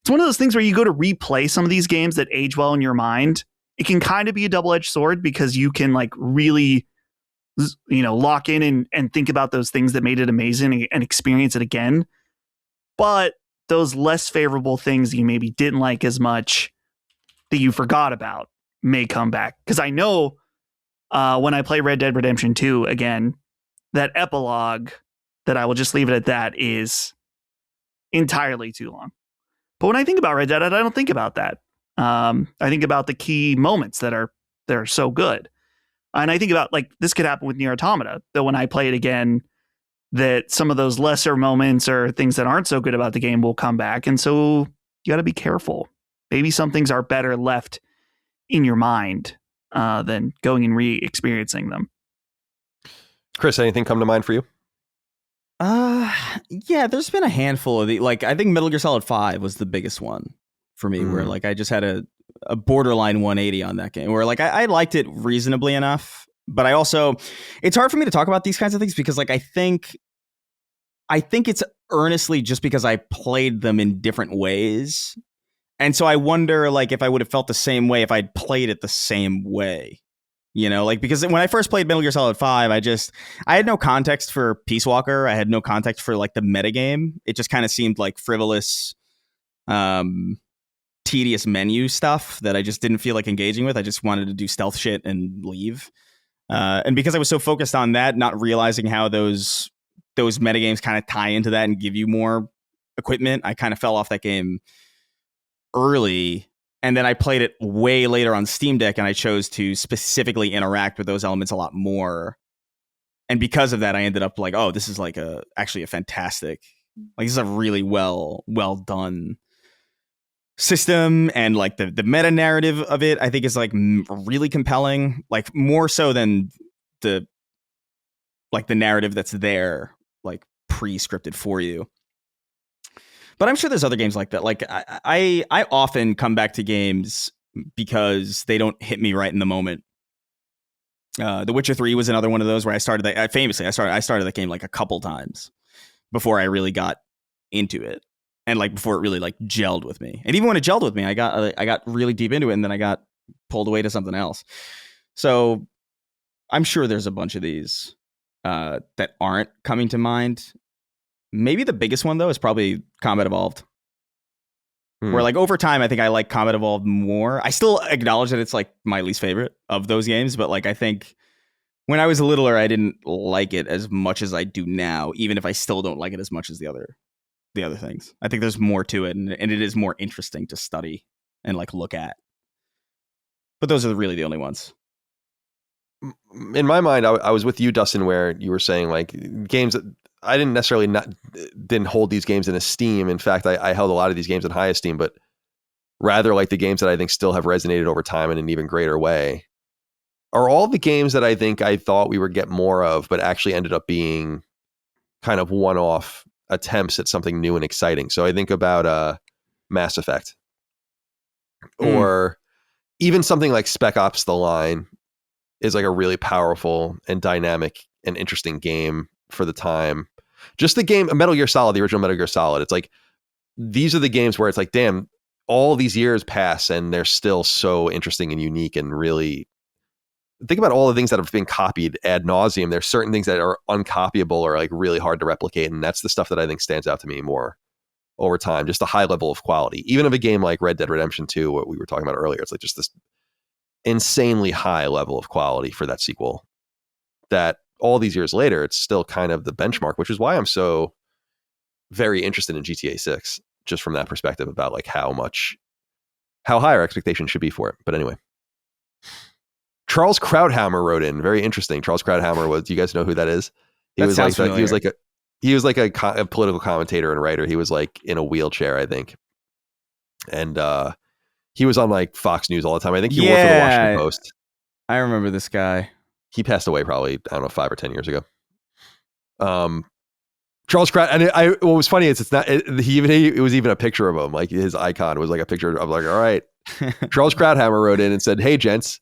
it's one of those things where you go to replay some of these games that age well in your mind. It can kind of be a double-edged sword because you can like really, lock in and think about those things that made it amazing and experience it again. But those less favorable things that you maybe didn't like as much that you forgot about may come back. Because I know when I play Red Dead Redemption 2 again, that epilogue, that I will just leave it at that, is entirely too long. But when I think about Red Dead, I don't think about that. I think about the key moments that are so good. And I think about, like, this could happen with Nier Automata, that when I play it again, that some of those lesser moments or things that aren't so good about the game will come back. And so you got to be careful. Maybe some things are better left in your mind than going and re-experiencing them. Chris, anything come to mind for you? Yeah, there's been a handful of I think Metal Gear Solid 5 was the biggest one for me, where like I just had a borderline 180 on that game, where like I liked it reasonably enough, but I also, it's hard for me to talk about these kinds of things because like I think it's earnestly just because I played them in different ways. And so I wonder like if I would have felt the same way if I'd played it the same way. Like, because when I first played Metal Gear Solid 5, I had no context for Peace Walker. I had no context for like the metagame. It just kind of seemed like frivolous, tedious menu stuff that I just didn't feel like engaging with. I just wanted to do stealth shit and leave. And because I was so focused on that, not realizing how those metagames kind of tie into that and give you more equipment, I kind of fell off that game early. And then I played it way later on Steam Deck, and I chose to specifically interact with those elements a lot more. And because of that, I ended up like, oh, this is like actually a fantastic, like this is a really well done system. And like the meta narrative of it, I think is like really compelling, like more so than the narrative that's there, like pre-scripted for you. But I'm sure there's other games like that. Like I often come back to games because they don't hit me right in the moment. The Witcher 3 was another one of those where I started that. I started that game like a couple times before I really got into it, and like before it really like gelled with me. And even when it gelled with me, I got really deep into it, and then I got pulled away to something else. So I'm sure there's a bunch of these that aren't coming to mind. Maybe the biggest one, though, is probably Combat Evolved. Where, like, over time, I think I like Combat Evolved more. I still acknowledge that it's, like, my least favorite of those games. But, like, I think when I was littler, I didn't like it as much as I do now, even if I still don't like it as much as the other things. I think there's more to it, and it is more interesting to study and, like, look at. But those are really the only ones. In my mind, I was with you, Dustin, where you were saying, like, games that I didn't necessarily didn't hold these games in esteem. In fact, I held a lot of these games in high esteem, but rather like the games that I think still have resonated over time in an even greater way are all the games that I think I thought we would get more of, but actually ended up being kind of one-off attempts at something new and exciting. So I think about Mass Effect, or even something like Spec Ops: The Line is like a really powerful and dynamic and interesting game for the time. Just the game, Metal Gear Solid, the original Metal Gear Solid. It's like, these are the games where it's like, damn, all these years pass and they're still so interesting and unique, and really think about all the things that have been copied ad nauseum. There's certain things that are uncopyable or like really hard to replicate. And that's the stuff that I think stands out to me more over time. Just a high level of quality, even of a game like Red Dead Redemption 2, what we were talking about earlier. It's like just this insanely high level of quality for that sequel that all these years later, it's still kind of the benchmark, which is why I'm so very interested in GTA 6, just from that perspective about like how high our expectations should be for it. But anyway, Charles Krauthammer wrote in, very interesting. Charles Krauthammer do you guys know who that is? He was like a political commentator and writer. He was like in a wheelchair, I think. And He was on like Fox News all the time. I think he worked for the Washington Post. I remember this guy. He passed away probably, I don't know, 5 or 10 years ago. Charles Kratt, and what was funny is it was even a picture of him, like his icon was like a picture of like, all right. Charles Krauthammer wrote in and said, "Hey gents,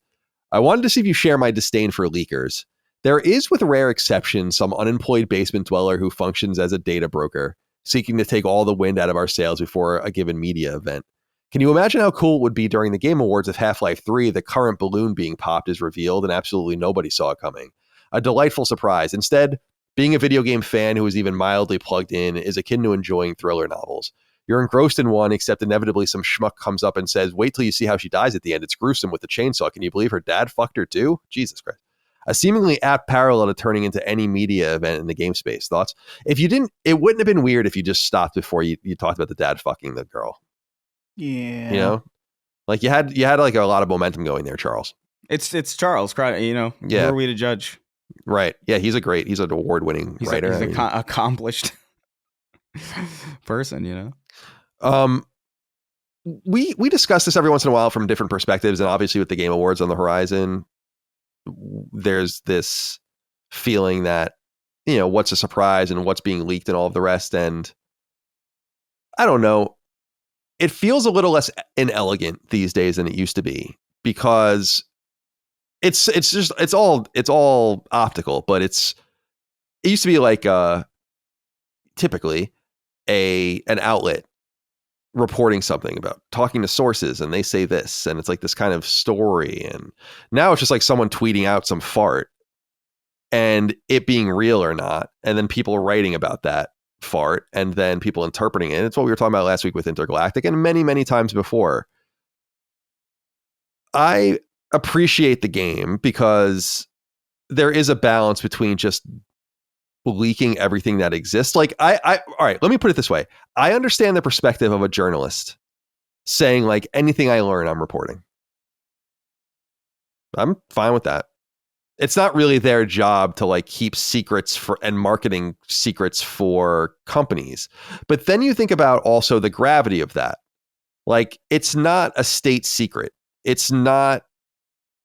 I wanted to see if you share my disdain for leakers. There is, with rare exception, some unemployed basement dweller who functions as a data broker, seeking to take all the wind out of our sails before a given media event. Can you imagine how cool it would be during the Game Awards if Half-Life 3, the current balloon being popped, is revealed and absolutely nobody saw it coming? A delightful surprise. Instead, being a video game fan who is even mildly plugged in is akin to enjoying thriller novels. You're engrossed in one, except inevitably some schmuck comes up and says, wait till you see how she dies at the end. It's gruesome with the chainsaw. Can you believe her dad fucked her too? Jesus Christ." A seemingly apt parallel to turning into any media event in the game space. Thoughts? If you didn't, it wouldn't have been weird if you just stopped before you talked about the dad fucking the girl. Yeah. You know? Like you had like a lot of momentum going there, Charles. It's Charles, you know. Yeah. Who are we to judge? Right. Yeah, he's an award-winning writer. He's an accomplished person, you know. We discuss this every once in a while from different perspectives, and obviously with the Game Awards on the horizon, there's this feeling that, you know, what's a surprise and what's being leaked and all of the rest. And I don't know, it feels a little less inelegant these days than it used to be, because it's all optical, but it used to be like typically an outlet reporting something about talking to sources, and they say this, and it's like this kind of story. And now it's just like someone tweeting out some fart and it being real or not, and then people writing about that fart and then people interpreting it. And it's what we were talking about last week with Intergalactic and many times before. I appreciate the game because there is a balance between just leaking everything that exists. Like all right, let me put it this way. I understand the perspective of a journalist saying like, anything I learn, I'm reporting. I'm fine with that. It's not really their job to like keep secrets and marketing secrets for companies. But then you think about also the gravity of that. Like, it's not a state secret. It's not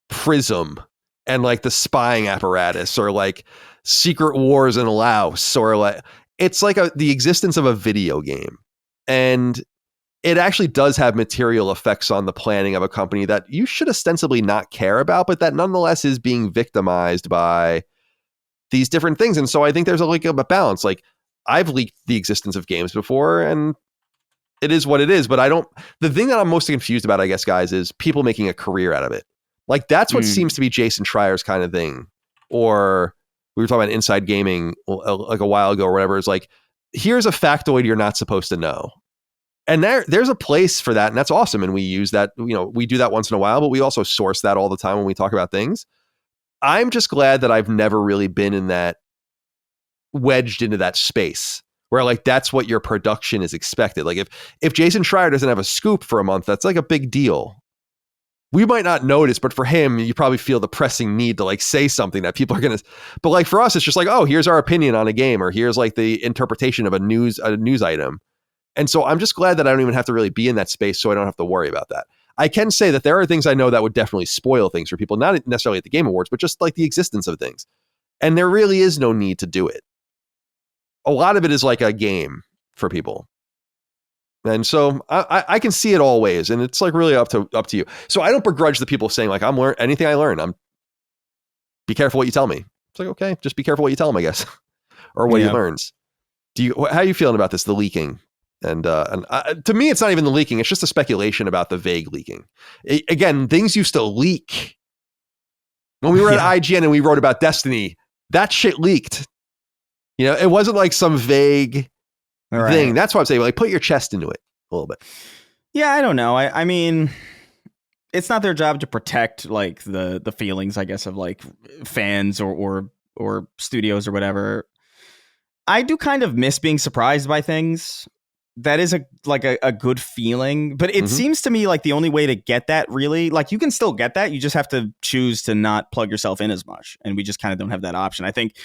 Prism and like the spying apparatus, or like secret wars in Laos, or like, it's like the existence of a video game. And it actually does have material effects on the planning of a company that you should ostensibly not care about, but that nonetheless is being victimized by these different things. And so I think there's a balance. Like, I've leaked the existence of games before, and it is what it is. But the thing that I'm most confused about, I guess, guys, is people making a career out of it. Like, that's what seems to be Jason Schreier's kind of thing. Or we were talking about Inside Gaming like a while ago or whatever. It's like, here's a factoid you're not supposed to know. And there's a place for that, and that's awesome. And we use that, you know, we do that once in a while, but we also source that all the time when we talk about things. I'm just glad that I've never really been in that, wedged into that space where like that's what your production is expected. Like if Jason Schreier doesn't have a scoop for a month, that's like a big deal. We might not notice, but for him, you probably feel the pressing need to like say something that people are going to, but like for us, it's just like, oh, here's our opinion on a game, or here's like the interpretation of a news item. And so I'm just glad that I don't even have to really be in that space, so I don't have to worry about that. I can say that there are things I know that would definitely spoil things for people, not necessarily at the Game Awards, but just like the existence of things. And there really is no need to do it. A lot of it is like a game for people. And so I can see it all ways, and it's like really up to you. So I don't begrudge the people saying like, anything I learn, be careful what you tell me. It's like, okay, just be careful what you tell them, I guess, or what he learns. How are you feeling about this, the leaking? And to me, it's not even the leaking. It's just a speculation about the vague leaking. Again, things used to leak. When we were at IGN and we wrote about Destiny, that shit leaked. You know, it wasn't like some vague thing. That's why I'm saying, like, put your chest into it a little bit. Yeah, I don't know. I mean, it's not their job to protect like the feelings, I guess, of like fans or studios or whatever. I do kind of miss being surprised by things. That is a good feeling, but it seems to me like the only way to get that, really, like, you can still get that. You just have to choose to not plug yourself in as much. And we just kind of don't have that option. I think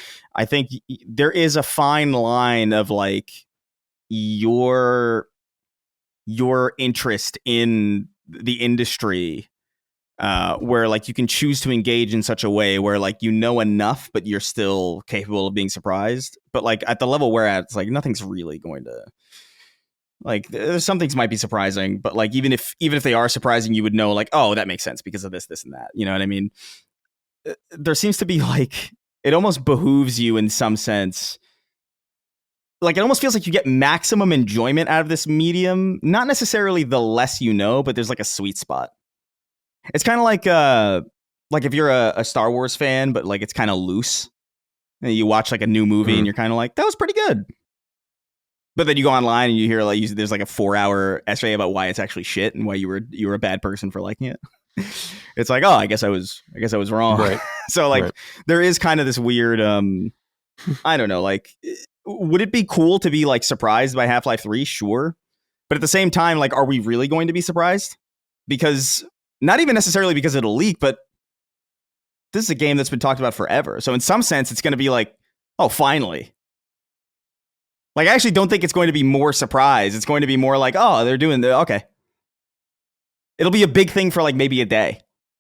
there is a fine line of like your interest in the industry where like you can choose to engage in such a way where like you know enough, but you're still capable of being surprised. But like at the level we're at, it's like nothing's really going to. Like some things might be surprising, but like even if they are surprising, you would know like, oh, that makes sense because of this, and that. You know what I mean? There seems to be like it almost behooves you in some sense. Like it almost feels like you get maximum enjoyment out of this medium. Not necessarily the less you know, but there's like a sweet spot. It's kind of like if you're a Star Wars fan, but like it's kind of loose. And you watch like a new movie and you're kind of like, that was pretty good. But then you go online and you hear like there's like a 4-hour essay about why it's actually shit and why you were a bad person for liking it. It's like, oh, I guess I was wrong. Right. So like there is kind of this weird I don't know, like would it be cool to be like surprised by Half-Life 3? Sure. But at the same time, like are we really going to be surprised? Because not even necessarily because it'll leak, but this is a game that's been talked about forever. So in some sense it's going to be like, oh, finally. Like, I actually don't think it's going to be more surprise. It's going to be more like, oh, they're doing the okay. It'll be a big thing for like maybe a day.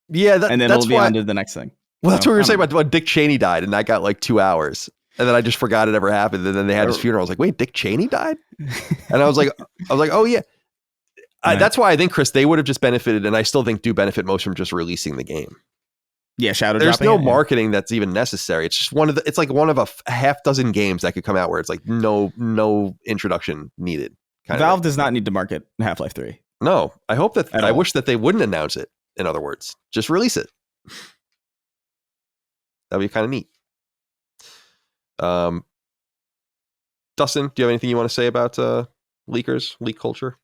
Yeah, and then it'll be on to the next thing. Well, that's what we were saying about when Dick Cheney died, and that got like 2 hours, and then I just forgot it ever happened. And then they had his funeral. I was like, wait, Dick Cheney died? And I was like, oh yeah. Right. That's why I think, Chris, they would have just benefited, and I still think do benefit most from just releasing the game. Yeah, shadow There's dropping. No marketing that's even necessary. It's just it's like one of a half dozen games that could come out where it's like no introduction needed. Valve does not need to market Half-Life 3. No, I hope that I wish that they wouldn't announce it. In other words, just release it. That'd be kind of neat. Dustin, do you have anything you want to say about leakers, leak culture?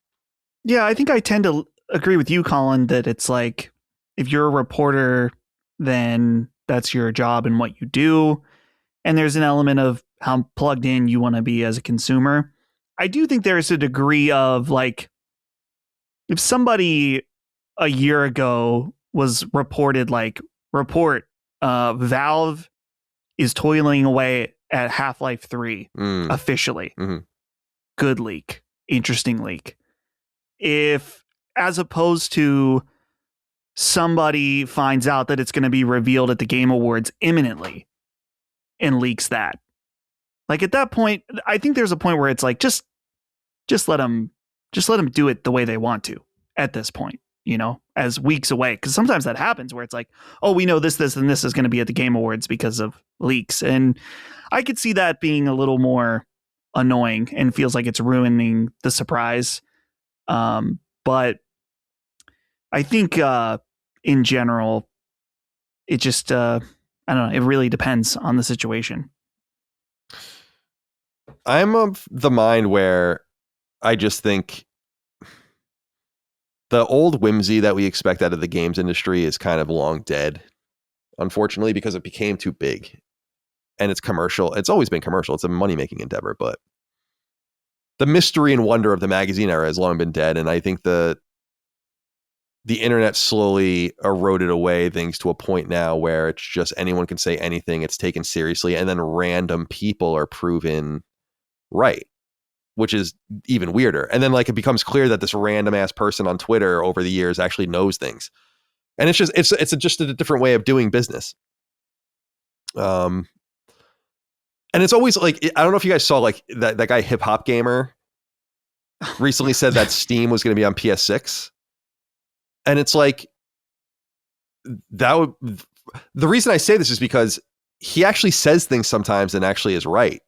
Yeah, I think I tend to agree with you, Colin, that it's like if you're a reporter, then that's your job and what you do. And there's an element of how plugged in you want to be as a consumer. I do think there's a degree of like, if somebody a year ago was reported like, Valve is toiling away at Half-Life 3 officially. Mm-hmm. Good leak. Interesting leak. If, as opposed to somebody finds out that it's going to be revealed at the Game Awards imminently and leaks that. Like at that point, I think there's a point where it's like, just let them do it the way they want to at this point, you know, as weeks away. Cause sometimes that happens where it's like, oh, we know this, and this is going to be at the Game Awards because of leaks. And I could see that being a little more annoying and feels like it's ruining the surprise. But I think, in general, it just, I don't know. It really depends on the situation. I'm of the mind where I just think the old whimsy that we expect out of the games industry is kind of long dead, unfortunately, because it became too big and it's commercial. It's always been commercial. It's a money-making endeavor, but the mystery and wonder of the magazine era has long been dead. And I think the internet slowly eroded away things to a point now where it's just anyone can say anything. It's taken seriously. And then random people are proven right, which is even weirder. And then like it becomes clear that this random ass person on Twitter over the years actually knows things. And it's just a different way of doing business. And it's always like, I don't know if you guys saw like that guy Hip Hop Gamer recently said that Steam was going to be on PS6. And it's like, the reason I say this is because he actually says things sometimes and actually is right,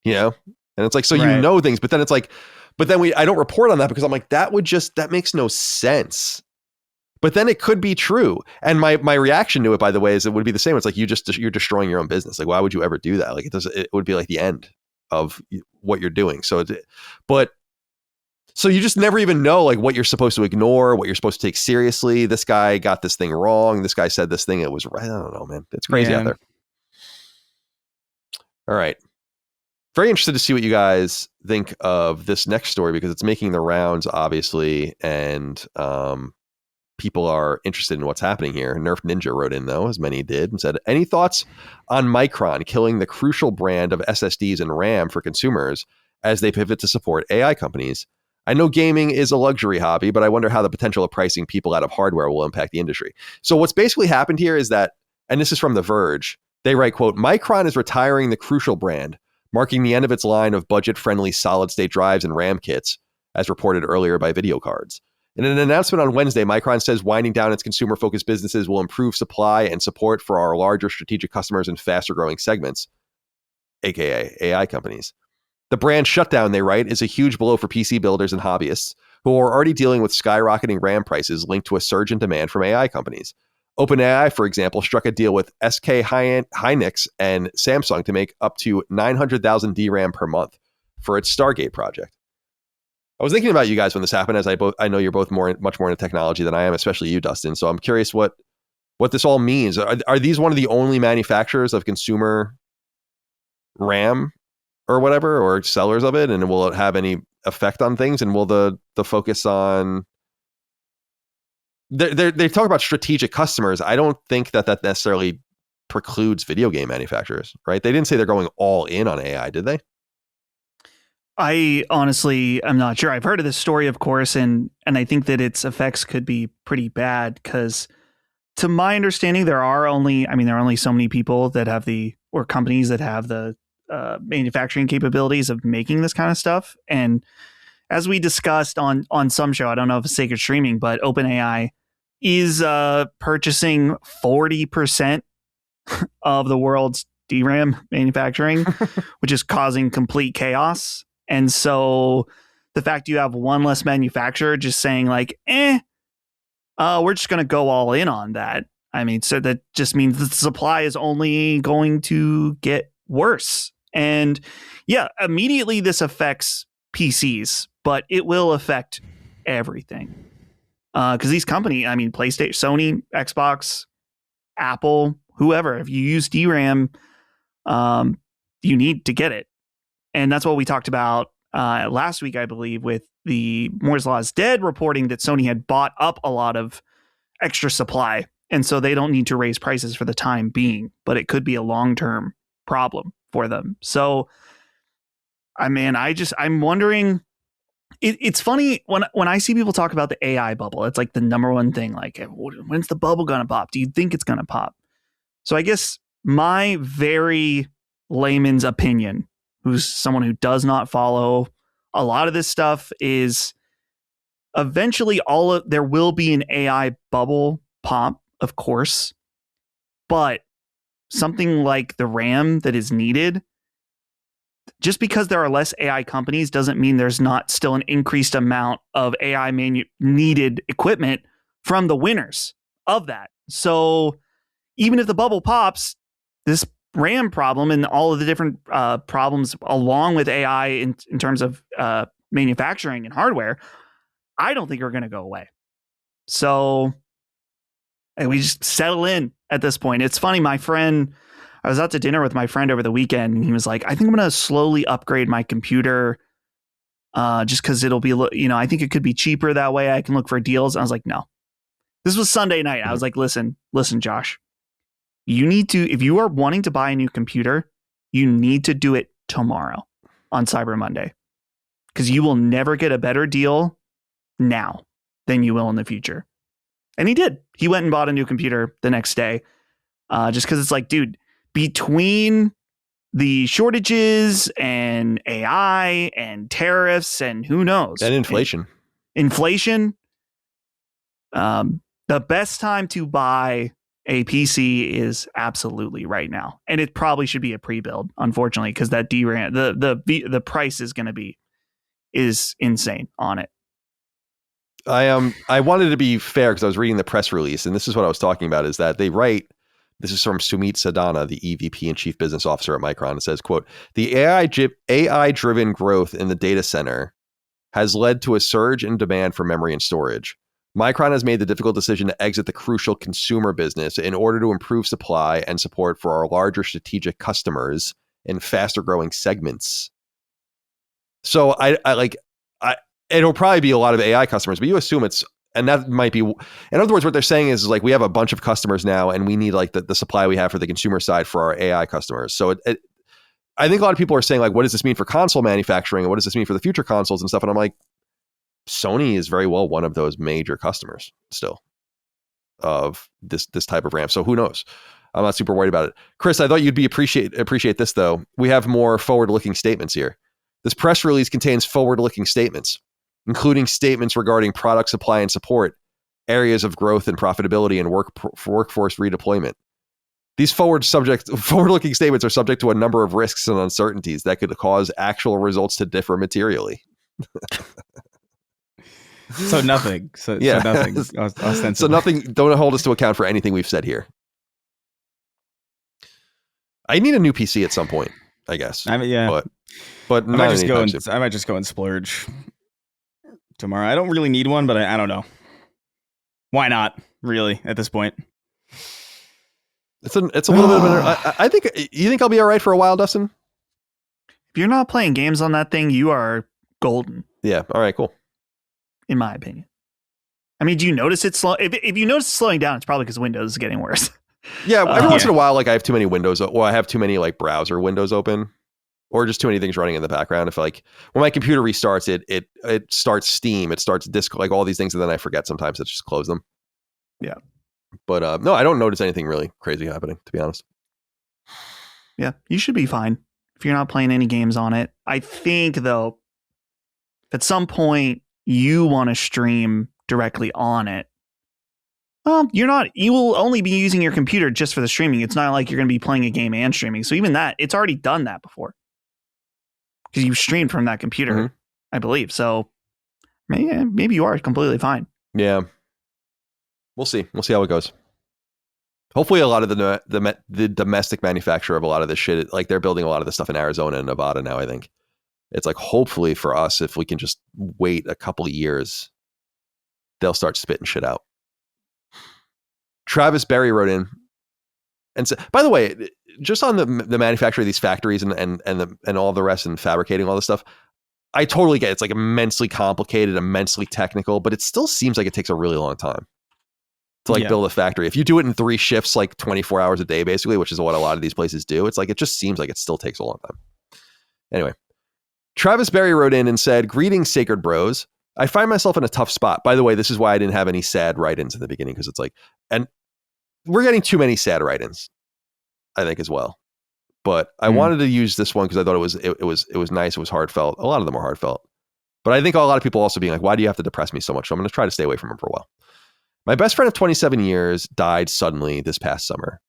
you know? And it's like, so right. You know things, but then it's like, I don't report on that because I'm like, that makes no sense. But then it could be true. And my reaction to it, by the way, is it would be the same. It's like, you're destroying your own business. Like, why would you ever do that? Like it would be like the end of what you're doing. So you just never even know like what you're supposed to ignore, what you're supposed to take seriously. This guy got this thing wrong. This guy said this thing. It was right. I don't know, man. It's crazy out there. All right. Very interested to see what you guys think of this next story because it's making the rounds, obviously. And people are interested in what's happening here. Nerf Ninja wrote in, though, as many did, and said, any thoughts on Micron killing the crucial brand of SSDs and RAM for consumers as they pivot to support AI companies? I know gaming is a luxury hobby, but I wonder how the potential of pricing people out of hardware will impact the industry. So what's basically happened here is that, and this is from The Verge, they write, quote, Micron is retiring the Crucial brand, marking the end of its line of budget-friendly solid-state drives and RAM kits, as reported earlier by Video Cards. In an announcement on Wednesday, Micron says winding down its consumer-focused businesses will improve supply and support for our larger strategic customers in faster-growing segments, aka AI companies. The brand shutdown, they write, is a huge blow for PC builders and hobbyists who are already dealing with skyrocketing RAM prices linked to a surge in demand from AI companies. OpenAI, for example, struck a deal with SK Hynix and Samsung to make up to 900,000 DRAM per month for its Stargate project. I was thinking about you guys when this happened, as I know you're both much more into technology than I am, especially you, Dustin. So I'm curious what this all means. Are these one of the only manufacturers of consumer RAM or whatever, or sellers of it? And will it have any effect on things? And will the focus on... They talk about strategic customers. I don't think that necessarily precludes video game manufacturers, right? They didn't say they're going all in on AI, did they? I honestly, I'm not sure. I've heard of this story, of course, and I think that its effects could be pretty bad because, to my understanding, there are only so many people that have or companies that have the manufacturing capabilities of making this kind of stuff. And as we discussed on some show, I don't know if it's Sacred Streaming, but OpenAI is purchasing 40% of the world's DRAM manufacturing, which is causing complete chaos. And so the fact you have one less manufacturer just saying like, we're just going to go all in on that. I mean, so that just means the supply is only going to get worse. And yeah, immediately this affects PCs, but it will affect everything. Because these companies, I mean, PlayStation, Sony, Xbox, Apple, whoever, if you use DRAM, you need to get it. And that's what we talked about last week, I believe, with the Moore's Law is Dead reporting that Sony had bought up a lot of extra supply. And so they don't need to raise prices for the time being, but it could be a long-term problem for them. So, I mean, I'm wondering, it's funny when I see people talk about the AI bubble, it's like the number one thing, like, when's the bubble going to pop? Do you think it's going to pop? So I guess my very layman's opinion, who's someone who does not follow a lot of this stuff, is eventually there will be an AI bubble pop, of course, but something like the RAM that is needed, just because there are less AI companies doesn't mean there's not still an increased amount of AI needed equipment from the winners of that. So even if the bubble pops, this RAM problem and all of the different problems along with AI in terms of manufacturing and hardware, I don't think are going to go away. So we just settle in at this point. It's funny, I was out to dinner with my friend over the weekend, and he was like, I think I'm going to slowly upgrade my computer just because it'll be, I think it could be cheaper that way. I can look for deals. I was like, no. This was Sunday night. I was like, listen, Josh, you need to, if you are wanting to buy a new computer, you need to do it tomorrow on Cyber Monday, because you will never get a better deal now than you will in the future. And he did. He went and bought a new computer the next day just because it's like, dude, between the shortages and AI and tariffs and who knows. And inflation. The best time to buy a PC is absolutely right now. And it probably should be a pre-build, unfortunately, because that DRAM, the price is insane on it. I wanted to be fair because I was reading the press release, and this is what I was talking about, is that they write, this is from Sumit Sadana, the EVP and Chief Business Officer at Micron. It says, quote, the AI-driven growth in the data center has led to a surge in demand for memory and storage. Micron has made the difficult decision to exit the crucial consumer business in order to improve supply and support for our larger strategic customers in faster growing segments. So it'll probably be a lot of AI customers, but you assume and that might be, in other words, what they're saying is like, we have a bunch of customers now and we need like the supply we have for the consumer side for our AI customers. So I think a lot of people are saying like, what does this mean for console manufacturing? And what does this mean for the future consoles and stuff? And I'm like, Sony is very well one of those major customers still of this type of ramp. So who knows? I'm not super worried about it. Chris, I thought you'd appreciate this though. We have more forward-looking statements here. This press release contains forward-looking statements, including statements regarding product supply and support, areas of growth and profitability, and workforce redeployment. These forward-looking statements are subject to a number of risks and uncertainties that could cause actual results to differ materially. So nothing. So nothing. Ostensibly. So nothing. Don't hold us to account for anything we've said here. I need a new PC at some point, I guess. I mean, yeah. But I might just go and splurge tomorrow. I don't really need one, but I don't know. Why not? Really, at this point. It's a little bit of I think you think I'll be all right for a while, Dustin? If you're not playing games on that thing, you are golden. Yeah. All right, cool. In my opinion. I mean, do you notice it slow? If you notice it slowing down, it's probably because Windows is getting worse. Yeah, every once in a while, like I have too many windows, or I have too many like browser windows open, or just too many things running in the background. If like when my computer restarts, it starts Steam, it starts disk, like all these things, and then I forget sometimes to just close them. Yeah, but no, I don't notice anything really crazy happening, to be honest. Yeah, you should be fine if you're not playing any games on it. I think though, at some point you want to stream directly on it. You will only be using your computer just for the streaming. It's not like you're going to be playing a game and streaming. So even that, it's already done that before. Because you streamed from that computer, I believe. So maybe you are completely fine. Yeah. We'll see. We'll see how it goes. Hopefully a lot of the domestic manufacturer of a lot of this shit, like they're building a lot of this stuff in Arizona and Nevada now, I think. It's like hopefully for us, if we can just wait a couple of years, they'll start spitting shit out. Travis Berry wrote in and said, by the way, just on the manufacture of these factories and all the rest and fabricating all this stuff, I totally get it. It's like immensely complicated, immensely technical, but it still seems like it takes a really long time to like build a factory. If you do it in 3 shifts, like 24 hours a day, basically, which is what a lot of these places do, it's like, it just seems like it still takes a long time. Anyway, Travis Berry wrote in and said, "Greetings, Sacred Bros. I find myself in a tough spot." By the way, this is why I didn't have any sad write-ins in the beginning, because it's like, and we're getting too many sad write-ins, I think, as well. But I wanted to use this one because I thought it was nice. It was heartfelt. A lot of them are heartfelt. But I think a lot of people also being like, why do you have to depress me so much? So I'm going to try to stay away from him for a while. My best friend of 27 years died suddenly this past summer.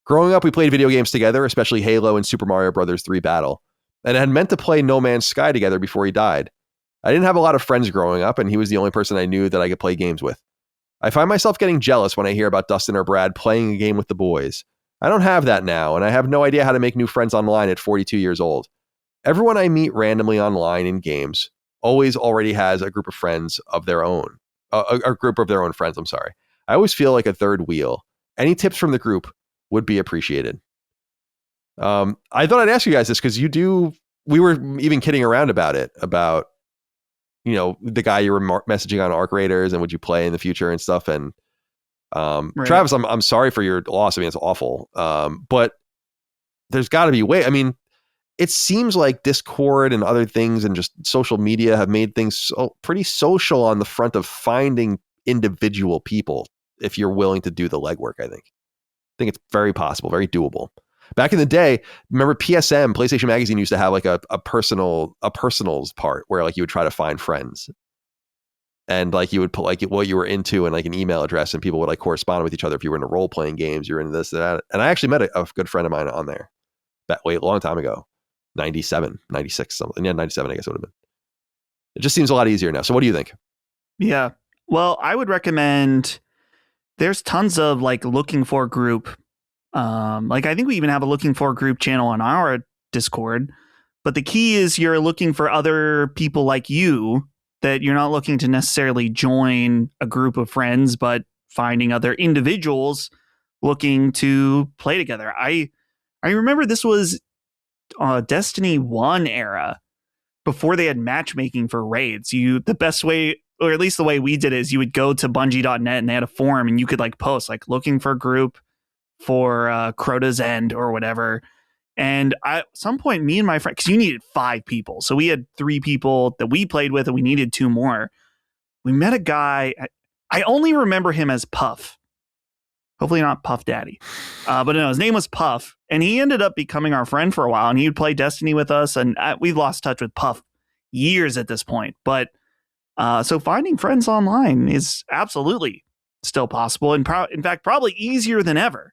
Growing up, we played video games together, especially Halo and Super Mario Bros. 3 Battle. And had meant to play No Man's Sky together before he died. I didn't have a lot of friends growing up, and he was the only person I knew that I could play games with. I find myself getting jealous when I hear about Dustin or Brad playing a game with the boys. I don't have that now, and I have no idea how to make new friends online at 42 years old. Everyone I meet randomly online in games always already has a group of friends of their own. A group of their own friends, I'm sorry. I always feel like a third wheel. Any tips from the group would be appreciated. I thought I'd ask you guys this because we were even kidding around about it, about, you know, the guy you were messaging on Arc Raiders and would you play in the future and stuff. And right. Travis, I'm sorry for your loss. I mean, it's awful. But there's got to be a way. I mean, it seems like Discord and other things and just social media have made things pretty social on the front of finding individual people if you're willing to do the legwork, I think it's very possible, very doable. Back in the day, remember PSM, PlayStation Magazine used to have like a personals part where like you would try to find friends. And like you would put like what you were into and like an email address, and people would like correspond with each other if you were into role playing games, you're into this, that. And I actually met a good friend of mine on there a long time ago, 97, 96, something. Yeah, 97, I guess it would have been. It just seems a lot easier now. So what do you think? Yeah. Well, I would recommend, there's tons of like looking for group. Like I think we even have a looking for group channel on our Discord, but the key is you're looking for other people like you, that you're not looking to necessarily join a group of friends, but finding other individuals looking to play together. I remember this was Destiny 1 era, before they had matchmaking for raids. The best way, or at least the way we did it, is you would go to bungie.net and they had a forum and you could like post like looking for a group for Crota's End or whatever. And at some point, me and my friend, because you needed 5 people. So we had 3 people that we played with and we needed 2 more. we met a guy. I only remember him as Puff. Hopefully not Puff Daddy. But no, his name was Puff. And he ended up becoming our friend for a while. And he would play Destiny with us. And we've lost touch with Puff years at this point. But so finding friends online is absolutely still possible. And in fact, probably easier than ever.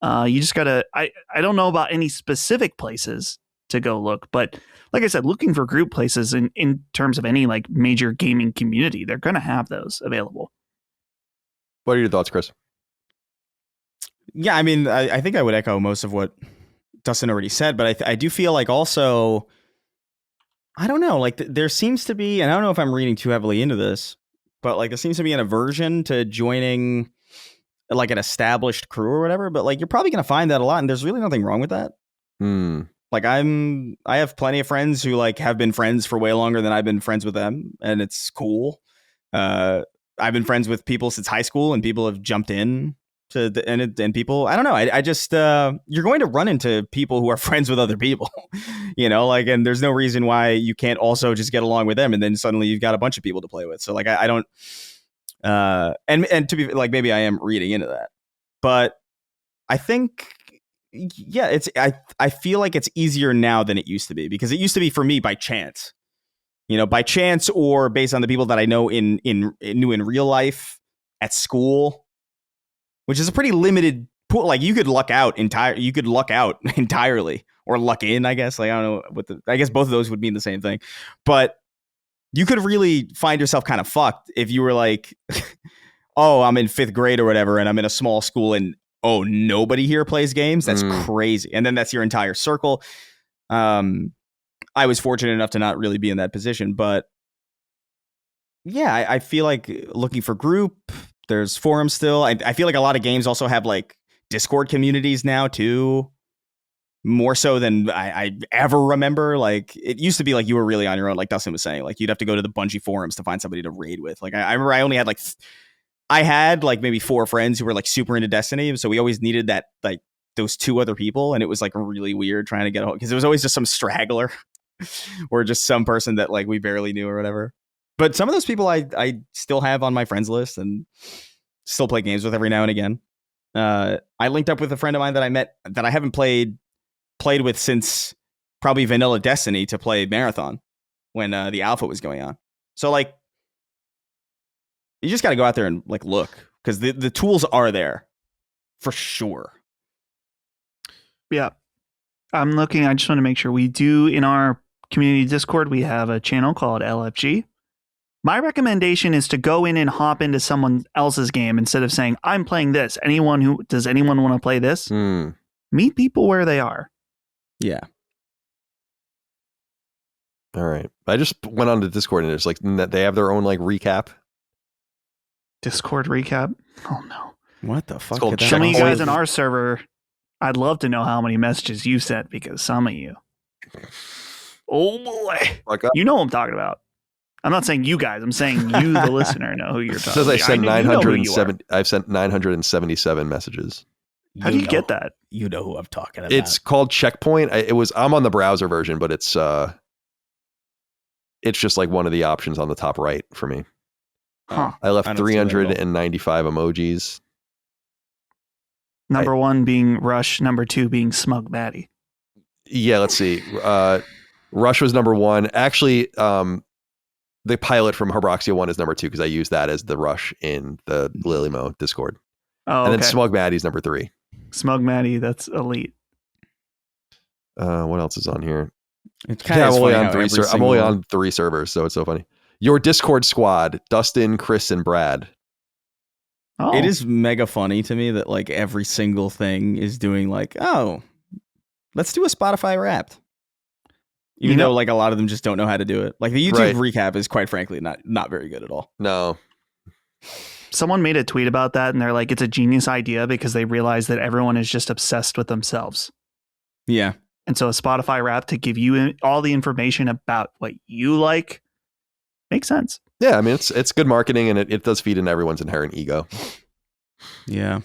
You just got to, I don't know about any specific places to go look. But like I said, looking for group places in terms of any like major gaming community, they're going to have those available. What are your thoughts, Chris? Yeah, I mean, I think I would echo most of what Dustin already said, but I do feel like also, I don't know, like there seems to be, and I don't know if I'm reading too heavily into this, but like there seems to be an aversion to joining like an established crew or whatever, but like you're probably going to find that a lot, and there's really nothing wrong with that. Like I have plenty of friends who like have been friends for way longer than I've been friends with them, and it's cool. I've been friends with people since high school, and people have jumped in and people, I don't know. I just, you're going to run into people who are friends with other people, you know, like, and there's no reason why you can't also just get along with them. And then suddenly you've got a bunch of people to play with. So like, I don't, and to be like, maybe I am reading into that, but I think, yeah, I feel like it's easier now than it used to be, because it used to be for me by chance, you know, by chance or based on the people that I know knew in real life at school, which is a pretty limited pool. Like you could luck out entirely or luck in, I guess. Like, I don't know I guess both of those would mean the same thing, but you could really find yourself kind of fucked if you were like, oh, I'm in 5th grade or whatever, and I'm in a small school and oh, nobody here plays games. That's crazy. And then that's your entire circle. I was fortunate enough to not really be in that position, but yeah, I feel like looking for group, there's forums still. I feel like a lot of games also have like Discord communities now too, more so than I ever remember. Like it used to be like you were really on your own, like Dustin was saying. Like you'd have to go to the Bungie forums to find somebody to raid with. Like I remember I only had I had maybe 4 friends who were like super into Destiny, so we always needed that like those 2 other people, and it was like really weird trying to get a hold, because there was always just some straggler or just some person that like we barely knew or whatever. But some of those people I still have on my friends list and still play games with every now and again. I linked up with a friend of mine that I met that I haven't played with since probably vanilla Destiny to play Marathon when the alpha was going on. So like, you just got to go out there and like look, because the tools are there for sure. Yeah, I'm looking. I just want to make sure we do in our community Discord. We have a channel called LFG. My recommendation is to go in and hop into someone else's game instead of saying, I'm playing this. Does anyone want to play this? Meet people where they are. Yeah. All right. I just went on to Discord and it's like they have their own like recap. Discord recap? Oh no. What the fuck? Some of you guys in our server, I'd love to know how many messages you sent, because some of you. Oh boy. You know what I'm talking about. I'm not saying you guys. I'm saying you, the listener, know who you're talking about. It says I sent 907. I've sent 977 messages. How do you get that? You know who I'm talking about. It's called Checkpoint. I'm on the browser version, but it's just like one of the options on the top right for me. Huh. I left 395 emojis. Number 1 being Rush. Number 2 being Smug Maddie. Yeah, let's see. Rush was number 1. Actually, the pilot from Herbroxia 1 is number 2, because I use that as the Rush in the Lilymo Discord. Oh, and then Smug Maddie's number 3. Smug Maddie, that's elite. What else is on here? It's kind of I'm only on 3 servers, so it's so funny. Your Discord squad: Dustin, Chris, and Brad. Oh. It is mega funny to me that like every single thing is doing like, oh, let's do a Spotify Wrapped. Even though like a lot of them just don't know how to do it. Like the YouTube recap is quite frankly not very good at all. No. Someone made a tweet about that and they're like, it's a genius idea because they realize that everyone is just obsessed with themselves. Yeah. And so a Spotify Wrapped to give you all the information about what you like makes sense. Yeah, I mean, it's good marketing, and it does feed into everyone's inherent ego. Yeah.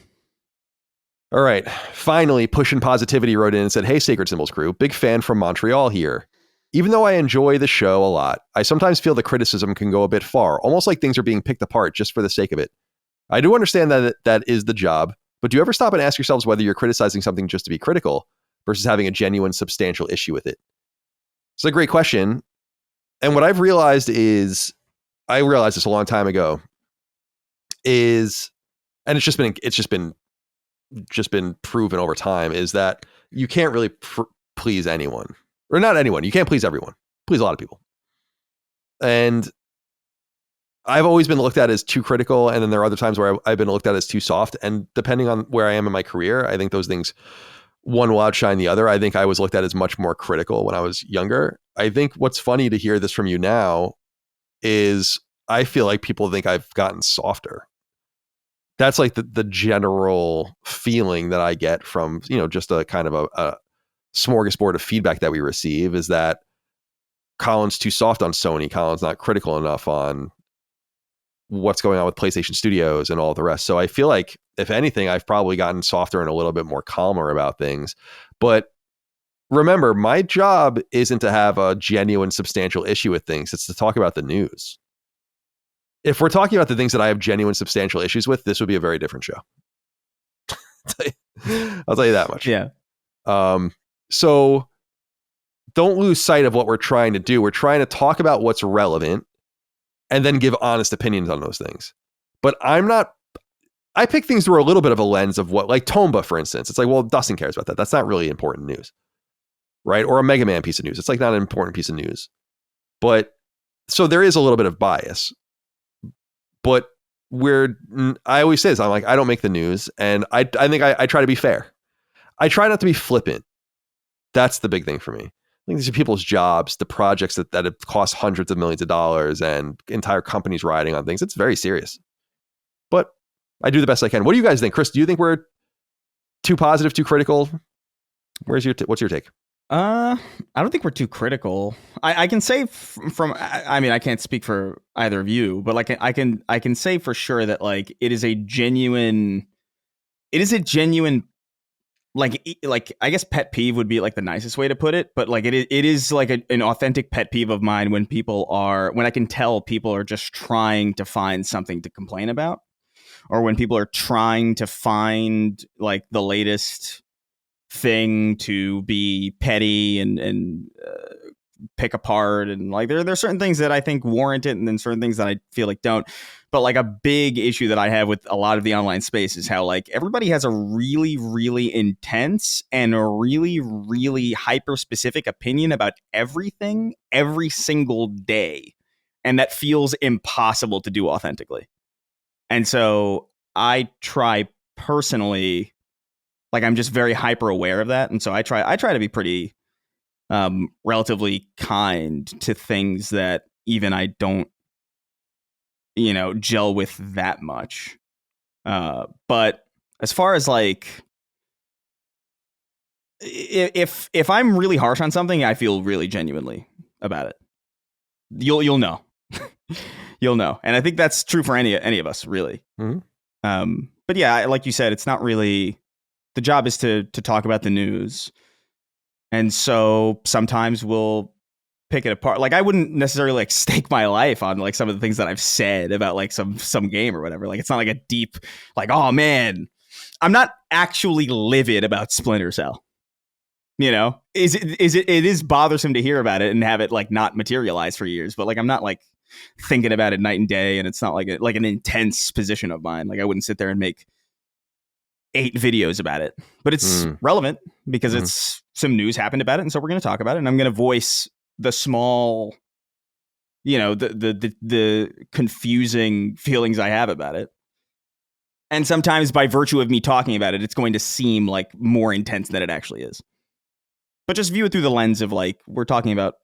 All right. Finally, Pushing Positivity wrote in and said, hey, Sacred Symbols crew, big fan from Montreal here. even though I enjoy the show a lot, I sometimes feel the criticism can go a bit far, almost like things are being picked apart just for the sake of it. I do understand that is the job, but do you ever stop and ask yourselves whether you're criticizing something just to be critical versus having a genuine, substantial issue with it? It's a great question. And what I've realized is, I realized this a long time ago, is, and it's just been proven over time, is that you can't really please anyone, or not anyone. You can't please everyone. Please a lot of people. And I've always been looked at as too critical, and then there are other times where I've been looked at as too soft. And depending on where I am in my career, I think those things, one will outshine the other. I think I was looked at as much more critical when I was younger. I think what's funny to hear this from you now is I feel like people think I've gotten softer. That's like the general feeling that I get from, just a kind of a smorgasbord of feedback that we receive, is that Colin's too soft on Sony. Colin's not critical enough on what's going on with PlayStation Studios and all the rest. So I feel like, if anything, I've probably gotten softer and a little bit more calmer about things. But remember, my job isn't to have a genuine, substantial issue with things. It's to talk about the news. If we're talking about the things that I have genuine, substantial issues with, this would be a very different show. I'll tell you that much. Yeah. So don't lose sight of what we're trying to do. We're trying to talk about what's relevant and then give honest opinions on those things. But I pick things through a little bit of a lens of what, like Tomba, for instance. It's like, well, Dustin cares about that. That's not really important news, right? Or a Mega Man piece of news. It's like not an important piece of news. But so there is a little bit of bias. But I always say this, I'm like, I don't make the news. And I think I try to be fair. I try not to be flippant. That's the big thing for me. I think these are people's jobs, the projects that have cost hundreds of millions of dollars and entire companies riding on things. It's very serious. But I do the best I can. What do you guys think? Chris, do you think we're too positive, too critical? What's your take? I don't think we're too critical. I can say I can't speak for either of you, but like I can say for sure that like it is a genuine like I guess pet peeve would be like the nicest way to put it, but like it is like an authentic pet peeve of mine when I can tell people are just trying to find something to complain about, or when people are trying to find like the latest thing to be petty and pick apart, and like there are certain things that I think warrant it, and then certain things that I feel like don't. But like a big issue that I have with a lot of the online space is how like everybody has a really, really intense and a really, really hyper specific opinion about everything every single day, and that feels impossible to do authentically. And so I try personally, like I'm just very hyper aware of that, and so I try to be pretty relatively kind to things that even I don't gel with that much. But as far as like if I'm really harsh on something, I feel really genuinely about it. You'll know. You'll know. And I think that's true for any of us, really. Mm-hmm. But yeah, like you said, it's not really, the job is to talk about the news. And so sometimes we'll pick it apart. Like I wouldn't necessarily like stake my life on like some of the things that I've said about like some game or whatever. Like it's not like a deep, like, oh man, I'm not actually livid about Splinter Cell. It is bothersome to hear about it and have it like not materialize for years, but like I'm not like thinking about it night and day, and it's not like an intense position of mine. Like I wouldn't sit there and make 8 videos about it, but it's relevant because it's some news happened about it, and so we're going to talk about it, and I'm going to voice the small, the confusing feelings I have about it. And sometimes by virtue of me talking about it, it's going to seem like more intense than it actually is. But just view it through the lens of like, we're talking about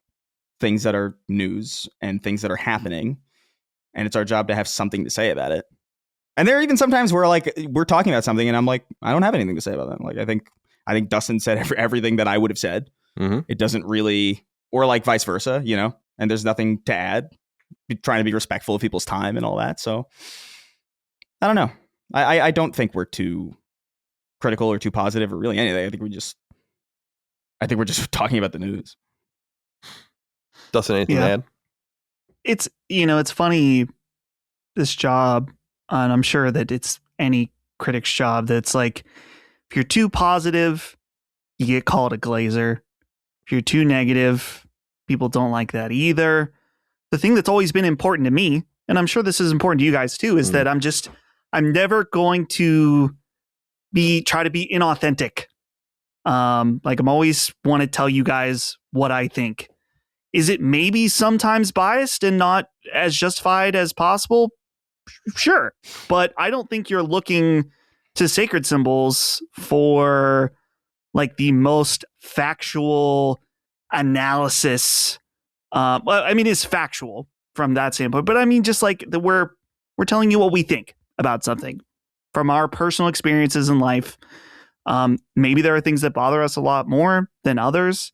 things that are news and things that are happening, and it's our job to have something to say about it. And there are even sometimes where like we're talking about something and I'm like, I don't have anything to say about that. Like I think Dustin said everything that I would have said. Mm-hmm. It doesn't really, or like vice versa, and there's nothing to add. Trying to be respectful of people's time and all that. So I don't know. I don't think we're too critical or too positive or really anything. I think we're just talking about the news. Dustin, anything to add? It's, it's funny, this job, and I'm sure that it's any critic's job, that's like, if you're too positive, you get called a glazer. If you're too negative, people don't like that either. The thing that's always been important to me, and I'm sure this is important to you guys too, is that I'm never going to try to be inauthentic. Like, I'm always want to tell you guys what I think. Is it maybe sometimes biased and not as justified as possible? Sure. But I don't think you're looking to Sacred Symbols for like the most factual analysis. Well, I mean, it's factual from that standpoint, but I mean, just like we're telling you what we think about something from our personal experiences in life. Maybe there are things that bother us a lot more than others.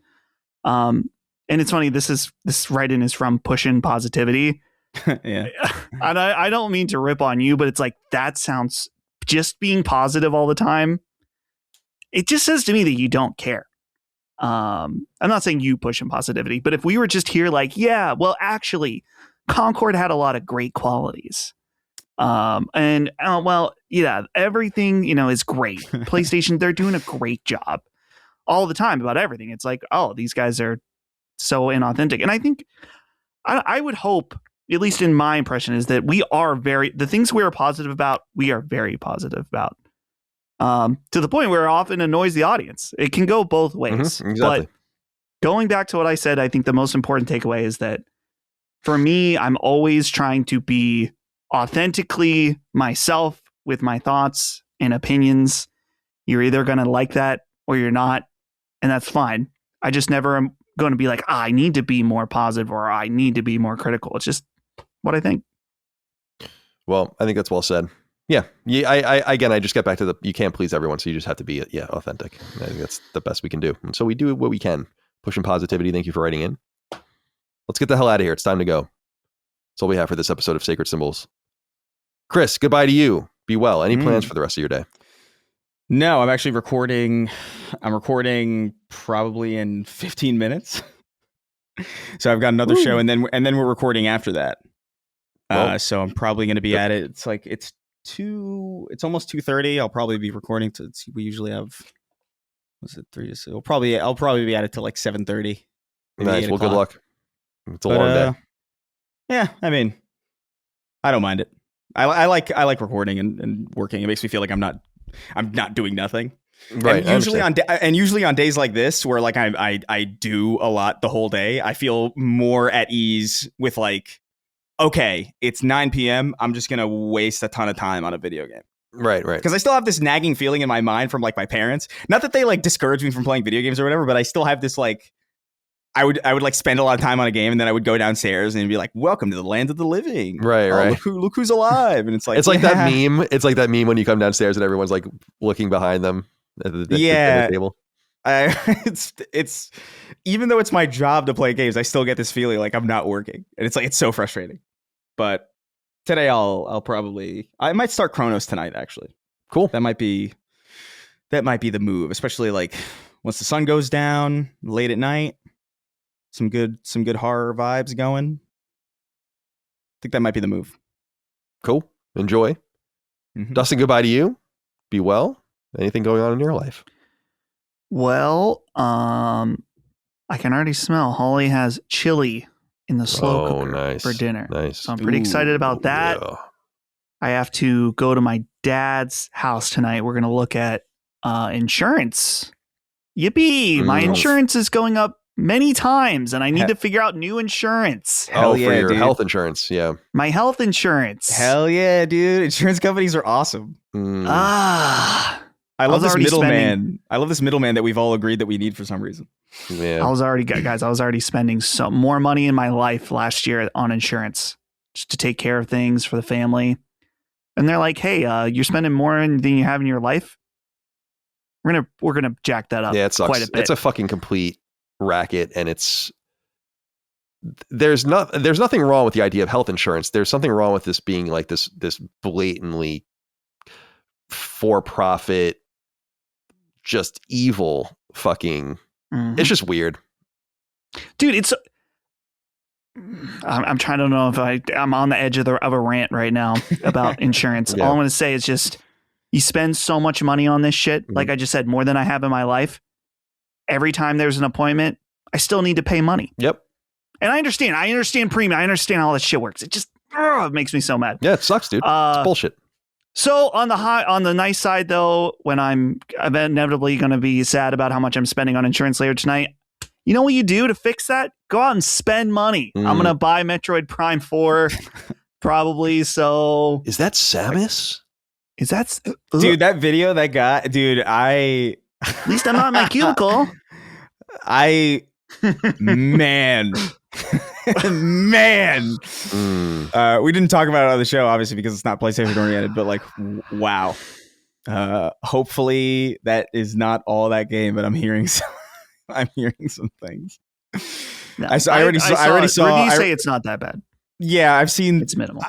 And it's funny, this write-in is from Pushin' Positivity. Yeah. And I don't mean to rip on you, but it's like, that sounds, just being positive all the time, it just says to me that you don't care. I'm not saying you Pushin' Positivity, but if we were just here like, yeah, well, actually, Concord had a lot of great qualities. Well, yeah, everything, is great. PlayStation, they're doing a great job all the time about everything. It's like, oh, these guys are so inauthentic. And I think I would hope, at least in my impression, is that the things we are positive about, we are very positive about. To the point where it often annoys the audience. It can go both ways. Mm-hmm, exactly. But going back to what I said, I think the most important takeaway is that for me, I'm always trying to be authentically myself with my thoughts and opinions. You're either going to like that or you're not, and that's fine. I just never am going to be like, I need to be more positive or I need to be more critical. It's just what I think. Well, I think that's well said. Yeah. I just get back to you can't please everyone, so you just have to be authentic. I think that's the best we can do. And so we do what we can. Pushing Positivity, thank you for writing in. Let's get the hell out of here. It's time to go. That's all we have for this episode of Sacred Symbols. Chris, goodbye to you. Be well. Any plans for the rest of your day? No, I'm actually recording. I'm recording probably in 15 minutes. So I've got another show, and then we're recording after that. So I'm probably going to be at it. It's like it's almost 2:30. I'll probably be recording we usually have, was it 3 to 6? I'll probably be at it till like 7:30. Nice. Well, good luck. It's a long day. Yeah, I mean, I don't mind it. I like recording and working. It makes me feel like I'm not doing nothing. Right. And usually on days like this, where like I do a lot the whole day, I feel more at ease with like, okay, it's 9 p.m. I'm just gonna waste a ton of time on a video game. Right. Because I still have this nagging feeling in my mind from like my parents. Not that they like discourage me from playing video games or whatever, but I still have this like, I would like spend a lot of time on a game, and then I would go downstairs and be like, "Welcome to the land of the living." Right. Look who's alive, and it's like that meme. It's like that meme when you come downstairs and everyone's like looking behind them at the table. It's even though it's my job to play games, I still get this feeling like I'm not working, and it's so frustrating. But today I might start Chronos tonight. Actually, cool. That might be the move, especially like once the sun goes down late at night. Some good horror vibes going. I think that might be the move. Cool. Enjoy. Mm-hmm. Dustin, goodbye to you. Be well. Anything going on in your life? Well, I can already smell Holly has chili in the slow cooker for dinner. Nice. So I'm pretty excited about that. Yeah. I have to go to my dad's house tonight. We're going to look at insurance. Yippee! My insurance is going up many times, and I need to figure out new insurance. Hell yeah, for your dude. Health insurance. Yeah. My health insurance. Hell yeah, dude. Insurance companies are awesome. I love this middleman. I love this middleman that we've all agreed that we need for some reason. Yeah. I was already spending some more money in my life last year on insurance just to take care of things for the family. And they're like, hey, you're spending more than you have in your life. We're gonna jack that up. Yeah, it sucks. Quite a bit. It's a fucking complete racket, and there's nothing wrong with the idea of health insurance. There's something wrong with this being like this blatantly for-profit, just evil fucking. Mm-hmm. It's just weird, dude. I'm trying to know if I'm on the edge of a rant right now about insurance. All I'm going to say is just you spend so much money on this shit. Like I just said, more than I have in my life. Every time there's an appointment, I still need to pay money. Yep. And I understand premium. I understand how this shit works. It just it makes me so mad. Yeah, it sucks, dude. It's bullshit. So on the nice side, though, when I'm inevitably going to be sad about how much I'm spending on insurance later tonight, you know what you do to fix that? Go out and spend money. I'm going to buy Metroid Prime 4 probably. So is that Samus? Is that dude? That video that guy, dude. At least I'm not in my cubicle. Man. We didn't talk about it on the show, obviously, because it's not PlayStation oriented, but like, wow. Hopefully that is not all that game, but I'm hearing some things. No, I already saw. Reviews say it's not that bad. Yeah, I've seen it's minimal.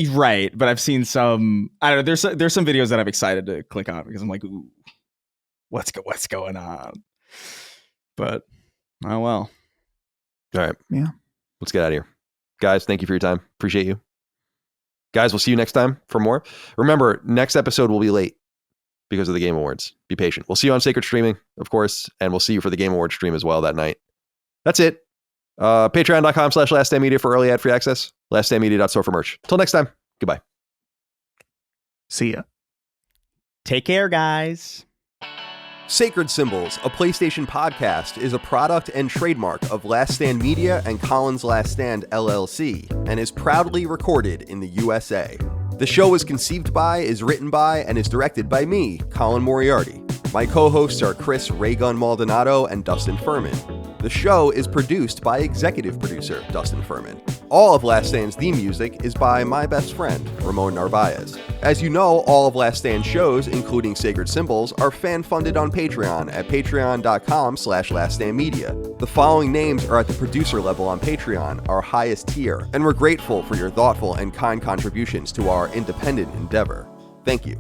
Right, but I've seen some. I don't know. There's some videos that I'm excited to click on because I'm like, ooh, what's going on? But oh well. All right. Yeah. Let's get out of here. Guys, thank you for your time. Appreciate you. Guys, we'll see you next time for more. Remember, next episode will be late because of the Game Awards. Be patient. We'll see you on Sacred Streaming, of course, and we'll see you for the Game Awards stream as well that night. That's it. Patreon.com/laststandmedia for early ad-free access. Laststandmedia.store for merch. Till next time. Goodbye. See ya. Take care, guys. Sacred Symbols, a PlayStation podcast, is a product and trademark of Last Stand Media and Colin's Last Stand LLC, and is proudly recorded in the USA. The show is conceived by, is written by, and is directed by me, Colin Moriarty. My co-hosts are Chris Raygun Maldonado and Dustin Furman. The show is produced by executive producer Dustin Furman. All of Last Stand's theme music is by my best friend, Ramon Narvaez. As you know, all of Last Stand's shows, including Sacred Symbols, are fan-funded on Patreon at patreon.com/laststandmedia. The following names are at the producer level on Patreon, our highest tier, and we're grateful for your thoughtful and kind contributions to our independent endeavor. Thank you.